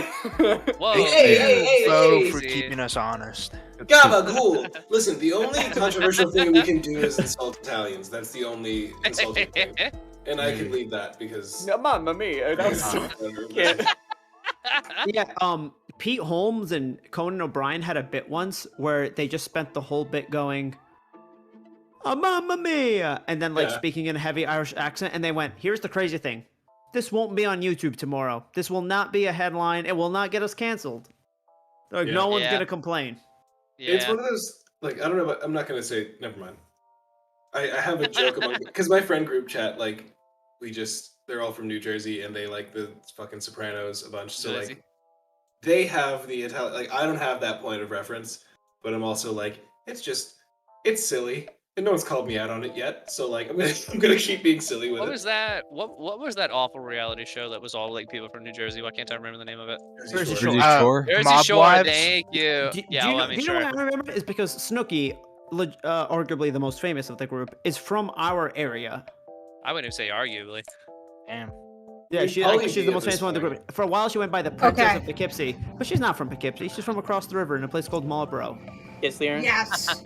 Whoa. Hey, So hey. for keeping us honest. Gabagool. Listen, the only controversial thing we can do is insult Italians. That's the only insulting thing, and I can leave that because. Mamma mia. That was so can't. Yeah, Pete Holmes and Conan O'Brien had a bit once where they just spent the whole bit going, "Oh, Mamma Mia!" and then like Yeah. speaking in a heavy Irish accent, and they went, "Here's the crazy thing. This won't be on YouTube tomorrow. This will not be a headline. It will not get us canceled. Like, Yeah. no one's Yeah. gonna complain." It's Yeah. one of those like I don't know, but I'm not gonna say. Never mind. I have a joke among because my friend group chat like they're all from New Jersey and they like the fucking Sopranos a bunch. So Jersey. like they have the Italian. Like I don't have that point of reference, but I'm also like it's silly and no one's called me out on it yet. So like I'm gonna keep being silly with What it. was that? What was that awful reality show that was all like people from New Jersey? Why can't I remember the name of it? Jersey Shore. Shore. Shore. Jersey Mob Shore. Wives? Thank you. Do Yeah, you well, know, I mean, do you know sure. why I remember? Is because Snooki, arguably the most famous of the group, is from our area. I wouldn't even say arguably. Damn. Yeah, she's the most famous one of the point. group. For a while, she went by the Princess of Poughkeepsie, but she's not from Poughkeepsie. She's from across the river in a place called Marlborough. Yes, Leon. Yes.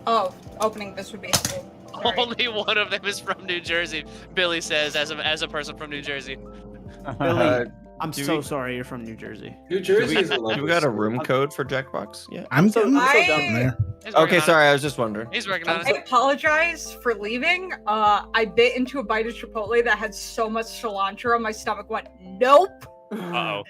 Oh, opening this would be. Sorry. Only one of them is from New Jersey. Billy says, as a person from New Jersey. Billy, I'm so sorry you're from New Jersey. New Jersey is a Do lovely we got a state. room code for Jackbox? Yeah. I'm So getting done there. He's working Okay, on sorry, I was just wondering. it. He's working on I it. apologize for leaving. I bit into a bite of Chipotle that had so much cilantro, my stomach went, nope. Uh-oh.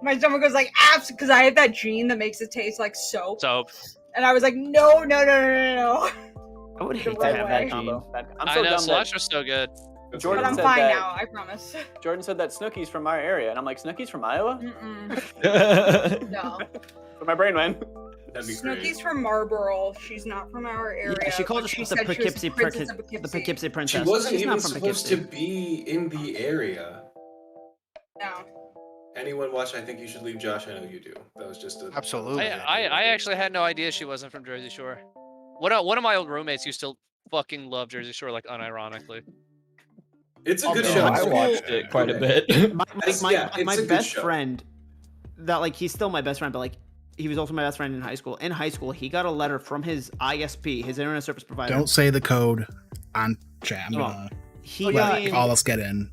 My stomach was like, abs, because I have that gene that makes it taste like soap. Soap. And I was like, no. I would hate to right have way. that gene. I'm I so know, dumb that cilantro's so good. Jordan But I'm said fine that. now, I promise. Jordan said that Snooki's from our area, and I'm like, Snooki's from Iowa? Mm-mm. No. But my brain went. That'd be great. Snooki's from Marlborough. She's not from our area. Yeah, she called but herself said the she was Poughkeepsie Princess of the Poughkeepsie She princess. wasn't She's even not from supposed Poughkeepsie. to be in the area. No. Anyone watch I Think You Should Leave Josh? I know you do. That was just a... Absolutely. I actually had no idea she wasn't from Jersey Shore. One of my old roommates used to fucking love Jersey Shore, like unironically. It's a good Oh, show. I watched it quite a bit. My It's a good best show. friend, that like he's still my best friend, but like he was also my best friend in high school. In high school, he got a letter from his ISP, his internet service provider. Don't say the code on chat. I'm Oh. gonna He let got all us get in.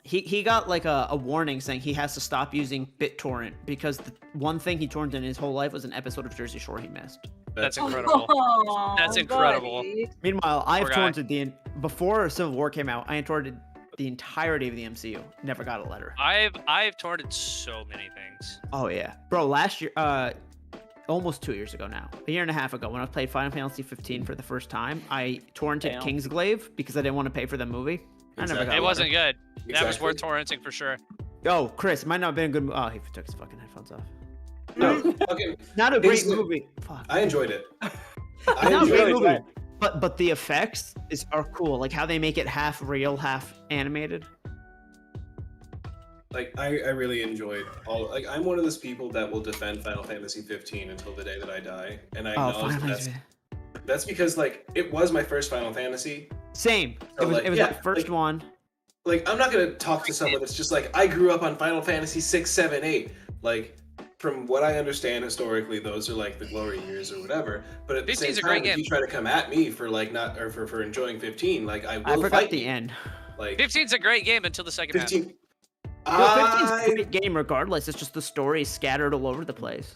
he got like a warning saying he has to stop using BitTorrent because the one thing he torrented in his whole life was an episode of Jersey Shore he missed. That's incredible. Oh, That's incredible. buddy. Meanwhile, I've Poor guy. torrented before Civil War came out. I torrented the entirety of the MCU. Never got a letter. I've torrented so many things. Oh yeah, bro. Last year, almost 2 years ago now, a year and a half ago, when I played Final Fantasy 15 for the first time, I torrented Damn. Kingsglaive because I didn't want to pay for the movie. I never got It a wasn't letter. good. That was Exactly. worth torrenting for sure. Oh, Chris, might not have been a good movie. Oh, he took his fucking headphones off. No, okay. Not a great It's- movie. Fuck. I enjoyed it. I Not a enjoyed great it. movie. But the effects are cool. Like how they make it half real, half animated. Like I really enjoyed all. Like I'm one of those people that will defend Final Fantasy 15 until the day that I die, and I Oh, acknowledge Final that Fantasy. that's because like it was my first Final Fantasy. Same. So, It was, like, it was yeah, that first like- one. Like I'm not gonna talk to someone that's just like I grew up on Final Fantasy 6, 7, 8. Like from what I understand historically, those are like the glory years or whatever. But at the 15's same a great time, if game. you try to come at me for like not or for enjoying 15, like I will I forgot fight the you. end. Like 15's a great game until the second half. 15. No, 15's a I- great game regardless. It's just the story is scattered all over the place.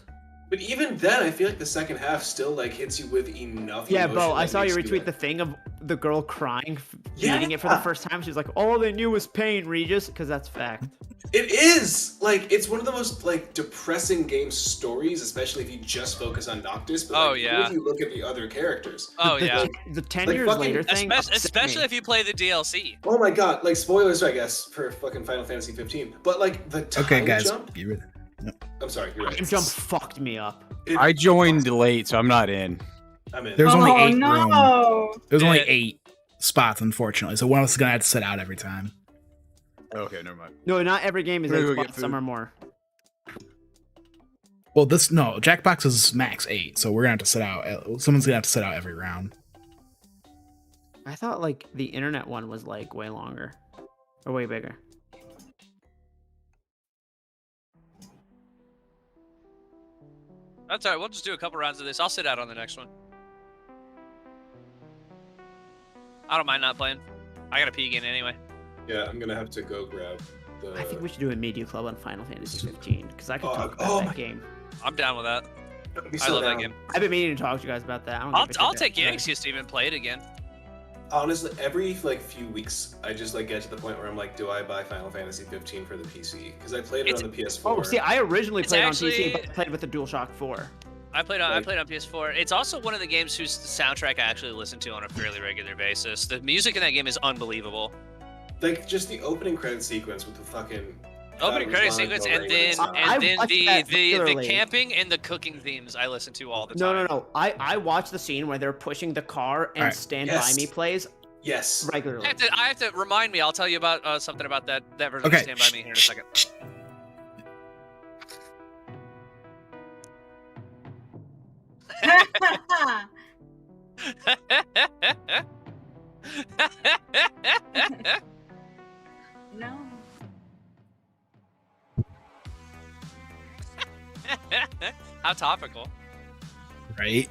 But even then, I feel like the second half still like hits you with enough. Yeah, emotion bro, I that saw you makes retweet the thing of the girl crying, Yeah. reading it for the first time. She was like, all they knew was pain, Regis, because that's fact. It is like it's one of the most like depressing game stories, especially if you just focus on Noctis. But Oh, like, yeah. if you look at the other characters. Oh The- yeah. The 10 Like, years fucking- later thing. upset Especially me. if you play the DLC. Oh my god! Like spoilers, I guess, for fucking Final Fantasy 15. But like the time Okay, guys, jump. get rid. I'm sorry, you're right. Time jump fucked me up. I joined late, so I'm not in. I'm in. There's only Oh, 8 no. room. There's only Yeah. 8 spots, unfortunately. So one of us is gonna have to sit out every time. Okay, never mind. No, not every game is We're 8 gonna go get spots, some food. are more. Well, Jackbox is max 8, so we're gonna have to sit out. Someone's gonna have to sit out every round. I thought like the internet one was like way longer or way bigger. That's alright. We'll just do a couple rounds of this. I'll sit out on the next one. I don't mind not playing. I gotta pee again anyway. Yeah, I'm gonna have to go grab the. I think we should do a media club on Final Fantasy 15 because I could Oh, talk about oh that my- game. I'm down with that. Be I so love that down. game. I've been meaning to talk to you guys about that. I don't give a I'll shit take that- Yanks just to even play it again. Honestly, every like few weeks, I just like get to the point where I'm like, do I buy Final Fantasy 15 for the PC? Because I played it It's- on the PS4. Oh, see, I originally It's played on actually- PC, but I played with the DualShock 4. I played on PS4. It's also one of the games whose soundtrack I actually listen to on a fairly regular basis. The music in that game is unbelievable. Like just the opening credit sequence with the fucking Opening credit sequence, and then I watched that the regularly. camping and the cooking themes I listen to all the No, time. no, no. I watched the scene where they're pushing the car and Alright. Stand Yes. By Me plays Yes. regularly. I have to remind me. I'll tell you about something about that version of Okay. Stand By Me here in a second. No. How topical. Right?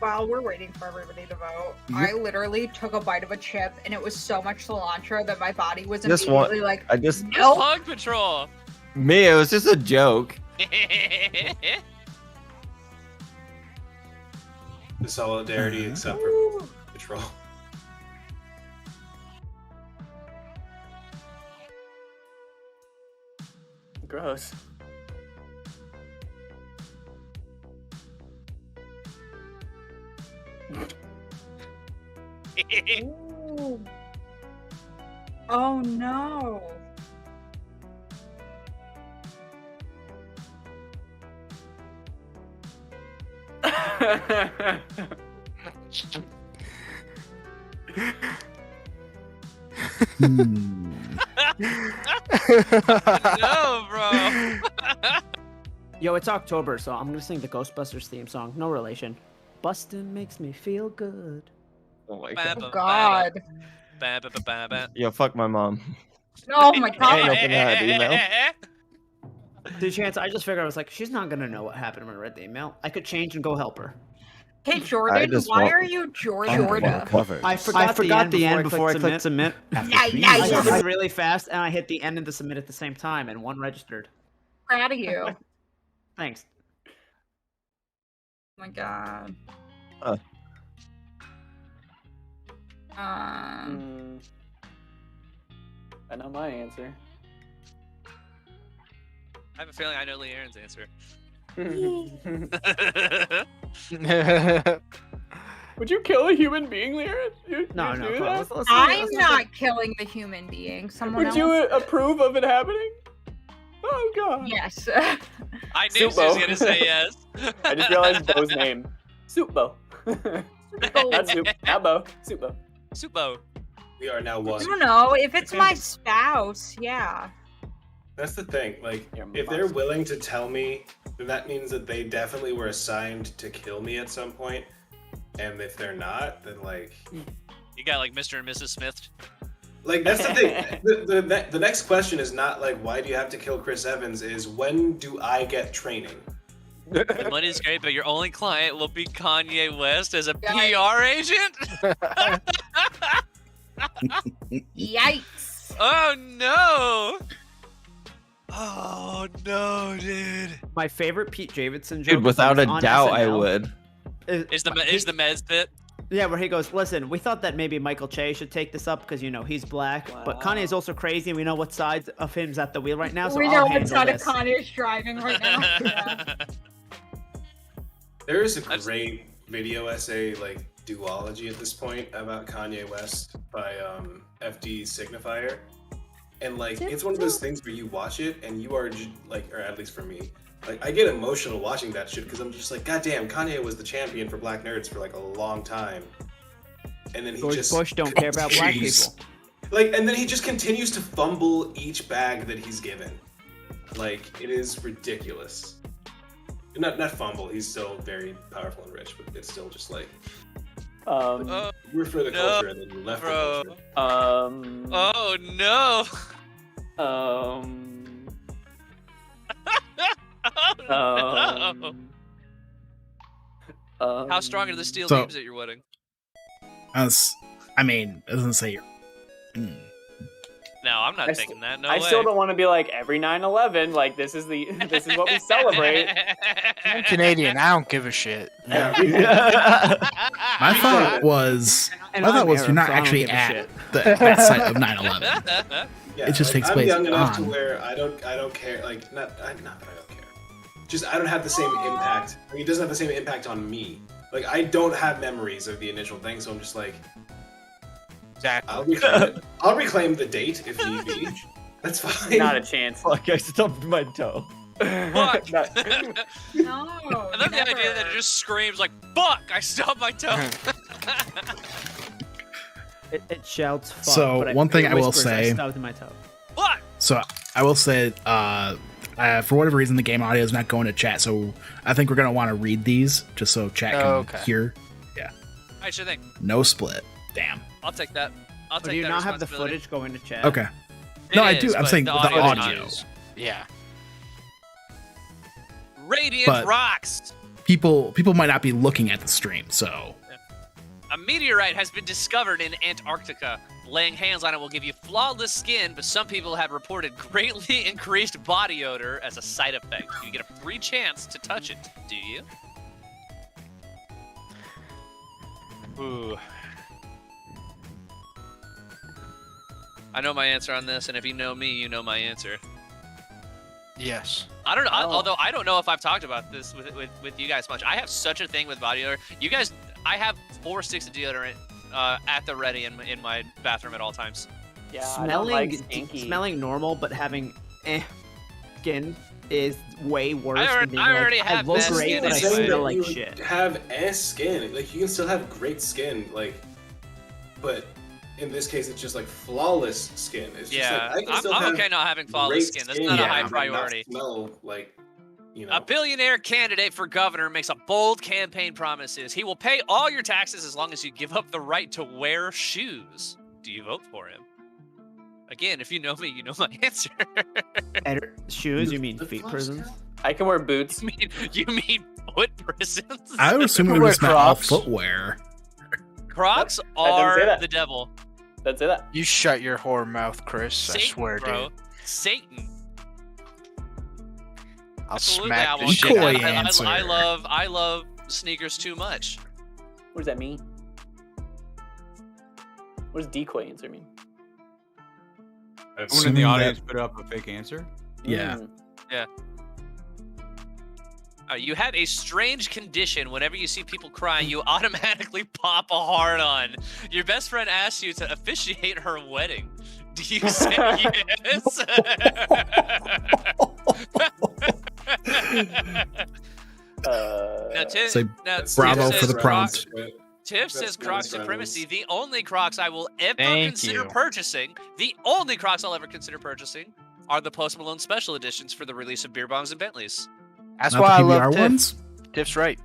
While we're waiting for everybody to vote, Yep. I literally took a bite of a chip and it was so much cilantro that my body was Just immediately one- like, I just- nope. Pug Patrol. Me, it was just a joke. The solidarity, except for Patrol. Gross. Ooh. Oh no. No, bro. Yo, it's October, so I'm gonna sing the Ghostbusters theme song. No relation. Bustin' makes me feel good. Oh my Ba- god. Oh god. ba- ba- ba- ba- ba. Yo, fuck my mom. Oh my Ain't god. open that email. The chance, I just figured, I was like, she's not gonna know what happened when I read the email. I could change and go help her. Hey I Jordan, just why want- are you Jordan? I forgot the end before I clicked submit. I Nice. clicked really fast, and I hit the end and the submit at the same time, and one registered. Proud of you. Oh Thanks. my god. Uh. I know my answer. I have a feeling I know Lee Aaron's answer. Would you kill a human being, Lyra? No, You'd no. do Come on, that? let's I'm not killing the human being. Someone Would else. you approve of it happening? Oh god. Yes. I knew she was Supo. gonna say yes. I just realized Bo's name. Supo. Not Soup. Not Bo. Supo. Supo. We are now I one. don't know. If it's my spouse, yeah. That's the thing. Like, Your if they're must. willing to tell me, then that means that they definitely were assigned to kill me at some point. And if they're not, then like, You got like Mr. and Mrs. Smith. that's the thing. The next question is not like, why do you have to kill Chris Evans? Is when do I get training? The money's great, but your only client will be Kanye West as a Yikes. PR agent? Yikes. Oh no! Oh no, dude. My favorite Pete Davidson joke. Dude, without a is on doubt, I SNL. would. Is the meds bit? Yeah, where he goes, listen, we thought that maybe Michael Che should take this up because, you know, he's black, but Kanye is also crazy and we know what sides of him's at the wheel right now, so We I'll know what handle side of this. Kanye is driving right now. Yeah. There is a great video essay, like duology at this point, about Kanye West by FD Signifier. And like, it's one of those things where you watch it and you are like, or at least for me, like I get emotional watching that shit because I'm just like, God damn, Kanye was the champion for black nerds for like a long time. And then he George just Bush don't care about black Jeez. people. Like, and then he just continues to fumble each bag that he's given. Like, it is ridiculous. Not fumble, he's still very powerful and rich, but it's still just like, we're for the no, culture and then you left bro. the culture. Oh no! Oh no! How strong are the steel So- beams at your wedding? I mean, it doesn't say. No, I'm not I thinking that. No I way. still don't want to be like every 9/11. Like this is what we celebrate. I'm Canadian. I don't give a shit. My thought was, And I thought I'm was Arab, you're not so I don't actually give a at shit. that site of 9/11. Yeah, It just takes I'm place young enough to on- where I don't care. Like, not that I don't care. Just I don't have the same impact. Like, it doesn't have the same impact on me. Like, I don't have memories of the initial thing, so I'm just like, Exactly. I'll reclaim it. I'll reclaim the date if need be. That's fine. Not a chance. Fuck, I stubbed my toe. Fuck! No. I love the idea that it just screams like "fuck!" I stubbed my toe. It shouts fuck, So, but one thing it I will whispers, say- I stubbed my toe. What? So I will say, for whatever reason, the game audio is not going to chat. So I think we're gonna want to read these just so chat can Okay. hear. I sure think. No split. Damn. I'll take that. I'll take Do you that not have the responsibility. footage going to chat? Okay. It No, I is, do. I'm but saying the the audio. audio. Yeah. Radiant But- rocks. People might not be looking at the stream, so A meteorite has been discovered in Antarctica. Laying hands on it will give you flawless skin, but some people have reported greatly increased body odor as a side effect. You get a free chance to touch it. Do you? Ooh. I know my answer on this, and if you know me, you know my answer. Yes. I don't know. Oh. Although I don't know if I've talked about this with you guys much. I have such a thing with body odor. You guys, I have 4 sticks of deodorant at the ready in my bathroom at all times. Yeah, I don't like Smelling, stinky. smelling normal, but having skin is way worse I than being already like, have I look bad great, skin but I anyway. smell like you shit. have ass skin. Like you can still have great skin, like, but in this case, it's just like flawless skin. It's just Yeah, like I can still I'm have okay not having flawless great skin. That's not a Yeah, high but not priority. smell like, you know. A billionaire candidate for governor makes a bold campaign promises. He will pay all your taxes as long as you give up the right to wear shoes. Do you vote for him? Again, if you know me, you know my answer. Shoes? You mean feet prisons? I can wear boots. you mean foot prisons? I would assume it Wear would just meant all Crocs. footwear. Crocs didn't say are that. the devil. That's it. You shut your whore mouth, Chris. I Satan, swear, bro. dude. Satan. I'll Absolutely, smack I the won't shit do Coy that. out of you. answer. I love sneakers too much. What does that mean? What does decoy answer mean? Someone in Assume the that- audience put up a fake answer. Yeah. Mm. You have a strange condition. Whenever you see people crying, you automatically pop a heart on. Your best friend asks you to officiate her wedding. Do you say yes? Now, Tiff, Say now, bravo Tiff for says the prompt. Tiff says That's Croc nice, supremacy. The only Crocs I will ever Thank consider you. purchasing, the only Crocs I'll ever consider purchasing, are the Post Malone special editions for the release of Beer Bombs and Bentleys. That's Not why I the love PBR Tiff. ones. Tiff's right.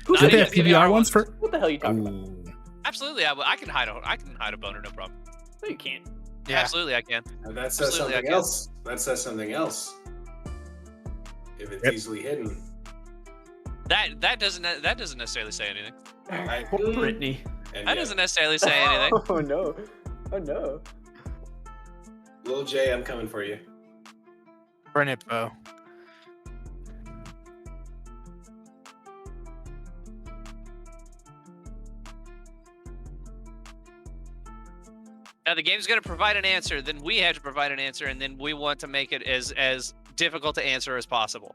Not Did they even have PBR ones for? What the hell are you talking about? Ooh. Absolutely, I can hide a boner, no problem. No, you can't. Yeah. Absolutely, I can. And that says Absolutely, I something guess. else. That says something else. If it's Yep. easily hidden. That doesn't necessarily say anything. I, Poor Brittany. and That yeah. doesn't necessarily say anything. Oh no. Oh no. Lil J, I'm coming for you. Bring it, Bo. Now the game's going to provide an answer, then we have to provide an answer, and then we want to make it as difficult to answer as possible.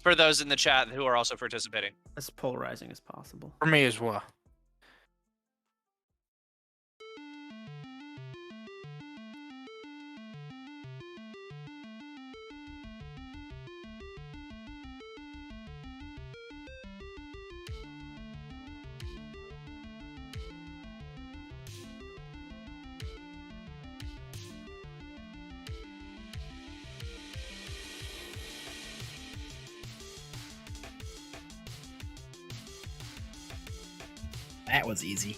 For those in the chat who are also participating. As polarizing as possible. For me as well. That was easy.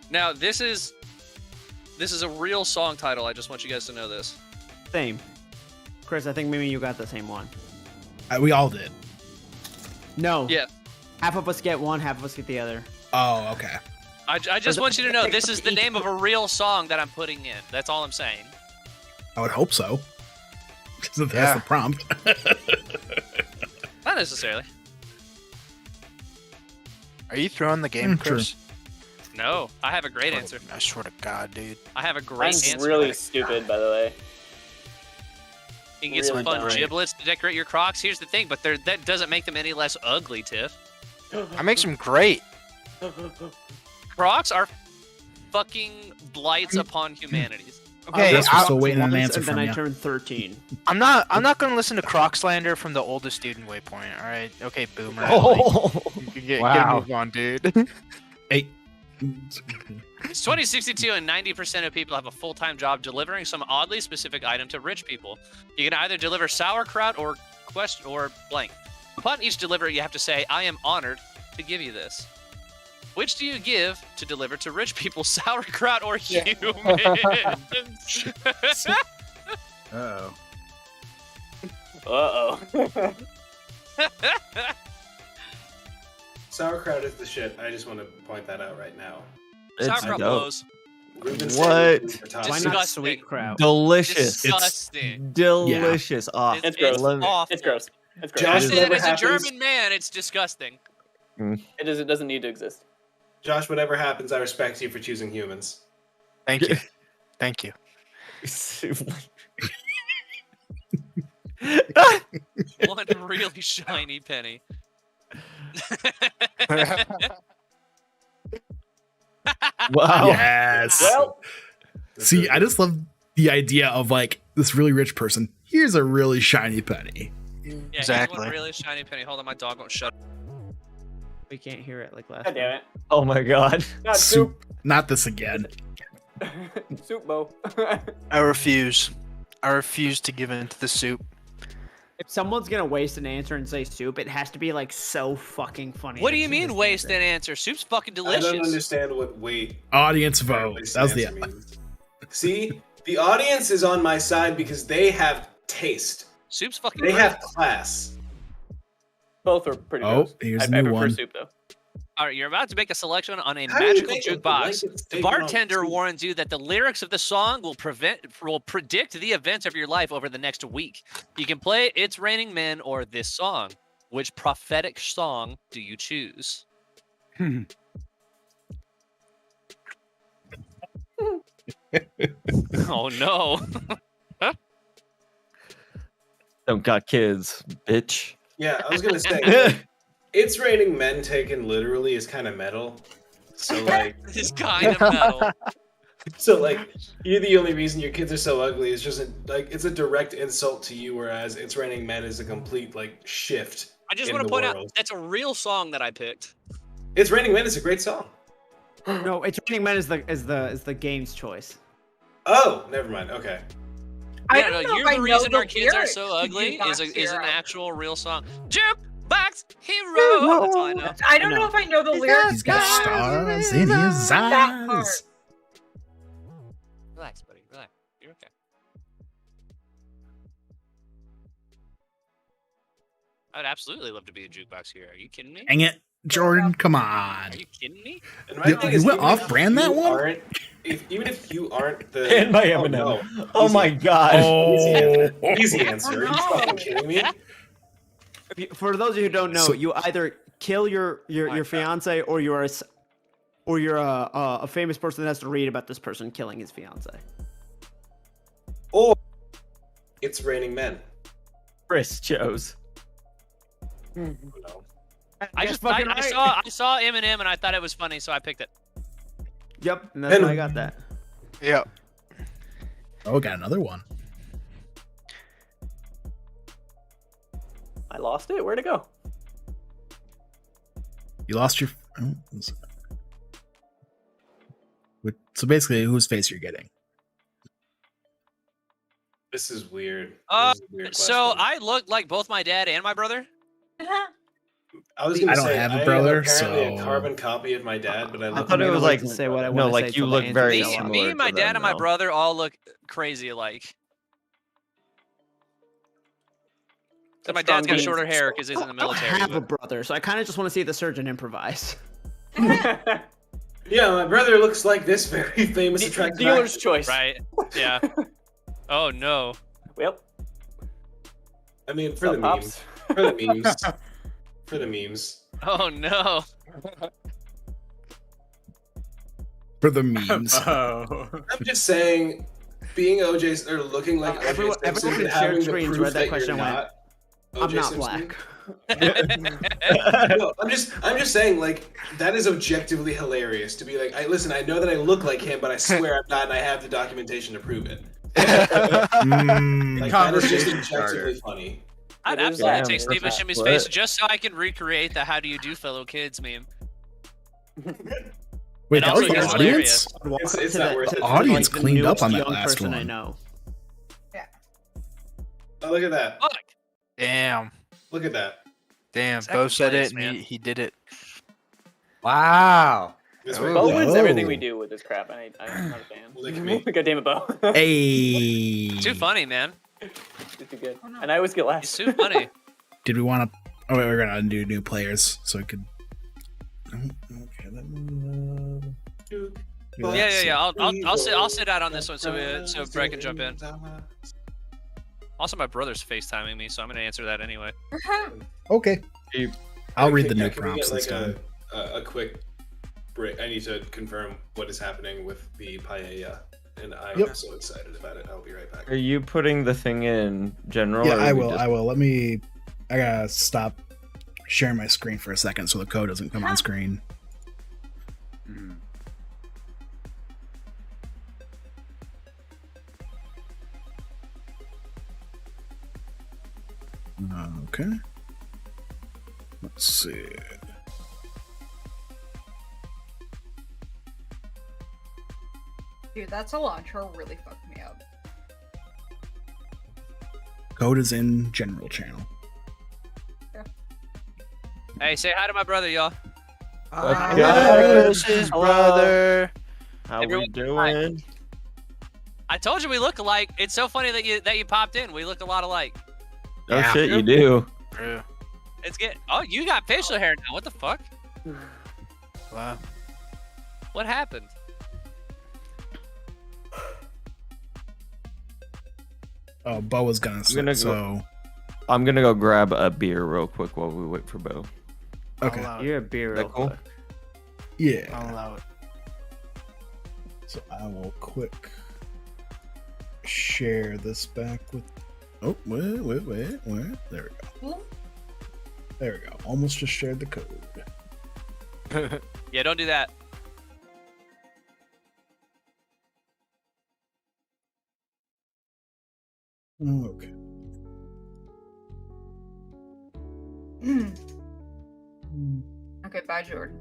Now this is a real song title. I just want you guys to know this. Same. Chris, I think maybe you got the same one. We all did. No. Yeah. Half of us get one, half of us get the other. Oh, okay. I just want you to know this is the name of a real song that I'm putting in. That's all I'm saying. I would hope so. Because that's Yeah. the prompt. Not necessarily. Are you throwing the game, True. Chris? No, I have a great answer. I swear to God, dude. I have a great Mine's answer. really stupid, by the way. You can get some really fun dumb. giblets to decorate your Crocs. Here's the thing, but that doesn't make them any less ugly, Tiff. I make some great. Crocs are fucking blights upon humanity. Okay, Chris, we're I, still waiting on an Once, answer and then from I you. turned 13. I'm not gonna listen to Croc slander from the oldest dude in Waypoint. All right, okay, boomer. Oh, Get wow. a move on, dude. Hey. It's 2062 and 90% of people have a full-time job delivering some oddly specific item to rich people. You can either deliver sauerkraut or blank. Upon each delivery, you have to say, "I am honored to give you this." Which do you give to deliver to rich people, sauerkraut or humans? Uh-oh. Uh-oh. Sauerkraut is the shit. I just want to point that out right now. It's Sauerkraut dope. blows. Reuben What? sandwiches are top. Why Disgusting. not sweet kraut? Delicious. Disgusting. Delicious. Ah, It's gross. awful. It's gross. It's gross. I Josh, say that whatever as a happens- German man, it's disgusting. It doesn't need to exist. Josh, whatever happens, I respect you for choosing humans. Thank you. Thank you. One really shiny penny. Wow. Yes. Well, See, I just love the idea of like this really rich person. Here's a really shiny penny. Yeah, Exactly. One really shiny penny. Hold on, my dog won't shut. We can't hear it like last God damn it. Oh my god. Not soup. Not this again. Soup bow. I refuse. I refuse to give in to the soup. If someone's gonna waste an answer and say soup, it has to be like so fucking funny. What that do you it's mean just waste answer. an answer? Soup's fucking I delicious. don't understand what wait. Audience vote. waste That was answer the. means. See, the audience is on my side because they have taste. Soup's fucking They great. have class. Both are pretty Oh, gross. here's I a new prefer one. soup though. All right, you're about to make a selection on a How do you magical make a jukebox. blanket The statement on bartender soup? warns you that the lyrics of the song will predict the events of your life over the next week. You can play "It's Raining Men" or this song. Which prophetic song do you choose? Oh no! Don't got kids, bitch. Yeah, I was gonna say, "It's Raining Men" taken literally is kind of metal. So like, This is kind of metal. you're the only reason your kids are so ugly is just it's a direct insult to you, whereas "It's Raining Men" is a complete like shift. I just in want to the point out world. that's a real song that I picked. "It's Raining Men" is a great song. No, it's Raining Men is the game's choice. Oh, never mind. Okay. I Yeah, don't no, know you're if I the know reason the our kids are lyrics so to ugly Jukebox is an Hero. actual real song. Jukebox Hero. That's all I know. I don't know if I know the lyrics. He's got to stars in his that part. eyes. Relax, buddy. Relax. You're okay. I'd absolutely love to be a jukebox hero. Are you kidding me? Dang it, Jordan! Come on. Are you kidding me? And my You- thing you is, went even if off-brand that you one? aren't- even if you aren't the And my oh, Eminem. no. Oh Easy. my god. Oh, Easy answer. Are you fucking kidding me? For those of you who don't know, So- you either kill your fiance or you're a famous person that has to read about this person killing his fiance. Or "It's Raining Men." Chris chose. No. I saw Eminem and I thought it was funny, so I picked it. Yep, and that's why I got that. Yep. oh, got another one. I lost it. Where'd it go? You lost your. oh, So basically, whose face you're getting? This is weird. Uh, This is a weird So question. I look like both my dad and my brother. I was gonna I don't say have a I am brother, apparently a so- carbon copy of my dad, but I I look thought it like was a like- different say what I brother. wanna No, like say you till the look answer very is Me, out. similar. me and my to dad them, and my though. brother all look crazy alike. So my dad's got Strong shorter genes. hair because he's in the I don't military. have a but- brother, so I kind of just want to see the surgeon improvise. Yeah, my brother looks like this very famous attractive Dealer's actor. choice. Right. Yeah. Oh no. Well, I mean, for What's the up, memes. For the memes. For the memes. Oh no. For the memes. Oh. I'm just saying, being OJ or looking like OJ everyone Simpson in and shared having the screens proof read that that question you're and not I'm O.J. not Simpson. black. No, I'm just saying, like, that is objectively hilarious to be like, I know that I look like him, but I swear I'm not, and I have the documentation to prove it. Mm, Like, that is just Conversation objectively starter. funny. I'd It is absolutely that. take It Steve is Buscemi's that. face What? just so I can recreate the "How do you do, fellow kids" meme. Wait, And that also was the he's audience? It's not worth it. The audience the cleaned up newest on that young last person I one. know. Oh, look at that. Fuck. Damn. Look at that. Damn. Second Bo said place, it, and man. he did it. Wow. This Oh. way. Bo wins everything Oh. we do with this crap. I'm not a fan. Look at me. God damn it, Bo. Hey. Too funny, man. It's too good. Oh, no. And I always get He's last. too funny. Did we want to? Oh, wait, we're gonna do new players, so we could. Oh, okay, let me. Do that. Yeah. I'll sit out on this one so Brett can jump in. Also, my brother's FaceTiming me, so I'm gonna answer that anyway. Okay. I'll read the Can new we prompts get, this time. a quick break? I need to confirm what is happening with the paella, and I am so excited about it. I'll be right back. Are you putting the thing in general? Yeah, or I are we will. just- I will. I gotta stop sharing my screen for a second so the code doesn't come on screen. Okay. Let's see. Dude, that cilantro really fucked me up. Code is in general channel. Hey, say hi to my brother, y'all. What's This is Hello. brother. How we Everyone- doing? I told you we look alike. It's so funny that you popped in. We look a lot alike. Oh Yeah. shit, you do. True. It's get. Oh, you got facial hair now. What the fuck? Wow. What happened? Oh, Bo was gonna say gonna go- so. I'm gonna go grab a beer real quick while we wait for Bo. Okay. I'll allow it. You're a beer. That real cool? quick. Yeah. I'll allow it. So I will quick share this back with. Oh, wait. There we go. There we go. Almost just shared the code. Yeah, don't do that. Okay. Okay, bye, Jordan.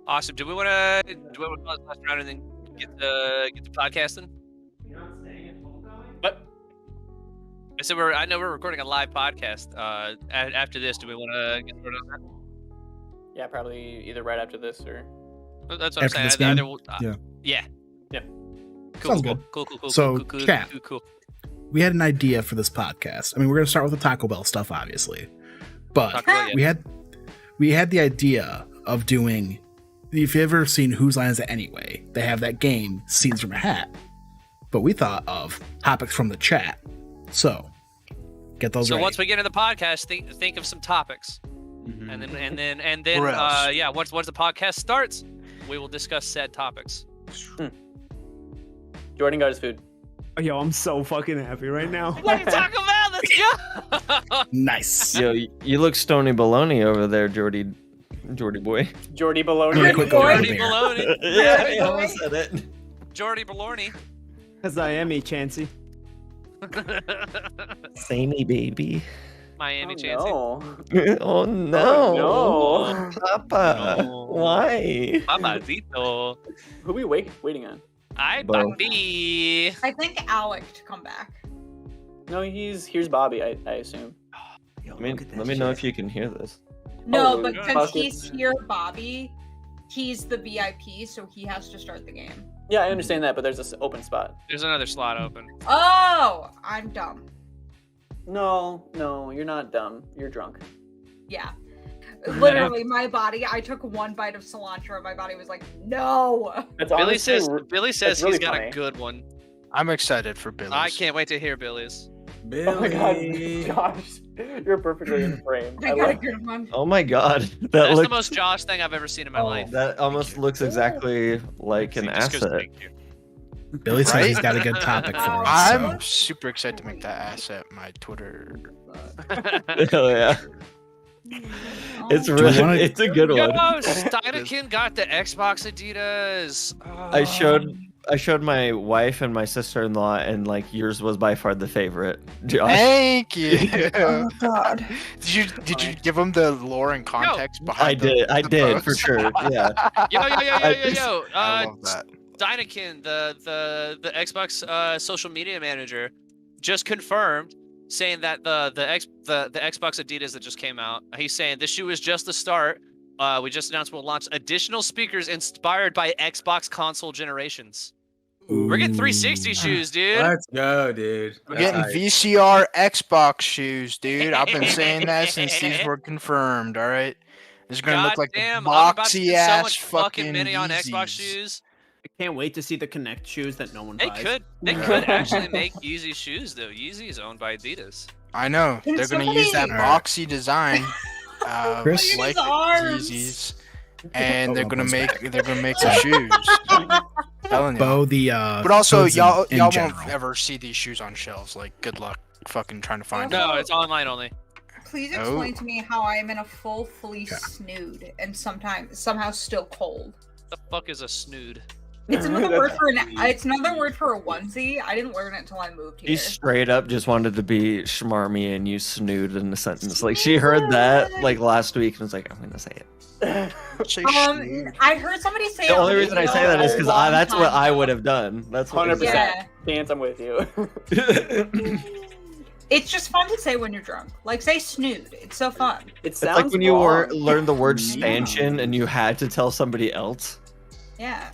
Awesome. Do we want to call this last round and then get the podcasting? What? I said I know we're recording a live podcast. After this, do we want to get started on that? Yeah, probably either right after this or. That's what After I'm this saying. game? Yeah. Yeah. Yeah. Cool, Sounds cool, good. Cool. So, chat. Cool. We had an idea for this podcast. I mean, we're gonna start with the Taco Bell stuff, obviously, but Taco Bell, yeah. we had the idea of doing. If you've ever seen Whose Line Is It Anyway, they have that game, Scenes from a Hat. But we thought of topics from the chat. So, get those So ready. once we get into the podcast, think of some topics, and then Or else. yeah, once the podcast starts, we will discuss said topics. Jordan got his food. Oh, yo, I'm so fucking happy right now. What are you talking about? Let's go. Nice. Yo, you look stony baloney over there, Jordy boy. Jordy I'm gonna Baloney. quick go grab a Jordy beer. Baloney. Yeah, I almost said it. Jordy Baloney. Because I am a Chansey. Samey baby. Miami Oh, Chancey. no. Oh no. no. Papa. No. Why? Mamacito. Who we waiting on? Hi, Bo. Bobby. I think Alec to come back. No, here's Bobby. I assume. Let me know if you can hear this. No, Oh, but yeah. since Fuck it. he's here, Bobby, he's the VIP, so he has to start the game. Yeah, I understand that, but there's this open spot. There's another slot open. Oh, I'm dumb. No, you're not dumb. You're drunk. Yeah. Literally, my body, I took one bite of cilantro, my body was like, no. That's Billy honestly says r- Billy says that's really he's got funny. a good one. I'm excited for Billy's. I can't wait to hear Billy's. Oh my god, Josh, you're perfectly in frame. I got a good one. Oh my god. That That's looks the most Josh thing I've ever seen in my life. that almost looks exactly like an He just goes, asset. "Thank you." Billy says Right? he's got a good topic for us. I'm So. super excited to make that asset my Twitter. Oh yeah. It's Oh. really wanna- it's a good Yo, one. Steinekin got the Xbox Adidas. I showed my wife and my sister-in-law, and like yours was by far the favorite. Josh. Thank you. Oh, God. Did you give them the lore and context behind? I the did post? for sure. Yeah. Yo. I love that. Steinekin, the Xbox social media manager, just confirmed, saying that the Xbox Adidas that just came out. He's saying this shoe is just the start. we just announced we'll launch additional speakers inspired by Xbox console generations. We're getting 360 shoes, dude. Let's go, dude. We're getting VCR Xbox shoes, dude. I've been saying that since these were confirmed. All right, it's gonna look like damn, the I'm about to boxy spend so ass much fucking money on Yeezys. Xbox shoes. I can't wait to see the Connect shoes that no one They buys. they could actually make Yeezy shoes though. Yeezy is owned by Adidas. I know Can they're gonna use that somebody- boxy design, Chris? like Look at his arms. Yeezys, and they're Oh, gonna almost make the shoes. Telling you. Bo, the But also, hoods y'all in won't general. ever see these shoes on shelves. Like, good luck fucking trying to find No, them. it's online only. Please Oh. explain to me how I am in a full fleece snood and somehow still cold. The fuck is a snood? It's another word for it's another word for a onesie. I didn't learn it until I moved here. She straight up just wanted to be schmarmy and use snood in the sentence. Like she heard that like last week and was like, I'm gonna say it. Say I heard somebody say The it on only reason I video say that is a because long that's what time I ago. would have done. That's what 100%. Yeah. Chance, I'm with you. It's just fun to say when you're drunk. Like say snood. It's so fun. It It's sounds like when you wrong. learned the word stanchion and you had to tell somebody else. Yeah.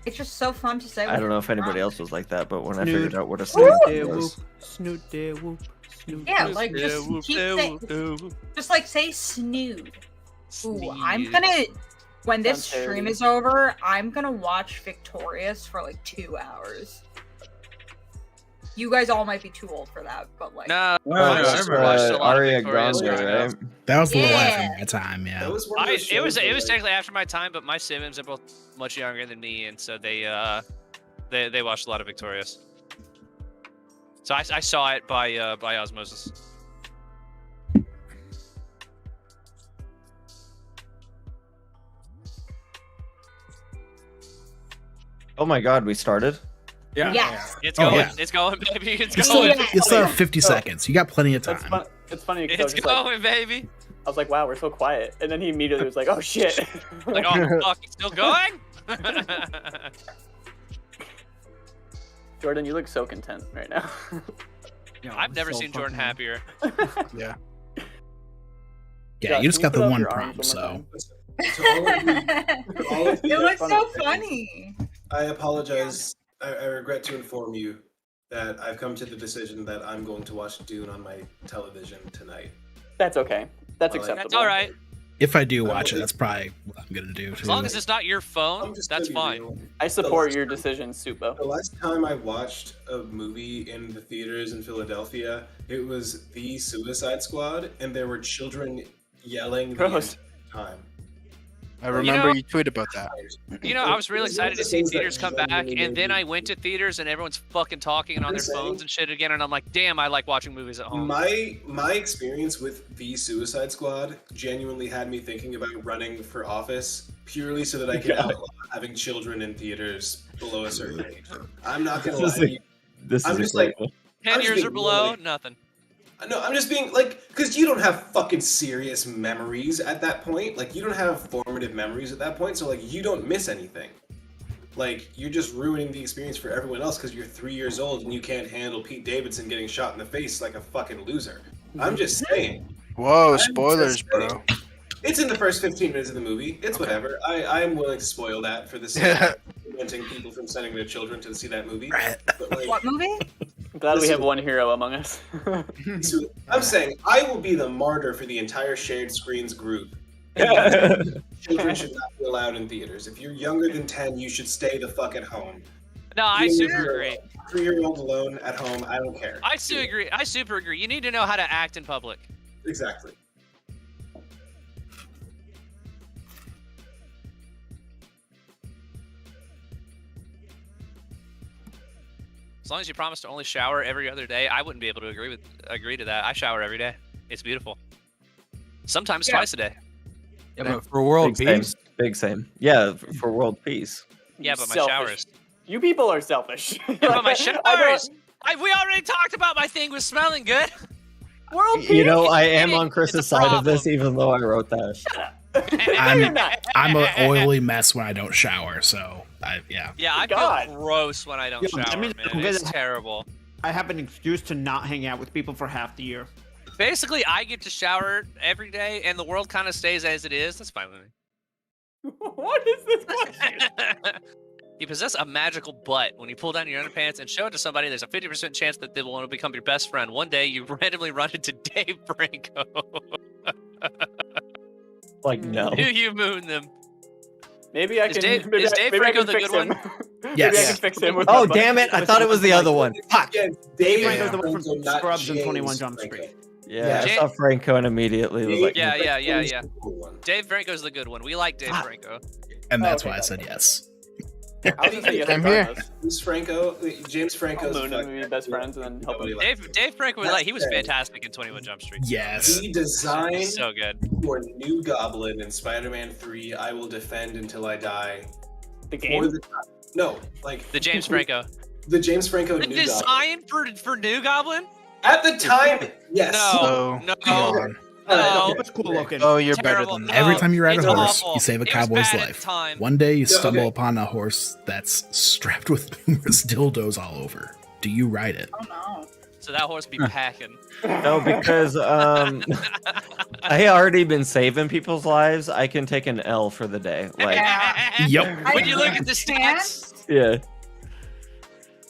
It's just so fun to say. I when don't know you're if anybody drunk. else was like that, but when I Snood. figured out what a Snood snood there, whoop. was, Snood there, whoop. Snood Yeah, there. like just keep saying, just like say snood. Ooh, I'm Snood. gonna when this Sounds stream dirty. is over, I'm gonna watch Victorious for like 2 hours. You guys all might be too old for that, but like No, No, I no, I just remember watched that. a lot of Aria Victoria's Grande, growing up. right? That was a little Yeah. after my time, yeah. That was one of those It was shows where, like, technically after my time, but my siblings are both much younger than me, and so they watched a lot of Victorious. So I saw it by osmosis. Oh my god, we started? Yeah. yes. It's Oh, going, yeah. it's going, baby, it's You going, still, you still have 50 seconds. You got plenty of That's time. fun. It's funny because I was it's just like, going, baby. I was like, wow, we're so quiet, and then he immediately was like, oh shit. Like, oh fuck, it's still going. Jordan, you look so content right now. I've never seen Jordan happier. Yeah. Yeah, you just can got the put up one your arms prompt, one more so. To all of you, all of you It was so funny. funny. I apologize. I regret to inform you that I've come to the decision that I'm going to watch Dune on my television tonight. That's okay. That's Well, acceptable. That's all right. If I do watch it, that's probably what I'm gonna do. As long as it's not your phone, I'm just that's gonna be fine. real. I support your decision, Supo. The last time I watched a movie in the theaters in Philadelphia, it was The Suicide Squad, and there were children yelling the Gross. entire time. I remember know- you tweeted about that. You know, I was really It's one excited of to the see things that theaters come back, genuinely and then made I me- went to theaters and everyone's fucking talking and on their I'm saying- phones and shit again, and I'm like, damn, I like watching movies at home. My experience with The Suicide Squad genuinely had me thinking about running for office purely so that I could outlaw having children in theaters below a certain age. I'm not gonna This is lie. a- This I'm is a just great like- one. 10 I'm just years or being below, really- nothing. No, I'm just being like, because you don't have fucking serious memories at that point. Like, you don't have formative memories at that point, so like, you don't miss anything. Like, you're just ruining the experience for everyone else because you're 3 years old and you can't handle Pete Davidson getting shot in the face like a fucking loser. I'm just saying. Whoa, I'm spoilers, just bro. saying. It's in the first 15 minutes of the movie. It's Okay. whatever. I am willing to spoil that for the sake of preventing people from sending their children to see that movie. But like, What movie? I'm glad we Listen. have one hero among us. so I'm saying I will be the martyr for the entire shared screens group. Children should not be allowed in theaters. If you're younger than 10, you should stay the fuck at home. No, I Even if super you're agree. a 3-year-old alone at home, I don't care. I super agree. I super agree. You need to know how to act in public. Exactly. As long as you promise to only shower every other day, I wouldn't be able to agree to that. I shower every day. It's beautiful. Sometimes Yeah. twice a day. Yeah, but for world Big same. peace, Big same. Yeah, for world peace. Yeah, but my Selfish. showers. You people are selfish. Yeah, but my I showers. don't- We already talked about my thing was smelling good. World You know, peace? I am It's on a Chris's side of this, problem. even though I wrote that. No, you're not. I'm an oily mess when I don't shower, so yeah. Yeah, I God. feel gross when I don't Yeah, shower, that means man. I'm It's gonna- terrible. I have an excuse to not hang out with people for half the year. Basically, I get to shower every day, and the world kind of stays as it is. That's fine with me. What is this question? You possess a magical butt. When you pull down your underpants and show it to somebody, there's a 50% chance that they will want to become your best friend. One day, you randomly run into Dave Franco. Like, no. Do you moon them? Maybe I Is can. Dave- maybe is I, Dave maybe I Franco can the fix good him. one? Maybe I Yes. can fix him with. Oh, my damn it. I thought it was the other one. Fuck. Yeah, Dave Dave Franco's the one Franco, from not Scrubs and James 21 Jump Franco. Street. Yeah, Jay- I saw Franco and immediately was like, Yeah. Franco's the cool one. Dave Franco's the good one. We like Dave Franco. And that's okay, why I got said it. yes. I was gonna say yes. I'm here. James Franco, James Franco's I'll moon him and be best friends and then help him. Dave Franco was like, he was fantastic in 21 Jump Street. Yes. He designed So good. for New Goblin in Spider-Man 3. I will defend until I die. The For game. no, like The James Franco. the James Franco The New Goblin. design for New Goblin? At the time, yes. No. No. God. No. It's cool looking. Oh, you're better Terrible. than that. Every time you ride a It's horse, awful. you save a It was cowboy's bad at the life. time. One day, you Yeah, stumble okay. upon a horse that's strapped with numerous dildos all over. Do you ride it? Oh no. So that horse be packing. no, because I already been saving people's lives. I can take an L for the day. Like, Yep. When you look at the stats, Chance? yeah.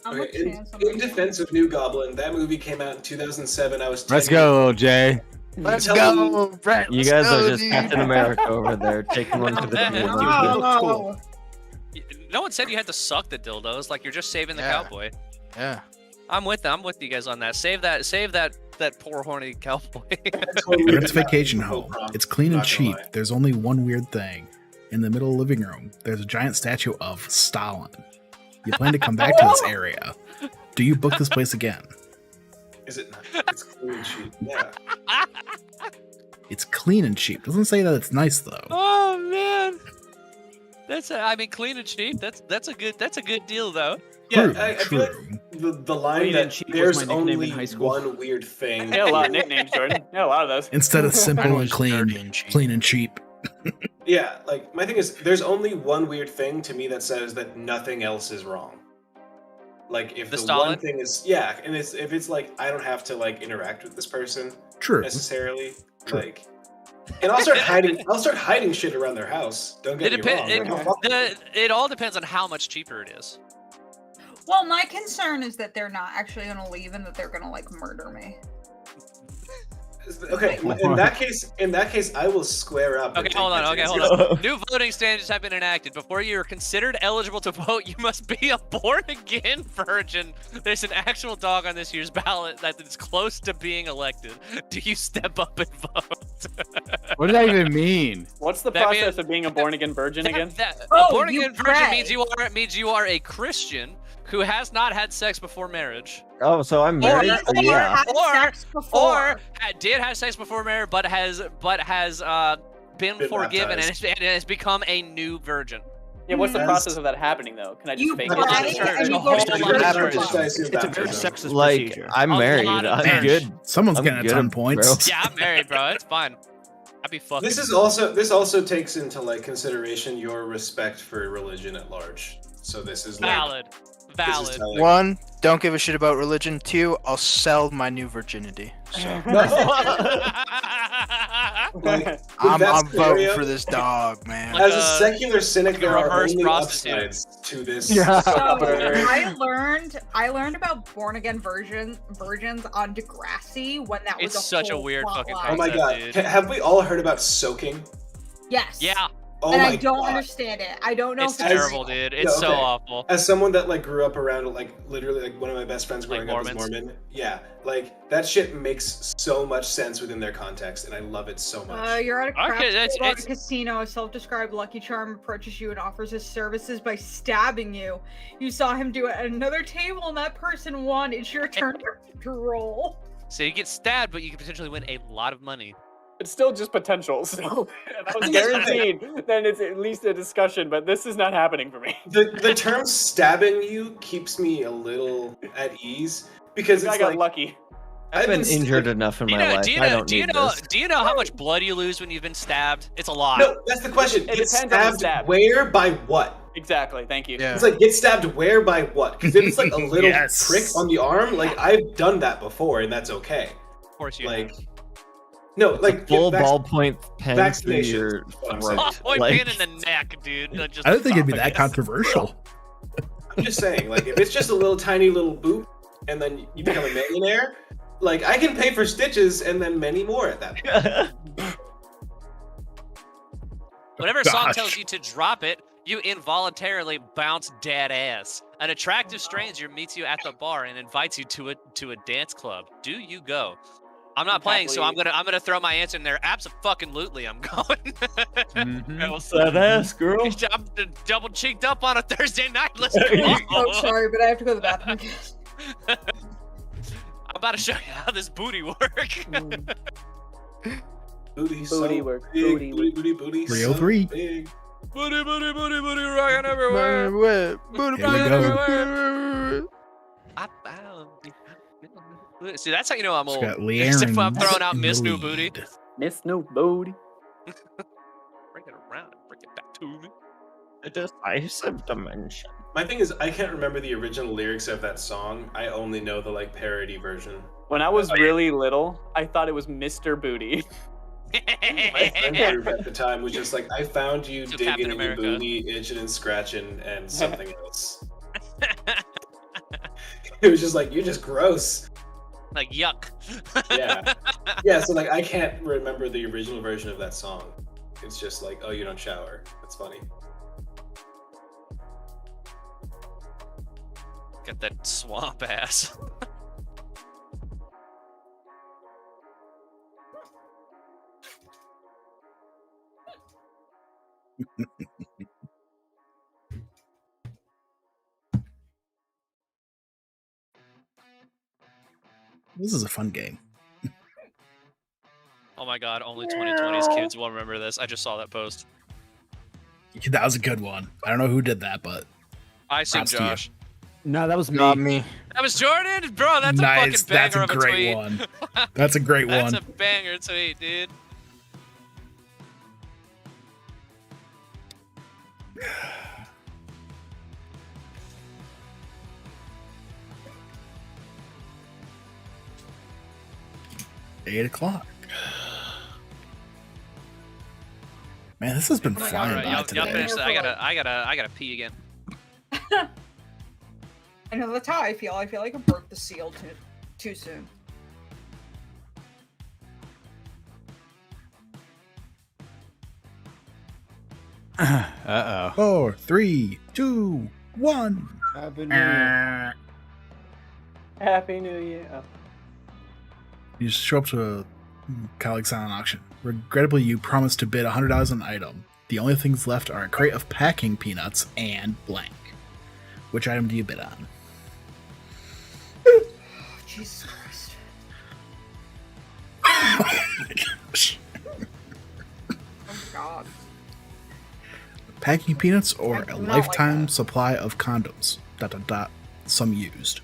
I'm Okay, a in, chance. in defense of New Goblin, that movie came out in 2007. I was 10 Let's go, Jay. Let's Tell go, Brett. You let's guys go, are just dude. Captain America over there, taking one for the team. Oh, no one said you had to suck the dildos. Like you're just saving the Yeah. cowboy. Yeah. I'm with you guys on that. Save that poor horny cowboy. Totally It's vacation no home. problem. It's clean and Not gonna cheap. lie. There's only one weird thing. In the middle of the living room, there's a giant statue of Stalin. You plan to come back to this area. Do you book this place again? Is it not? It's clean and cheap. Yeah. It's clean and cheap. Doesn't say that it's nice though. Oh man, I mean, clean and cheap. That's a good deal though. Yeah, True, I feel like the Clean line and that cheap was there's my nickname in only high school. one weird thing. Yeah, a lot of nicknames, Jordan. Yeah, a lot of those. Instead of simple Mine and was clean, dirty and cheap. clean and cheap. Yeah, like my thing is, there's only one weird thing to me that says that nothing else is wrong. Like if The the Stalin? one thing is, yeah, and if it's like I don't have to like interact with this person True. necessarily, True. like, and I'll start hiding shit around their house. Don't get It me wrong. depends. Like, I'll fuck It all depends on how much cheaper it is. well, my concern is that they're not actually gonna leave and that they're gonna like murder me. okay, in that case, I will square up. and Okay, take hold on. this Okay, against hold you. on. New voting standards have been enacted. Before you are considered eligible to vote, you must be a born-again virgin. There's an actual dog on this year's ballot that is close to being elected. Do you step up and vote? What does that even mean? What's the That process means- of being a born again virgin again? Oh, a born-again you virgin pray. means you are a Christian who has not had sex before marriage, Oh, so I'm married? Or So yeah. had Or- sex before. or did have sex before marriage, but has been Been forgiven baptized. and has become a new virgin. Yeah, what's the Yes. process of that happening though? Can I just You fake pray it? Church, and you a go whole to lot church. of Baptized, church. I assume It's a very baptism. sexist Like, procedure. I'm A married. lot of I'm marriage. good. Someone's I'm getting a good, ton bro. points. Yeah, I'm married, bro. It's fine. I'd be fucking. This also takes into like consideration your respect for religion at large. So this is like, valid. this is Valid. telling. One, don't give a shit about religion. Two, I'll sell my new virginity. So Like, with I'm that voting scenario, for this dog, man. Like As a a- secular cynic, like a there are reverse only prostitute. upsides to this. Yeah. So Bird. I learned about born again virgins on Degrassi when that was It's such a whole weird plot fucking line. Oh my god! Dude. Have we all heard about soaking? Yes. Yeah, Oh and my I don't god! understand it. I don't know it's if it's terrible, dude. It's so okay. awful. As someone that like grew up around like literally like one of my best friends Like growing up was Mormons? Mormon. Yeah, like that shit makes so much sense within their context, and I love it so much. You're at a craps Okay, that's- table at a it's- casino. A self-described Lucky Charm approaches you and offers his services by stabbing you. You saw him do it at another table, and that person won. It's your turn to roll. So you get stabbed, but you can potentially win a lot of money. It's still just potential, so if I was guaranteed, then it's at least a discussion, but this is not happening for me. The term stabbing you keeps me a little at ease because I it's got like lucky. I've been been injured enough in my life. I don't need this. Do you know how much blood you lose when you've been stabbed? It's a lot. No, that's the question. It Get depends on the stabbed stab. where by what? Exactly, thank you. Yeah. It's like get stabbed where by what? Because if it's like a little Yes. prick on the arm, like I've done that before and that's okay. Of course you Like, No, like full vac- ballpoint pen to vaccinations, your is what I'm saying. throat. Ballpoint Like, pin in the neck, dude. Just I don't think it'd be that esophagus. controversial. I'm just saying, like, if it's just a little tiny little boop, and then you become a millionaire, like, I can pay for stitches and then many more at that point. Whenever a song Gosh. tells you to drop it, you involuntarily bounce dead ass. An attractive stranger meets you at the bar and invites you to a dance club. Do you go? I'm not playing, so I'm gonna throw my answer in there. Absolutely, I'm going. What's that ass, girl? I'm double cheeked up on a Thursday night. Let's go. Oh, sorry, but I have to go to the bathroom. I'm about to show you how this booty works. Booty, Booty work, booty work. booty. 303. Big. Booty, rocking everywhere. Booty, Here we go. everywhere. See, that's how you know I'm It's old. got Except if I'm Learen's throwing out in the Miss New lead. Booty. Miss No Booty. Bring it around and bring it back to me. A decisive dimension. My thing is, I can't remember the original lyrics of that song. I only know the like parody version. When I was really little, I thought it was Mr. Booty. My friend group at the time was just like, I found you So digging Captain in your America. booty, itching and scratching, and something else. It was just like, you're just gross. Like, yuck. Yeah. Yeah, so like, I can't remember the original version of that song. It's just like, oh, you don't shower. That's funny. Got that swamp ass. This is a fun game. Oh my god, only 2020s kids will remember this. I just saw that post. That was a good one. I don't know who did that, but I assume Props to you. Josh. No, that was me. Not me. That was Jordan? Bro, that's nice. a fucking banger That's a of a great tweet. one. That's a great That's one. a banger tweet, dude. Eight o'clock. Man, this has been All flying right, by y'all today. finish that. I gotta pee again. I know that's how I feel. I feel like I broke the seal too soon. Uh-oh. 4, 3, 2, 1. Happy New Year. Happy New Year. Oh. You just show up to a colleague silent auction. Regrettably, you promised to bid $100 on an item. The only things left are a crate of packing peanuts and blank. Which item do you bid on? Jesus Christ. Oh my gosh. Oh God. Packing peanuts or I a do not like lifetime that. supply of condoms. ... Some used.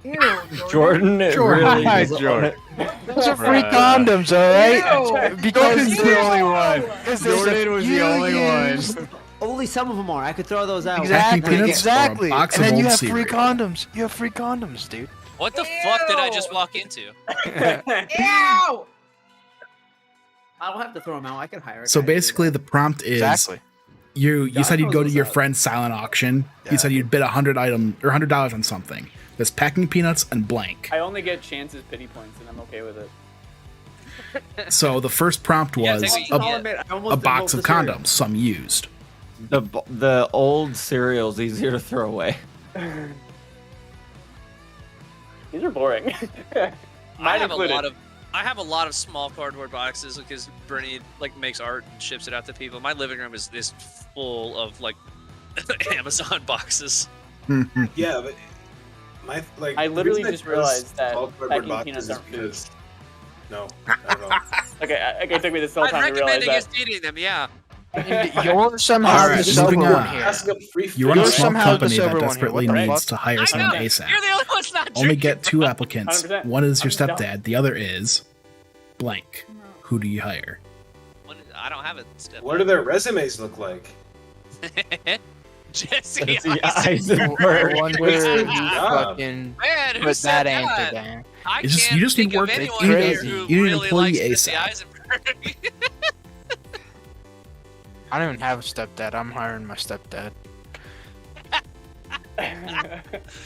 Ew, Jordan, it Jordan. really Hi, doesn't Jordan. wanna- Those are free condoms, all right? Ew. Because Jordan's the only one. Because there's Jordan a was the few only used- one. Only some of them are. I could throw those out. Packing Exactly, peanuts or a exactly. box And of then you old have free cereal? condoms. You have free condoms, dude. What the fuck did I just walk into? Ew! I don't have to throw them out. I can hire it. So basically, the prompt is Exactly. you Josh said you'd go to throws your those out. friend's silent auction. Yeah. You said you'd bid $100 on something. There's packing peanuts and blank. I only get chances pity points, and I'm okay with it. So the first prompt Yeah, was take a, Yeah. a box of condoms, some used. The old cereal's easier to throw away. These are boring. I Mine have included. I have a lot of small cardboard boxes because Brittany like makes art and ships it out to people. My living room is full of like Amazon boxes. Yeah, but my like. I the literally reason just chose realized that all cardboard packing boxes peanuts is aren't food. because no, not at all. Okay, it took me this whole I'd time to recommend realize against that. eating them. Yeah. You're somehow Alright, the sober moving one on. here. Passing up free You run a You're food. small somehow the company that sober one here. desperately What the needs fuck? to hire I someone know. ASAP. You're the only one's not Only drinking. get 2 applicants. 100%. One is your I'm down. stepdad. The other is blank. Who do you hire? I don't have a step. What do their resumes look like? Jesse Eisenberg. Eisenberg. I wonder Good who job. fucking Man, who put said that answer that? down. I It's just- can't you just think need of work. anyone You need here a- who you need an really employee likes Jesse ASAP. Eisenberg. I don't even have a stepdad. I'm hiring my stepdad.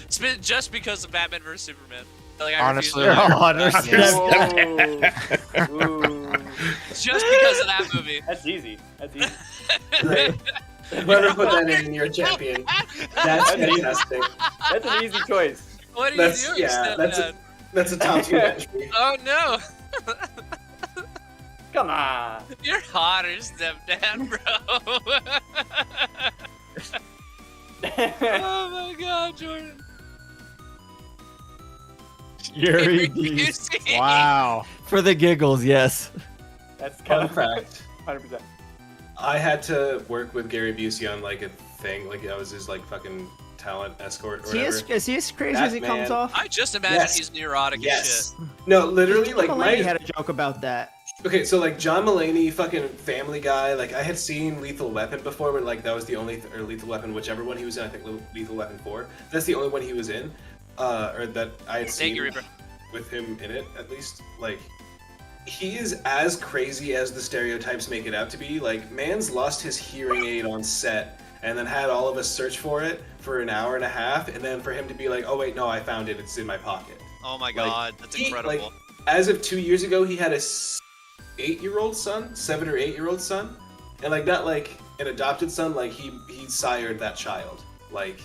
It's been just because of Batman vs Superman. Like, I Honestly, refuse to- Ooh. just because of that movie. That's easy. That's easy. Great. Whoever put that in, you're a champion. That's fantastic. That's an easy choice. What are That's you doing, stepdad? that's a top 2 match for me. Oh no! Come on. You're hotter, stepdad, bro. Oh my god, Jordan. Yuri Busey. wow. For the giggles, yes. That's kind Fun of fact. 100%. I had to work with Gary Busey on like a thing, like I was his like fucking talent escort or whatever. Is he as crazy That as he comes man- off? I just imagine Yes. he's neurotic Yes. as No, literally, like Mulaney my had a joke about that. okay, so like John Mulaney, fucking Family Guy. Like I had seen Lethal Weapon before, but like that was the only or Lethal Weapon, whichever one he was in. I think Lethal Weapon 4. That's the only one he was in, or that I had shit. seen Thank you, Reaper. with him in it at least. Like he is as crazy as the stereotypes make it out to be. Like man's lost his hearing aid on set and then had all of us search for it for an hour and a half, and then for him to be like, oh wait, no, I found it, it's in my pocket. Oh my god, that's incredible. Like, as of 2 years ago, he had a 8-year-old son, 7 or 8-year-old son, and like not like an adopted son, like he sired that child. Like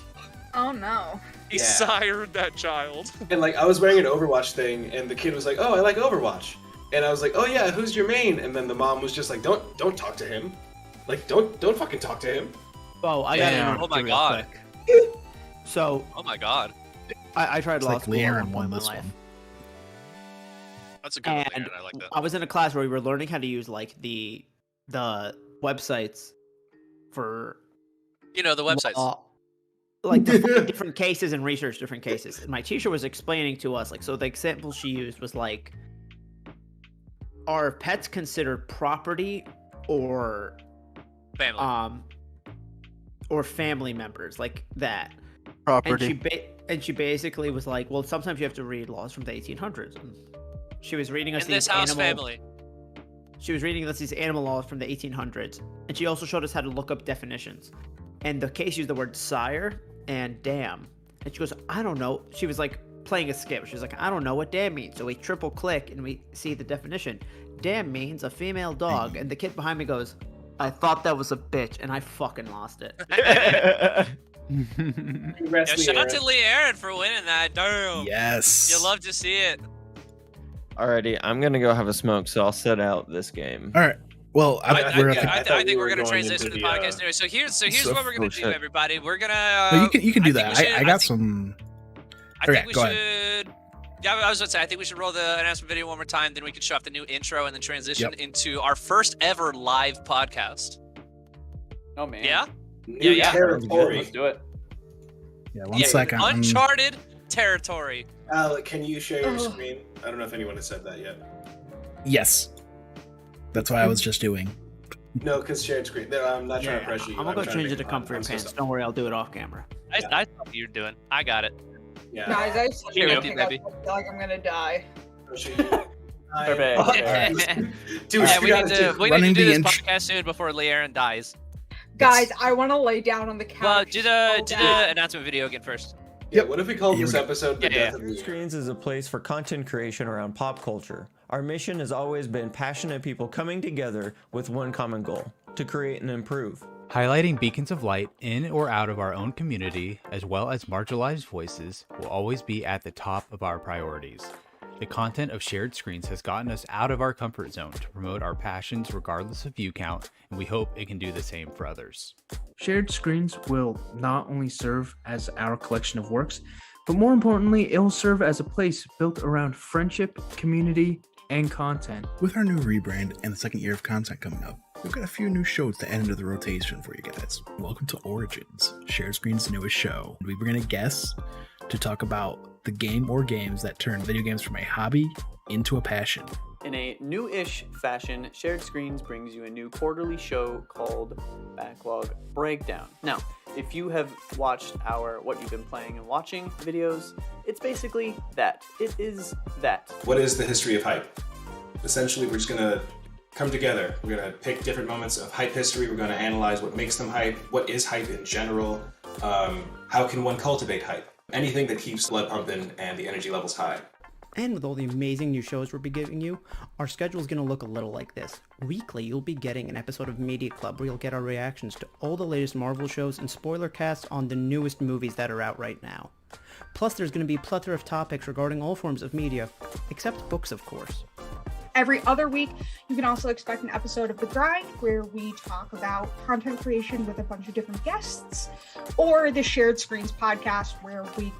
Oh no. He yeah. sired that child. And like I was wearing an Overwatch thing, and the kid was like, "Oh, I like Overwatch," and I was like, "Oh yeah, who's your main?" And then the mom was just like, "Don't talk to him, like don't fucking talk to him." Oh, I got Damn. it. Oh my god. So Oh my god. I tried It's law like school at Lear one and point in won my this life. one. That's a good one, And Aaron. I like that. I was in a class where we were learning how to use like the websites for You know, the websites. like to find different cases and research different cases. And my teacher was explaining to us like, so the example she used was like, are pets considered property or Family. or family members like that? Property. And she basically was like, well, sometimes you have to read laws from the 1800s. And she was reading us In this these house animal. family. She was reading us these animal laws from the 1800s, and she also showed us how to look up definitions. And the case used the word sire and dam. And she goes, I don't know. She was like playing a skip. She was like, I don't know what dam means. So we triple click and we see the definition. Dam means a female dog. And the kid behind me goes, I thought that was a bitch, and I fucking lost it. Congrats, Yeah, Lee shout out Aaron. to Lee Aaron for winning that. Damn. Yes. You love to see it. Alrighty, I'm gonna go have a smoke, so I'll set out this game. All right. Well, I, we're at I, the. I, I thought I think we we're were gonna going transition into the the, podcast anyway. So here's So- what we're gonna oh, do, shit. everybody. We're gonna. No, you can do I think that. we should- I got some. I Okay, think we go should. ahead. Yeah, I was gonna say I think we should roll the announcement video one more time. Then we can show off the new intro and then transition Yep. into our first ever live podcast. Oh man. Yeah. New yeah. territory. Let's do it. Yeah, one second. Uncharted territory. Alec, can you share your Oh. screen? I don't know if anyone has said that yet. Yes. That's what I was just doing. No, because shared screen. No, I'm not trying to pressure you. I'm gonna go trying change make it to fun. comfort I'm so pants. sorry. Don't worry, I'll do it off camera. I saw what you're doing. I got it. Yeah. Guys, I just Here, feel baby. like I'm gonna die. Perfect. Dude, Yeah, we we gotta need to do. we need running to do the this int- podcast soon before Lee Aaron dies. Guys, I want to lay down on the couch. Well, do the so do bad. the announcement video again first. Yeah, what if we called Here this we go. episode "The Yeah, Death of Lee"? Screens is a place for content creation around pop culture. Our mission has always been passionate people coming together with one common goal: to create and improve. Highlighting beacons of light in or out of our own community, as well as marginalized voices, will always be at the top of our priorities. The content of shared screens has gotten us out of our comfort zone to promote our passions regardless of view count, and we hope it can do the same for others. Shared screens will not only serve as our collection of works, but more importantly, it will serve as a place built around friendship, community, and content. With our new rebrand and the second year of content coming up, we've got a few new shows to add into the rotation for you guys. Welcome to Origins, Shared Screen's newest show. We bring in a guest to talk about the game or games that turn video games from a hobby into a passion. In a new-ish fashion, Shared Screens brings you a new quarterly show called Backlog Breakdown. Now, if you have watched our What You've Been Playing and Watching videos, it's basically that. It is that. What is the history of hype? Essentially, we're just gonna come together. We're gonna pick different moments of hype history. We're gonna analyze what makes them hype. What is hype in general? How can one cultivate hype? Anything that keeps blood pumping and the energy levels high. And with all the amazing new shows we'll be giving you, our schedule is going to look a little like this. Weekly, you'll be getting an episode of Media Club where you'll get our reactions to all the latest Marvel shows and spoiler casts on the newest movies that are out right now. Plus, there's going to be a plethora of topics regarding all forms of media, except books, of course. Every other week, you can also expect an episode of The Grind where we talk about content creation with a bunch of different guests, or the Shared Screens podcast where we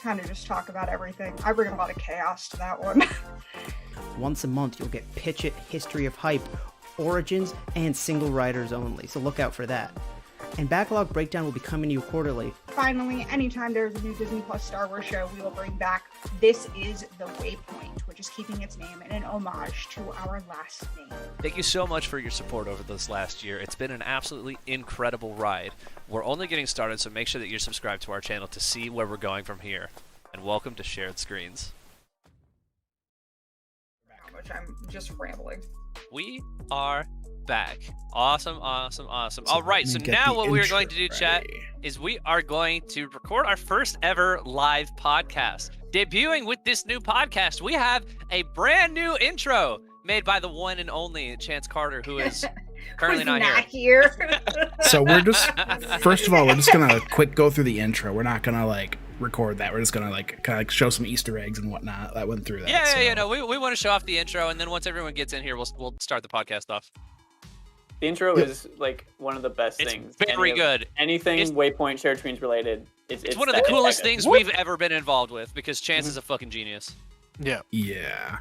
kind of just talk about everything. I bring a lot of chaos to that one. Once a month, you'll get Pitch It, History of Hype, Origins, and Single Writers Only, so look out for that. And Backlog Breakdown will be coming to you quarterly. Finally, anytime there's a new Disney Plus Star Wars show, we will bring back This Is the Waypoint, which is keeping its name in an homage to our last name. Thank you so much for your support over this last year. It's been an absolutely incredible ride. We're only getting started, so make sure that you're subscribed to our channel to see where we're going from here. And welcome to Shared Screens. Which I'm just rambling. We are back. Awesome. All right, so let me get now the what we are intro going to do, chat, ready. is we are going to record our first ever live podcast. Debuting with this new podcast, we have a brand new intro made by the one and only Chance Carter, who is currently not here. So we're just, first of all, we're just gonna quick go through the intro. We're not gonna like record that. We're just gonna like kind of show some Easter eggs and whatnot that went through that. Yeah, so. no, we want to show off the intro, and then once everyone gets in here, we'll start the podcast off. The intro is like one of the best It's things. very good. Anything It's- Waypoint Shared Screens related. It's one of the coolest things we've ever been involved with because Chance is a fucking genius. Yeah. Yeah.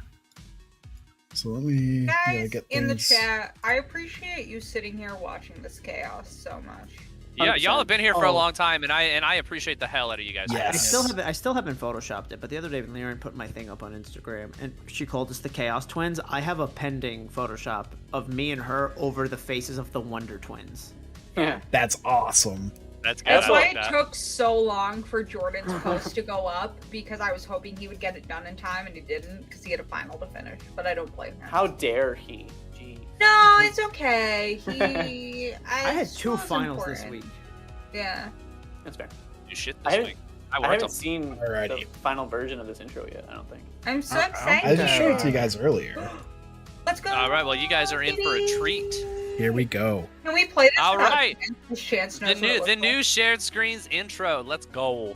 So let me Guys, get in the things- chat, I appreciate you sitting here watching this chaos so much. Yeah, y'all have been here for a Oh. long time, and I appreciate the hell out of you guys. Yes. I still haven't photoshopped it, but the other day when Lauren put my thing up on Instagram and she called us the Chaos Twins, I have a pending Photoshop of me and her over the faces of the Wonder Twins. Yeah. That's awesome. That's good. That's I why like it that. took so long for Jordan's post to go up, because I was hoping he would get it done in time, and he didn't, because he had a final to finish. But I don't blame him. How dare he? Jeez. No, it's okay. He. I had it's two not finals this important. week. Yeah. That's fair. You shit I this haven't, week. I worked haven't on- seen Alrighty. the final version of this intro yet, I don't think. I'm so I excited. just showed it to you guys earlier. Let's go. All right, well, you guys are in for a treat. Here we go. Can we play this? All without right. Chance The knows what it new looks like? Shared Screens intro. Let's go.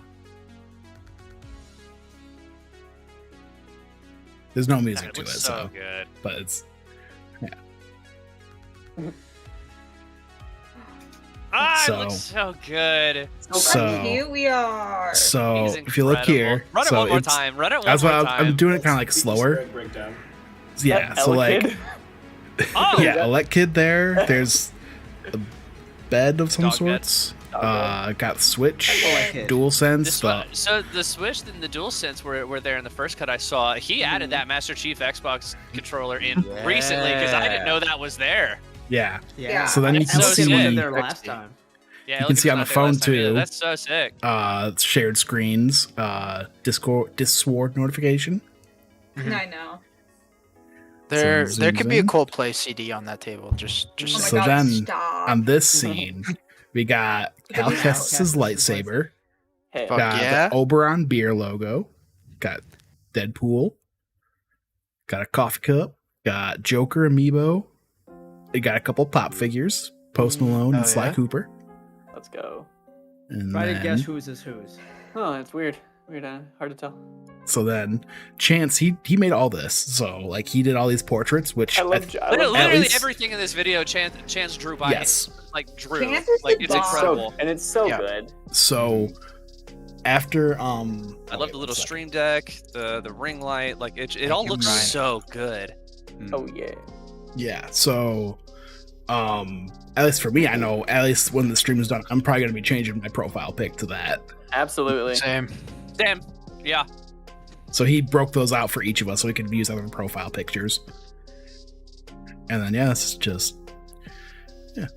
There's no God, music it to it, looks so good. but it's Ah, So- it looks so good. so Here we are. so He's if you look incredible. here, Run it so one more it's- time. Run it one That's more why time. I'm doing it kind of like Easter slower. egg breakdown. Yeah, That so Ella like kid? Oh, yeah, a let kid there. There's a bed of some Dog bed. sorts. Dog Got Switch, Ella kid. Dual The Sense. so the Switch and the DualSense were there in the first cut I saw. He added that Master Chief Xbox controller in recently because I didn't know that was there. Yeah, Yeah. so then you It's can so see sick. wasn't there last time. Yeah, You can look see at on that the there last phone, time. Yeah, too. that's so sick. shared screens, Discord notification. I know. There Some could be a zooms in. Coldplay CD on that table. Just Oh my So God, then stop. on this scene, we got Cal Yeah. Kestis' lightsaber. Hey, Fuck Got yeah. the Oberon beer logo. Got Deadpool. Got a coffee cup. Got Joker amiibo. We got a couple pop figures. Post Malone Oh, and Sly yeah? Cooper. let's go. And Try to then, guess whose is whose. Oh, it's weird. Hard to tell. so then Chance, he made all this. So like he did all these portraits, which I love Literally least- everything in this video, Chance drew by Yes. hand. Like drew. Chance is Like the it's boss. incredible. and it's so Yeah. good. so after I love the little stream deck, the ring light. Like it all you, looks Brian. so good. Oh yeah. Yeah, so at least for me, I know at least when the stream is done, I'm probably gonna be changing my profile pic to that. Absolutely. Same. Damn. Yeah. So he broke those out for each of us so we could use other profile pictures. And then yeah, this is just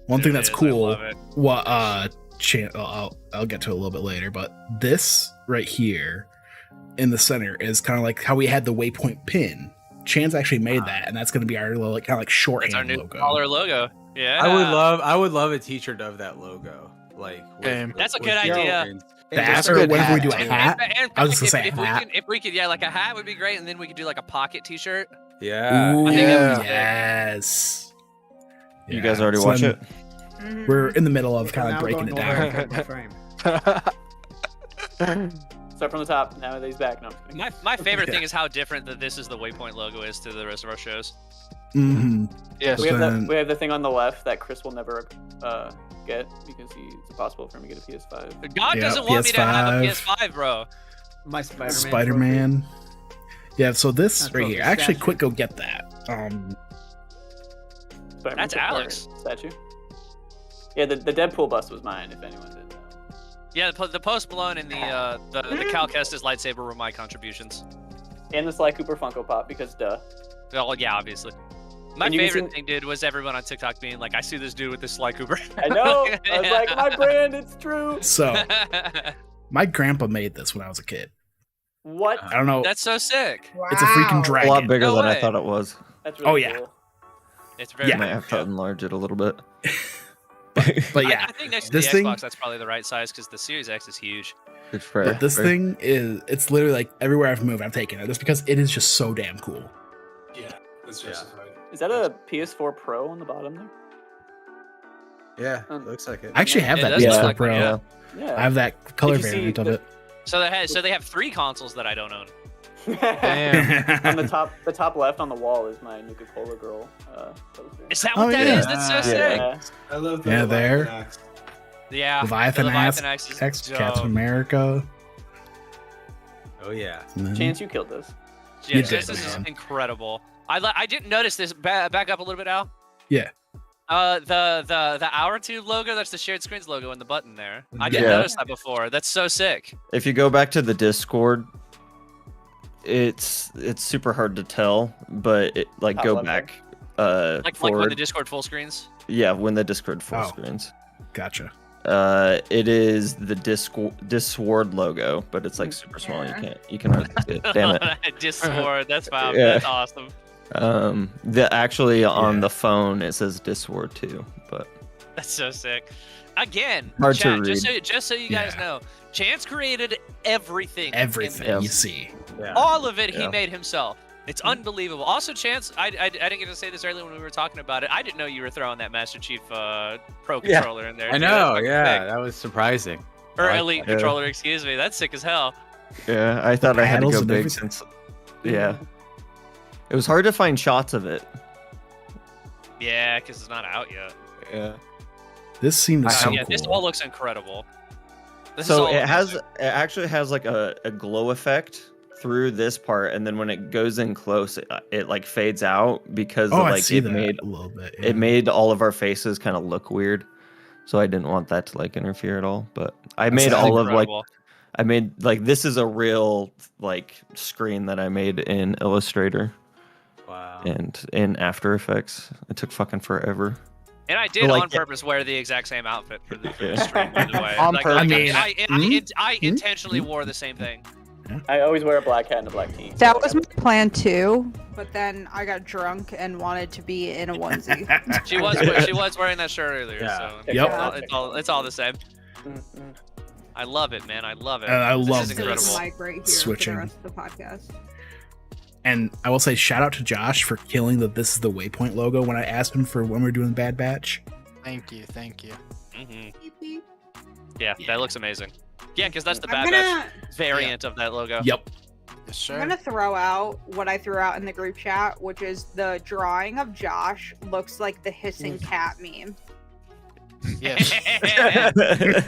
one thing that's It is, I cool. love it. What I'll get to it a little bit later, but this right here in the center is kind of like how we had the Waypoint pin. Chan's actually made that, and that's going to be our little, kind of like shorthand It's our new logo. color logo. Yeah. I would love a t-shirt of that logo. Like That's a good idea. That, or what if we do a hat? And I was gonna say if hat. we could, like a hat would be great, and then we could do like a pocket T-shirt. Yeah. Ooh, I think that would be yes. You guys already watch it? We're in the middle of kind Now of we're breaking it going down. over frame. Start from the top. Now that he's back. No, I'm just kidding. My favorite thing is how different that this is the Waypoint logo is to the rest of our shows. Mm-hmm. Yes. we have the thing on the left that Chris will never get because it's impossible for him to get a PS5. God Yeah, doesn't want me to have a PS5. PS5 bro. My Spider-Man. Spider-Man. Yeah, so this That's right both here, a actually, statue. quick, go get that. Spider-Man That's Alex. statue. Yeah, the Deadpool bust was mine. If anyone did know. Yeah, the Post Malone and the Cal Kestis lightsaber were my contributions. And the Sly Cooper Funko Pop because duh. Well, yeah, obviously. My And you can favorite see- thing, dude, was everyone on TikTok being like, "I see this dude with this Sly Cooper." I know. I was like, my brand. It's true. So, my grandpa made this when I was a kid. What? I don't know. That's so sick. It's a freaking A dragon. lot bigger No than I way. thought it was. That's really Oh, yeah. cool. It's very. Yeah. Might have to enlarge it a little bit. But yeah, I think next to this the thing- Xbox, that's probably the right size because the Series X is huge. It's fair. but this fair. thing it's literally like everywhere I've moved, I've taken it. Just because it is just so damn cool. Yeah, that's justified. Is that a PS4 Pro on the bottom there? Yeah, Um, looks like it. I actually have It that does PS4 look like Pro. one, yeah. Yeah. I have that color Did you see variant of the- it. So they have 3 consoles that I don't own. on the top left on the wall is my Nuka Cola Girl poster. Is that what Oh, that yeah. is? That's so Yeah. sick. Yeah. I love the Yeah, there. Leviathan axe. Yeah. Leviathan the Axe, Axe is X, dope. Captain America. Oh yeah. Chance, you killed this. Yeah, You this did, is man. incredible. I didn't notice this. Back up a little bit, Al. Yeah. The Hour Tube logo. That's the shared screens logo in the button there. I didn't Yeah. notice that before. That's so sick. If you go back to the Discord, it's super hard to tell, but Top go left back Like forward. when the Discord full screens. Yeah, when the Discord full Oh. screens. Gotcha. It is the Discord logo, but it's like super small. You can hardly see it. Damn it. Discord. That's wow. Yeah. That's awesome. Actually on Yeah. the phone it says Discord too, but That's so sick. Again, Hard to chat, read. just so you guys Yeah. know, Chance created everything. in Everything this. you see. Yeah. All of it he Yeah. made himself. It's unbelievable. Also, Chance, I didn't get to say this earlier when we were talking about it. I didn't know you were throwing that Master Chief Pro Yeah. controller in there. I dude. know, That's yeah, fucking sick. that was surprising. Or I like Elite that. controller, excuse me. That's sick as hell. yeah, I thought I had to Paddles go and big everything. since yeah. It was hard to find shots of it. Yeah, because it's not out yet. Yeah. This seems so yeah, cool. this all looks incredible. This is So all it amazing. actually has like a glow effect through this part, and then when it goes in close, it like fades out because Oh, I like see it that made a little bit. it made all of our faces kind of look weird. So I didn't want that to like interfere at all. But I made That's all of like incredible. I made like this is a real like screen that I made in Illustrator Wow. and in After Effects. It took fucking forever. And I did like, on purpose wear the exact same outfit for the Yeah. stream, by the way. On Like, purpose. I mean, I intentionally wore the same thing. I always wear a black hat and a black tee. That was my plan too, but then I got drunk and wanted to be in a onesie. She was wearing that shirt earlier, Yeah. so Yep. it's all the same. Mm-mm. I love it, man. I love it. And I This love is this. incredible. Mic right here Switching. for the rest of the podcast. And I will say shout out to Josh for killing the "This is the Waypoint" logo when I asked him for when we were doing Bad Batch. Thank you, thank you. Mhm. Yeah, that looks amazing. Yeah, because that's the I'm Bad gonna, Batch variant of that logo. Yep. Yes, sir. I'm gonna throw out what I threw out in the group chat, which is the drawing of Josh looks like the hissing cat meme. Yes.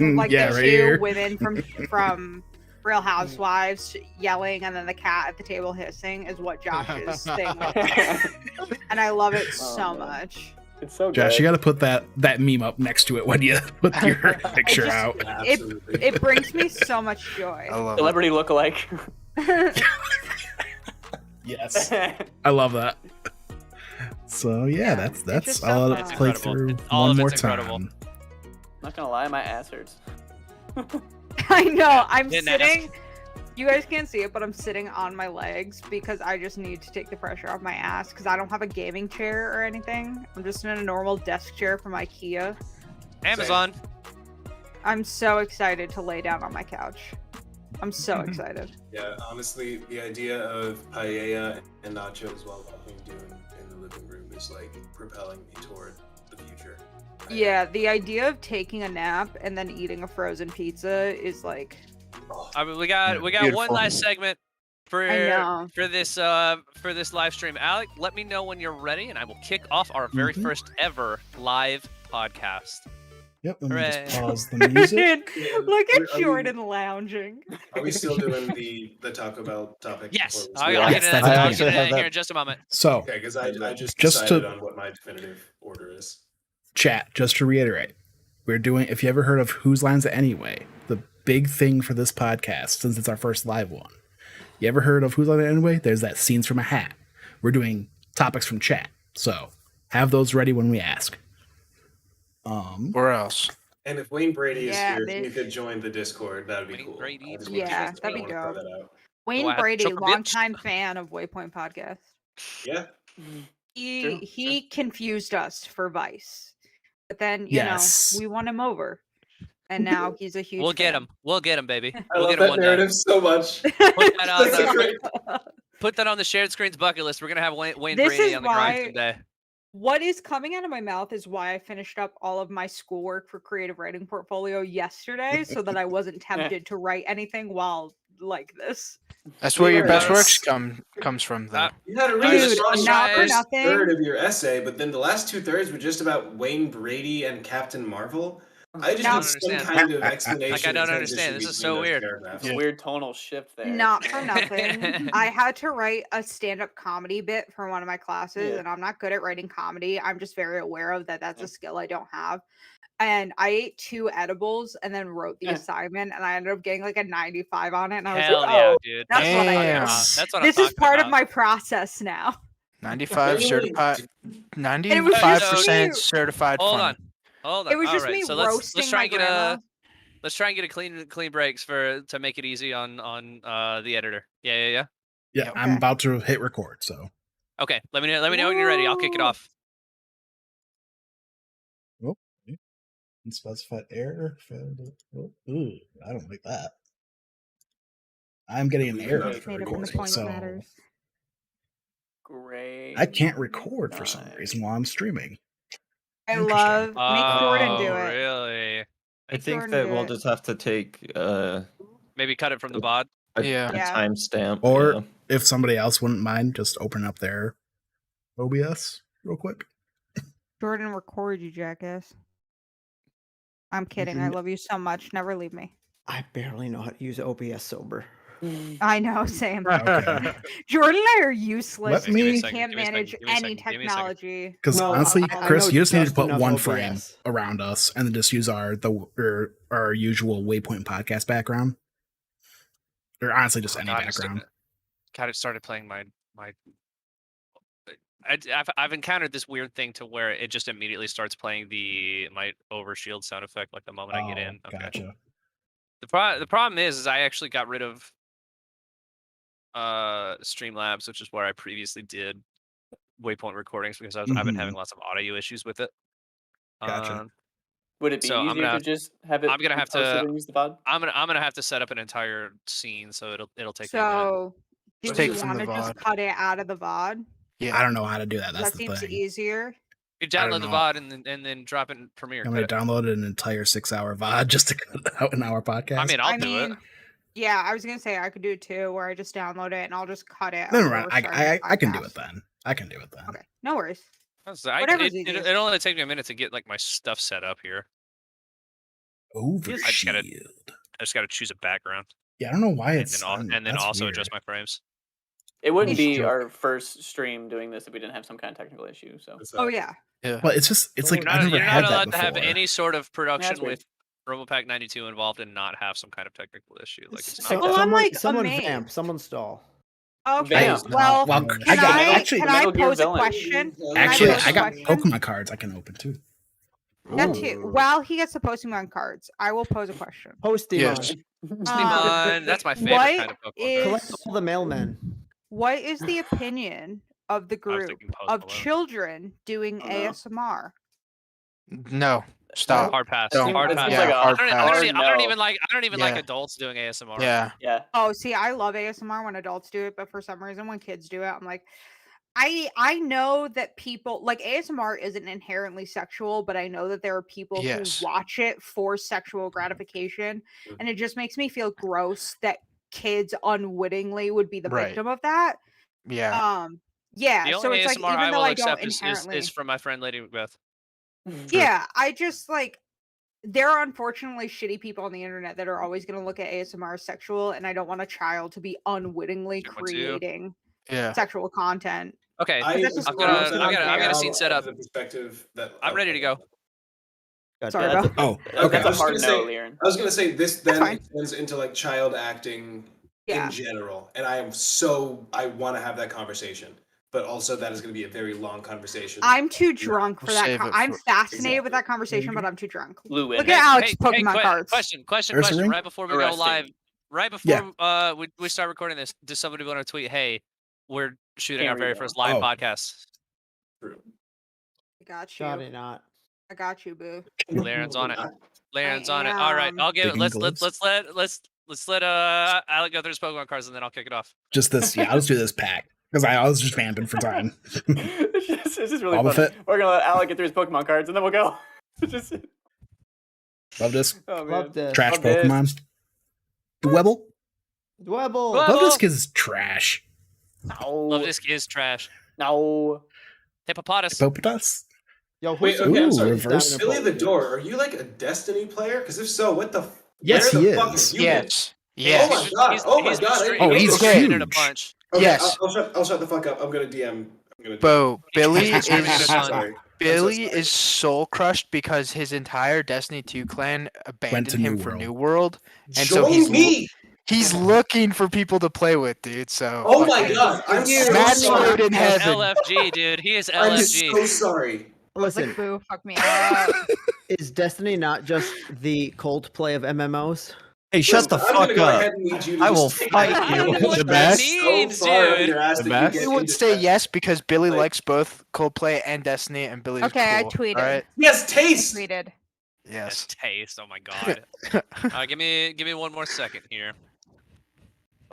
Like yeah, the right two here. women from Real Housewives yelling and then the cat at the table hissing is what Josh's thing was. And I love it so much. It's so Josh, good. you got to put that meme up next to it when you put your picture just- out. Absolutely. It brings me so much joy. I love it. Celebrity lookalike. Yes, I love that. So yeah, Yeah, that's it's just all so I'll fun. play It's through incredible. All one of more it's incredible. time. Not gonna lie, my ass hurts. I know. I'm Didn't sitting. ask. You guys can't see it, but I'm sitting on my legs because I just need to take the pressure off my ass because I don't have a gaming chair or anything. I'm just in a normal desk chair from IKEA. Amazon. I'm so excited to lay down on my couch. I'm so excited. Yeah, honestly, the idea of paella and nachos while walking doing in the living room is like propelling me toward the future. Yeah, the idea of taking a nap and then eating a frozen pizza is like. I mean, we got one Beautiful. last segment for I know. for this live stream. Alec, let me know when you're ready, and I will kick off our very first ever live podcast. Yep, let me Hooray. just pause the music. Look at Are we- Jordan lounging. Are we still doing the Taco Bell topic? Yes, before we I'll start? get into that's that. the I'll plan. get into that Actually, here in just a moment. So, Okay, because I just Just decided to- on what my definitive order is. chat, just to reiterate, we're doing, if you ever heard of Whose Lines It Anyway, the big thing for this podcast, since it's our first live one. You ever heard of Whose Lines It Anyway? There's that Scenes from a Hat. We're doing topics from chat. So, have those ready when we ask. Where else? And if Wayne Brady is Yeah, here, bitch. he could join the Discord. That'd be Wayne cool. Brady, I just Brady. wanted to- Yeah, I that'd be wanna throw dope. that out. Wayne I have to Brady, choke a bitch? longtime fan of Waypoint Podcast. Yeah. He confused us for Vice, but then Yes. we won him over, and now he's a huge. We'll get fan. him. We'll get him, baby. I We'll love get him that one narrative day. so much. Put that on That's the, great. put that on the shared screens bucket list. We're gonna have Wayne This Brady is on the grind why- someday. What is coming out of my mouth is why I finished up all of my schoolwork for creative writing portfolio yesterday, so that I wasn't tempted to write anything while like this. That's where your best Yes. works comes from, though. You had a Dude, really strong not for first nothing. third of your essay, but then the last 2/3 were just about Wayne Brady and Captain Marvel. I just Now- need some kind of explanation. Like, I don't and understand. This transition is between so those weird. paragraphs. A weird tonal shift there. Not for nothing. I had to write a stand-up comedy bit for one of my classes, Yeah. and I'm not good at writing comedy. I'm just very aware of that. That's a skill I don't have. And I ate 2 edibles and then wrote the Yeah. assignment, and I ended up getting like a 95 on it. And I was Hell like, yeah, "Oh, dude. that's what I Damn. do. That's what This I'm is part of about. my process now." 95 Really? certified. just 95% me. certified. Hold fun. on. Hold on. It was All just right, me so let's roasting try my and get grandma. let's try and get a clean breaks to make it easy on the editor. Yeah. Yeah, Yep. I'm Okay. about to hit record, so. Okay, let me know when you're ready. I'll kick it Woo. off. Unspecified error. Ooh, I don't like that. I'm getting an error It's for Made up in the recording, point so matters. Great. I can't record for some reason while I'm streaming. I Interesting. love make Jordan do Oh, it. really? I think Jordan that do we'll it. just have to take Maybe cut it from the VOD. a Yeah. Yeah. timestamp. Or yeah. if somebody else wouldn't mind, just open up their OBS real quick. Jordan, record, you jackass. I'm kidding. I love you so much. Never leave me. I barely know how to use OBS sober. I know, Sam. Okay. Jordan and I are useless. Let me- We Give me a can't second, give me a manage second, give me a any second, give me a second. technology. Because Well, honestly, I Chris, know you just need to just put enough one OBS. frame around us and then just use our usual Waypoint podcast background. Or honestly, just any God, background. It started playing my. I've encountered this weird thing to where it just immediately starts playing my overshield sound effect like the moment I get in. Okay. Gotcha. The problem is I actually got rid of Streamlabs, which is where I previously did Waypoint recordings because I've been having lots of audio issues with it. Gotcha. Would it be So I'm easier gonna- to just have it? I'm gonna be have posted to- and use the VOD? I'm gonna have to set up an entire scene, so it'll take me a minute. So, Just did take you from want the to just VOD. cut it out of the VOD? Yeah. I don't know how to do that. That's That the seems thing. easier. You I don't download the know. VOD and then drop it in Premiere. I'm going cut to it. download an entire 6-hour VOD just to cut out an hour podcast. I mean, I'll do it. Yeah, I was gonna say I could do it too, where I just download it and I'll just cut it. No, after no, we're I starting the can do podcast. it then. I can do it then. Okay, no worries. It Whatever's easiest. only take me a minute to get like my stuff set up here. Overshield. I just gotta choose a background. Yeah, I don't know why And it's then that's also weird. adjust my frames. It wouldn't It's be true. our first stream doing this if we didn't have some kind of technical issue. So Oh yeah. Yeah. But it's just it's like You're I've not, never you're had not that allowed before. to have any sort of production weird. with RoboPack 92 involved and not have some kind of technical issue. Like it's So- not. Well, I'm like someone amazed. vamp, someone stall. Okay. Vamp. Well, Well, can I got I actually can I Metal Gear pose a villain. question? Can actually pose I a got question? Pokemon cards I can open too. That too. While he gets the Pokemon cards, I will pose a question. Posty Yes. Pokemon, that's my favorite what kind of Pokemon. is- Collect all the mailmen. What is the opinion of the I was group thinking Post of Malone. children doing Oh, no. ASMR? No, stop. Hard pass. Don't. Hard It pass. seems Yeah, like a hard I pass. don't no. even like Yeah. adults doing ASMR. Yeah. Yeah. Oh, see, I love ASMR when adults do it, but for some reason when kids do it, I'm like, I know that people like ASMR isn't inherently sexual, but I know that there are people Yes. who watch it for sexual gratification, and it just makes me feel gross that kids unwittingly would be the Right. victim of that. Yeah. Yeah, The so only it's like ASMR even I though will I don't accept inherently is from my friend Lady Macbeth. yeah, I just like there are unfortunately shitty people on the internet that are always going to look at ASMR as sexual, and I don't want a child to be unwittingly I want to. creating Yeah. sexual content. Okay, I That's just I've agree got with a, that I've got a, I've got a now scene set up. of the perspective that I'm ready to go. Sorry, Yeah, bro. Oh, That's okay. a I was hard gonna no, say- Liren. I was gonna say this That's then fine. extends into like child acting Yeah. in general, and I want to have that conversation, but also that is going to be a very long conversation. I'm too drunk for We'll that. save it I'm for- fascinated with that conversation, but I'm too drunk. Lou Look in. at Alex Hey, Pokemon cards. Question. Ursa ring? Right before we go Arresting. live, right before we start recording this, does somebody want to tweet, hey, we're shooting Can't our very read first that. live Oh. podcast? I got Shot you. it not. I got you, boo. Laren's on it. Laren's on it. All right, am. I'll give it. Digging Let's gloves. let Alec go through his Pokemon cards and then I'll kick it off. Just this. Yeah, I'll just do this pack because I was just vamping for time. It's just really Boba funny. Fett. We're gonna let Alec get through his Pokemon cards and then we'll go. Just, Love this. oh man. Love this. Trash Love this. Pokemon. Dwebble. Dwebble. Well- Love this is trash. No. Love Disc is trash. No. Hippopotamus. Hippopotas. Yo, Wait, who's okay, I'm Ooh, sorry. reverse. Billy the Door, are you like a Destiny player? Because if so, what the? Yes, where he the fuck is. have you been? Yes. Yes. Oh my god! Oh my god! Oh, he's distributed a huge. bunch. Okay, Yes. I'll shut the fuck up. I'm gonna DM. I'm gonna. Bo, Billy He's distributed is a ton. Sorry. Billy sorry. is soul crushed because his entire Destiny 2 clan abandoned to him New for World. New World, and Join so me. he's looking for people to play with, dude. So Oh my fucking god! I'm so match sorry. made in heaven. LFG, dude. He is I'm LFG. so sorry. I was like, Listen, boo, fuck me up. is Destiny not just the Coldplay of MMOs? Hey, shut the I'm gonna fuck go up. ahead and need you to I just will take fight my I don't you. know hand what The that best? means, so far up dude. your ass The that best? you We get would into say that. yes because Billy Like- likes both Coldplay and Destiny, and Billy's Okay, I cool. tweeted. Alright? Yes, I taste. tweeted. Yes. Taste. Oh my god. Give me one more second here.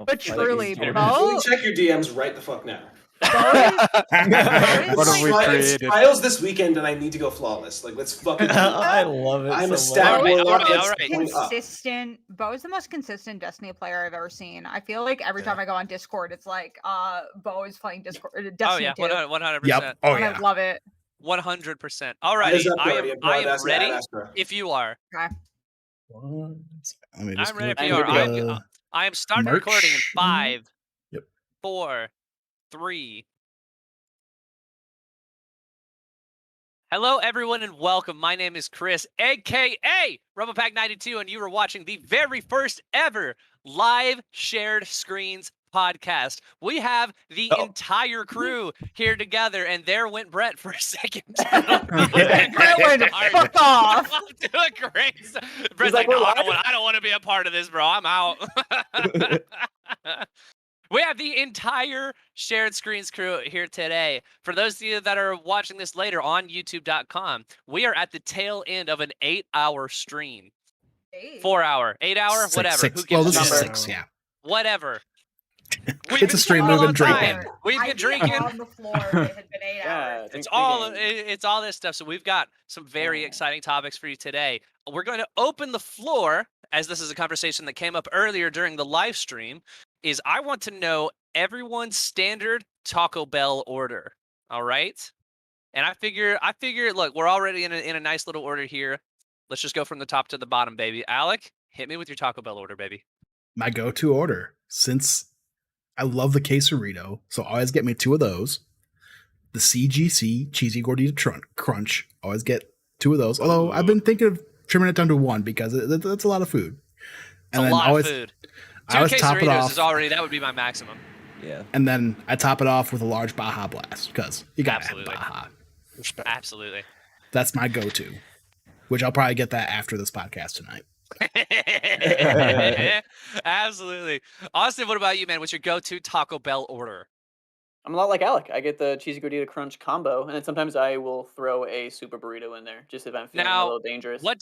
But truly, Jordan. Bo, Check your DMs right the fuck now. What have we It's created? trials this weekend, and I need to go flawless. Like, let's fucking. I love it. I'm a so stat much. Alright, warlock. alright, Let's alright. point up. consistent. Bo is the most consistent Destiny player I've ever seen. I feel like every time I go on Discord, it's like, Bo is playing Discord. Oh Destiny yeah, 2. 100%. Yep. Oh and yeah. I love it. 100%. Eyes Alrighty, up, Guardian. I Broad am ass ready. Ad Astra. If you are, Let me just I'm ready. If look you at are, the I am starting recording in merch. 5, Yep. 4, 3. Hello, everyone, and welcome. My name is Chris, aka RumblePack92, and you are watching the very first ever live shared screens podcast. We have the entire crew here together, and there went Brett for a second. Brett went, fuck off. Doing great. Brett's like, like, no, "We're I don't want to be a part of this, bro. I'm out. We have the entire Shared Screens crew here today. For those of you that are watching this later on youtube.com, we are at the tail end of an 8-hour stream. 4 hour, 8 hour, Six, whatever. six. Who gives Well, a this is number? 6, yeah. Whatever. It's a stream. We've been drinking. We've been drinking. On the floor. It had been 8 Yeah, hours. It's all this stuff. So we've got some very exciting topics for you today. We're going to open the floor, as this is a conversation that came up earlier during the live stream. Is I want to know everyone's standard Taco Bell order. All right, and I figure, look, we're already in a nice little order here. Let's just go from the top to the bottom, baby. Alec, hit me with your Taco Bell order, baby. My go-to order, since I love the quesarito, so always get me 2 of those. The CGC Cheesy Gordita Crunch, always get 2 of those. Although I've been thinking of trimming it down to 1 because that's a lot of food. It's a lot of food. 2 I always top it quesaritos off. is already, that would be my maximum. Yeah. And then I top it off with a large Baja Blast because you gotta Absolutely. have Baja. Absolutely. That's my go-to. which I'll probably get that after this podcast tonight. Absolutely. Austin, what about you, man? What's your go-to Taco Bell order? I'm a lot like Alec. I get the cheesy gordita crunch combo, and then sometimes I will throw a super burrito in there, just if I'm feeling a Now, little dangerous. what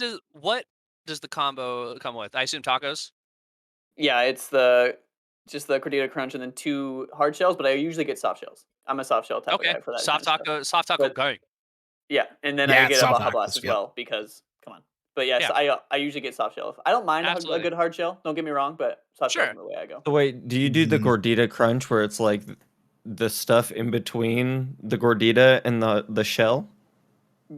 does the combo come with? I assume tacos. Yeah, it's just the gordita crunch and then 2 hard shells, but I usually get soft shells. I'm a soft shell type of Okay, guy for that. soft kind of taco, stuff. soft taco But- gang. Yeah, and then Yeah, I get a soft Baja tacos, Blast as yep. well because come on. But yes, Yeah. I usually get soft shell. I don't mind a Absolutely. good hard shell. Don't get me wrong, but soft Sure. shell's the way I go. So wait, do you do the Mhm. gordita crunch where it's like the stuff in between the gordita and the shell?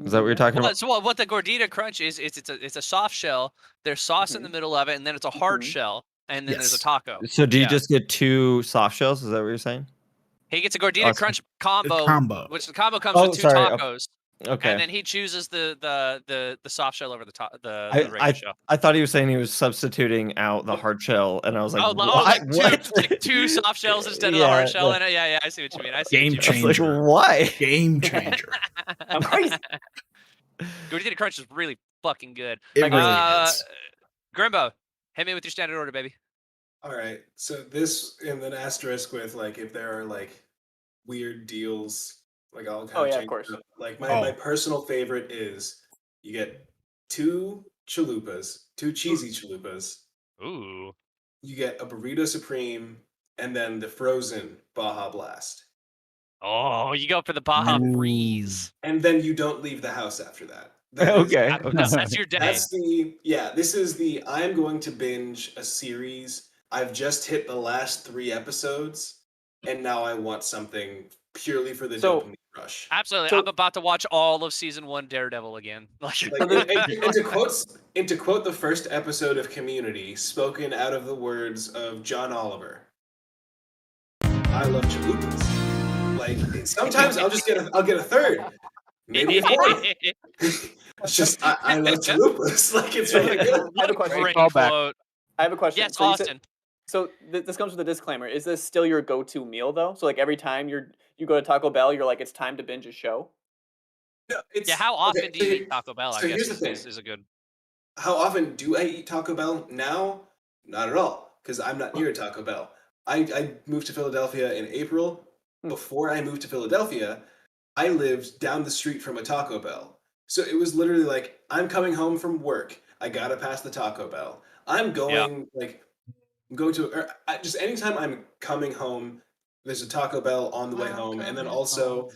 Is that what you're talking Well, about? so what the gordita crunch is, it's a soft shell. There's sauce in the middle of it, and then it's a hard shell, and then there's a Yes. taco. So do you Yeah. just get 2 soft shells? Is that what you're saying? He gets a gordita Awesome. crunch combo, combo. which the combo comes Oh, with 2 sorry. tacos, Okay. and then he chooses the soft shell over the I, regular shell. I thought he was saying he was substituting out the hard shell, and I was like, Oh, what? like What? like 2 soft shells instead of the Yeah, hard shell the- in it. Yeah, I see what you mean. I see Game what you mean. I was changer. like, why? Game changer. I'm crazy. Gordita crunch is really fucking good. It really is. Grimbo, hit me with your standard order, baby. All right. So this and then asterisk with like if there are like weird deals, like I'll kind Oh, of yeah, of change course. it up. Like my Oh. personal favorite is you get 2 chalupas, 2 cheesy chalupas. Ooh. You get a burrito supreme and then the frozen Baja Blast. Oh, you go for the Baja Ooh. Breeze. And then you don't leave the house after that. That is- Okay. That's your day. That's this is the I'm going to binge a series. I've just hit the last 3 episodes and now I want something purely for the So- dopamine rush. Absolutely. So- I'm about to watch all of season 1 Daredevil again. Like, and to quote the first episode of Community, spoken out of the words of John Oliver, I love chalupas. Like sometimes I'll get a third, maybe a fourth. It's just I love chalupas. Like it's really good. I have a question. Great Callback. quote. I have a question. Yes, So you said- Austin. So this comes with a disclaimer. Is this still your go-to meal though? So like every time you go to Taco Bell, you're like, it's time to binge a show. No, it's, Yeah, how often okay, do you so eat Taco Bell? I so guess here's the thing. is a good. How often do I eat Taco Bell now? Not at all, because I'm not near a Taco Bell. I moved to Philadelphia in April. Before I moved to Philadelphia, I lived down the street from a Taco Bell. So it was literally like, I'm coming home from work. I gotta pass the Taco Bell. I'm going just anytime I'm coming home, there's a Taco Bell on the way home. And then also,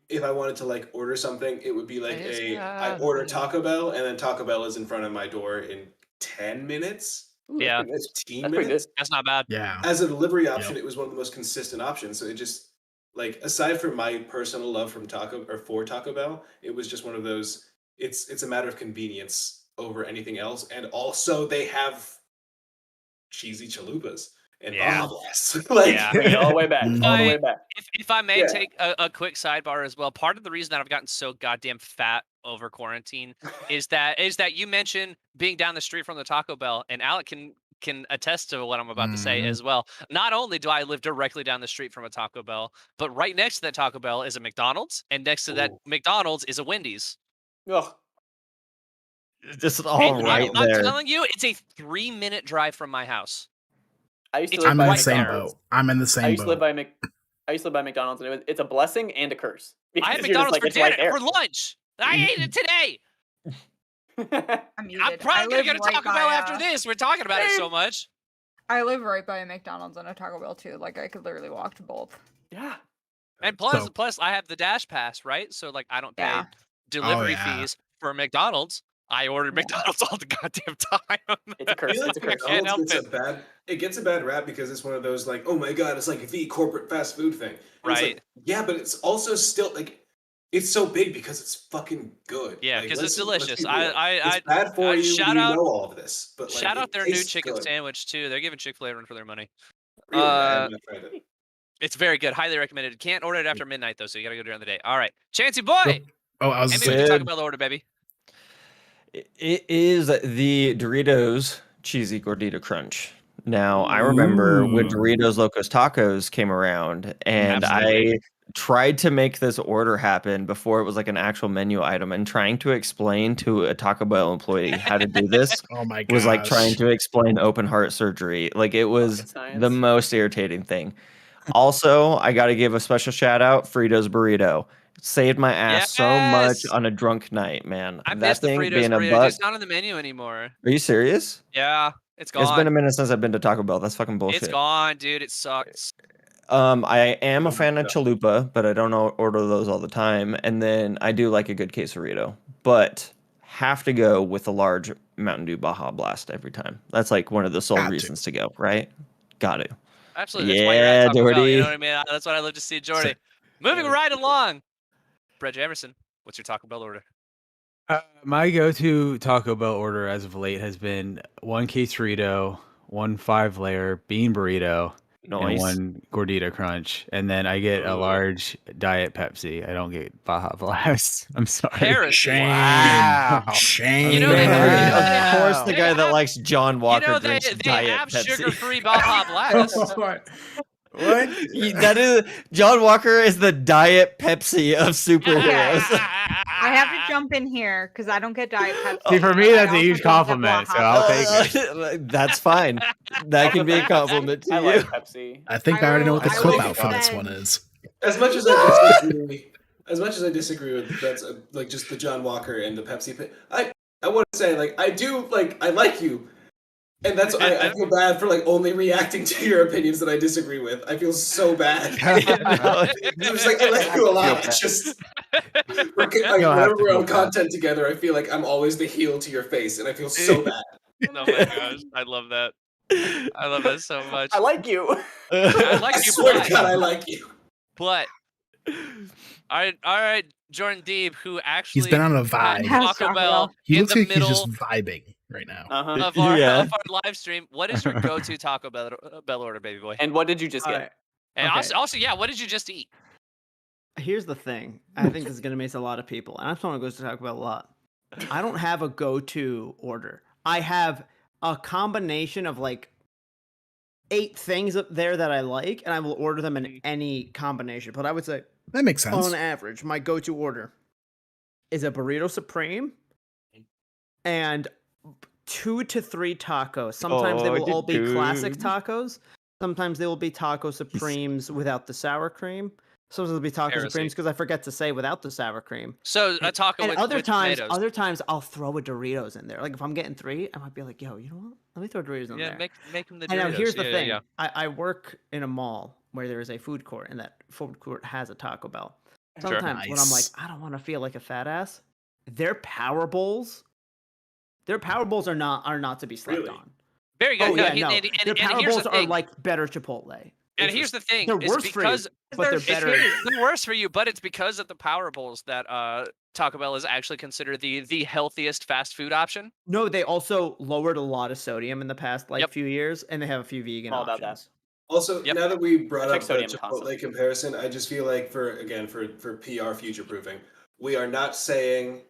if I wanted to like order something, it would be like I order Taco Bell and then Taco Bell is in front of my door in 10 minutes. Ooh, that's Yeah. pretty good. 15 That's pretty minutes. good. That's not bad. Yeah. As a delivery option, Yep. it was one of the most consistent options. So it just like aside from my personal love for Taco Bell, it was just one of those. It's a matter of convenience over anything else, and also they have cheesy chalupas and Yeah. Baja Blasts. Like, Yeah. Bring it all the way back. All the I- way back. If I may Yeah. take a quick sidebar as well, part of the reason that I've gotten so goddamn fat over quarantine is that you mentioned being down the street from the Taco Bell, and Alec can attest to what I'm about to say Mhm. as well. Not only do I live directly down the street from a Taco Bell, but right next to that Taco Bell is a McDonald's, and next to that Ooh. McDonald's is a Wendy's. Ugh. Just all And right I'm there. telling you, it's a 3-minute drive from my house. I used to It's live I'm by in the right same McDonald's. boat. I'm in the I same used to live boat. by I used to live by McDonald's, and it's a blessing and a curse. I had because you're just McDonald's like, for it's right dinner for lunch. I ate it today. there. I'm muted. I'm probably gonna live go to right Taco by, Bell after this. We're talking about it so Same. much. I live right by a McDonald's and a Taco Bell too. Like I could literally walk to both. Yeah. And plus, So- I have the Dash Pass, right? So like, I don't pay Yeah. delivery yeah. fees for McDonald's. I ordered McDonald's all the goddamn time. It's a curse. It's a curse. I can't help McDonald's gets a bad rap because it's one of those like, oh my god, it's like the corporate fast food thing. And it's Right. like, yeah, but it's also still like it's so big because it's fucking good. Yeah, Like, 'cause it's let's delicious. be real. I It's bad for you. shout You out- know all of this, but like, Shout it out their new tastes chicken good. sandwich too. They're giving Chick-fil-A a run for their money. Really, I have not tried it. It's very good. Highly recommended. Can't order it after midnight though, so you gotta go during the day. All right, Chancey boy. Oh, I was Hit just me with saying, your Taco Bell order, baby. It is the Doritos Cheesy Gordita Crunch. Now, I remember when Ooh. Doritos Locos Tacos came around, and Absolutely. tried to make this order happen before it was like an actual menu item, and trying to explain to a Taco Bell employee how to do this Oh my was like gosh. trying to explain open heart surgery. Like it was Rocket science. the most irritating thing. Also, I got to give a special shout out Fritos burrito. Saved my ass so much Yes! on a drunk night, man. I That missed the thing Fritos being a burrito. Dude, buck. it's not on the menu anymore. Are you serious? Yeah, it's It's been a gone. minute since I've been to Taco Bell. That's fucking It's bullshit. gone, dude. It sucks. I am a fan of chalupa, but I don't order those all the time. And then I do like a good quesarito, but have to go with a large Mountain Dew Baja Blast every time. That's like one of the sole reasons to go, right? Got to. Absolutely. That's why you're at Taco Bell, Jordy. you know what I mean? That's what I love to see, Jordy. Moving right along. Brett Emerson, what's your Taco Bell order? My go-to Taco Bell order as of late has been one quesarito, one 5-layer bean burrito, and Nice. one gordita crunch, and then I get a large diet Pepsi. I don't get Baja Blast. I'm sorry. Heresy. Shame. Wow. Shame. You know they- Of course, the They guy that have- likes John Walker You know, they drinks Diet have Pepsi. sugar-free Baja Blast. What? That is John Walker is the Diet Pepsi of superheroes. I have to jump in here because I don't get Diet Pepsi. See, for me, I that's a also huge don't get compliment, so Baja I'll Blast. take it. That's fine. That can be a compliment to I you. like Pepsi. I think I already know what the I clip will out for this defend- one is. As much as I disagree with that's like just the John Walker and the Pepsi. I want to say like I like you, and that's I feel bad for like only reacting to your opinions that I disagree with. I feel so bad. It's just like I like you a lot. It's just whenever we're on content together, I feel like I'm always the heel to your face, and I feel so bad. Oh my gosh, I love that. I love that so much. I like you. I like I you, swear but, to God, I like you. but all right, Jordan Deeb, who actually He's been on a had vibe. Taco Bell He in looks the like he's middle just vibing right now. of our Yeah. live stream. What is your go-to Taco Bell order, baby boy? And what did you just get? Alright, And okay. also, yeah, what did you just eat? Here's the thing. I think this is gonna miss a lot of people, and I'm someone who goes to Taco Bell a lot. I don't have a go-to order. I have a combination of like 8 things up there that I like, and I will order them in any combination. But I would say, That makes sense. on average, my go-to order is a burrito supreme and 2 to 3 tacos. Sometimes they will all be classic tacos. Sometimes they will be taco supremes without the sour cream. Sometimes they'll be taco Heresy. supremes because I forget to say without the sour cream. So a taco And with, other with times, tomatoes. I'll throw a Doritos in there. Like if I'm getting 3, I might be like, yo, you know what? Let me throw Doritos in Yeah, there. make them the And now Doritos. here's the Yeah, thing. yeah. I work in a mall where there is a food court, and that food court has a Taco Bell. Sure. Sometimes when I'm like, Nice. I don't want to feel like a fat ass, their power bowls are not to be slept Really? on. Very good. Oh No, yeah, he- no. and Their power here's bowls the are thing. like better Chipotle. And here's the thing. They're it's worse for you, because but they're it's better. they're worse for you, but it's because of the Power Bowls that Taco Bell is actually considered the healthiest fast food option. No, they also lowered a lot of sodium in the past Yep. few years, and they have a few vegan All about that. options. Also, Yep. now that we brought I up check the sodium Chipotle constantly. comparison, I just feel like for PR future proofing, we are not saying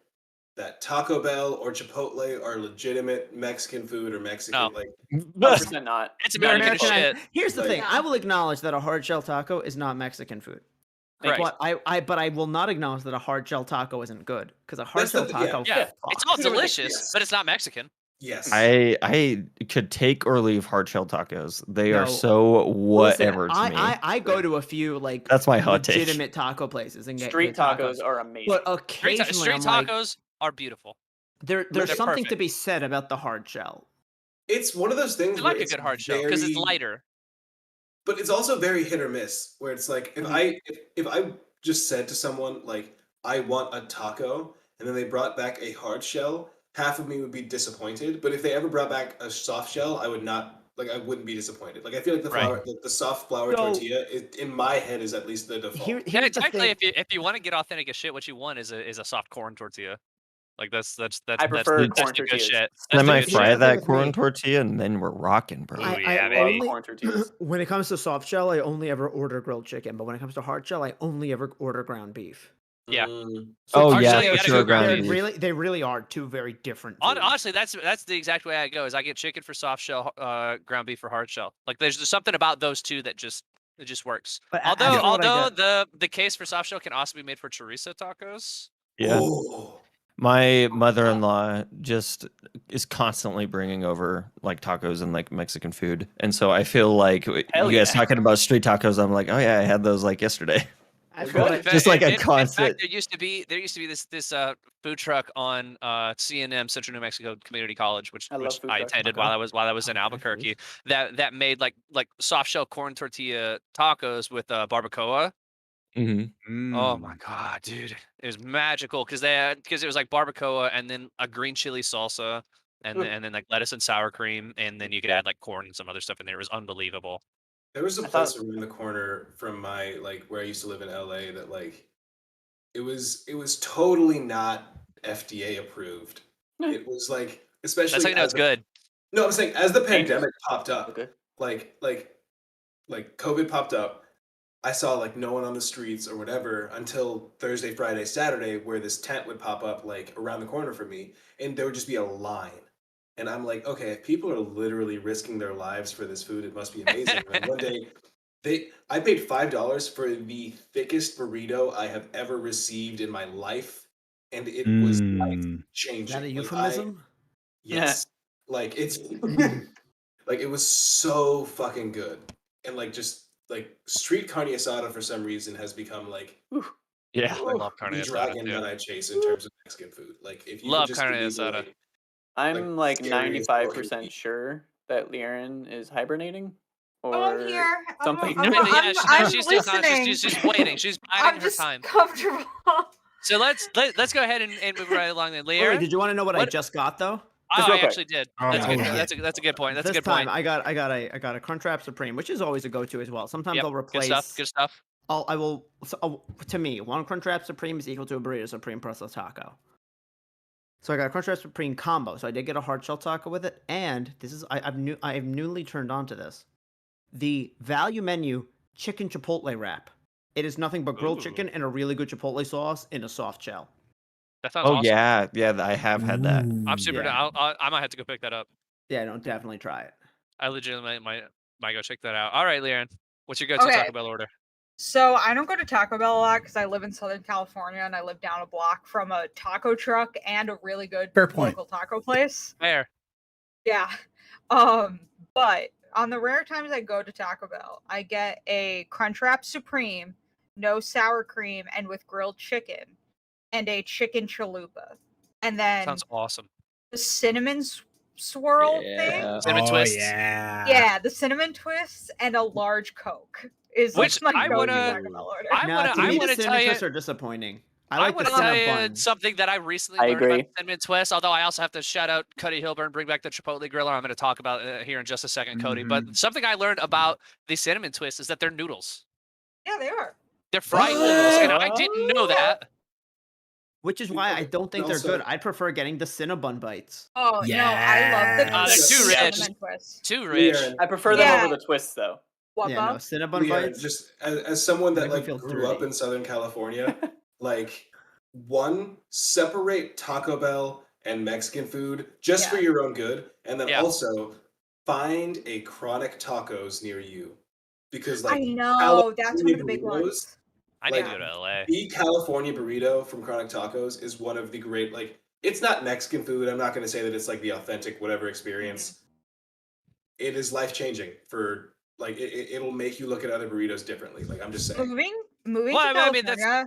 that Taco Bell or Chipotle are legitimate Mexican food or Mexican No. like 100% not. It's They're American as Americanized. shit. Here's the Like- thing: I will acknowledge that a hard shell taco is not Mexican food. Correct. But I will not acknowledge that a hard shell taco isn't good because a hard That's the shell th- taco. Yeah, it's all Yes. delicious, but it's not Mexican. yes. I could take or leave hard shell tacos. They are No. so Listen, whatever to me. I go to a few like That's my hot take. legitimate taco places and get Street good tacos are amazing. But Street occasionally, tacos I'm like, are beautiful. there's they're something to perfect. be said about the hard shell. It's one of those things I where like a it's good hard shell because it's very- lighter. but it's also very hit or miss where it's like if I just said to someone like I want a taco and then they brought back a hard shell, half of me would be disappointed, but if they ever brought back a soft shell, I wouldn't be disappointed. Like I feel like the soft flour So- tortilla in my head is at least the default. Here's Yeah, the technically, thing. if you want to get authentic as shit, what you want is a soft corn tortilla. Like that's I prefer that's corn the good tortillas. shit. That's Then the I good fry shit. that with corn me. tortilla and then we're rocking, bro. Ooh, I yeah, I baby. love corn tortillas. When it comes to soft shell, I only ever order grilled chicken. But when it comes to hard shell, I only ever order ground beef. Yeah. Oh, hard yeah, shell, you for gotta sure, go ground ground beef. beef. They really are two very different. Foods. Honestly, that's the exact way I go. Is I get chicken for soft shell, ground beef for hard shell. Like there's just something about those two that just It just works. But Although the case for soft shell can also be made for chorizo tacos. Yeah. Ooh. My mother-in-law just is constantly bringing over like tacos and like Mexican food, and so I feel like you guys talking about street tacos. I'm like, oh yeah, I had those like yesterday. Just like a constant. In fact, there used to be this food truck on CNM, Central New Mexico Community College, which I attended while I was in Albuquerque. That made like soft shell corn tortilla tacos with barbacoa. Oh my god, dude, it was magical because it was like barbacoa and then a green chili salsa and then like lettuce and sour cream, and then you could add like corn and some other stuff in there. It was unbelievable. There was a place around the corner from my where I used to live in LA that it was totally not FDA approved. It was especially that's how you know it's good. No, I'm saying as the pandemic popped up, like COVID popped up, I saw no one on the streets or whatever until Thursday, Friday, Saturday, where this tent would pop up around the corner from me, and there would just be a line. And I'm like, okay, if people are literally risking their lives for this food, it must be amazing. And one day, I paid $5 for the thickest burrito I have ever received in my life, and it was life-changing. Is that a euphemism? Yes. It's it was so fucking good. And street carne asada for some reason has become yeah, I love carne the asada dragon too. that I chase in terms of Mexican food. If you love just carne give me asada. I'm 95% sure that Liaren is hibernating. Or I'm here. something. I'm she's still conscious. She's waiting. She's biding her time. Comfortable. So let's go ahead and move right along then. Liaren, Did you want to know what I just got though? I actually did. That's a good point. That's a good point. I got a Crunchwrap Supreme, which is always a go-to as well. Sometimes I'll replace. Good stuff. To me, one Crunchwrap Supreme is equal to a Burrito Supreme plus a taco. So I got a Crunchwrap Supreme combo. So I did get a hard shell taco with it, and this is I've newly turned on to this. The value menu chicken chipotle wrap. It is nothing but grilled chicken and a really good chipotle sauce in a soft shell. That sounds awesome. Yeah, I have had that. I'm super down. I might have to go pick that up. Yeah, don't definitely try it. I legitimately might go check that out. All right, Liaren, what's your go-to Taco Bell order? So I don't go to Taco Bell a lot because I live in Southern California and I live down a block from a taco truck and a really good local taco place. Fair. Yeah. But on the rare times I go to Taco Bell, I get a Crunchwrap Supreme, no sour cream, and with grilled chicken, and a chicken chalupa. And then sounds awesome. The cinnamon swirl thing. Cinnamon twist. Yeah, the cinnamon twists and a large Coke is which my I want to tell you. Are disappointing. I want to tell you something that I recently learned about cinnamon twist. Although I also have to shout out Cody Hilburn, bring back the Chipotle griller. I'm going to talk about here in just a second, Cody. But something I learned about the cinnamon twist is that they're noodles. Yeah, they are. They're fried noodles, and I didn't know that. Which is why I don't think they're good. I prefer getting the Cinnabon bites. Oh yeah. No, I love the they're too rich. Too rich. I prefer them over the twists though. No, Cinnabon bites. Just as someone that grew up in Southern California, one, separate Taco Bell and Mexican food just for your own good, and then also find a Chronic Tacos near you, because I know that's one of the big ones. I need to go to LA. The California burrito from Chronic Tacos is one of the great, it's not Mexican food. I'm not going to say that it's the authentic whatever experience. It is life-changing for, it'll make you look at other burritos differently. I'm just saying. Moving to California.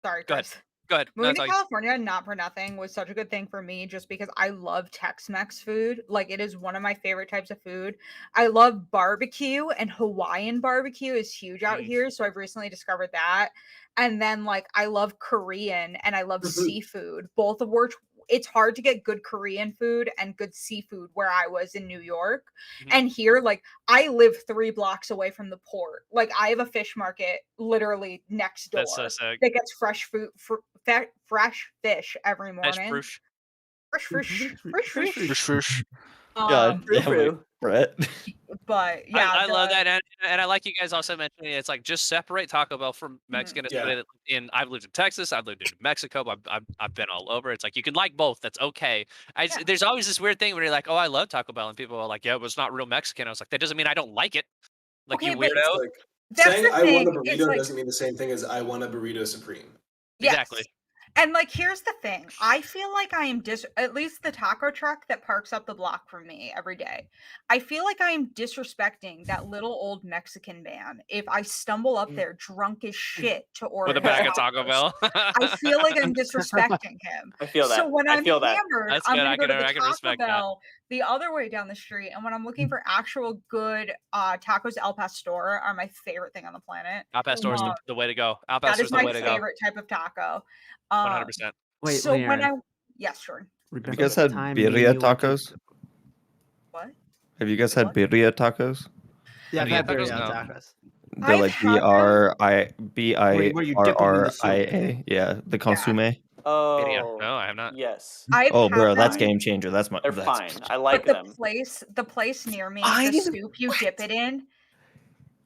Sorry, Chris. Go ahead. Moving to California, not for nothing, was such a good thing for me just because I love Tex-Mex food. It is one of my favorite types of food. I love barbecue, and Hawaiian barbecue is huge out here. So I've recently discovered that. And then I love Korean and I love seafood, both of which it's hard to get good Korean food and good seafood where I was in New York. And here, I live 3 blocks away from the port. I have a fish market literally next door. That's so sick. That gets fresh food, fresh fish every morning. Fresh. God damn it, Brett. But yeah, I love that, and I like you guys also mentioning it's just separate Taco Bell from Mexican. I've lived in Texas, I've lived in Mexico, I've been all over. It's you can like both. That's okay. There's always this weird thing where you're like, oh, I love Taco Bell, and people are like, yeah, it was not real Mexican. I was like, that doesn't mean I don't like it. You weirdo. That's Saying the I want a thing. It's burrito like, doesn't mean the same thing as I want a burrito supreme. yes. Exactly. And like, here's the thing. I feel like I am at least the taco truck that parks up the block from me every day. I feel like I am disrespecting that little old Mexican man if I stumble up there drunk as shit to order With a bag of tacos. Taco Bell. I feel like I'm disrespecting him. I feel that. So when I I'm feel that. hammered, That's I'm good. gonna go to the I can Taco respect that. Bell the other way down the street. And when I'm looking for actual good tacos, El Pastor are my favorite thing on the planet. Al Pastor is the way to go. Al That Pastor is is the my way to go. favorite type of taco. 100%. Wait, So when Leanne, yes, Jordan. Have you remember guys the had time me and birria you went to- tacos? What? Have you guys had What? birria tacos? Yeah, I've Birria had tacos? birria No. tacos. They're I've like had them. Where you dip 'em in the soup. BIRRIA. Yeah, the consomme. Oh, No, I have not. yes. I've Oh, had bro, that's them, game changer. That's my. They're that's, fine. I like but them. the place near me, Fine? the soup you dip it in.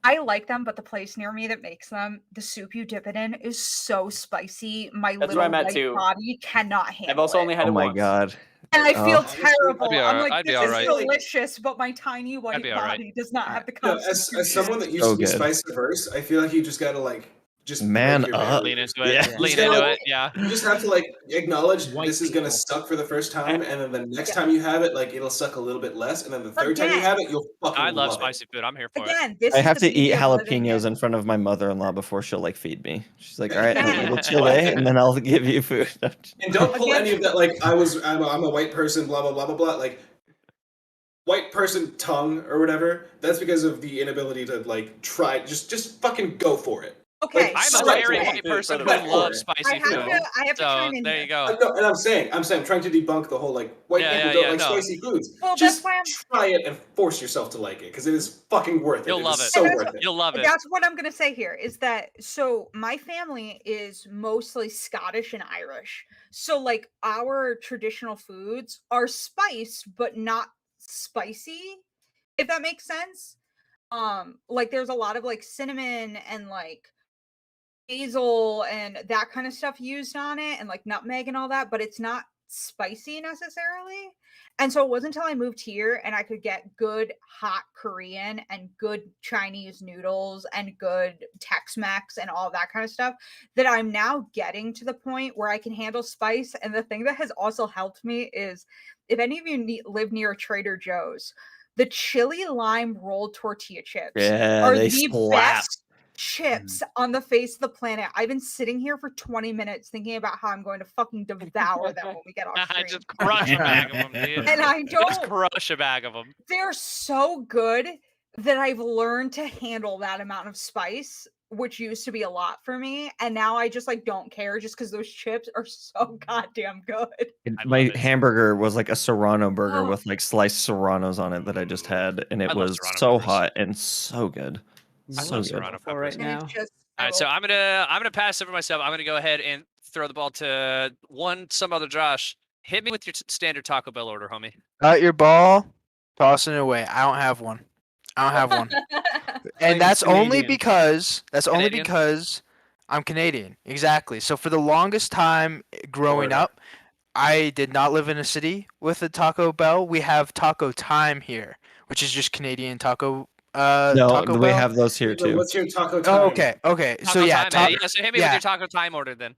I like them, but the place near me that makes them, the soup you dip it in is so spicy. My That's little where I'm at white too. body cannot handle I've also it. only had Oh it my once. god. And I feel Oh. terrible. I'd I'm like, be this all is right. delicious, but my tiny white be all right. body does not have the No, constitution. as someone that used So to be good. spice averse, I feel like you just gotta like just Man break your up. Lean barriers. into it. Yeah. Lean You into gotta- it. Yeah. You just have to like acknowledge White this is gonna people. suck for the first time, and then the next time you have it, like it'll suck a little bit less, and then the third time you Again. have it, you'll fucking I love love spicy food. I'm here for it. Again, this I is have the to eat beauty of living jalapenos in- in front of my mother-in-law before she'll like feed me. She's like, "All right, have a little Yeah. chile, and then I'll give you food." And don't pull Again- any of that like I'm a white person, blah blah blah blah blah. Like white person tongue or whatever. That's because of the inability to like try. Just fucking go for it. Okay, Like, I'm so a Strike very food white for person the who record. loves spicy I food. have to So chime in there here. you go. No, and I'm saying I'm trying to debunk the whole like white Yeah, people yeah, don't yeah, like no. spicy foods. Well, that's Just why I'm try it and force yourself to like it because it is fucking worth it. You'll It love is it. So And worth it. You'll love it. That's what I'm gonna say here is that so my family is mostly Scottish and Irish. So like our traditional foods are spiced but not spicy, if that makes sense. Like there's a lot of like cinnamon and like basil and that kind of stuff used on it and like nutmeg and all that, but it's not spicy necessarily. And so it wasn't until I moved here and I could get good hot Korean and good Chinese noodles and good Tex-Mex and all that kind of stuff that I'm now getting to the point where I can handle spice. And the thing that has also helped me is if any of you live near a Trader Joe's, the chili lime rolled tortilla chips Yeah, are they the slap. best chips on the face of the planet. I've been sitting here for 20 minutes thinking about how I'm going to fucking devour them when we get off I stream. just crush a bag of them, dude. And I Just don't, crush a bag of them. they're so good that I've learned to handle that amount of spice, which used to be a lot for me. And now I just like don't care just because those chips are so goddamn good. I My love it. hamburger was like a Serrano burger Oh. with like sliced Serranos on it that I just had, and it I love was Serrano so burgers. hot and so good. I So love good. Serrano For right peppers. And now. it's just All right, so I'm gonna pass over myself. I'm gonna go ahead and throw the ball to some other Josh. Hit me with your standard Taco Bell order, homie. Got your ball, tossing it away. I don't have one. I don't have one. And that's only Canadian. because Canadian? I'm Canadian. Exactly. So for the longest time growing Florida. up, I did not live in a city with a Taco Bell. We have Taco Time here, which is just Canadian taco. No, Taco we Bell. have those here Then too. What's your taco time? Oh, okay. So Taco yeah, time, yeah. So hit me with yeah. your Taco Time order then.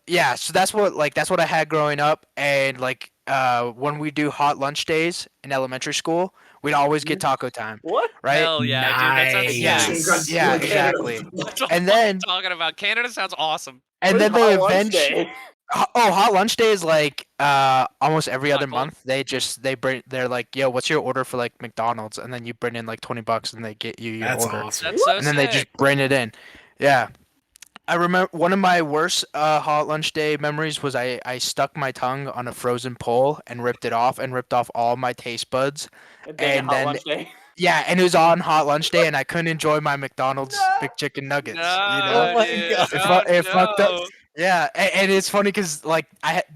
Yeah, so that's what I had growing up, and like when we do hot lunch days in elementary school, we'd always get Taco Time, What? right? Hell yeah, dude. That sounds Yeah. yes. Yeah, exactly. That's what And I'm then talking about. Canada sounds awesome. and What then is they hot lunch eventually day? hot lunch day is like almost every Not other cold. month. They're like, yo, what's your order for like McDonald's? And then you bring in like $20 and they get you your That's order. awesome. That's so And then they sick. just bring it in. Yeah. I remember one of my worst hot lunch day memories was I stuck my tongue on a frozen pole and ripped it off and ripped off all my taste buds. A day And hot then- lunch day. Yeah, and it was on hot lunch day and I couldn't enjoy my McDonald's McChicken nuggets. No, You know? Oh my dude. God. It fucked up. no. Yeah, and it's funny because like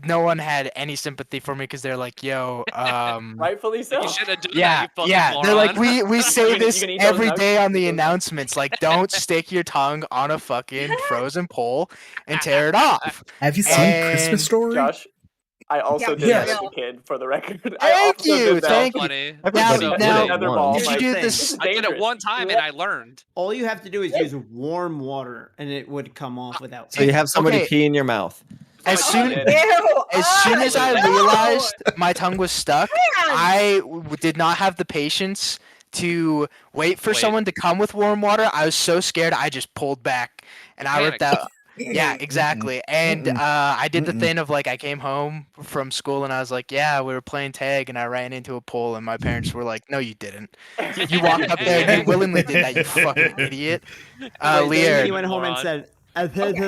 no one had any sympathy for me because they're like, yo, Rightfully so. You should have done that, yeah, you fucking yeah. They're like, moron. we say gonna- this you gonna eat those every nuggets? day on the Eat those nuggets? announcements. Like, don't stick your tongue on a fucking frozen pole and tear it off. Have you seen And Christmas Story? Josh, I also did Yes. that as a kid, for the record. I Thank also you, did that. thank you. Funny. Everybody So did now- it Another once. ball, Did you like, do this this? is I did it dangerous. one time and I learned. All you have to do is use warm water, and it would come off without. So you have somebody Okay. pee in your mouth. As Oh, soon yeah. Ew! as soon as I no! realized my tongue was stuck, Man! I did not have the patience to wait for Wait. someone to come with warm water. I was so scared, I just pulled back and I ripped Panicked. out. Yeah, exactly. And Mm-mm. I did the Mm-mm. thing of like I came home from school and I was like, yeah, we were playing tag and I ran into a pole and my parents were like, no, you didn't. You walked up there and you willingly did that, you fucking idiot. Wait, then he Lear. went home and Moron. said, Exactly.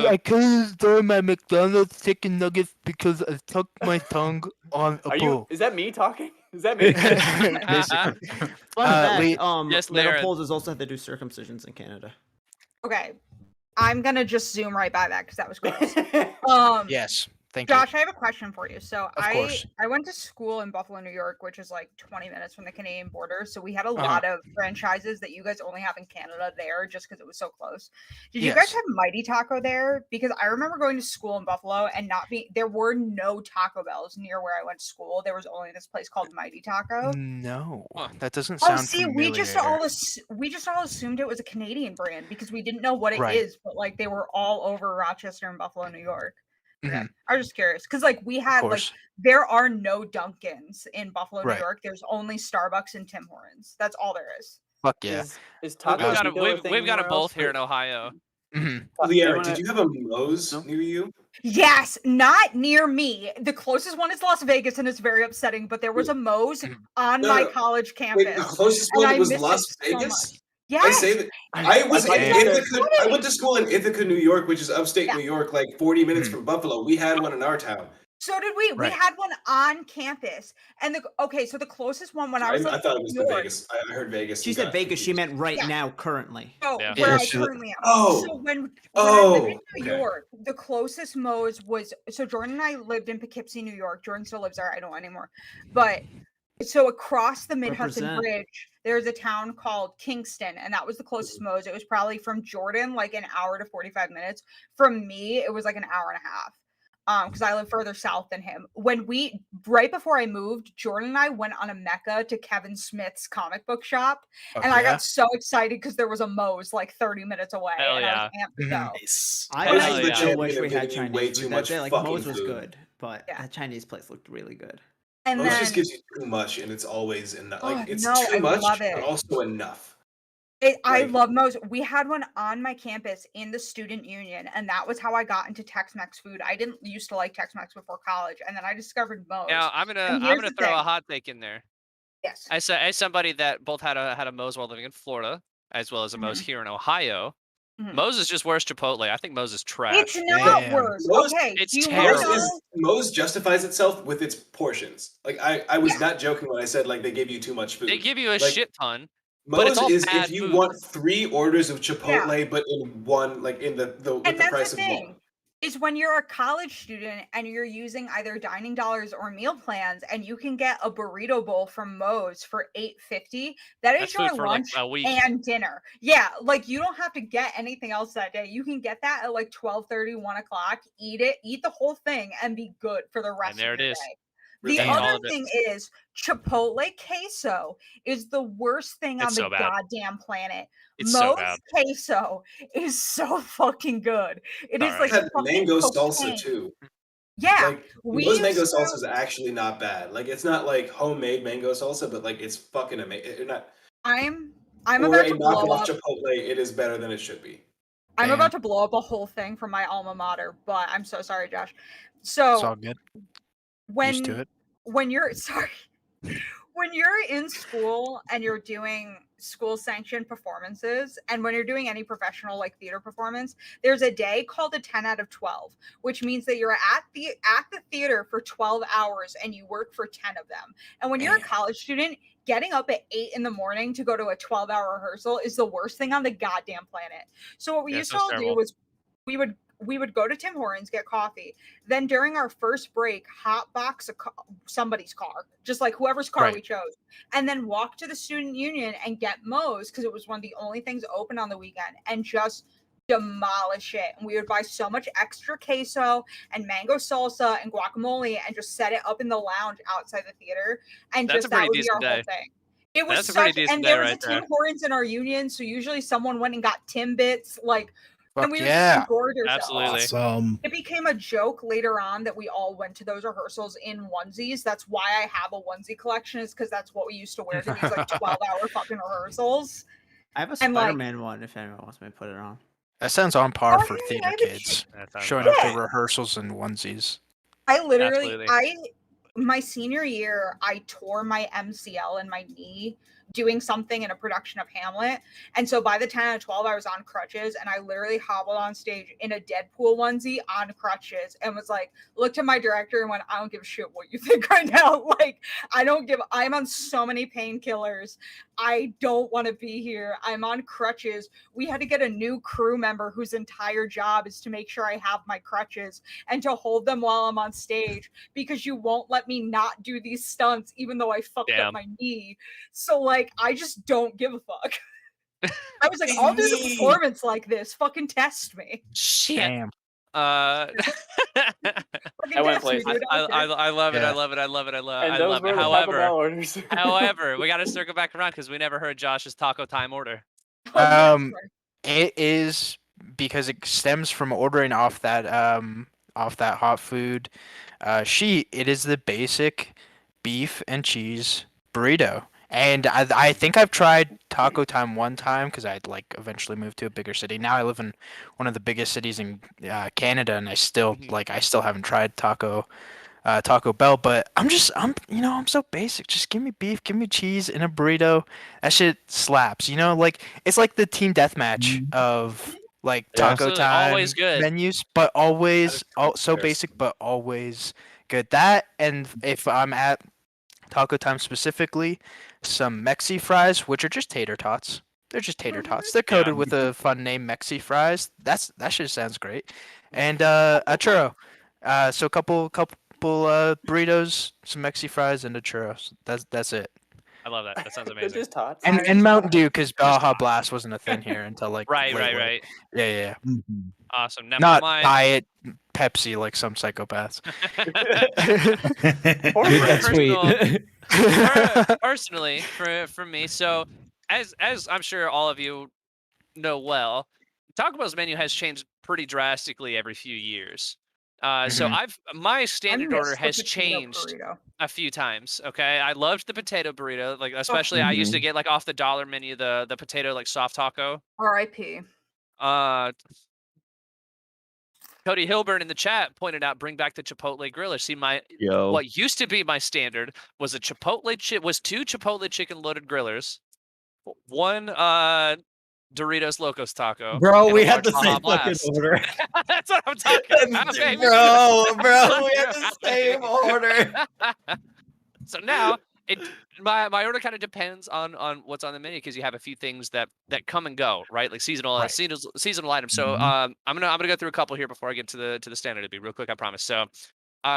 I couldn't store my McDonald's chicken nuggets because I stuck my tongue on a Are you? pole. Is that me talking? Is that me? Basically. Fun fact, Lee- Yes, little Laren. poles also have to do circumcisions in Canada. Okay, I'm gonna just zoom right by that because that was gross. Yes. Thank you. Josh, I have a question for you. So Of course. I went to school in Buffalo, New York, which is like 20 minutes from the Canadian border. So we had a Uh-huh. lot of franchises that you guys only have in Canada there just because it was so close. Did you guys Yes. have Mighty Taco there? Because I remember going to school in Buffalo and not being there were no Taco Bells near where I went to school. There was only this place called Mighty Taco. No, Huh. that doesn't Oh, sound see, familiar. we just all assumed it was a Canadian brand because we didn't know what it is, Right. but like they were all over Rochester and Buffalo, New York. Okay. Mhm. I was just curious because like we Of had like course. there are no Dunkins in Buffalo, New Right. York. There's only Starbucks and Tim Hortons. That's all there is. Fuck yeah. Is We've Taco got Bell a thing we've got anywhere them both else? here in Ohio. Mhm. Liera, Anyone did you have a Moe's near you? Yes, not near me. The closest one is Las Vegas, and it's very upsetting. But there was a Moe's on No, my no. college Wait, campus. the closest and one I was miss it Las so much. Vegas? I Yes. say that I was in Damn. Ithaca. I went to school in Ithaca, New York, which is upstate Yeah. New York, like 40 minutes Mhm. from Buffalo. We had one in our town. So did we. Right. We had one on campus. And so the closest one when I I, was I living thought it in was New the York. Vegas. I heard Vegas. She and said got Vegas. She confused. meant right Yeah. now, currently. No, Yeah. where Yeah, I she- currently am. Oh. So when Oh, I lived in New okay. York, the closest Moe's was so Jordan and I lived in Poughkeepsie, New York. Jordan still lives there. I don't anymore. But so across the Mid Hudson Represent. Bridge, there's a town called Kingston, and that was the closest Moe's. It was probably from Jordan like an hour to 45 minutes. From me, it was like an hour and a half. Because I live further south than him. Right before I moved, Jordan and I went on a Mecca to Kevin Smith's comic book shop, Fuck and I yeah. got so excited because there was a Moe's like 30 minutes away, Hell and I yeah. was amped to Mhm. go. Nice. I Hell actually yeah. still wish we Giving had you Chinese way food too that much day. Like fucking Moe's was food. good, but Yeah. that Chinese place looked really good. And Moe's then just gives you too much, and it's always enough. Oh, Like it's no, too I much, love but it. also enough. I Like- love Moe's. We had one on my campus in the student union, and that was how I got into Tex-Mex food. I didn't used to like Tex-Mex before college, and then I discovered Moe's. Now I'm And gonna here's the throw a thing. hot take in there. Yes. As somebody that both had a Moe's while living in Florida, as well as a Moe's here in Ohio. Mhm. Moe's is just worse Chipotle. I think Moe's is trash. It's not Damn. worse. Moe's- Okay. It's do you terrible. wanna Moe's, know? is, Moe's justifies itself with its portions. Like I was Yeah. not joking when I said like they give you too much food. They give you a Like, shit ton. But it's Moe's all is bad if you food. want 3 orders of Chipotle, but in one, like in the with And the that's price the of thing. one. Is when you're a college student and you're using either dining dollars or meal plans, and you can get a burrito bowl from Moe's for $8.50. That is That's your food for like lunch a week. and dinner. Yeah, like you don't have to get anything else that day. You can get that at like 12:30, 1 o'clock. Eat it, eat the whole thing, and be good for the rest there of it your is. day. Really? The Damn. All other of it. thing is Chipotle queso is the worst thing on It's the so bad. goddamn planet. It's so Moe's bad. queso is so fucking good. It is Alright. like Had fucking mango salsa cocaine. too. Yeah, Like we Moe's mango used to- salsa is actually not bad. Like it's not like homemade mango salsa, but like it's fucking amazing. Not I'm or about a to blow knockoff up. Chipotle. It is better than it should be. I'm Damn. about to blow up a whole thing from my alma mater, but I'm so sorry, Josh. It's all So good. when Used to it. when you're sorry, when you're in school and you're doing school sanctioned performances, and when you're doing any professional like theater performance, there's a day called a 10 out of 12, which means that you're at the theater for 12 hours and you work for 10 of them. And when you're a Damn. college student, getting up at 8 in the morning to go to a 12-hour rehearsal is the worst thing on the goddamn planet. So what we Yeah, used to sounds all terrible. do was we would go to Tim Hortons, get coffee. Then during our first break, hotbox somebody's car, just like whoever's car Right. we chose, and then walk to the student union and get Moe's because it was one of the only things open on the weekend, and just demolish it. And we would buy so much extra queso and mango salsa and guacamole and just set it up in the lounge outside the theater. And That's just a pretty that would be decent our whole day. thing. It was That's a pretty such, decent and day there was right a Tim there. Hortons in our union, so usually someone went and got Timbits, like, Fuck and we would yeah. just engorge ourselves. Absolutely. Awesome. It became a joke later on that we all went to those rehearsals in onesies. That's why I have a onesie collection, is because that's what we used to wear to these like 12-hour fucking rehearsals. I have a And, like- Spider-Man one if anyone wants me to put it on. That sounds on par Oh, for hey, theater I have a kids. That sounds Showing about up Yeah. to rehearsals in onesies. I literally, Absolutely. my senior year, I tore my MCL in my knee doing something in a production of Hamlet. And so by the 10 out of 12, I was on crutches, and I literally hobbled on stage in a Deadpool onesie on crutches and was like, looked at my director and went, I don't give a shit what you think right now. Like, I'm on so many painkillers. I don't want to be here. I'm on crutches. We had to get a new crew member whose entire job is to make sure I have my crutches and to hold them while I'm on stage, because you won't let me not do these stunts even though I fucked up my knee. So like, I just don't give a fuck. I was like, I'll do the performance like this. Fucking test me. Shit. Damn. Fucking I went test me, places. dude. I don't care. love it. I Yeah. love it. I love it. I love And I those love were it. the Taco Bell However, orders. however, we got to circle back around because we never heard Josh's taco time order. Oh, yeah, Um, sorry. It is because it stems from ordering off that hot food sheet. It is the basic beef and cheese burrito. And I think I've tried Taco Time one time because I'd like eventually moved to a bigger city. Now I live in one of the biggest cities in Canada, and I still haven't tried Taco Bell. But I'm so basic. Just give me beef, give me cheese in a burrito. That shit slaps. Like it's like the team deathmatch of like Yeah. Taco Absolutely. Time Always good. menus, but always so comparison. basic, but always good. That, and if I'm at Taco Time specifically, some Mexi fries, which are just tater tots. They're just tater tots. They're coated with a fun name, Mexi fries. That shit sounds great. And a churro. So a couple burritos, some Mexi fries, and a churro. That's it. I love that. That sounds They're amazing. just tots. And Mountain Dew, because Baja Blast wasn't a thing here until like Right. lately. Yeah. Mhm. Awesome. Now Not for my diet Pepsi like some psychopaths. That's sweet. Personally, for me, so as I'm sure all of you know well, Taco Bell's menu has changed pretty drastically every few years. So my standard miss order the has potato changed burrito. a few times. Okay, I loved the potato burrito, like especially I used to get like off the dollar menu the potato like soft taco. R.I.P. Cody Hilburn in the chat pointed out, bring back the Chipotle griller. See, Yo. what used to be my standard was two Chipotle chicken loaded grillers, one Doritos Locos taco. Bro, and we a had the large same Baja fucking Blast. order. That's what I'm talking about, baby. Bro, we had the same order. So now my order kind of depends on what's on the menu, because you have a few things that come and go, right? Like seasonal items. So I'm gonna go through a couple here before I get to the standard. It'll be real quick, I promise. So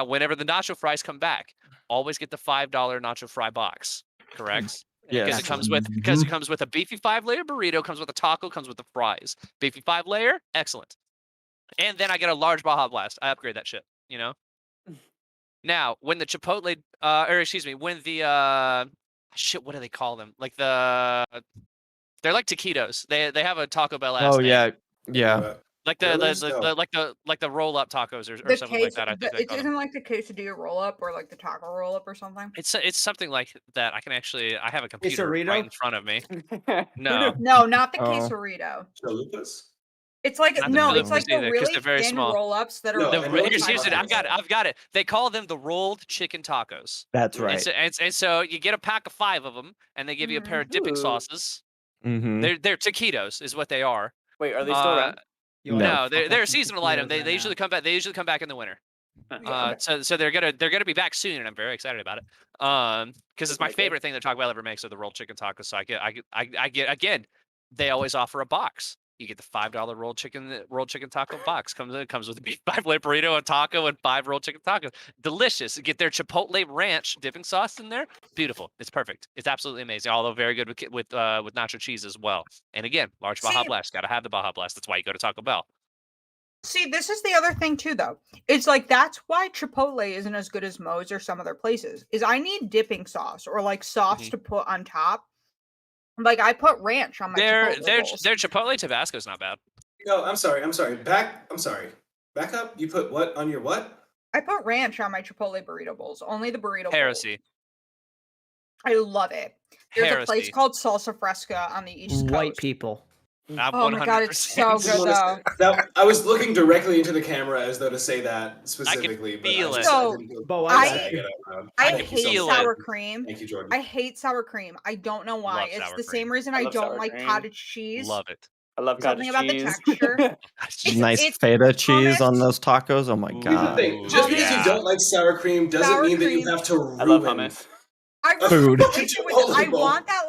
whenever the nacho fries come back, always get the $5 nacho fry box. Correct? Yeah. Because it comes with a beefy 5-layer burrito, comes with a taco, comes with the fries. Beefy 5-layer, excellent. And then I get a large Baja Blast. I upgrade that shit, Now, when the Chipotle, when the what do they call them? Like they're like taquitos. They have a Taco Bell ass Oh name. yeah. Like the roll up tacos or something like that. I think they It call them. isn't like the quesadilla roll up or like the taco roll up or something. It's something like that. I have a computer Quesarito? right in front of me. No. No, not the Oh. quesarito. Chalupas? It's like Not the it's like chalupas the either, 'cause really they're very thin small. roll ups that are. No, really and those Here's it. tacos. I've got it. They call them the rolled chicken tacos. That's And right. so you get a pack of 5 of them, and they give you a pair of dipping Ooh. sauces. Mm-hmm. They're taquitos, is what they are. Wait, are they still around? No, they're a seasonal item. They usually come back. They usually come back in the winter. Yeah, okay. So they're gonna be back soon, and I'm very excited about it. Because it's my favorite thing that Taco Bell ever makes are the rolled chicken tacos. So I get again. They always offer a box. You get the $5 rolled chicken taco box. Comes with a beef 5-layer burrito, a taco, and 5 rolled chicken tacos. Delicious. Get their Chipotle ranch dipping sauce in there. Beautiful. It's perfect. It's absolutely amazing. Although very good with nacho cheese as well. And again, large Baja Blast. Got to have the Baja Blast. That's why you go to Taco Bell. See, this is the other thing too, though. It's like that's why Chipotle isn't as good as Moe's or some other places. Is I need dipping sauce or like sauce to put on top. Like I put ranch on my Their Chipotle bowls. Chipotle Tabasco is not bad. No, I'm sorry. Back up. You put what on your what? I put ranch on my Chipotle burrito bowls. Only the burrito Heresy. bowls. I love it. There's Heresy. a place called Salsa Fresca on the East Coast. White people. Oh my god, it's so good though. Now, I was looking directly into the camera as though to say that specifically. I can feel it. So, I Thank you so hate much. sour cream. Thank you, Jordan. I hate sour cream. I don't know why. Love It's sour the cream. same reason I I love don't sour like cream. cottage cheese. Love it. I love Something cottage about cheese. the texture. Nice feta cheese on those tacos. Oh my Here's the god. thing. Just because you don't like sour cream doesn't Sour mean that cream. you have to I love ruin hummus. I Food. replace it with, I Chipotle. want that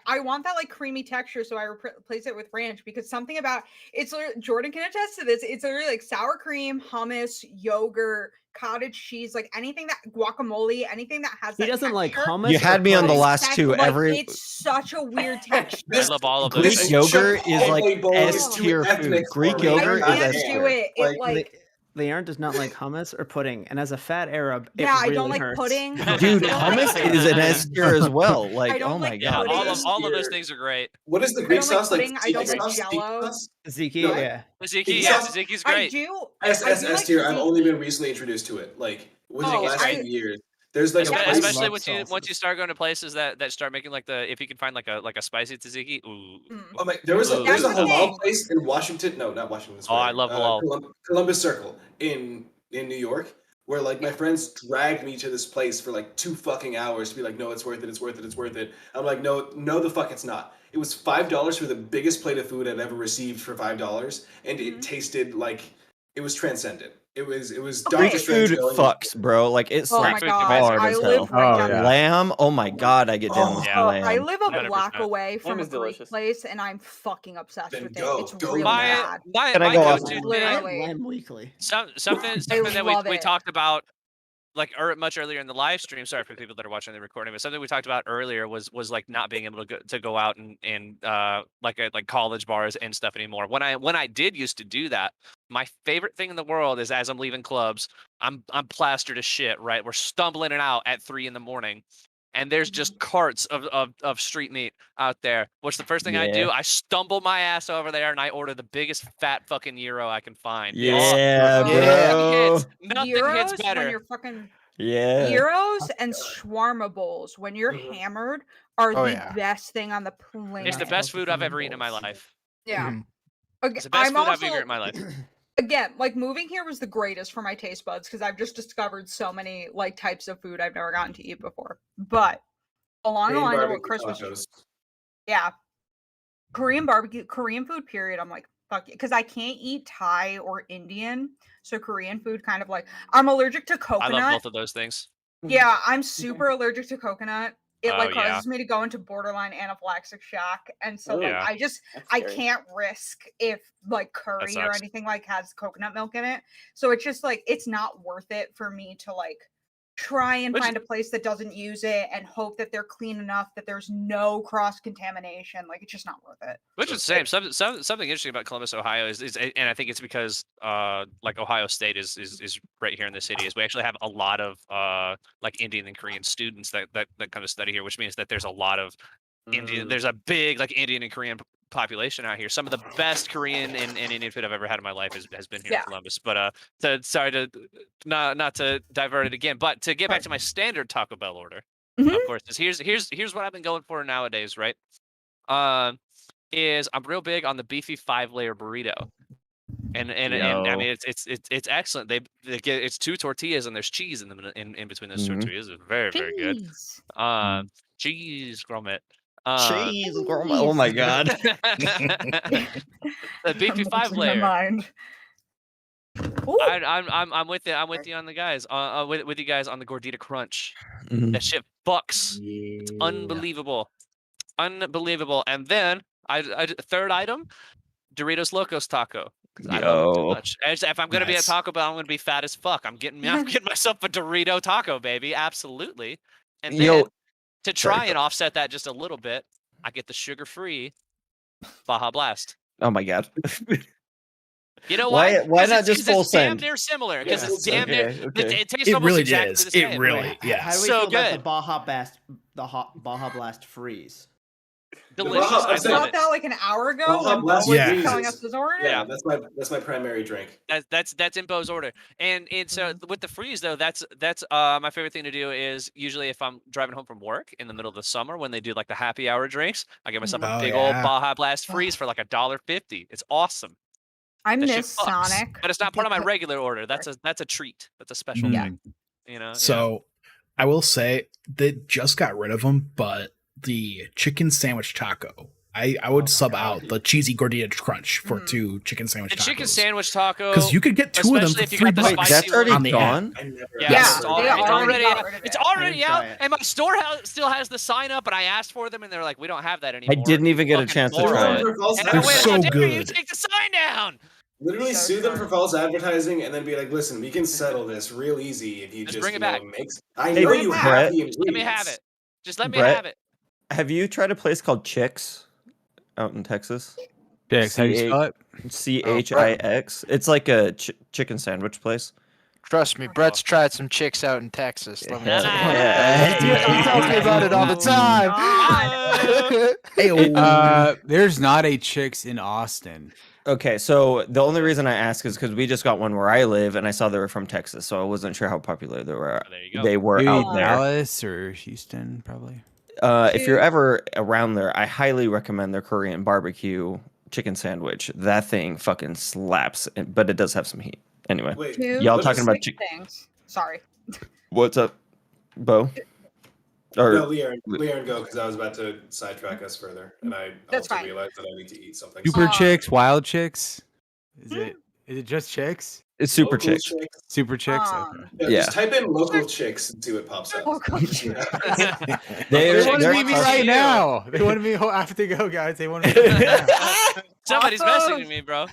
I want that like creamy texture, so I replace it with ranch because something about it's Jordan can attest to this. It's literally like sour cream, hummus, yogurt, cottage cheese, like anything that guacamole, anything that has. He that doesn't like texture. hummus. You had me on the or last two. Like, Every it's such a weird texture. I love all of those Greek things. yogurt is like Chipotle bowl is S too tier food. ethnic Greek for me. yogurt I is can't S do tier. it. It like Leanne does not like hummus or pudding, and as a fat Arab, it yeah, really I don't like hurts. pudding. Dude, I don't hummus like is an S tier as well. Like, don't oh my like Yeah, god. pudding. all of those things are great. What is the I Greek don't like sauce like? pudding. I don't tzatziki like sauce? Jell-O. Tzatziki sauce? Tzatziki, No. yeah. Tzatziki, sauce- Tzatziki's I great. do. S I S do S like tier. I've tzatziki. only been recently introduced to it. Like within the Oh, last I- 2 years. There's like a Yeah, place. Especially love once you sauces. start going to places that start making like if you can find like a spicy tzatziki. Ooh. Oh my, there's a That's the halal thing. place in Washington. No, not Washington Square. Oh, I love halal. Columbus Circle in New York, where like my friends dragged me to this place for like 2 fucking hours to be like, no, it's worth it, it's worth it, it's worth it. I'm like, no, the fuck, it's not. It was $5 for the biggest plate of food I'd ever received for $5, and it tasted like it was transcendent. It was Doctor Greek Strange food going- fucks, bro. Like it Oh my slaps god, hard I as live hell. right Oh, down yeah. Lamb, oh my god, I get down with Yeah. lamb. I live a 100%. block away from a is Greek delicious. place, and I'm fucking obsessed Then with go, it. It's go really My bad. my Can I my go off? go-to thing, Literally. Lamb weekly. something that love we it. talked about like much earlier in the live stream. Sorry for people that are watching the recording, but something we talked about earlier was like not being able to go out and like college bars and stuff anymore. When I did used to do that, my favorite thing in the world is as I'm leaving clubs, I'm plastered as shit. Right, we're stumbling it out at 3 a.m. and there's just carts of street meat out there. What's the first thing I do? Yeah. I stumble my ass over there and I order the biggest fat fucking gyro I can find. Yeah, bro. Nothing Gyros hits when better. you're fucking Yeah. gyros and shawarma bowls when you're hammered are Oh, the yeah. best thing on the planet. It's the best food I've ever eaten in my life. Yeah. Mhm. It's the best I'm food I've also ever eaten in my life. again, like moving here was the greatest for my taste buds because I've just discovered so many like types of food I've never gotten to eat before. But along the Korean lines of what barbecue Chris was tacos. yeah. Korean barbecue, Korean food, period. I'm like, fuck it. Because I can't eat Thai or Indian. So Korean food kind of like I'm allergic to I coconut. love both of those things. Yeah, I'm super allergic to coconut. It like Oh, yeah. causes me to go into borderline anaphylactic shock. And so like Yeah. I scary. can't risk if like curry or sucks. anything like has coconut milk in it. So it's just like it's not worth it for me to like try and Which- find a place that doesn't use it and hope that they're clean enough that there's no cross contamination. Like it's just not worth it. Which is the same. Something interesting about Columbus, Ohio is and I think it's because like Ohio State is right here in the city. Is we actually have a lot of like Indian and Korean students that kind of study here, which means that there's a lot of Indian. There's a big like Indian and Korean population out here. Some of the best Korean and Indian food I've ever had in my life has been here Yeah. in Columbus. But sorry to not to divert it again, but to get back to my standard Taco Bell order, Mhm. of course, is here's what I've been going for nowadays, right? Is I'm real big on the beefy 5-layer burrito. And I mean it's excellent. They get it's 2 tortillas and there's cheese in them in between those Mhm. tortillas. It's very very good. Jeez. Cheese grommet. Cheese, oh my god. The beefy I'm losing my 5-layer. mind. Ooh. I'm with you. I'm with you on the guys. With you guys on the gordita crunch. Mhm. That shit fucks. It's unbelievable, unbelievable. And then third item Doritos Locos Taco. 'Cause I love them too much. If I'm gonna be at Nice. Taco Bell, I'm gonna be fat as fuck. I'm getting myself a Dorito taco, baby. Absolutely. And then to try and offset that just a little bit, I get the sugar-free Baja Blast. Oh my god. You know why? Why not just full it's damn send? near similar. Because it's damn okay, near. okay. It tastes It almost really exactly is. the same. It really, How yes. do we So feel about good. the Baja Blast freeze? Delicious. Baja- I I'm saying- love Got it. that like an hour ago Baja when Bo Blast was Yeah. telling us his order. Yeah, that's my primary drink. That's in Bo's order. And so with the freeze though, that's my favorite thing to do is usually if I'm driving home from work in the middle of the summer when they do like the happy hour drinks, I get myself a Oh, big old yeah. Baja Blast freeze for like $1.50. It's awesome. I That shit miss fucks. Sonic. But it's not part of my because- regular order. That's a treat. That's a special Mhm. treat. You know. So I will say they just got rid of them, but the chicken sandwich taco, I would sub out the cheesy gordita crunch for 2 chicken sandwich the tacos. chicken sandwich taco. Because you could get 2 of them especially for if you got the $3 spicy That's already on the app. gone. Yeah, Yes. it's, They already got out. rid of It's it. already I out, didn't try it. and my store still has the sign up. But I asked for them, and they're like, "We don't have that I anymore." didn't even get a Fucking chance to moron. try it. And I They're went, so "How dare you good. take the sign down?" Literally So sue them for smart. false advertising and then be like, listen, we can settle this real easy if you Just just bring it you know, back. make. I Hey, know you Brett, have the Let me have ingredients. it. Just let me Brett? have it. Have you tried a place called Chix out in Texas? Dix, how do you spell it? CHIX. It's like a chicken sandwich place. Trust me, Brett's tried some chicks out in Texas. Let me Yeah. tell you. Yeah. He tells me about it all the time. God. Hey, There's not a Chicks in Austin. Okay, so the only reason I ask is because we just got one where I live, and I saw they were from Texas, so I wasn't sure how popular they were. There you go. They were Maybe out there. Dallas or Houston, probably. If you're ever around there, I highly recommend their Korean barbecue chicken sandwich. That thing fucking slaps, but it does have some heat. Anyway, Wait, y'all what talking is- about Quick things. Sorry. what's up, Bo? Or No, Leon, go because I was about to sidetrack us further, and I That's also fine. realized that I need to eat something. Super Uh, Chicks, Wild Chicks. Is it just Chicks? it's Super Local Chicks. Super Chicks. Um, Okay. Yeah, just type in local chicks and see what pops up. Local chicks. They want to they're meet me tough. right now. They want me. I have to go, guys. They want to meet me right now. Somebody's Also- messaging me, bro.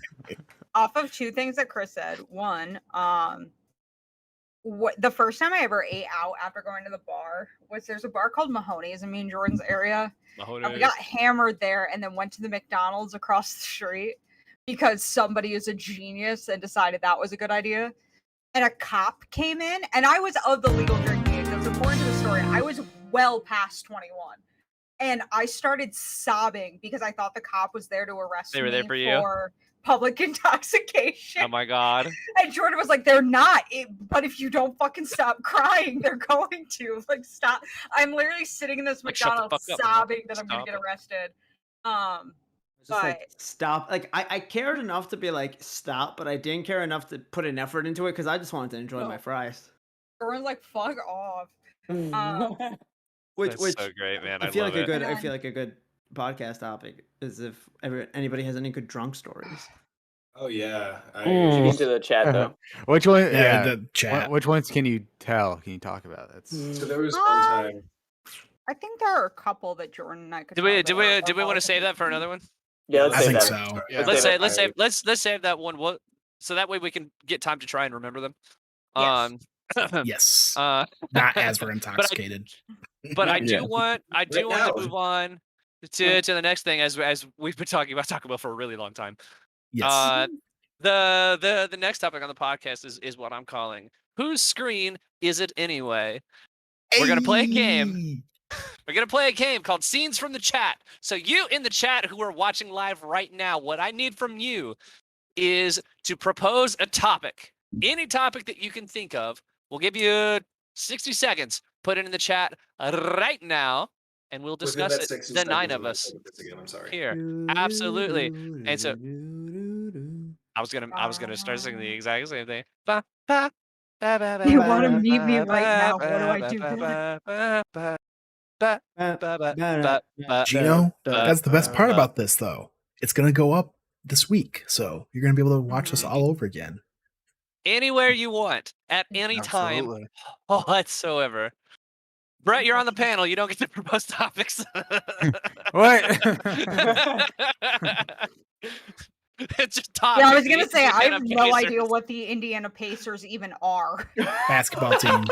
Off of 2 things that Chris said. One, the first time I ever ate out after going to the bar was there's a bar called Mahoney's in me and Jordan's area. And we got hammered there and then went to the McDonald's across the street because somebody is a genius and decided that was a good idea. And a cop came in, and I was of the legal drinking age. That's important to the story. I was well past 21. And I started sobbing because I thought the cop was there to arrest They were me there for you? public intoxication. Oh my god. And Jordan was like, they're not. But if you don't fucking stop crying, they're going to. Like, stop. I'm literally sitting in this Like, shut the McDonald's fuck up, man. sobbing that I'm going Stop to get it. arrested. Just like But- stop. Like I cared enough to be like stop, but I didn't care enough to put an effort into it because I just wanted to enjoy my No. fries. Jordan's like, fuck off. Which That's so great, man. I feel love like it. I feel like a good podcast topic is if anybody has any good drunk stories. Oh yeah, Should into the chat though. Which one? Yeah, Yeah. the chat. Which ones can you tell? Can you talk about? That's So there was one time. I think there are a couple that Jordan and I could. Did we talk did about we are did we want to save that for relatively another one? Yeah, let's I say think that. so. Yeah. Let's save that one. What? So that way we can get time to try and remember them. Yes. Yes. Uh, Not as we're intoxicated. but I do Yeah. want to now. move on to the next thing as we've been talking about Taco Bell for a really long time. Yes. The next topic on the podcast is what I'm calling whose screen is it anyway? We're gonna play a game. Hey! We're gonna play a game called Scenes from the Chat. So you in the chat who are watching live right now, what I need from you is to propose a topic. Any topic that you can think of. We'll give you 60 seconds. Put it in the chat right now, and we'll Within discuss that it. 60 The 9 seconds, of I'm gonna us look at this again, I'm sorry. here. Absolutely. And so I was gonna start singing the exact same thing. Ba, ba, ba, ba, ba, You wanna ba, meet me ba, right now, ba, what do I ba, do ba, then? ba, ba, ba, ba, ba, ba, ba, Gino, ba, that's the best part ba. about this, though. It's going to go up this week, so you're going to be able to watch us all over again. Anywhere you want, at any time Absolutely. whatsoever. Brett, you're on the panel. You don't get to propose topics. what? just top. Yeah, I was gonna say I Indiana have no idea Pacers. what the Indiana Pacers even are. Basketball team.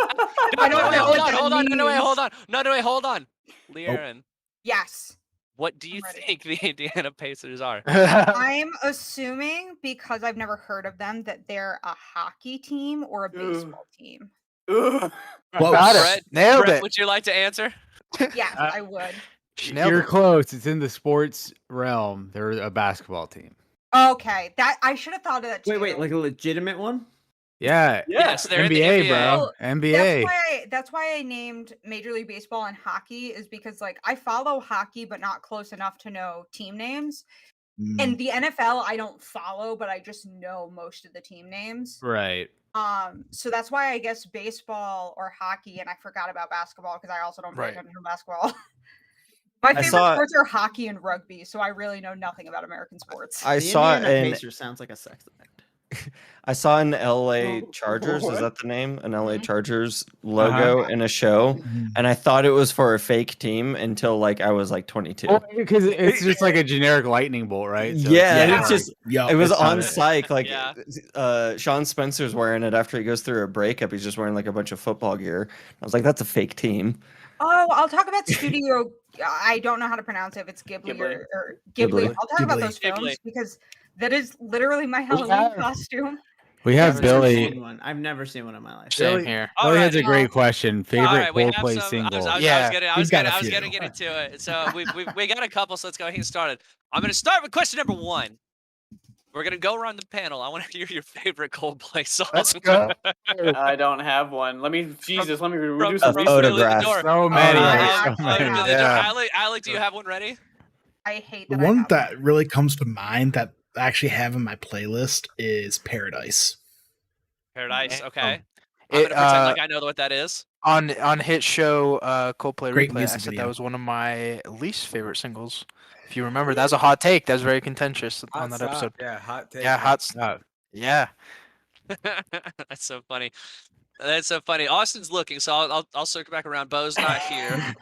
I don't know what that Hold on. No, wait, means. hold on. No, wait, hold on. Learen, Yes. what do you I'm ready. think the Indiana Pacers are? I'm assuming because I've never heard of them that they're a hockey team or a baseball team. Close. Brett, Nailed Brett, it. would you like to answer? Yes, I would. She nailed You're it. close. It's in the sports realm. They're a basketball team. Okay, that I should have thought of that too. Wait, like a legitimate one? Yeah. Yes, they're NBA, in the NBA. bro. Well, NBA. That's why I named Major League Baseball and hockey is because like I follow hockey but not close enough to know team names. And the NFL I don't follow, but I just know most of the team names. Right. So that's why I guess baseball or hockey, and I forgot about basketball because I also don't pay attention to basketball. My favorite sports are hockey and rugby, so I really know nothing about American sports. I saw Indiana Pacers sounds like a sex act. I saw an LA Chargers, is that the name? An LA Chargers logo in a show, and I thought it was for a fake team until like I was like 22. Well, because it's just like a generic lightning bolt, right? So Yeah, and it's it's just Yup, it was it's on not it. psych. Like Sean Spencer's wearing it after he goes through a breakup. He's just wearing like a bunch of football gear. I was like, that's a fake team. Oh, I'll talk about Studio. I don't know how to pronounce it. If it's Ghibli or Ghibli. I'll talk about those films because that is literally my Halloween costume. We have Billy. I've never seen one in my life. Same here. Billy has a great question. Favorite we have Coldplay some- single. I was gonna get into it. So we got a couple. So let's go ahead and start it. I'm gonna start with question number 1. We're gonna go around the panel. I want to hear your favorite Coldplay song. Let's go. I don't have one. Let me reduce some photograph. So many. Alec, do you have one ready? I hate The that. one that really comes to mind that I actually have in my playlist is Paradise. Paradise. Okay. I'm gonna pretend like I know what that is. On hit show Coldplay Great Replay, I music said video. that was one of my least favorite singles. If you remember, that was a hot take. That was very contentious on that episode. Yeah, hot take. Yeah, hot stuff. Yeah. That's so funny. That's so funny. Austin's looking, so I'll circle back around. Bo's not here.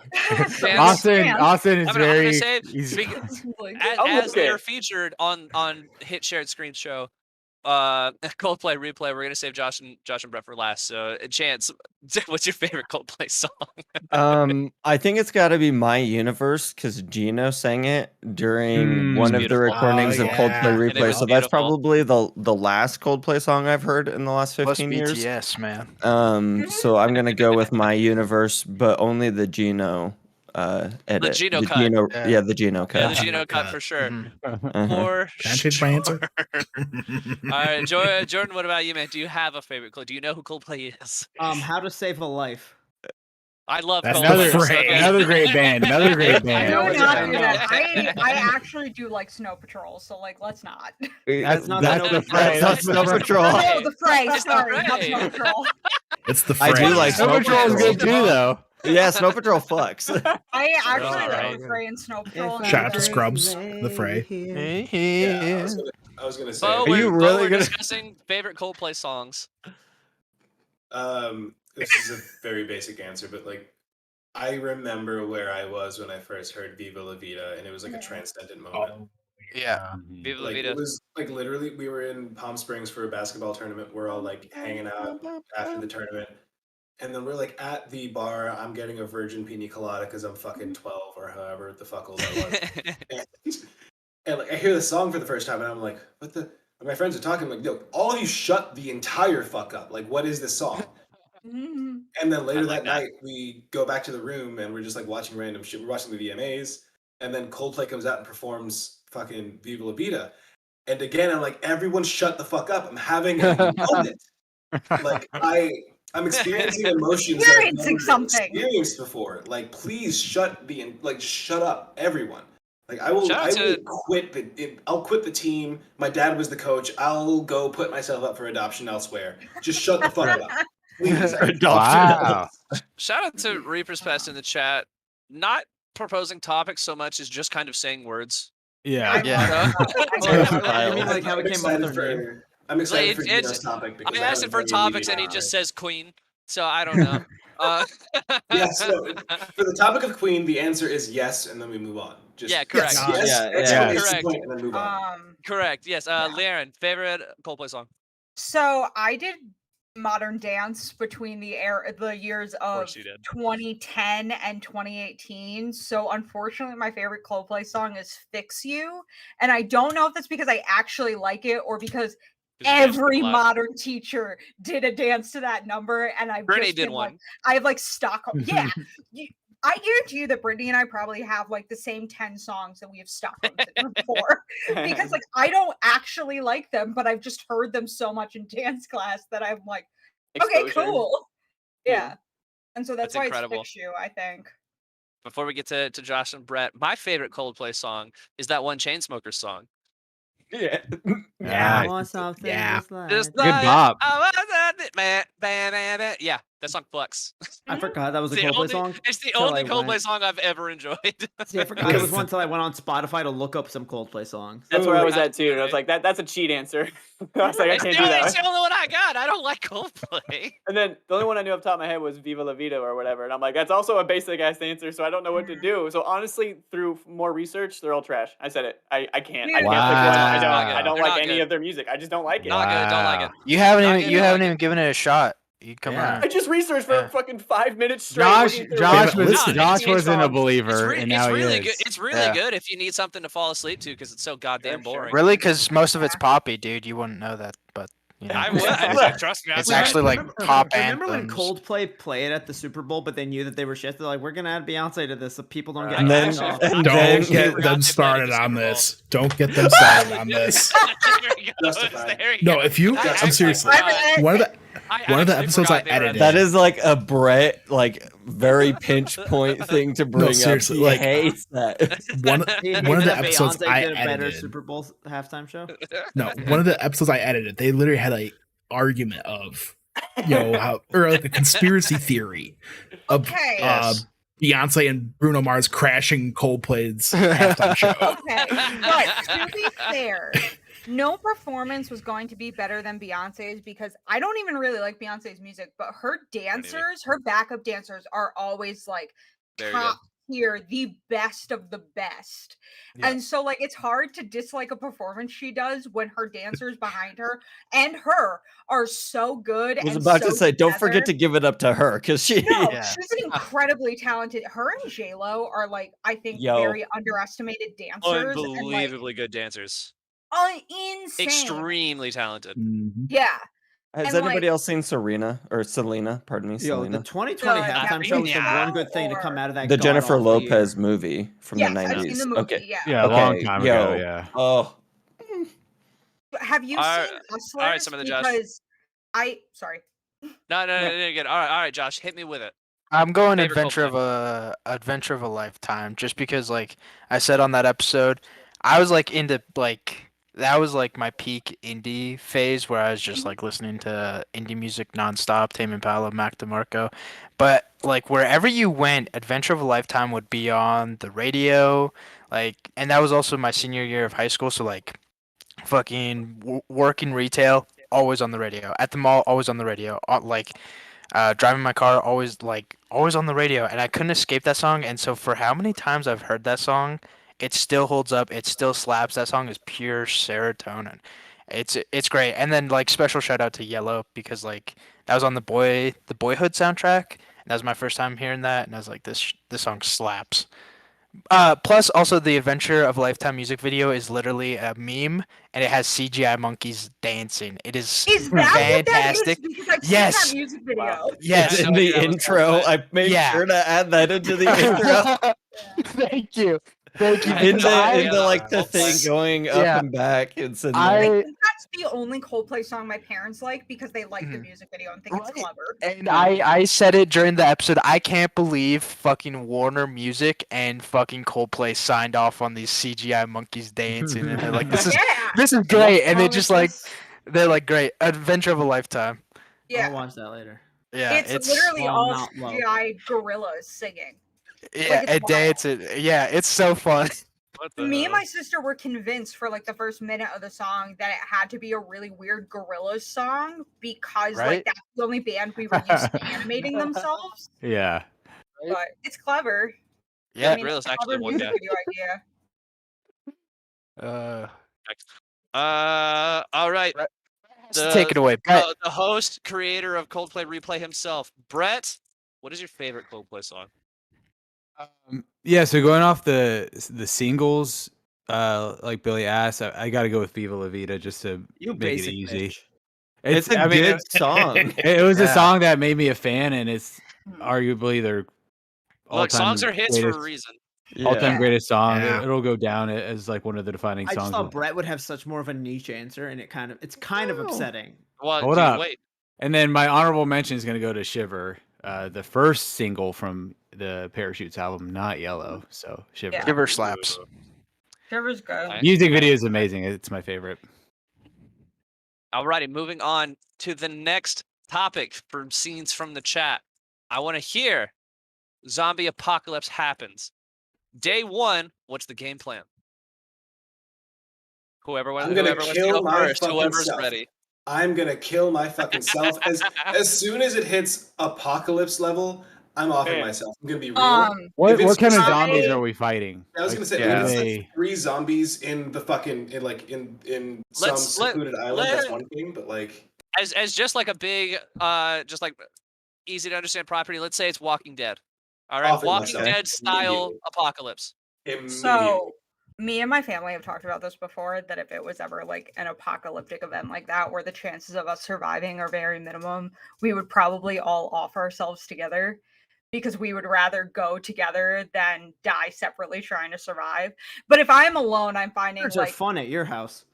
Austin is very. Say, he's- as they're featured on Hit Shared Screen Show, Coldplay Replay, we're gonna save Josh and Brett for last. So, Chance, what's your favorite Coldplay song? I think it's got to be My Universe because Gino sang it during one of the beautiful. recordings of Coldplay And it Replay. was So that's beautiful. probably the last Coldplay song I've heard in the last Plus 15 years. BTS, man. So I'm gonna go with My Universe, but only the Gino edit. The Gino cut. Yeah, the Gino cut. Yeah, the Gino cut for sure. For Can I change my answer? All right, Jordan, what about you, man? Do you have a favorite? Do you know who Coldplay is? How to Save a Life. I love That's Coldplay. another great band. Another great I band. would not do that. I actually do like Snow Patrol, so like let's not. That's not that's Snow the Fray. That's Snow Patrol. Oh, the Fray. It's the Sorry, not Fray. Snow Patrol. It's the I do phrase. like Snow Patrol is good too, though. Yeah, Snow Patrol fucks. I actually Alright. like the Fray and Snow Patrol. and Shout out to I'm Scrubs, the Fray. Yeah, I was gonna say. Bo, you we're really gonna- discussing favorite Coldplay songs? This is a very basic answer, but like, I remember where I was when I first heard "Viva La Vida," and it was like a transcendent moment. Yeah. Viva La Like Vida. it was like literally, we were in Palm Springs for a basketball tournament. We're all like hanging out after the tournament, and then we're like at the bar. I'm getting a virgin pina colada because I'm fucking 12 or however the fuck old I was. And like I hear the song for the first time, and I'm like, "What the?" And my friends are talking like, "Yo, all of you shut the entire fuck up! Like, what is this song?" And then later that night, we go back to the room, and we're just like watching random shit. We're watching the VMAs, and then Coldplay comes out and performs fucking "Viva La Vida," and again, I'm like, "Everyone, shut the fuck up! I'm having a moment. Like I'm experiencing emotions that I've Experiencing never something. experienced before. Like, please shut shut up, everyone." Like I will Shout out to- quit I'll quit the team. My dad was the coach. I'll go put myself up for adoption elsewhere. Just shut the fuck up. Please. Wow. Shout out to Reaper's Pest in the chat. Not proposing topics so much as just kind of saying words. Yeah. Yeah. You mean like how it came up with our name? I'm excited Like, for it's- Gino's topic because I asked him for haven't heard any topics and he on just it. says Queen. So I don't know. Yeah, so for the topic of Queen, the answer is yes, and then we move on. Just Yeah, correct. Yes, Yeah, exclamation correct. point, and then move on. Correct. Yes. Laren, favorite Coldplay song? So I did modern dance between the years of course you did. 2010 and 2018. So unfortunately, my favorite Coldplay song is "Fix You," and I don't know if that's because I actually like it or because every modern teacher did a dance to that number, and I've Brittany just did been one. like, I have like Stockholm. Yeah, I guarantee you that Brittany and I probably have like the same 10 songs that we have Stockholm syndrome for, because like I don't actually like them, but I've just heard them so much in dance class that I'm like, okay, Exposure. cool. Yeah. Yeah. And so that's why incredible. it's Fix You, I think. Before we get to Josh and Brett, my favorite Coldplay song is that one Chainsmokers song. Yeah. I want something just like Just Good like bop. Yeah, that song fucks. I forgot that was a It's the Coldplay only- song. It's the till only I Coldplay went- song I've ever enjoyed. See, I forgot it was one until I went on Spotify to look up some Coldplay songs. That's where I was Ooh, at too. And I was like, that's a cheat answer. I was like, I It's can't the, do it's that. the only one I got. I don't like Coldplay. And then the only one I knew off the top of my head was Viva La Vida or whatever. And I'm like, that's also a basic ass answer, so I don't know what to do. So honestly, through more research, they're all trash. I said it. I can't. I can't pick one. I don't They're like not any good. of their music. I just don't like it. Not good. Don't like it. You haven't Not even good, you not haven't like even given it a shot. You come Yeah. on. I just researched for fucking 5 minutes straight. Josh, looking through Josh it. was Listen, Josh it's wasn't a songs. believer, and now he really is. good. It's really Yeah. good if you need something to fall asleep to because it's so goddamn Sure. boring. Really, because most of it's poppy, dude. You wouldn't know that, but you know. I would. Trust me. It's I actually like Remember- pop Remember when anthems. Coldplay played at the Super Bowl, but they knew that they were shit? They're like, we're gonna add Beyonce to this so people don't get And then- pissed off. and Don't then- get them started on this. Don't get them started on this. There he goes. Justified. There he No, goes. if you, I I'm seriously, actually one of the actually episodes I forgot they were edited. That is like a Brett, like very pinch point thing to bring seriously, up. He like- hates that. one One of the episodes Beyonce I did a better edited. Super Bowl halftime show. No, one of the episodes I edited, they literally had a argument of, how, or like a conspiracy theory of Okay. Yes. Beyonce and Bruno Mars crashing Coldplay's halftime show. Okay. But to be fair, no performance was going to be better than Beyonce's because I don't even really like Beyonce's music, but her dancers, her backup dancers are always like Very top tier, the best of the best. Yeah. And so like it's hard to dislike a performance she does when her dancers behind her and her are so good. I was and about so to say, don't forget together. to give it up to her because she. No, Yeah. she's an incredibly talented. Her and J Lo are like I think Yo. very underestimated dancers. And, like, Unbelievably good dancers. insane. Extremely talented. Mhm. Yeah. Has And, anybody like- else seen Selena? Pardon me, Yo, Selena. the 2020 No, halftime show was the yeah. one good thing to come out of that. The Jennifer god-awful Lopez year. movie from Yes, the I've 90s. seen the movie. Okay. Yeah. Yeah, a long Okay, time yo. ago. Yeah. Oh, Have you All right- seen Hustlers? all right, some of the Josh. Because sorry. No, good. All right, Josh, hit me with it. I'm going Favorite adventure of a lifetime, just because like I said on that episode, I was like into like that was like my peak indie phase where I was just like listening to indie music nonstop, Tame Impala, Mac DeMarco. But like wherever you went, Adventure of a Lifetime would be on the radio, like, and that was also my senior year of high school, so like fucking working retail, always on the radio. At the mall, always on the radio. Driving my car, always on the radio, and I couldn't escape that song. And so for how many times I've heard that song, it still holds up. It still slaps. That song is pure serotonin. It's great. And then like special shout out to Yellow because like that was on the Boyhood soundtrack. And that was my first time hearing that, and I was like, this song slaps. Plus, also the Adventure of a Lifetime music video is literally a meme, and it has CGI monkeys dancing. It is Is that fantastic. what that is? Because I've Yes. seen that music video. Yes, in the intro, I made Yeah. sure to add that into the intro. Thank you. Thank you. in because I- the like the thing going up Yeah. and back. It's in I there. think that's the only Coldplay song my parents like because they like the Mhm. music video and think it's Right. clever. And I said it during the episode. I can't believe fucking Warner Music and fucking Coldplay signed off on these CGI monkeys dancing, and they're like, "This is Yeah. this is great," and they What just song like is this? they're like, "Great, Adventure of a Lifetime." Yeah. I'll watch that later. Yeah, it's literally well, all not low. CGI gorillas singing. yeah, it's and wild. dancing. Yeah, it's so fun. Me and my sister were convinced for like the first minute of the song that it had to be a really weird Gorillaz song because Right? like that's the only band we were used to animating themselves. Yeah. But it's clever. Yeah. I mean, Gorillaz it's a actually clever one music guy. video idea. All right. Take it away, Brett. The host, creator of Coldplay Replay himself, Brett. What is your favorite Coldplay song? Yeah, so going off the singles, like Billy asked, I got to go with Viva La Vida just to You make it basic easy. bitch. It's a good song. It was a Yeah. song that made me a fan, and it's arguably their Look, all-time songs are hits for a greatest- reason. all-time Yeah. greatest song. Yeah. It'll go down as like one of the defining I just songs. thought Brett would have such more of a niche answer, and it's kind of upsetting. Well, Hold dude, up. wait. And then my honorable mention is going to go to Shiver, the first single from the Parachutes album, not Yellow. So Shiver. Yeah. Shiver slaps. Trevor's good. Music video is amazing. It's my favorite. Alrighty, moving on to the next topic from scenes from the chat. I want to hear zombie apocalypse happens. Day one, what's the game plan? Whoever wants I'm gonna to kill go my first, fucking whoever's self. ready. I'm gonna kill my fucking self. As soon as it hits apocalypse level, I'm offing myself. I'm gonna be real. What If it's kind of just zombies like- are we fighting? I was Like, gonna say, are if it's they- like 3 zombies in the fucking in some secluded island, that's one thing. But like, As just like a big just like easy to understand property, let's say it's Walking Dead. All right, Offing Walking myself Dead style immediately. apocalypse. So, me and my family have talked about this before, that if it was ever like an apocalyptic event like that, where the chances of us surviving are very minimum, we would probably all off ourselves together because we would rather go together than die separately trying to survive. But if I'm alone, I'm finding Birds are like, fun at your house.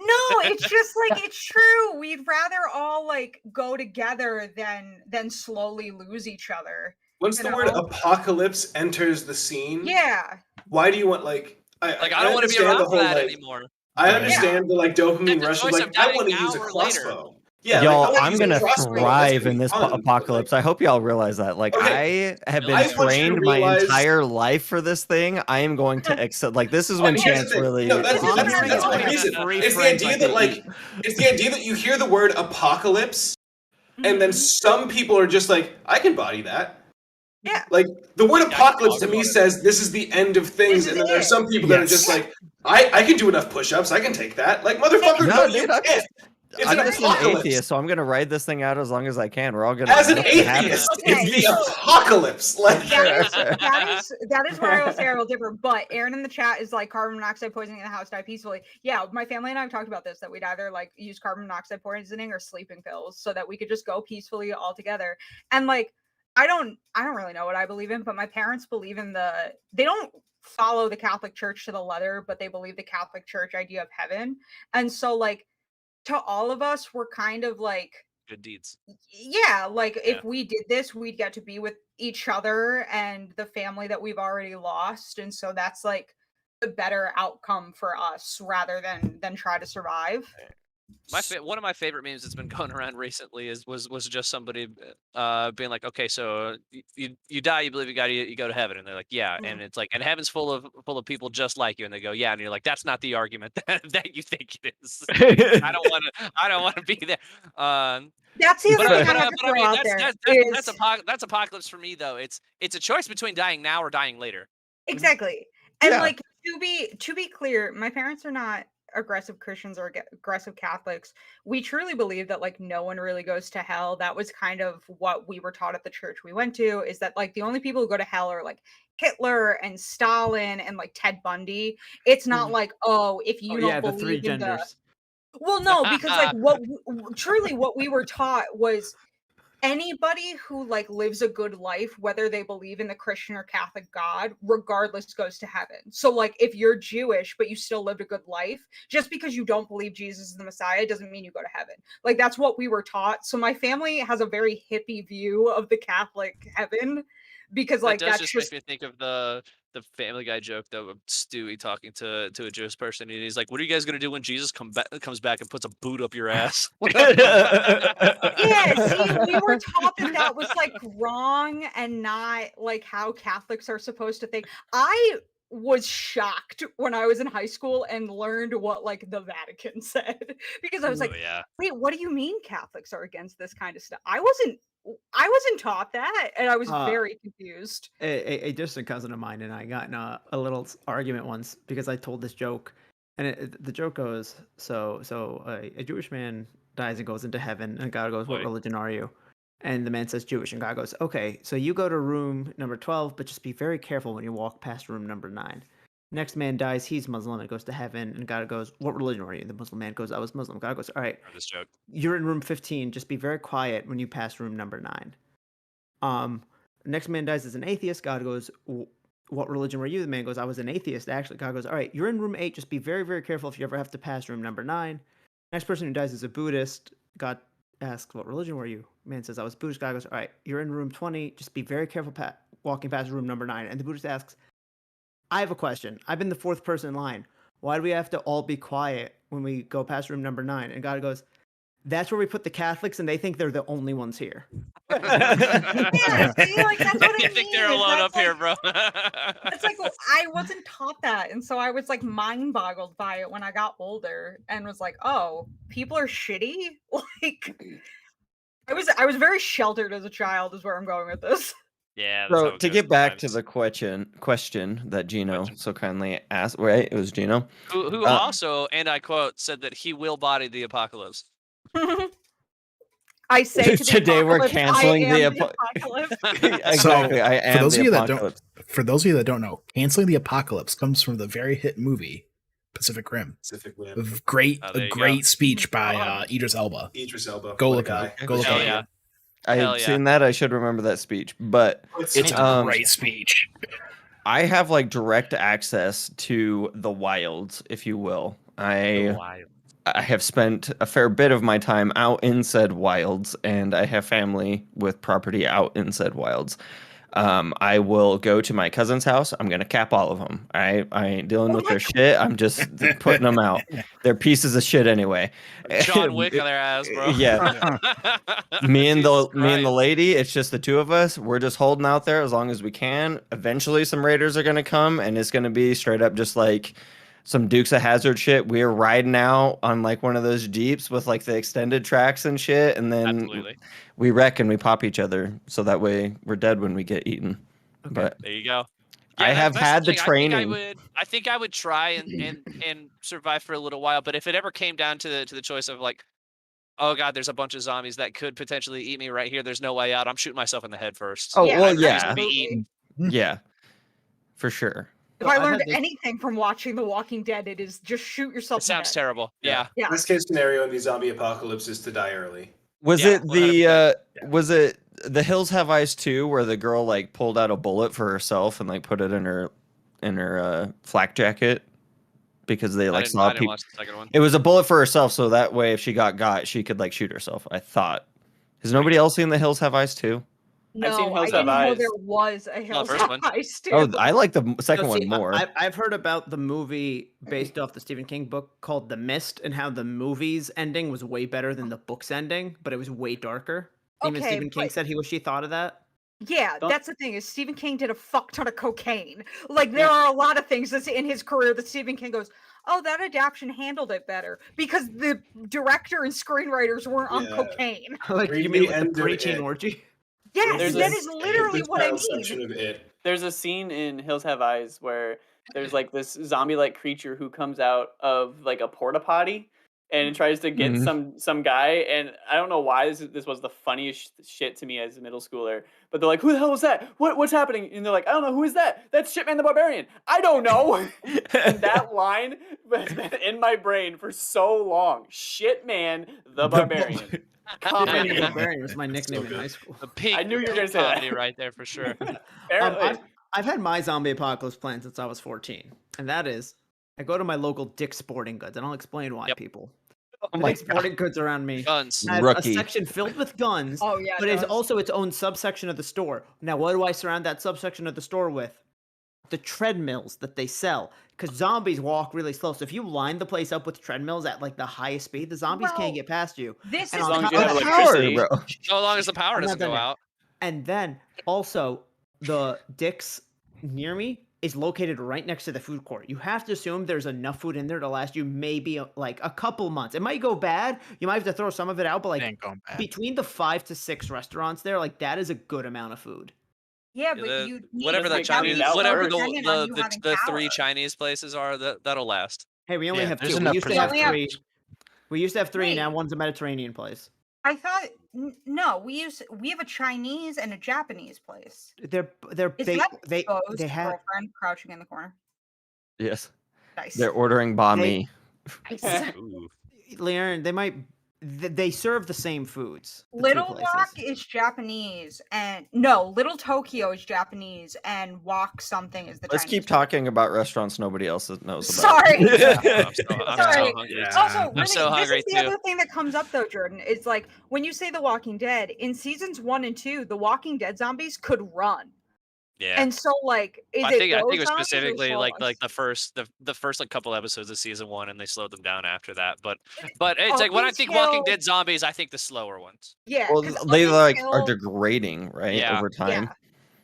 no, it's just like, it's true. We'd rather all like go together than slowly lose each other. once you the know? word apocalypse enters the scene, Yeah. why do you want like? I don't want to be understand around the for whole, that like, anymore. I understand the like dopamine That's a rush of choice like of I dying want to now use a or later. crossbow. Yeah, y'all, like, I wanna I'm use a gonna crossbow. That's thrive gonna in be this fun, but, apocalypse. I hope y'all realize that. Like, Okay. I have been I want you to trained my realize- entire life for this thing. I am going to accept. Like, this is when Here's the Chance thing. really. No, that's I'm the hearing it only like reason. free It's the friends idea like that they like eat. it's the idea that you hear the word apocalypse, and then some people are just like, I can body that. Yeah. Like the word Yeah, I can apocalypse talk to me about it. says this is the end of things, This is and then there's it. some people that are just like, I can do enough push-ups, I can take that. Like motherfucker, no, you dude, I'm can't. It's I'm an just an apocalypse. atheiist, so I'm gonna ride this thing out as long as I can. We're all gonna. As an make it happen. atheist, Okay, it's the so- apocalypse. Like that is where I will say I will differ. But Aaron in the chat is like carbon monoxide poisoning in the house, die peacefully. Yeah, my family and I have talked about this, that we'd either like use carbon monoxide poisoning or sleeping pills so that we could just go peacefully all together. And like I don't really know what I believe in, but my parents believe in they don't follow the Catholic Church to the letter, but they believe the Catholic Church idea of heaven. And so like to all of us, we're kind of like Good deeds. yeah, like Yeah. if we did this, we'd get to be with each other and the family that we've already lost, and so that's like the better outcome for us rather than try to survive. One of my favorite memes that's been going around recently was just somebody being like, okay, so you die, you believe you go to heaven, and they're like, yeah, and it's like, and heaven's full of people just like you, and they go, yeah, and you're like, that's not the argument that you think it is. I don't want to be there. That's the But, other thing I but, have to but I throw mean, out there. that's apocalypse for me though. It's a choice between dying now or dying later. Exactly. And Yeah. like to be clear, my parents are not aggressive Christians or aggressive Catholics. We truly believe that like no one really goes to hell. That was kind of what we were taught at the church we went to, is that like the only people who go to hell are like Hitler and Stalin and like Ted Bundy. It's not like, oh, if you don't yeah, the believe three in genders. well, no, because like truly what we were taught was anybody who like lives a good life, whether they believe in the Christian or Catholic God, regardless goes to heaven. So like if you're Jewish but you still lived a good life, just because you don't believe Jesus is the Messiah doesn't mean you go to heaven. Like that's what we were taught. So my family has a very hippie view of the Catholic heaven, because like that does that's just make me think of the Family Guy joke though of Stewie talking to a Jewish person, and he's like, "What are you guys gonna do when Jesus comes back and puts a boot up your ass?" yeah, see, we were taught that was like wrong and not like how Catholics are supposed to think. I was shocked when I was in high school and learned what like the Vatican said because I was like, yeah. wait, what do you mean Catholics are against this kind of stuff? I wasn't taught that, and I was very confused. A distant cousin of mine and I got in a little argument once because I told this joke, and the joke goes, so a Jewish man dies and goes into heaven, and God goes, "What religion are you?" And the man says Jewish, and God goes, "Okay, so you go to room number 12, but just be very careful when you walk past room number 9." Next man dies, he's Muslim and goes to heaven, and God goes, "What religion are you?" The Muslim man goes, "I was Muslim." God goes, "All right, This joke. you're in room 15, just be very quiet when you pass room number 9." Next man dies as an atheist. God goes, "What religion were you?" The man goes, "I was an atheist, actually." God goes, "All right, you're in room 8, just be very, very careful if you ever have to pass room number 9. Next person who dies is a Buddhist. God asks, "What religion were you?" Man says, "I was Buddhist." God goes, "All right, you're in room 20, just be very careful walking past room number 9. And the Buddhist asks, "I have a question. I've been the 4th person in line. Why do we have to all be quiet when we go past room number 9? And God goes, "That's where we put the Catholics, and they think they're the only ones here." Yeah, see, like that's what I think they're mean, alone up that's here, bro. It's like I wasn't taught that, and so I was like mind boggled by it when I got older, and was like, "Oh, people are shitty." Like, I was very sheltered as a child, is where I'm going with this. Yeah. That's So how it to goes get back to sometimes. the question that Gino so kindly asked, right? It was Gino. Who also, and I quote, said that he will body the apocalypse. I say to the Today we're apocalypse, canceling I the am apocalypse. Exactly. I am for those the of you apocalypse. for those of you that don't know, canceling the apocalypse comes from the very hit movie Pacific Rim. Pacific Rim. A great speech by God. Idris Elba. Idris Elba. Go what a look guy. it up. Go look Hell it yeah. up. I Hell had yeah. seen that. I should remember that speech, but It's a great speech. I have like direct access to the wilds, if you will. I have spent a fair bit of my time out in said wilds, and I have family with property out in said wilds. I will go to my cousin's house. I'm gonna cap all of them. I ain't dealing with their shit. I'm just putting them out. They're pieces of shit anyway. John Wick on their ass, bro. Yeah. me and Jesus the Christ. lady. It's just the two of us. We're just holding out there as long as we can. Eventually, some raiders are gonna come, and it's gonna be straight up just like some Dukes of Hazzard shit. We're riding out on like one of those Jeeps with like the extended tracks and shit, and then Absolutely. we wreck and we pop each other, so that way we're dead when we get eaten. Okay. But There you go. I have that's had the thing. training. I think I would try and survive for a little while. But if it ever came down to the choice of like, oh god, there's a bunch of zombies that could potentially eat me right here. There's no way out. I'm shooting myself in the head first. Oh Yeah, well, I refuse yeah, to be eaten. yeah, for sure. If So I I've learned had this- anything from watching The Walking Dead, it is just shoot yourself. It sounds terrible. Yeah. Yeah. Best case scenario in the zombie apocalypse is to die early. Was Yeah, it the 100%. was it the Hills Have Eyes 2 where the girl like pulled out a bullet for herself and like put it in her flak jacket because they like I saw didn't people. watch the second one. It was a bullet for herself, so that way if she got, she could like shoot herself. I thought. Has nobody else seen the Hills Have Eyes 2? No, seen I Hills didn't Have know Eyes. there was a Hills first Have one. Eyes too. Oh, I like the second So, see, one more. I've heard about the movie based off the Stephen King book called The Mist, and how the movie's ending was way better than the book's ending, but it was way darker. Even Okay, Stephen King but- said she thought of that. Yeah, Don't- that's the thing is Stephen King did a fuck ton of cocaine. Like there are a lot of things that's in his career that Stephen King goes, "Oh, that adaptation handled it better because the director and screenwriters weren't on Yeah. cocaine." Like Read you mean the with end the of preteen it. orgy? Yes, There's that a- is literally the what I child mean. section of it. There's a scene in Hills Have Eyes where there's like this zombie-like creature who comes out of like a porta potty and tries to get some guy. And I don't know why this was the funniest shit to me as a middle schooler. But they're like, "Who the hell was that? What's happening?" And they're like, "I don't know. Who is that? That's Shitman the Barbarian." I don't know. And that line has been in my brain for so long. Shitman the Barbarian. Shitman the Comedy. Barbarian was my nickname in good. high school. The peak. I knew you were gonna peak say that. comedy right there for sure. Apparently. I've had my zombie apocalypse plan since I was 14, and that is I go to my local Dick's Sporting Goods, and I'll explain why, Yep. people. Oh my Dick's Sporting Goods around me Guns. has Rookie. a section filled with guns, Oh yeah, but it it's does. also its own subsection of the store. Now, what do I surround that subsection of the store with? The treadmills that they sell, because zombies walk really slow. So if you line the place up with treadmills at like the highest speed, the zombies Well, can't get past you. This And is on long as top you of have that- electricity. bro. So long as the power I'm not doesn't go done yet. out. And then also the Dick's near me is located right next to the food court. You have to assume there's enough food in there to last you maybe like a couple months. It might go bad. You might have to throw some of it out, but like between the 5 to 6 restaurants there, like that is a good amount of food. Yeah, but you need whatever the that Chinese, would be so whatever dependent on you having the power. 3 Chinese places are, that'll last. Hey, we only Yeah, have there's 2. We enough used to have preservatives. 3. We used to have 3. Wait. Now one's a Mediterranean place. I thought no, we have a Chinese and a Japanese place. They're Is they that they Bo's they have girlfriend crouching in the corner? Yes. Nice. They're ordering banh mi. Nice. Leon, they serve the same foods. the two Little places. Rock is Japanese, and no, Little Tokyo is Japanese, and Wok something is the Let's Chinese. keep talking about restaurants nobody else knows about. Sorry. I'm so Sorry. hungry. Also, I'm really, so hungry this is the too. other thing that comes up though, Jordan. Is like when you say The Walking Dead in seasons 1 and 2, the Walking Dead zombies could run, Yeah. and so like, is I it think those it was zombies or specifically slow like ones? the first like couple episodes of season 1, and they slowed them down after that. But it's Up like when I think Walking until- Dead zombies, I think the slower ones. Yeah, Well, 'cause up they like are until- degrading, right, Yeah. over time. Yeah.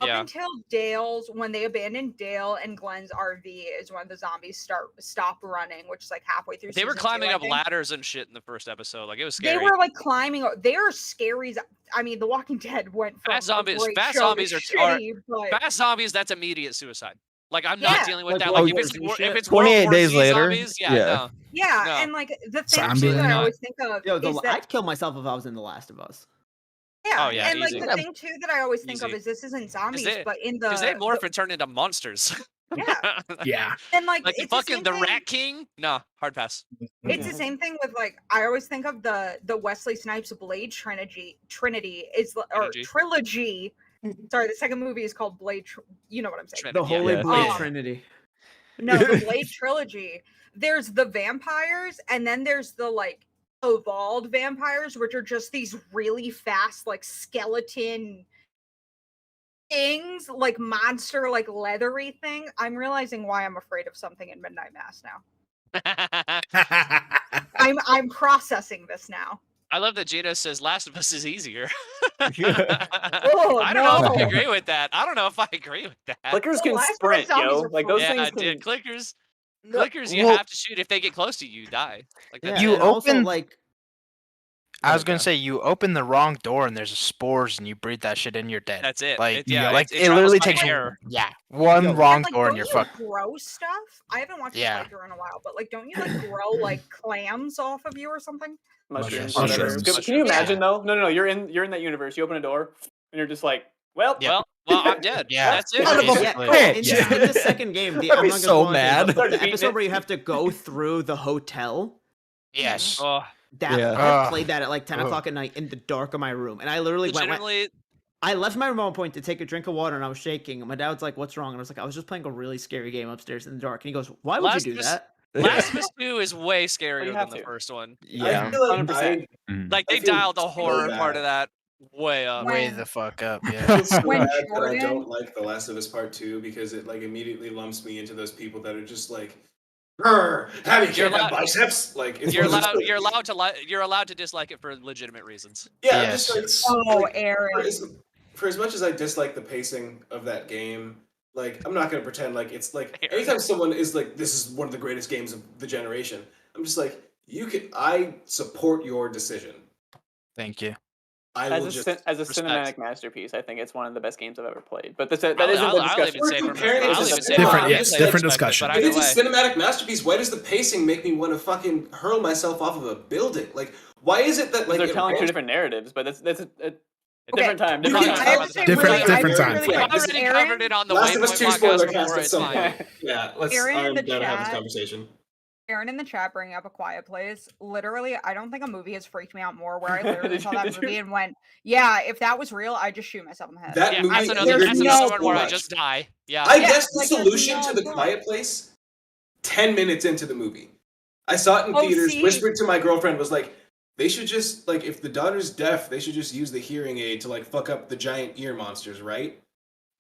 Up Yeah. until Dale's, when they abandoned Dale and Glenn's RV, is when the zombies stop running, which is like halfway through. They were season 2, climbing I up think. ladders and shit in the first episode. Like it was They scary. were like climbing. They are scary. I mean, The Walking Dead went from Fast zombies. a great Fast show to zombies are shitty, but fast zombies. That's immediate suicide. Like I'm Yeah. not dealing with Like that. World Like if War it's Z if shit? it's World 28 War days Z later, zombies, yeah. no. yeah, No. and like the thing too that I Zombieland. always think of Yo, is that I'd kill myself if I was in The Last of Us. yeah, Oh, yeah, and like easy. the thing too that I always think of Easy. is this isn't zombies, they- but in the Because they morph and turn into monsters. yeah, Yeah. and like Like it's fucking the the same thing. Rat King. No, hard pass. It's the same thing with like I always think of the Wesley Snipes Blade Trinity is or trilogy. Sorry, the second movie is called Blade. You know what I'm saying? The Holy Yeah. Blade Oh. Trinity. No, the Blade trilogy. There's the vampires, and then there's the like evolved vampires, which are just these really fast, like skeleton things, like monster, like leathery thing. I'm realizing why I'm afraid of something in Midnight Mass now. I'm processing this now. I love that Gina says Last of Us is easier. Oh, I don't know if I no. agree with that. I don't know if I agree with that. Clickers The can Last of Us sprint, zombies yo. are Like fun. those Yeah, things I can. did. Clickers, you Well- have to shoot. If they get close to you, you die. Like Yeah. that's You it. And also, open- like I was Okay. gonna say you open the wrong door and there's spores and you breathe that shit in, you're dead. That's it. Like Yeah, like it it literally travels by takes air. one Yo, wrong And, like, door don't and you're you fucked. grow stuff? I haven't watched Yeah. this playthrough in a while, but like, don't you like grow like clams off of you or something? Mushrooms. Mushrooms. Whatever. Can you imagine though? No. You're in that universe. You open a door, and you're just like, well, Yeah. Well, I'm dead. Yeah. That's it. Son of a Basically. bitch. in the second game, I'd I'm be not gonna so go into it, mad. but Started the eating episode it. where you have to go through the hotel. Yes. Oh, That Yeah. I Ugh. played that at like 10 o'clock at night in the dark of my room, and I literally went. legitimately, I left my remote point to take a drink of water, and I was shaking. And my dad was like, "What's wrong?" And I was like, "I was just playing a really scary game upstairs in the dark." And he goes, "Why would Last you do of Us- that?" Last of Us 2 is way you scarier have than the to. first one. Yeah. I feel like 100%. Like I they feel dialed the so horror bad. part of that way up. When- Way the fuck up. I Yeah. feel so When bad that I Jordan- don't like The Last of Us Part 2 because it like immediately lumps me into those people that are just like, "Grr, Abby You're can't have allowed- biceps." Like it's You're one of those allowed. things. You're allowed to dislike it for legitimate reasons. Yeah, Yes. just like Oh, like, Aaron. for as much as I dislike the pacing of that game, like I'm not gonna pretend like it's like Aaron. anytime someone is like, "This is one of the greatest games of the generation," I'm just like, I support your decision. Thank you. I As will a, just as a respect. cinematic masterpiece, I think it's one of the best games I've ever played. But that isn't I'll the even discussion. say We're from comparing it I'll to even the- say Different- from- yes, I'll say different perspective, discussion. But If either it's way, a cinematic masterpiece, why does the pacing make me want to fucking hurl myself off of a building? Like, why is it that like They're it telling two rolls- different narratives, but that's a Okay. different time. You Different can- time. I have to say Different- really, different I time. really we Yeah, quick, already Aaron, covered it on the Last of Us Waypoint 2 podcast spoiler before. cast at It's some fine. point. Yeah, let's. Aaron in I'm the down to have this chat- conversation. Aaron in the chat bringing up A Quiet Place. Literally, I don't think a movie has freaked me out more. Where I literally Did saw you- that did you? movie and went, "Yeah, if that was real, I'd just shoot myself in the head." That Yeah, movie that's there's another no one where I much. just die. Yeah. I Yeah, guess the like, there's solution no to The point. Quiet Place, 10 minutes into the movie. I saw it in Oh, theaters, see? whispered to my girlfriend, was like, they should just, like, if the daughter's deaf, they should just use the hearing aid to, like, fuck up the giant ear monsters, right?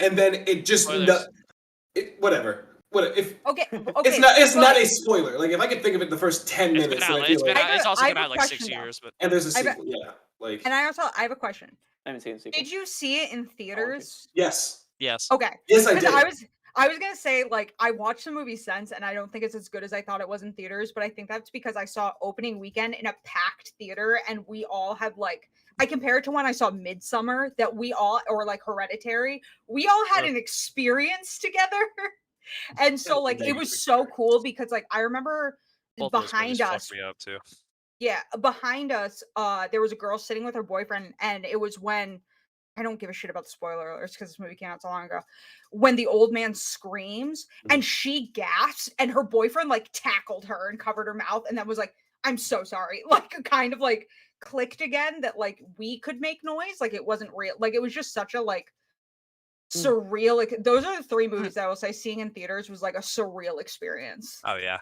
And then it just, Spoilers. whatever. If Okay, it's not but- a spoiler. Like, if I could think of it the first 10 It's minutes, been then out. I feel It's been like, out. It's also I been have out a like 6 question, though. years, but and there's a I bet- sequel, yeah. Like, And I have a question. I haven't seen the sequel. Did you see it in theaters? yes. yes. Okay. Yes, I Because did. I was gonna say, like, I watched the movie since, and I don't think it's as good as I thought it was in theaters, but I think that's because I saw opening weekend in a packed theater, and we all had like I compare it to when I saw Midsummer, that we all or like Hereditary, we all had an experience together. And so like it was so cool because like I remember Both those movies behind us, fucked me up too. yeah, behind us, there was a girl sitting with her boyfriend, and it was when I don't give a shit about the spoiler alerts because this movie came out so long ago. When the old man screams and she gasped, and her boyfriend like tackled her and covered her mouth, and then was like, "I'm so sorry." Like, kind of like clicked again that like we could make noise, like it wasn't real. Like it was just such a like surreal. Like those are the three movies that I will say seeing in theaters was like a surreal experience. Oh yeah.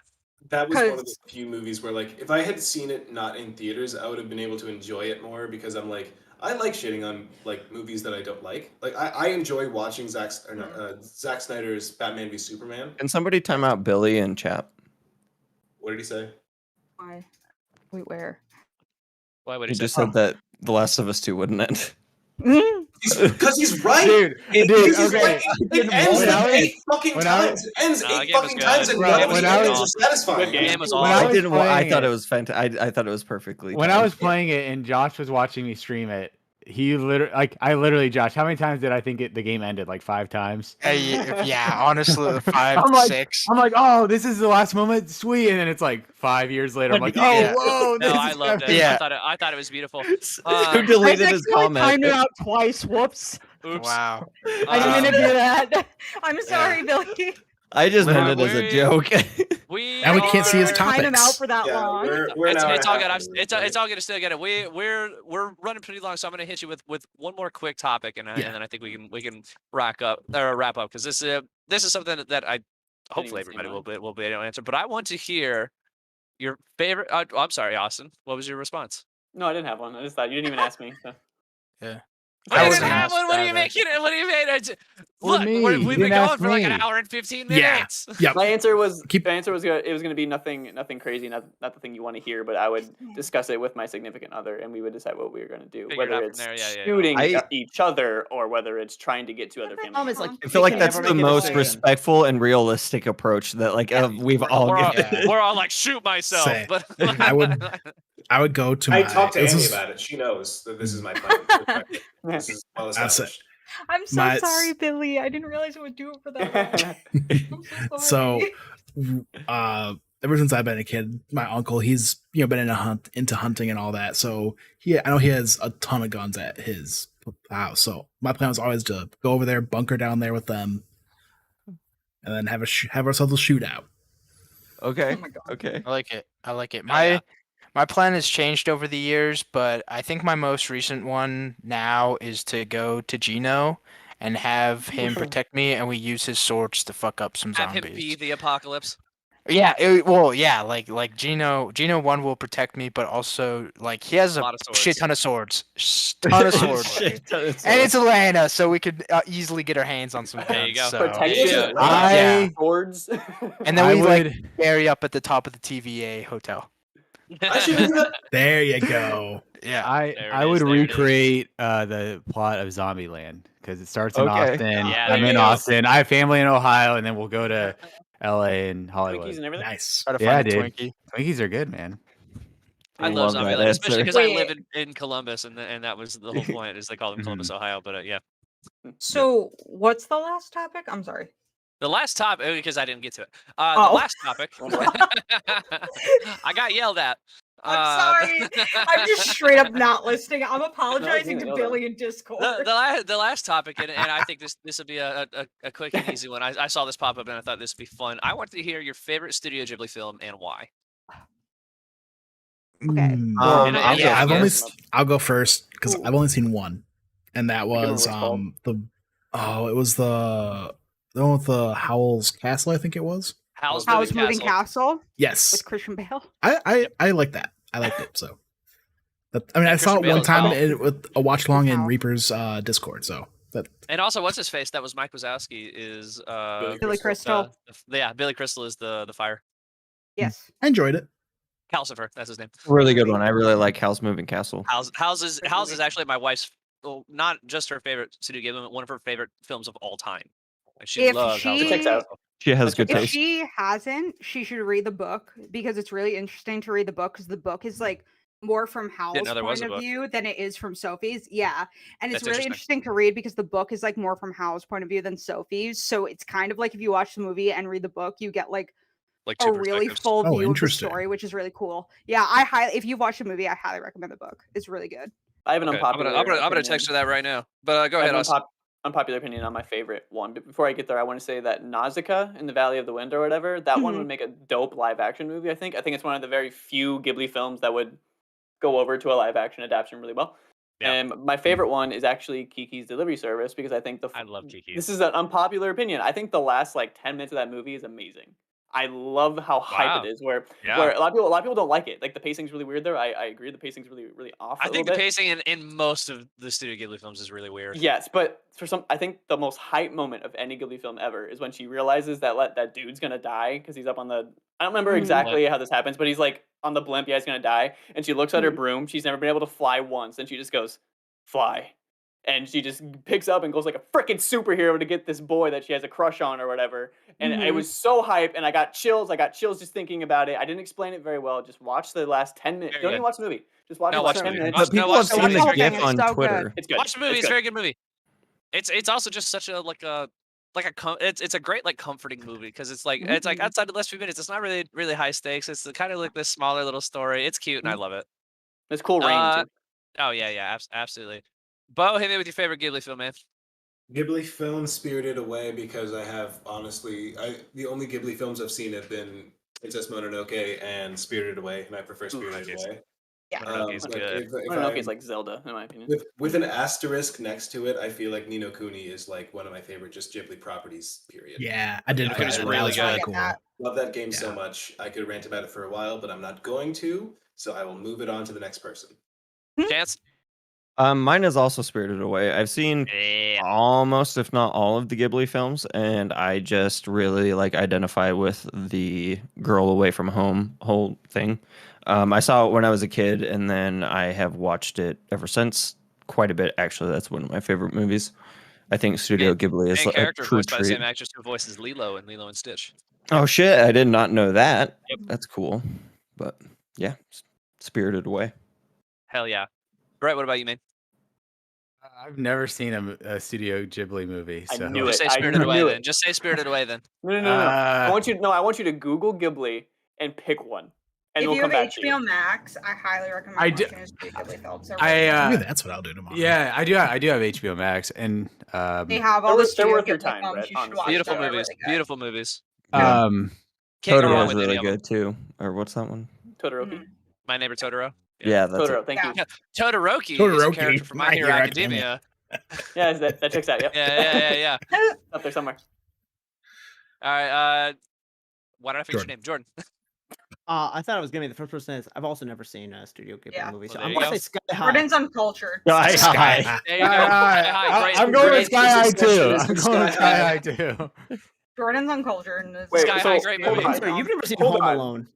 That was one of the 'Cause- few movies where, like, if I had seen it not in theaters, I would have been able to enjoy it more because I'm like, I like shitting on like movies that I don't like. Like, I enjoy watching Zack Snyder's Batman v Superman. Can somebody time out Billy in chat? What did he say? Why? Wait, where? Why would He he just say? said that The Last of Us 2 wouldn't end. Because he's right. Dude, Because he's okay. right. It ends When I like was- 8 fucking when I was- times. It ends No, 8 the game was fucking good. times, and Bro, none of when the I was- endings are satisfying. The game was When awesome. I was playing thought it- it was fantastic. I thought it was perfectly. When I timed. was playing it and Josh was watching me stream it, he literally, like, I literally, Josh, how many times did I think the game ended? Like 5 times. Yeah, honestly, 5, I'm like, 6. I'm like, oh, this is the last moment, sweet, and then it's like 5 years later. I'm like, oh, Yeah. whoa, No, this I is loved it. epic. Yeah. I thought it was beautiful. Who deleted his comment? timed it out twice. Whoops. Oops. Wow. I didn't mean to do that. I'm sorry, Billy. I just meant it as a We- joke. We And we can't see his are- Time him out topics. for that Yeah, long. we're an hour It's and a all good. half into it, It's all good to still get it. We're running pretty long, so I'm gonna hit you with one more quick topic, and then I think we can wrap up because this is something that I hopefully even see everybody mine. will be able to answer. But I want to hear your favorite. I'm sorry, Austin. What was your response? No, I didn't have one. I just thought you didn't even ask me. So. I I didn't wasn't have asked one. What do you either. make it? What do you mean? Or Look, me. we've You been didn't going ask for like an me. hour and 15 Yeah. minutes. Yep. My answer was Keep- the answer was good. It was going to be nothing crazy, not the thing you want to hear, but I would discuss it with my significant other, and we would decide what we were going to do, Figure it out whether from it's there, yeah. shooting I- each other or whether it's trying to get to other family. Problem is, like, members. I feel we like can that's never the make a most decision. respectful and realistic approach that we've all We're all, given. we're all like shoot myself, Say, but I would go to my. I talked to this Annie is- about it. She knows that this is my plan. This is well That's it. established. I'm so My- sorry, Billy. I didn't realize it would do it for that long. I'm So, sorry. ever since I've been a kid, my uncle, he's been into hunting and all that. So I know he has a ton of guns at his house. So my plan was always to go over there, bunker down there with them, and then have ourselves a shootout. Okay. Oh my God. Okay. I like it. I like it. Oh, yeah. My plan has changed over the years, but I think my most recent one now is to go to Gino and have him protect me, and we use his swords to fuck up some have zombies. him be the apocalypse. Yeah, like Gino 1 will protect me, but also like he has a Lot of swords. shit ton of swords, ton of swords, and it's Atlanta, so we could easily get our hands on some guns. There you go. So. Protection, Yeah. Yeah. swords. And then I we like would. bury up at the top of the TVA hotel. I should do that. There you go. Yeah, There it I is, would there it is. recreate the plot of Zombieland because it starts in Okay. Austin. Yeah, I'm there in you go. Austin. I have family in Ohio, and then we'll go to LA and Twinkies Hollywood. and everything. Nice. try to Yeah, find a dude. Twinkie. Twinkies are good, man. I I love love that Zombieland, especially answer. because I Wait. live in Columbus, and that was the whole point. Is they call them Columbus, Ohio. But yeah, So, what's the last topic? I'm sorry. the last topic because I didn't get to it. The Oh. last topic. I got yelled at. I'm sorry. I'm just straight up not listening. I'm apologizing No, to no, no. Billy in Discord. The last topic, and I think this will be a quick and easy one. I saw this pop up, and I thought this would be fun. I want to hear your favorite Studio Ghibli film and why. Okay. And- I'll, yeah, I've yeah. only I'll go first because Ooh. I've only seen one, and that Give him was what's called. it was the one with the Howl's Castle, I think it was. Howl's How's Moving Moving Castle. Castle Yes, with Christian Bale? I like that. I liked it. So, I mean, I saw Christian it Bale one as time well. with a watch along in Wow. Reaper's Discord. So that And also, what's his face? That was Mike Wazowski. Is Billy Crystal. yeah, Billy Crystal is the fire. Yes. I enjoyed it. Calcifer, that's his name. Really good one. I really like Howl's Moving Castle. Howl's is actually my wife's, well, not just her favorite Studio Ghibli, but one of her favorite films of all time. Like, she If loves she- House It checks out. She has good If taste. she hasn't, she should read the book because it's really interesting to read the book because the book is like more from Hal's know there was point a of book. view than it is from Sophie's. Yeah. And it's That's really interesting. interesting to read because the book is like more from Hal's point of view than Sophie's. So it's kind of like if you watch the movie and read the book, you get like Like a two really perspectives. full Oh, view of the interesting. story, which is really cool. Yeah, if you've watched the movie, I highly recommend the book. It's really good. I have an Okay, unpopular. I'm gonna opinion. text her that right now. But go I ahead, have Austin. an unpopular opinion on my favorite one. But before I get there, I want to say that Nausicaa in the Valley of the Wind or whatever, that one Mhm. would make a dope live action movie. I think it's one of the very few Ghibli films that would go over to a live action adaptation really well. Yeah. And my favorite one is actually Kiki's Delivery Service because I think I love Kiki. This is an unpopular opinion. I think the last like 10 minutes of that movie is amazing. I love how hype Wow. it is. Where Yeah. a lot of people don't like it. Like the pacing's really weird there. I agree. The pacing's really off. I a think the little bit. pacing in most of the Studio Ghibli films is really weird. Yes, but I think the most hype moment of any Ghibli film ever is when she realizes that dude's gonna die because he's up on the. I don't remember exactly how this happens, but he's like on the blimp. Yeah, he's gonna die, and she looks at her broom. She's never been able to fly once, and she just goes, "Fly," and she just picks up and goes like a freaking superhero to get this boy that she has a crush on or whatever. And it was so hype, and I got chills. Just thinking about it. I didn't explain it very well. Just watch the last 10 minutes. Very Don't good. even watch the movie. Just watch No, the watch last the 10 movie. minutes. Watch- But people watch have the seen movie. the Watch the whole GIF thing. on It's so good. Twitter. It's good. Watch the movie. It's It's a good. very good movie. It's also just such a it's a great like comforting movie because it's like outside the last few minutes. It's not really high stakes. It's kind of like this smaller little story. It's cute and I love it. It's cool rain too. Oh yeah, absolutely. Bo, hit me with your favorite Ghibli film, man. Ghibli film Spirited Away because I have the only Ghibli films I've seen have been Princess Mononoke and Spirited Away, and I prefer Spirited Away. Yeah. Mononoke's Like, good. if Mononoke I- is like Zelda, in my opinion. with an asterisk next to it, I feel like Ni no Kuni is like one of my favorite just Ghibli properties. Period. Yeah, I did. Yeah, Kuni's That really was good. cool. Love that game so Yeah. much. I could rant about it for a while, but I'm not going to. So I will move it on to the next person. Chance. Mine is also Spirited Away. I've seen Yeah. almost, if not all, of the Ghibli films, and I just really like identify with the girl away from home whole thing. I saw it when I was a kid, and then I have watched it ever since quite a bit. Actually, that's one of my favorite movies. I think Studio Ghibli is Main a character true voiced by the treat. same actress who voices Lilo and Lilo and Stitch. Oh shit! I did not know that. Yep. That's cool. But yeah, Spirited Away. Hell yeah. Brett, what about you, man? I've never seen a Studio Ghibli movie. I So knew Just it. say I Spirited Away knew then. it. Just say Spirited Away then. No. I want you to Google Ghibli and pick one, and If we'll you come have back to you. HBO Max, I highly recommend I do- watching his Ghibli films. They're I really good. Maybe that's what I'll do tomorrow. yeah, I do have HBO Max, and They have all They're the worth Studio your Ghibli time, films. Brett, You should honestly. watch Beautiful them. They're movies. really good. Beautiful movies. Yeah. Can't go wrong Totoro is with any really of them. good too. Or what's that one? Todoroki. My Neighbor Totoro. Yeah, that's Totoro. it. Thank you. Yeah. Todoroki is a Todoroki, character from My My Hero Hero Academia. Yeah, that checks out. Yep. Yeah. Up there somewhere. All right. Why did I forget your name? Jordan. I thought I was gonna be the first person. I have also never seen a Studio Ghibli Yeah. movie, so Well, I'm there gonna you say Sky High. Jordan's uncultured. Sky Sky High. High. There you go. Sky High. Great. I'm going with Great Sky High discussion too. is I'm with going with Sky Sky High. High too. Jordan's uncultured. And Wait, Sky so, High, great hold movie. on. Sorry, you've never seen Hold Home on. Alone.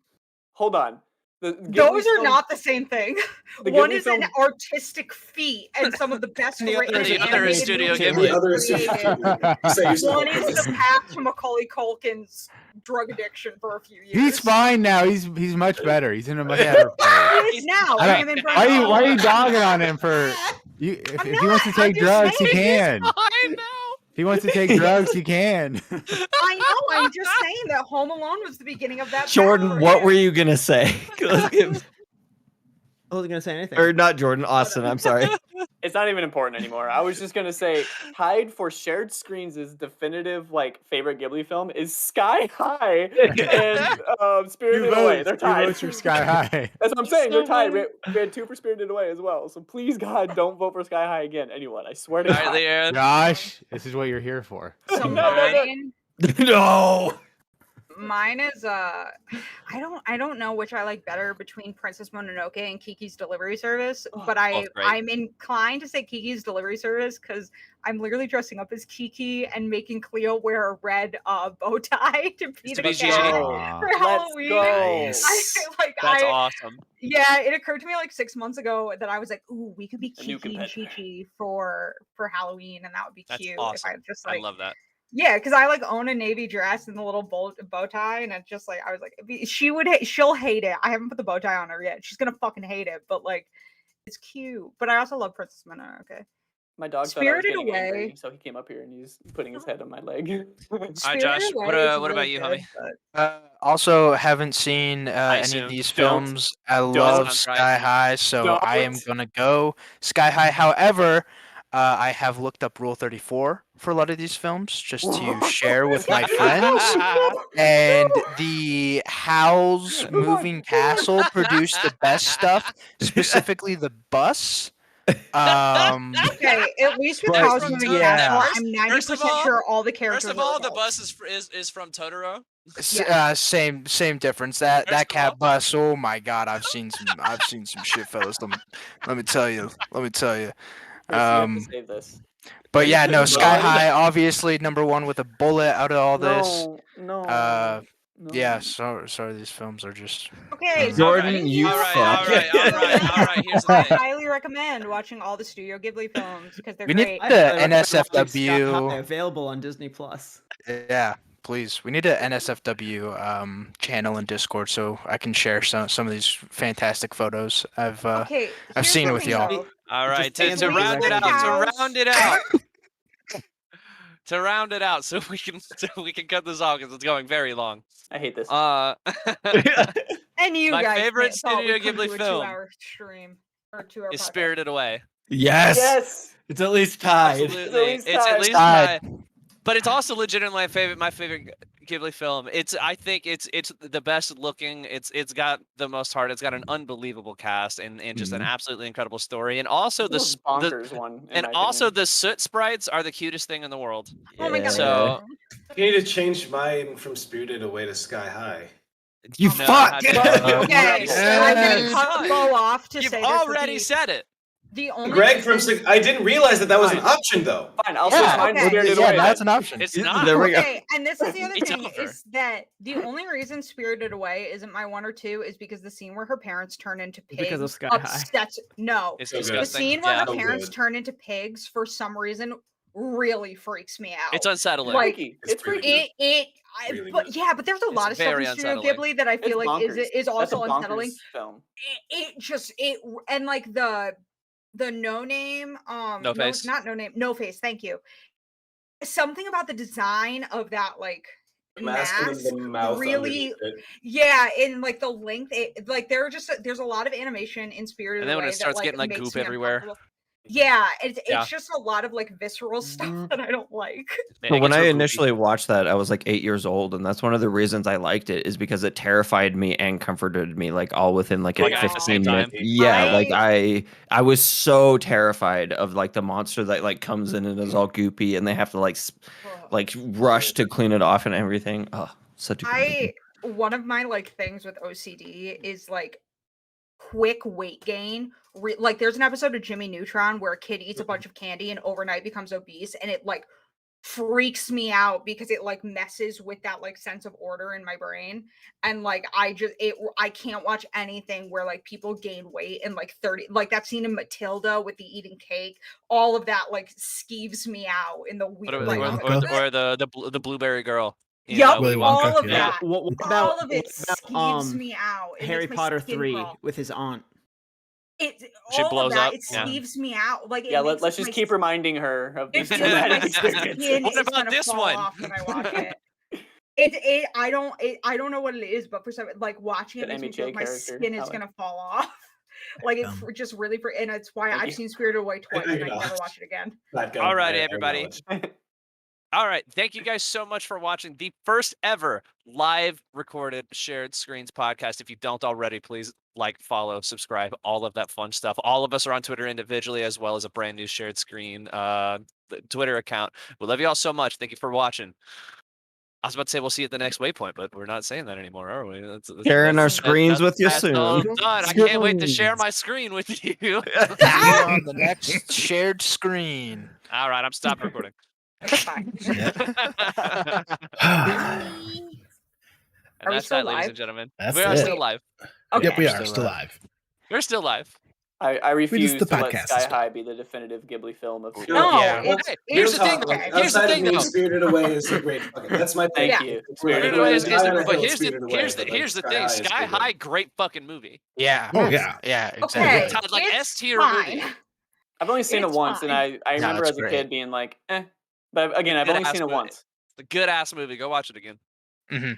Hold on. The Those Ghibli are film- not the same thing. the One Ghibli is an film- artistic feat and some of the best The other written is a animated other is Studio movies Ghibli. The other is created. You say yourself. One is the path to Macaulay Culkin's drug addiction for a few years. He's fine now. He's much better. He's in a much better place. He is now. I him don't- and Why Brendan are you Fraser. dogging on him for? If he wants to I'm take just drugs, he saying can. Fine now. If he wants to take drugs, he can. I know. I'm just saying that Home Alone was the beginning of that. path Jordan, for what him. were you gonna say? I wasn't gonna say anything. Or not Jordan, Austin. I'm sorry. It's not even important anymore. I was just gonna say, tied for shared screens' definitive favorite Ghibli film is Sky High and Spirited Away. They're Two tied. votes for Sky High. That's what I'm saying. They're tied. We had 2 for Spirited Away as well. So please, God, don't vote for Sky High again. Anyone, I swear to All God. right, Leanne. Josh, this is what you're here for. So No. No. mine is I don't know which I like better between Princess Mononoke and Kiki's Delivery Service, but both great. I'm inclined to say Kiki's Delivery Service because I'm literally dressing up as Kiki and making Cleo wear a red bow tie to be the be cat Gigi. for Let's Halloween. go. Nice. That's awesome. Yeah, it occurred to me like 6 months ago that I was like, "Ooh, we could be A new Kiki and competitor. Chi for Halloween, and that would be That's cute." awesome. If I just I like love that. Yeah, because I like own a navy dress and the little bow tie, and it's just like I was like, she'll hate it. I haven't put the bow tie on her yet. She's gonna fucking hate it, but like, it's cute. But I also love Princess Minna. Okay. My dog Spirited thought I was getting angry, Away. so he came up here and he's putting his head on my leg. All right, Spirited Josh. Away What is about really you, good, homie? but- Also, haven't seen any assume. of these Don't. films. I love Sounds right. Sky High, so I am Don't. gonna go Sky High. However, I have looked up Rule 34 for a lot of these films just to share with my friends. And the Howl's Moving Castle produced the best stuff, specifically the bus. Okay, at least with But, House from Moving Totoro. Castle, First- I'm first 90% of all- sure all the characters. First of are all, the adults. bus is from Totoro. Same difference. That First of cat all- bus. Oh my God, I've seen some shit, fellas. Let me tell you. Chris, you have Um, to save this. But yeah, no, Sky No. High, obviously number one with a bullet out of all this. No. Yeah, sorry, these films are just. Okay, so Jordan, getting you to- All right. Here's the I thing. highly recommend watching all the Studio Ghibli films because they're We need great. I the highly recommend watching Sky NSFW. High, available on Disney Plus. Yeah, please. We need a NSFW channel in Discord so I can share some of these fantastic photos I've Okay, I've here's seen the with thing, y'all. though. All right, to Just round it Leave out, the house. to round it out, so we can cut this off because it's going very long. I hate this. And you My guys favorite thought we Studio couldn't Ghibli do a film 2-hour stream or 2-hour is podcast. Spirited Away. Yes. Yes. It's at least tied. Absolutely, least it's at tied. least Tied. tied. But it's also legitimately my favorite Ghibli film. I think it's the best looking. It's got the most heart. It's got an unbelievable cast and just an absolutely incredible story. And also The most bonkers one. and also the soot sprites are the cutest thing in the world. Oh my god. So You need to change mine from Spirited Away to Sky High. You No, fuck. how dare you. Okay, I'm gonna Yes. cut Bo off to You've say this. already said it. The only Greg from reason- I didn't realize that was an option though. Fine, I'll Yeah, switch mine to okay. Spirited Yeah, Away. that's an option. It's not. There we go. Okay, and this is the other It's thing over. is that the only reason Spirited Away isn't my 1 or 2 is because the scene where her parents turn into pigs Because of Sky High. upsets. No, It's So good. the disgusting. scene where Yeah. her So parents good. turn into pigs for some reason really freaks me out. It's unsettling. Like, It's really freaky. Really but good. yeah, but there's a lot of stuff very in Studio unsettling. Ghibli that I It's feel like bonkers. is That's a also bonkers unsettling. film. It just and like the no name No Face. not no name no face. Thank you. Something about the design of that like The mask and mask then the mouth really underneath it. yeah, and like the length like there's a lot of animation in Spirited And then when Away it starts that, getting, like, makes goop me everywhere. uncomfortable. Yeah, it's Yeah. just a lot of like visceral stuff that I don't like. It But when gets I real goofy. initially watched that, I was like 8 years old, and that's one of the reasons I liked it is because it terrified me and comforted me, like all within like a Like, at the 15 same minute. time? Yeah, like I was so terrified of like the monster that like comes in and is all goopy, and they have to like like rush to clean it off and everything. Oh, such a good movie. One of my like things with OCD is like quick weight gain. Like there's an episode of Jimmy Neutron where a kid eats a bunch of candy and overnight becomes obese, and it like freaks me out because it like messes with that like sense of order in my brain. And like I can't watch anything where like people gain weight in like 30, like that scene in Matilda with the eating cake. All of that like skeeves me out in the What weird about- like or the blueberry girl. You Yep, know, Willy we Wonka, all of yeah. that. What All about, of it what skeeves about me out. It Harry makes my Potter skin 3 crawl. with his aunt? She All blows of that, up, it yeah. skeeves me out. Like, it Yeah, makes let's my just keep reminding her of It this feels like my traumatic experience. skin What is about gonna this fall one? off when I watch it. I don't know what it is, but for some like watching it The makes me Amy feel J like my character, skin is Alex. gonna fall off. Like it just really and it's why Thank I've you. seen Spirited Away twice and I can never acknowledge. watch it again. All righty, everybody. All right. Thank you guys so much for watching the first ever live recorded shared screens podcast. If you don't already, please like, follow, subscribe, all of that fun stuff. All of us are on Twitter individually, as well as a brand new shared screen Twitter account. We love you all so much. Thank you for watching. I was about to say we'll see you at the next waypoint, but we're not saying that anymore, are we? Sharing our screens with you that's all soon. done. I can't wait to share my screen with you. See you on the next shared screen. All right, I'm stopping recording. Bye. And Are we that's still that, ladies live? and gentlemen. That's We are it. still live. Okay. Yep, we are Still still live. live. We're still live. I refuse the to let podcast Sky as well. High be the definitive Ghibli film of. No, Yeah. it's, Hey, it's here's the thing, Talk, though. like, Here's the outside thing, of me, though. Spirited Away is a great. Fucking, that's my pick. Thank Yeah. you. Spirited Away is Die on a but Hill, here's the Spirited Away, but, like, here's the Sky thing. High is Sky pretty good. High, great fucking movie. Yeah. Oh yeah. Yeah. Exactly. okay. It's like it's S tier fine. movie. I've only seen it It's once, and fine. I remember it's as a great. kid being like, eh. But again, I've only Good-ass seen it movie. once. It's a good ass movie. Go watch it again. hmm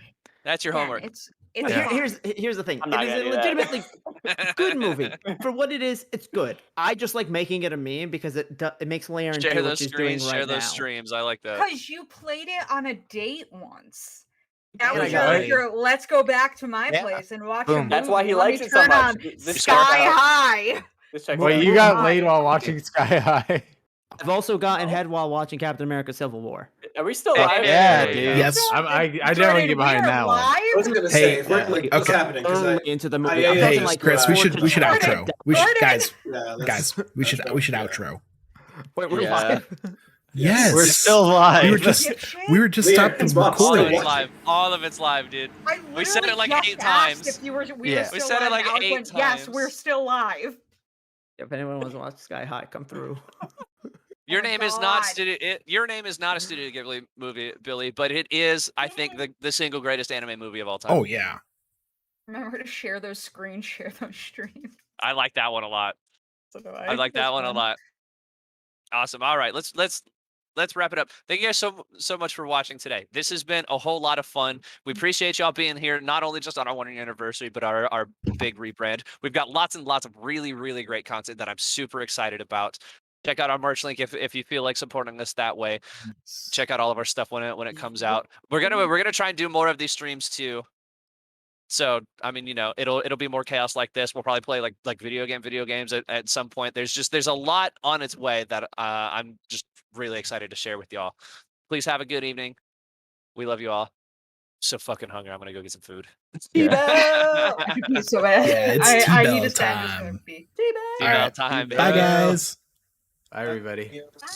That's your Again, homework. it's Here- fine. here's the thing. I'm It not is gonna a do that. legitimately good movie. For what it is, it's good. I just like making it a meme because it makes Laren Share do what those she's doing screens. right Share now. those streams. I like that. Because you played it on a date once. That And was I got it. your let's go back to my Yeah. place and watch a Boom. movie. That's why he Let me likes it so turn much. on This Sky checks out. High. This checks Wait, out. you got Hi. laid while watching Sky High. I've also gotten head while watching Captain America: Civil War. Are we still Hey, live? Yeah, hey, dude. Yes. I definitely Jordan, get behind we are that one. live? I was gonna Hey, say, if we're, like, what's okay. happening? 'Cause Early into the movie. yeah, I'm yeah, talking Hey, like Chris, we should Jordan. outro. We should, guys, yeah, guys, we should outro. Wait, we're Yeah. live. Yes. We're still live. We were just Dipshit? we were just Leah, stopped it's Bob. All of recording. it's live. All of it's live, dude. I We said it literally like just 8 asked times. If you were, we Yeah. were We still said it live, like and Alex 8 went, yes, we're times. still live. If anyone wants to watch Sky High, come through. Your Oh, name is not God. Studio. Your name is not a Studio Ghibli movie, Billy, but it is, I think, the single greatest anime movie of all time. Oh yeah. Remember to share those screens, share those streams. I like that one a lot. So do I like that That's one a fun. lot. Awesome. All right, let's wrap it up. Thank you guys so much for watching today. This has been a whole lot of fun. We appreciate y'all being here, not only just on our 1 year anniversary, but our big rebrand. We've got lots and lots of really, really great content that I'm super excited about. Check out our merch link if you feel like supporting us that way. Check out all of our stuff when it comes out. We're gonna try and do more of these streams too. So I mean, it'll be more chaos like this. We'll probably play like video games at some point. There's a lot on its way that I'm just really excited to share with y'all. Please have a good evening. We love you all. So fucking hungry. I'm gonna go get some food. I could pee so bad. Yeah, it's I need T-Bell to stand just time. to pee. T-Bell time, Bye baby. guys. Bye, everybody.